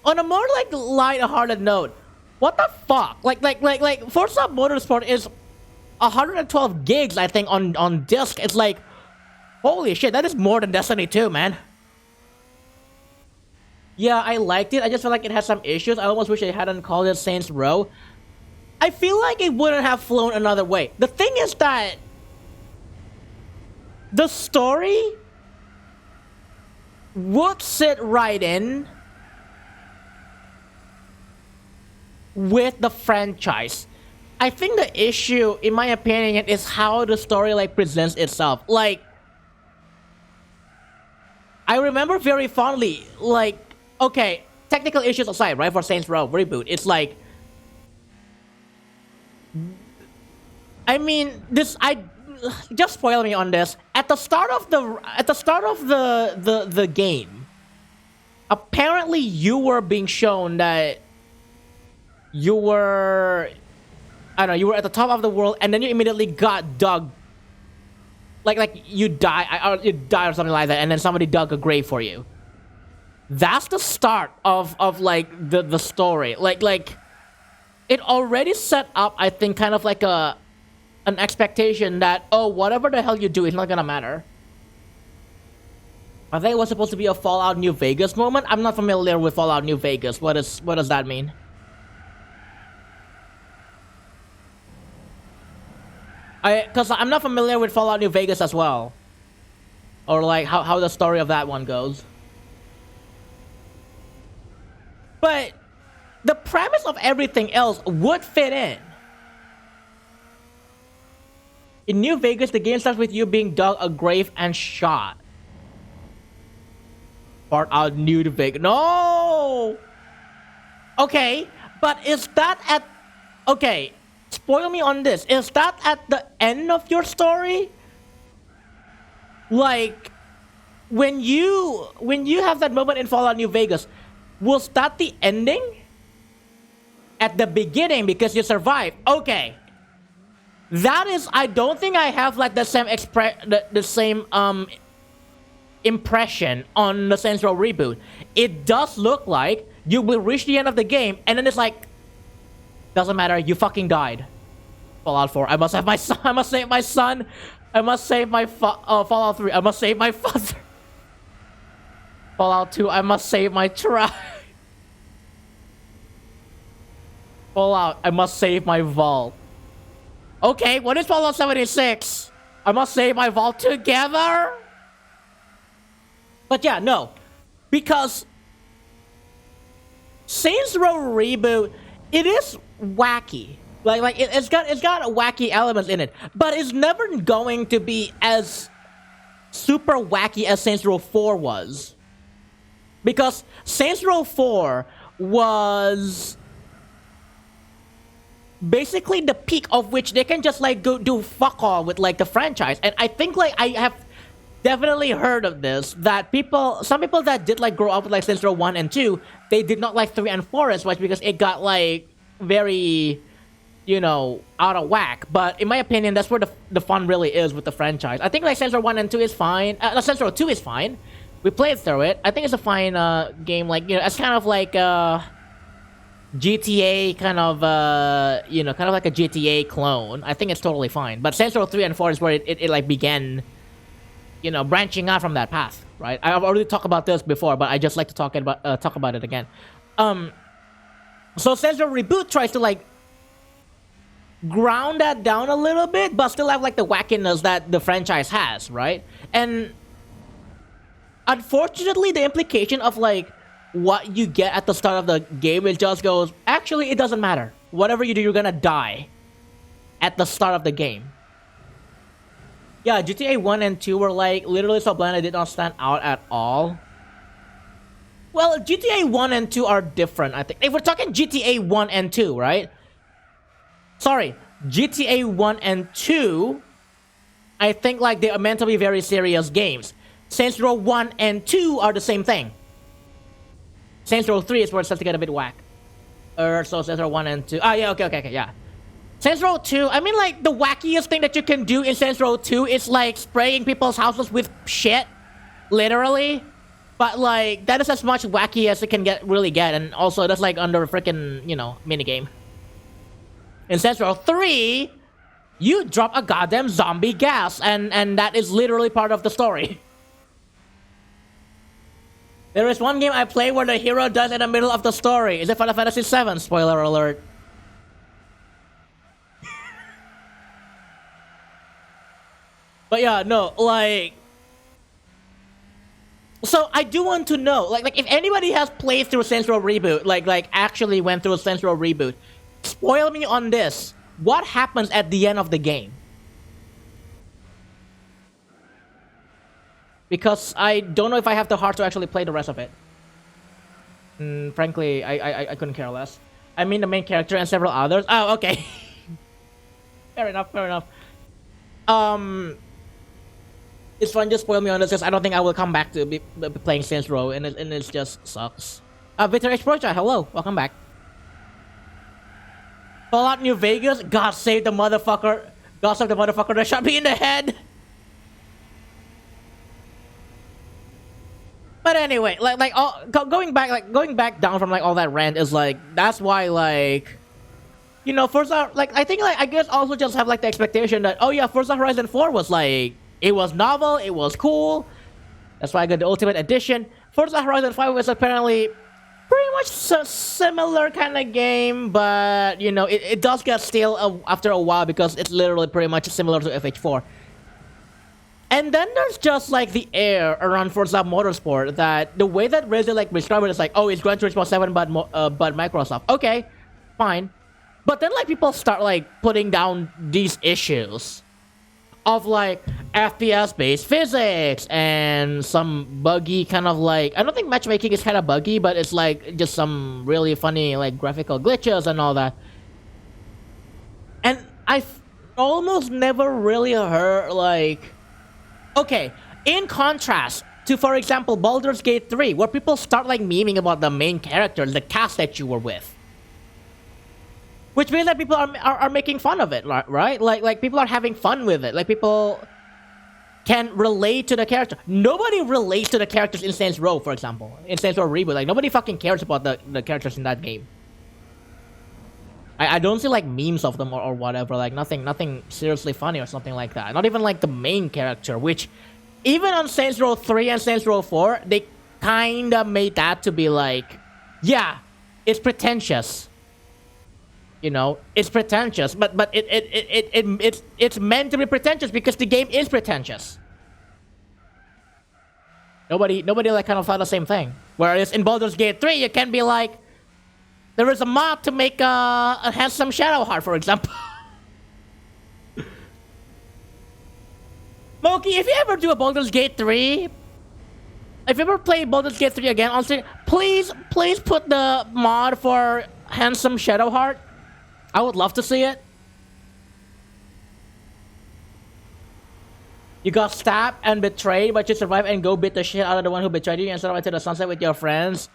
on a more, like, light-hearted note, what the fuck? Like, Forza Motorsport is 112 gigs, I think, on disc. It's like, holy shit, that is more than Destiny 2, man. Yeah, I liked it. I just feel like it had some issues. I almost wish they hadn't called it Saints Row. I feel like it wouldn't have flown another way. The thing is that the story would sit right in with the franchise. I think the issue, in my opinion, is how the story like presents itself. Like, I remember very fondly, like, okay, technical issues aside, right, for Saints Row Reboot, it's like, I mean, just spoil me on this. At the start of the game, apparently you were being shown that you were, I don't know, you were at the top of the world, and then you immediately got dug. Like you die or something like that, and then somebody dug a grave for you. That's the start of like the story. Like it already set up, I think, kind of like an expectation that, oh, whatever the hell you do, it's not gonna matter. I think it was supposed to be a Fallout New Vegas moment. I'm not familiar with Fallout New Vegas. What does that mean? Because I'm not familiar with Fallout New Vegas as well. Or like how the story of that one goes. But the premise of everything else would fit in. In New Vegas, the game starts with you being dug a grave and shot. Part out New Vegas. No! Okay, but is that at... Okay, spoil me on this. Is that at the end of your story? Like, when you have that moment in Fallout New Vegas, was that the ending? At the beginning because you survived. Okay. That is, I don't think I have like the same impression on the Saints Row Reboot. It does look like you will reach the end of the game and then it's like, doesn't matter, you fucking died. Fallout 4, I must have my son, I must save my son, I must save my Fallout 3, I must save my father. Fallout 2, I must save my tribe. Fallout, I must save my vault. Okay, what is Fallout 76? I must save my vault together? But yeah, no. Because Saints Row Reboot, it is wacky. It's got wacky elements in it, but it's never going to be as super wacky as Saints Row 4 was. Because Saints Row 4 was basically the peak of which they can just like go do fuck all with like the franchise. And I think like I have definitely heard of this, that some people that did like grow up with like Saints Row 1 and 2, they did not like 3 and 4 as much because it got like very, you know, out of whack. But in my opinion, that's where the fun really is with the franchise. I think like Saints Row 1 and 2 is fine. Saints Row 2 is fine. We played through it. I think it's a fine game. Like, you know, it's kind of like GTA kind of, you know, kind of like a GTA clone. I think it's totally fine. But Saints Row 3 and 4 is where it like began, you know, branching out from that path, right? I've already talked about this before, but I just like to talk about it again. So Saints Row Reboot tries to like ground that down a little bit, but still have like the wackiness that the franchise has, right? And unfortunately, the implication of like what you get at the start of the game, it just goes, actually, it doesn't matter. Whatever you do, you're gonna die at the start of the game. Yeah, GTA 1 and 2 were like literally so bland, it did not stand out at all. Well, GTA 1 and 2 are different, I think. If we're talking GTA 1 and 2, right? Sorry, GTA 1 and 2, I think like they are meant to be very serious games. Saints Row 1 and 2 are the same thing. Saints Row 3 is where it starts to get a bit whack. So Saints Row 1 and 2. Ah, yeah, okay, yeah. Saints Row 2, I mean like the wackiest thing that you can do in Saints Row 2 is like spraying people's houses with shit. Literally. But like, that is as much wacky as it can really get. And also that's like under a freaking, you know, minigame. In Saints Row 3, you drop a goddamn zombie gas, and that is literally part of the story. There is one game I play where the hero dies in the middle of the story. Is it Final Fantasy VII? Spoiler alert. But yeah, no, like... So I do want to know, like if anybody has played through Saints Row Reboot, like actually went through Saints Row Reboot, spoil me on this. What happens at the end of the game? Because I don't know if I have the heart to actually play the rest of it. Frankly, I couldn't care less. I mean the main character and several others. Oh, okay. Fair enough. It's fine, just spoil me on this because I don't think I will come back to be playing Saints Row, and it just sucks. Victor H. Project, hello, welcome back. Fallout New Vegas, God save the motherfucker. God save the motherfucker that shot me in the head. But anyway, going back down from like all that rant is like, that's why like, you know, Forza, like I think like I guess also just have like the expectation that, oh yeah, Forza Horizon 4 was like, it was novel, it was cool. That's why I got the Ultimate Edition. Forza Horizon 5 was apparently pretty much similar kind of game, but you know, it does get stale after a while because it's literally pretty much similar to FH4. And then there's just like the air around Forza Motorsport that the way that Razer like described it is like, oh, it's Gran Turismo 7 but Microsoft. Okay, fine. But then like people start like putting down these issues of like FPS-based physics and some buggy kind of like, I don't think matchmaking is kind of buggy, but it's like just some really funny like graphical glitches and all that. And I've almost never really heard like, okay, in contrast to, for example, Baldur's Gate 3, where people start like memeing about the main character, the cast that you were with. Which means that people are making fun of it, right? Like people are having fun with it. Like people can relate to the character. Nobody relates to the characters in Saints Row, for example. In Saints Row Reboot, like nobody fucking cares about the characters in that game. I don't see like memes of them or whatever. Like nothing seriously funny or something like that. Not even like the main character, which even on Saints Row 3 and Saints Row 4, they kinda made that to be like, yeah, it's pretentious. You know, it's pretentious, but it's meant to be pretentious because the game is pretentious. Nobody like kind of thought the same thing. Whereas in Baldur's Gate 3, you can be like, There is a mod to make a handsome shadow heart, for example. Moki, if you ever do a Baldur's Gate 3, if you ever play Baldur's Gate 3 again, honestly, please put the mod for handsome shadow heart. I would love to see it. You got stabbed and betrayed, but you survive and go beat the shit out of the one who betrayed you and survive to the sunset with your friends.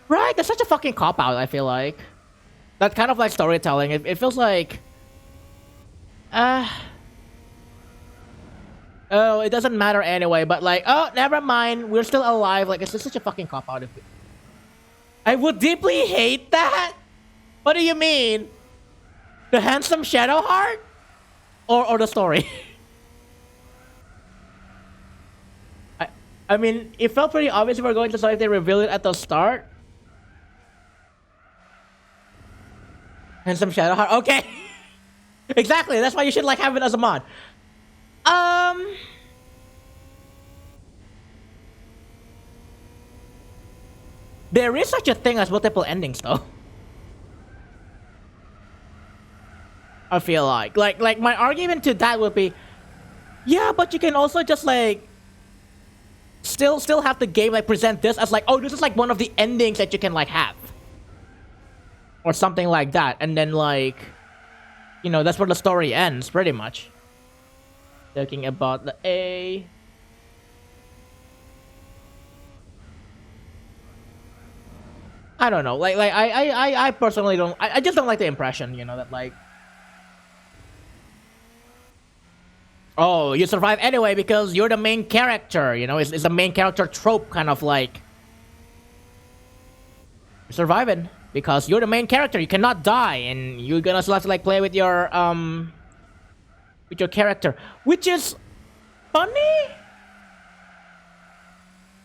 Right? That's such a fucking cop-out, I feel like. That kind of like storytelling. It feels like... Oh, it doesn't matter anyway, but like, oh, never mind. We're still alive. Like, it's just such a fucking cop-out. I would deeply hate that? What do you mean? The handsome shadow heart? Or the story? I mean, it felt pretty obvious we were going to start if they revealed it at the start. Handsome shadow heart. Okay. Exactly. That's why you should like have it as a mod. There is such a thing as multiple endings, though. I feel like my argument to that would be, yeah, but you can also just like still have the game like present this as like, oh, this is like one of the endings that you can like have, or something like that, and then like, you know, that's where the story ends, pretty much. Talking about the A. I don't know, like I personally don't. I just don't like the impression, you know, that like, oh, you survive anyway because you're the main character, you know, it's the main character trope, kind of like, you're surviving because you're the main character, you cannot die, and you're gonna still have to like play with your character, which is funny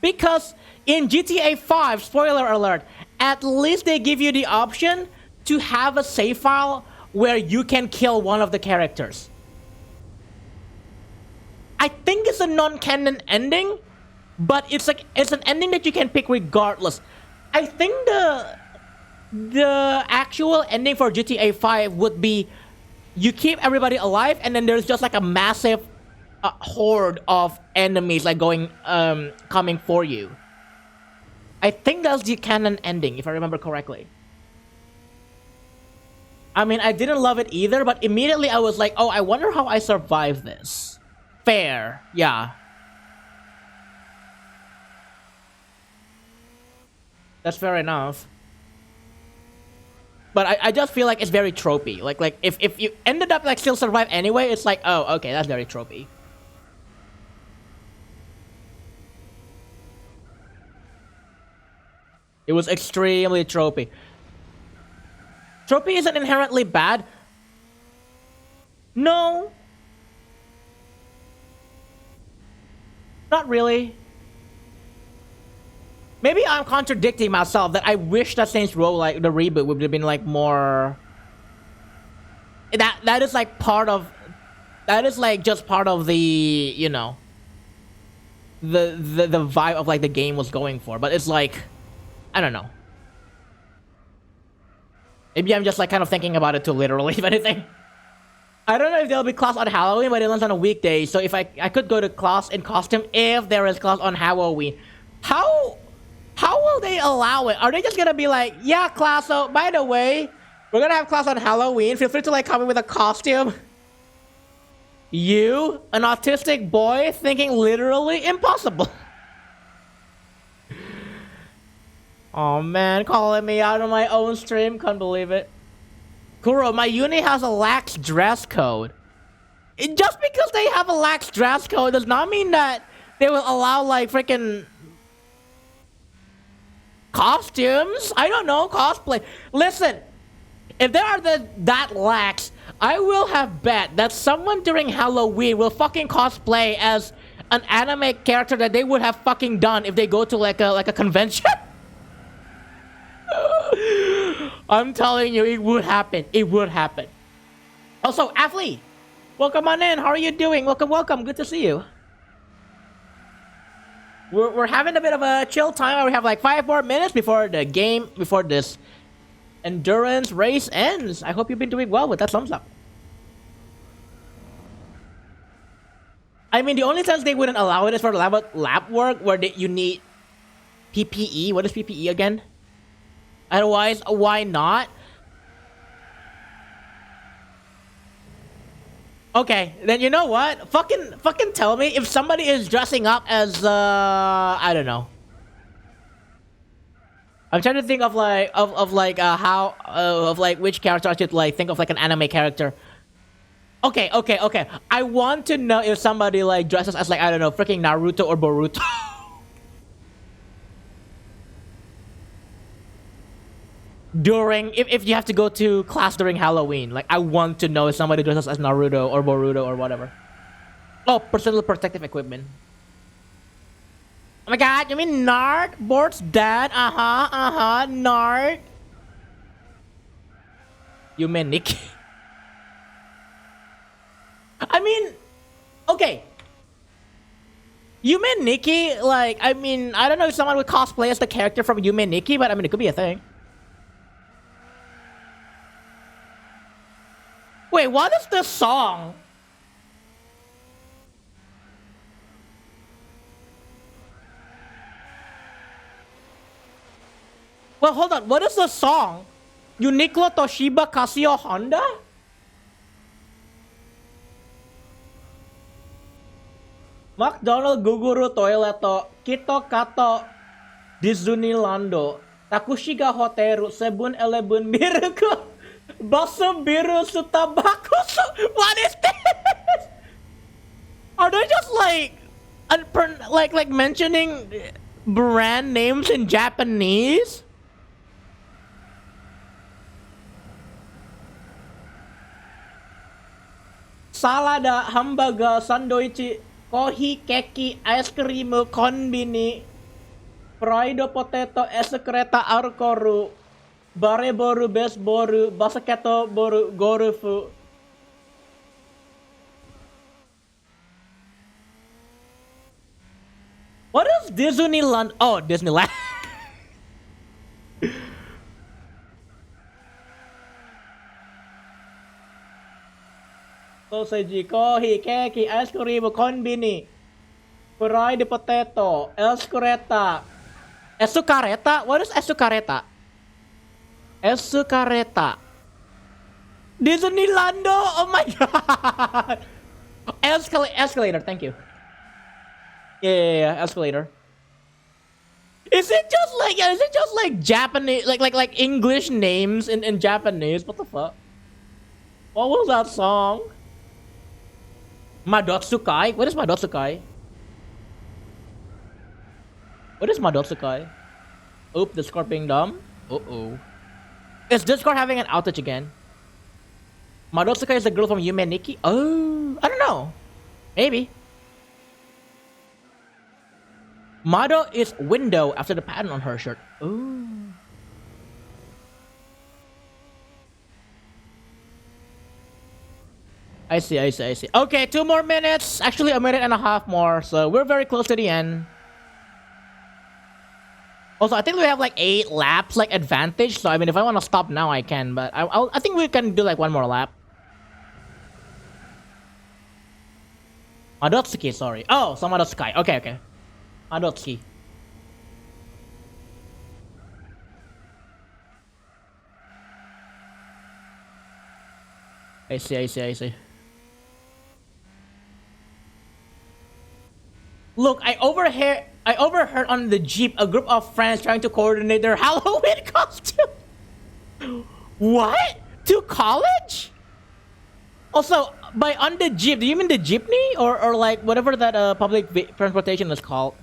because in GTA 5, spoiler alert, at least they give you the option to have a save file where you can kill one of the characters. I think it's a non-canon ending, but it's like it's an ending that you can pick regardless. I think the actual ending for GTA 5 would be you keep everybody alive, and then there's just like a massive horde of enemies like coming for you. I think that's the canon ending, if I remember correctly. I mean, I didn't love it either, but immediately I was like, oh, I wonder how I survived this. Fair, yeah. That's fair enough. But I just feel like it's very tropey. Like if you ended up like still survive anyway, it's like, oh, okay, that's very tropey. It was extremely tropey. Tropey isn't inherently bad. No. Not really. Maybe I'm contradicting myself that I wish that Saints Row, like the reboot, would have been like more. That is like part of. That is like just part of the, you know, the vibe of like the game was going for. But it's like, I don't know. Maybe I'm just like kind of thinking about it too literally, if anything. I don't know if there'll be class on Halloween, but it runs on a weekday. So if I could go to class in costume if there is class on Halloween. How will they allow it? Are they just gonna be like, yeah, class, so by the way, we're gonna have class on Halloween. Feel free to like come in with a costume. You, an autistic boy, thinking literally impossible. Oh man, calling me out on my own stream. Can't believe it. Kuro, my uni has a lax dress code. Just because they have a lax dress code does not mean that they will allow like freaking costumes. I don't know, cosplay. Listen, if they are that lax, I will have bet that someone during Halloween will fucking cosplay as an anime character that they would have fucking done if they go to like a convention. I'm telling you, it would happen. It would happen. Also, Athlete, welcome on in. How are you doing? Welcome, welcome. Good to see you. We're having a bit of a chill time. We have like 5 more minutes before the game, before this endurance race ends. I hope you've been doing well with that thumbs up. I mean, the only sense they wouldn't allow it is for lab work where you need PPE. What is PPE again? Otherwise, why not? Okay, then you know what? Fucking tell me if somebody is dressing up as I don't know. I'm trying to think of like how of like which character I should like think of like an anime character. Okay. I want to know if somebody like dresses as like I don't know, freaking Naruto or Boruto. During if you have to go to class during Halloween, like I want to know if somebody dresses as Naruto or Boruto or whatever. Oh, personal protective equipment. Oh my god, you mean Nard? Bort's dad? Nard. You mean Nick? I mean, okay. Yume Nikki, like, I mean, I don't know if someone would cosplay as the character from Yume Nikki, but I mean, it could be a thing. Wait, what is this song? Well, hold on. What is the song? Uniqlo Toshiba Casio Honda? McDonald Guguru Toileto Kito Kato Disneyland Takushiga Hoteru Sebun Elebun Biruku Baso Biru Sutabakusu. What is this? Are they just like mentioning brand names in Japanese? Salada, hamburger, sandwich, kohi, keki, ice cream, konbini, fried potato, eskreta, arkoru, bareboru, besboru, basaketo, boru, gorufu. What is Disneyland? Oh, Disneyland. Sausage, kohi, keki, ice cream, konbini, fried potato, eskreta, esukareta. What is esukareta? Esukareta. Disneylando. Oh my god. Escalator. Thank you. Yeah. Escalator. Is it just like Japanese, like English names in Japanese? What the fuck? What was that song? Madotsukai? What is Madotsukai? What is Madotsukai? Oop, Discord being dumb. Uh-oh. Is Discord having an outage again? Madotsukai is the girl from Yume Nikki? Oh, I don't know. Maybe. Mado is window after the pattern on her shirt. Ooh. I see. Okay, 2 more minutes. Actually, a minute and a half more. So we're very close to the end. Also, I think we have like 8 laps, like advantage. So I mean, if I want to stop now, I can. But I think we can do like 1 more lap. Madotsuki, sorry. Oh, so Madotsuki. Okay. Madotsuki. I see. Look, I overheard on the Jeep a group of friends trying to coordinate their Halloween costume. What? To college? Also, by on the Jeep, do you mean the jeepney or like whatever that public transportation is called?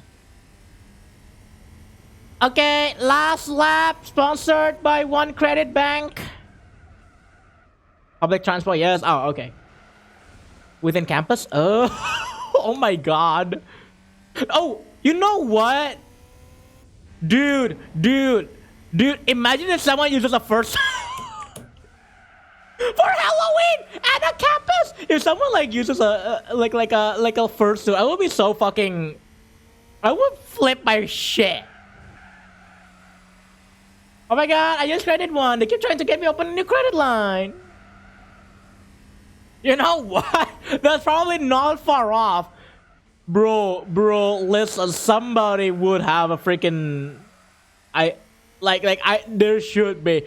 Okay, last lap sponsored by One Credit Bank. Public transport, yes. Oh, okay. Within campus? Oh, oh my god. Oh, you know what? Dude. Imagine if someone uses a first for Halloween at a campus. If someone like uses a like a fursuit, I will be so fucking I would flip my shit. Oh my god, I just credit one. They keep trying to get me open a new credit line. You know what? That's probably not far off. Bro, listen, somebody would have a freaking there should be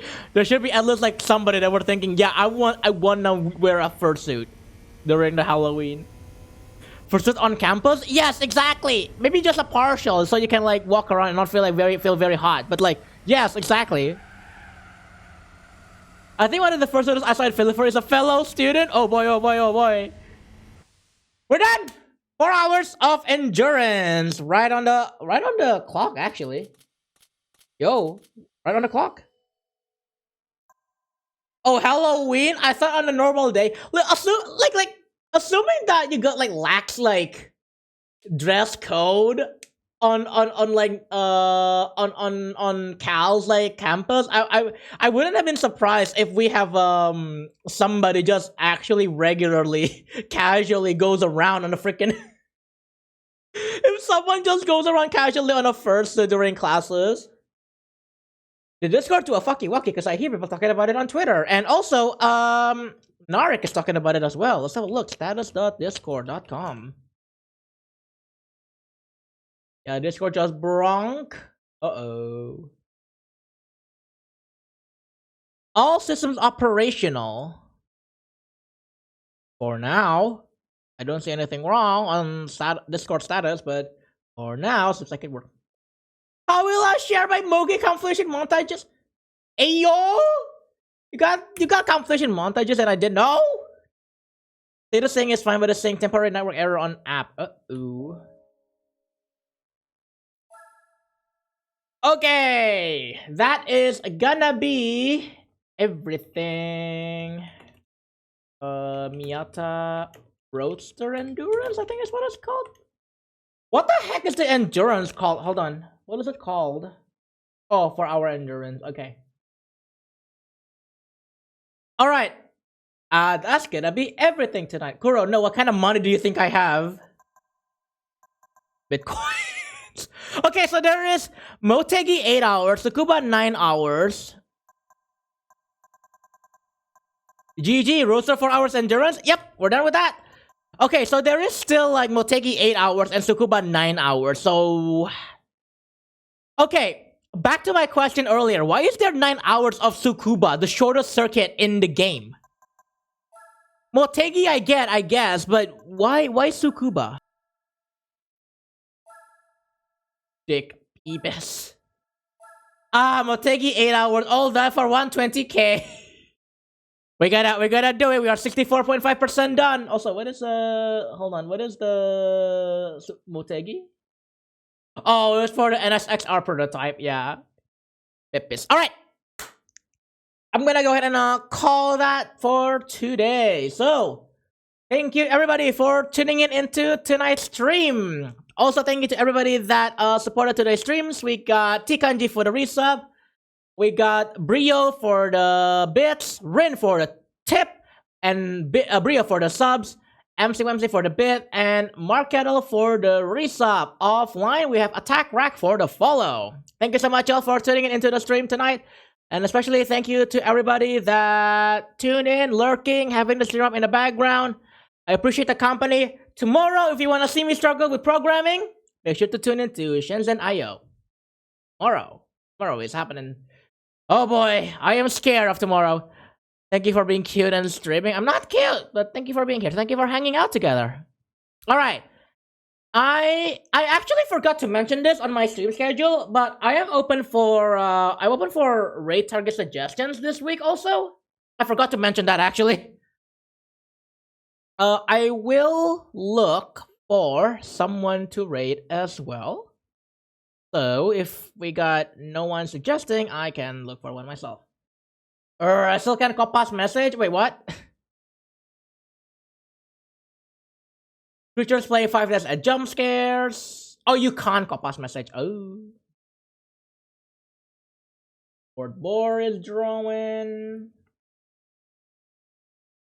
at least like somebody that were thinking, yeah, I want to wear a fursuit during the Halloween. Fursuit on campus? Yes, exactly. Maybe just a partial so you can like walk around and not feel like very hot. But like, yes, exactly. I think one of the first ones I saw Philip for is a fellow student. Oh boy, oh boy, oh boy. We're done! 4 hours of endurance. Right on the clock, actually. Yo, right on the clock. Oh, Halloween? I thought on a normal day. Assuming that you got like lax like dress code on like on Cal's like campus, I wouldn't have been surprised if we have somebody just actually regularly casually goes around on a freaking if someone just goes around casually on a first during classes. The Discord to a fucky wucky because I hear people talking about it on Twitter. And also, Narek is talking about it as well. Let's have a look. Status.discord.com. Yeah, Discord just bronk. Uh-oh. All systems operational. For now. I don't see anything wrong on Discord status, but for now, seems like it worked. How will I share my Mogi compilation montages? Ayo! You got compilation montages and I didn't know? Data sync is fine, but it's saying temporary network error on app. Uh-oh. Okay, that is gonna be everything. Miata Roadster Endurance, I think is what it's called. What the heck is the endurance called? Hold on. What is it called? Oh, for our endurance. Okay. Alright. That's gonna be everything tonight. Kuro, no, what kind of money do you think I have? Bitcoins. Okay, so there is Motegi 8 hours, Tsukuba 9 hours. GG, Roadster 4 hours endurance. Yep, we're done with that. Okay, so there is still like Motegi 8 hours and Tsukuba 9 hours. So okay, back to my question earlier. Why is there 9 hours of Tsukuba, the shortest circuit in the game? Motegi I get, I guess, but why Tsukuba? Dick Ibis. Motegi 8 hours, all that for 120k. we gotta do it. We are 64.5% done. Also, what is hold on, what is the Motegi? Oh, it's for the NSXR prototype, yeah. Pipis. Alright. I'm gonna go ahead and call that for today. So, thank you everybody for tuning in into tonight's stream. Also, thank you to everybody that supported today's streams. We got Tikanji for the resub. We got Brio for the bits, Rin for the tip, and Brio for the subs, MC Wemsey for the bit, and Mark Kettle for the resub. Offline, we have Attack Rack for the follow. Thank you so much, y'all, for tuning in into the stream tonight. And especially thank you to everybody that tuned in, lurking, having the stream up in the background. I appreciate the company. Tomorrow, if you want to see me struggle with programming, make sure to tune in to Shenzhen IO. Tomorrow is happening. Oh boy, I am scared of tomorrow. Thank you for being cute and streaming. I'm not cute, but thank you for being here. Thank you for hanging out together. Alright. I actually forgot to mention this on my stream schedule, but I am open for I'm open for raid target suggestions this week also. I forgot to mention that actually. I will look for someone to raid as well. So if we got no one suggesting, I can look for one myself. I still can't call past message. Wait, what? Creatures play 5 days at jump scares. Oh, you can't call past message. Oh. Board is drawing.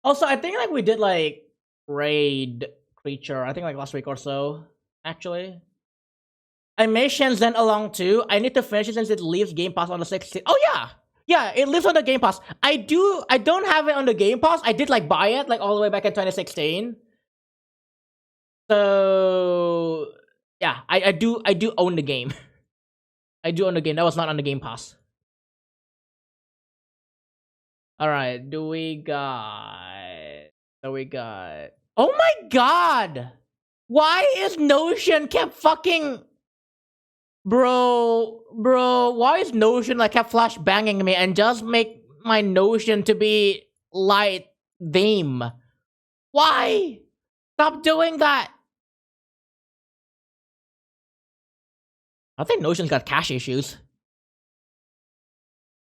Also, I think like we did like raid creature. I think like last week or so, actually. I may Shenzhen along too. I need to finish it since it leaves Game Pass on the 16th. Oh yeah, yeah, it lives on the Game Pass. I don't have it on the Game Pass. I did like buy it like all the way back in 2016. So yeah, I do own the game. I do own the game. That was not on the Game Pass. All right, do we got? Oh my god! Why is Notion kept fucking? Bro, why is Notion like kept flash banging me and just make my Notion to be light theme? Why? Stop doing that. I think Notion's got cache issues.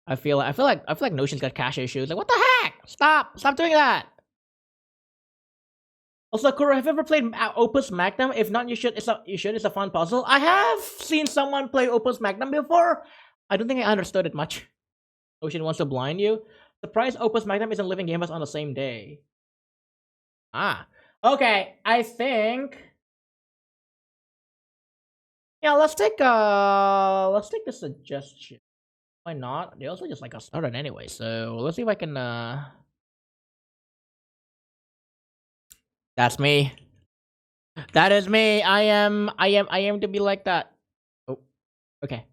I feel like Notion's got cache issues. Like, what the heck? Stop doing that. Also, Kuro, have you ever played Opus Magnum? If not, you should. It's a fun puzzle. I have seen someone play Opus Magnum before. I don't think I understood it much. Notion wants to blind you. Surprise! Opus Magnum isn't living Game Pass on the same day. Ah, okay. I think. Yeah, let's take the suggestion. Why not? They also just like got started anyway, so let's see if I can That's me. That is me. I am to be like that. Oh, okay.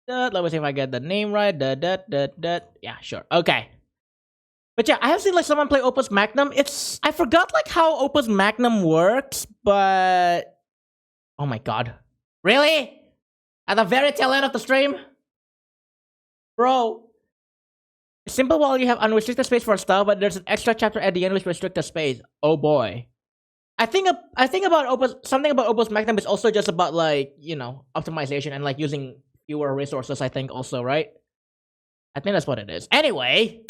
Let me see if I get the name right. Yeah, sure. Okay. But yeah, I have seen like someone play Opus Magnum. I forgot like how Opus Magnum works, but oh my god. Really? At the very tail end of the stream? Bro. Simple while you have unrestricted space for stuff, but there's an extra chapter at the end which restricts the space. Oh boy. I think about something about Opus Magnum is also just about like, optimization and like using fewer resources, I think also, right? I think that's what it is. Anyway,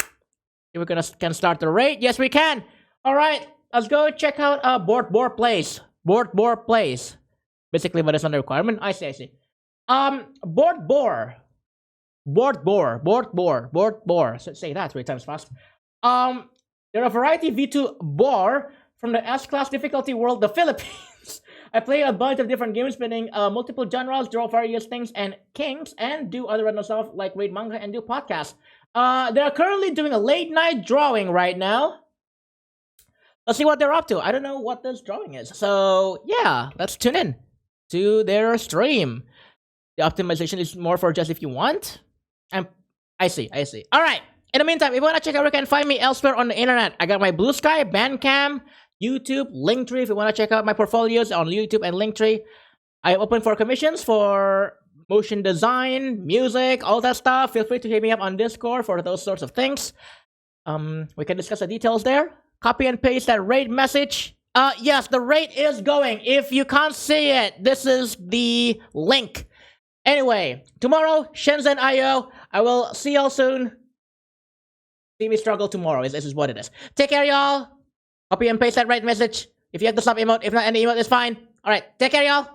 if we can start the raid. Yes, we can. All right, let's go check out board place. Board place. Basically, but it's not a requirement. I see. Board bore. So say that 3 times fast. There are a variety V2 bore from the S-class difficulty world, the Philippines. I play a bunch of different games, spanning multiple genres, draw various things and kinks, and do other random stuff like read manga and do podcasts. They're currently doing a late night drawing right now. Let's see what they're up to. I don't know what this drawing is. So yeah, let's tune in to their stream. The optimization is more for just if you want. I see. All right. In the meantime, if you want to check out where you can find me elsewhere on the internet, I got my Blue Sky, Bandcamp, YouTube, Linktree. If you want to check out my portfolios on YouTube and Linktree, I am open for commissions for motion design, music, all that stuff. Feel free to hit me up on Discord for those sorts of things. We can discuss the details there. Copy and paste that raid message. Yes, the raid is going. If you can't see it, this is the link. Anyway, tomorrow, Shenzhen IO. I will see y'all soon. See me struggle tomorrow. This is what it is. Take care, y'all. Copy and paste that right message. If you have the sub emote, if not, any emote is fine. Alright, take care, y'all.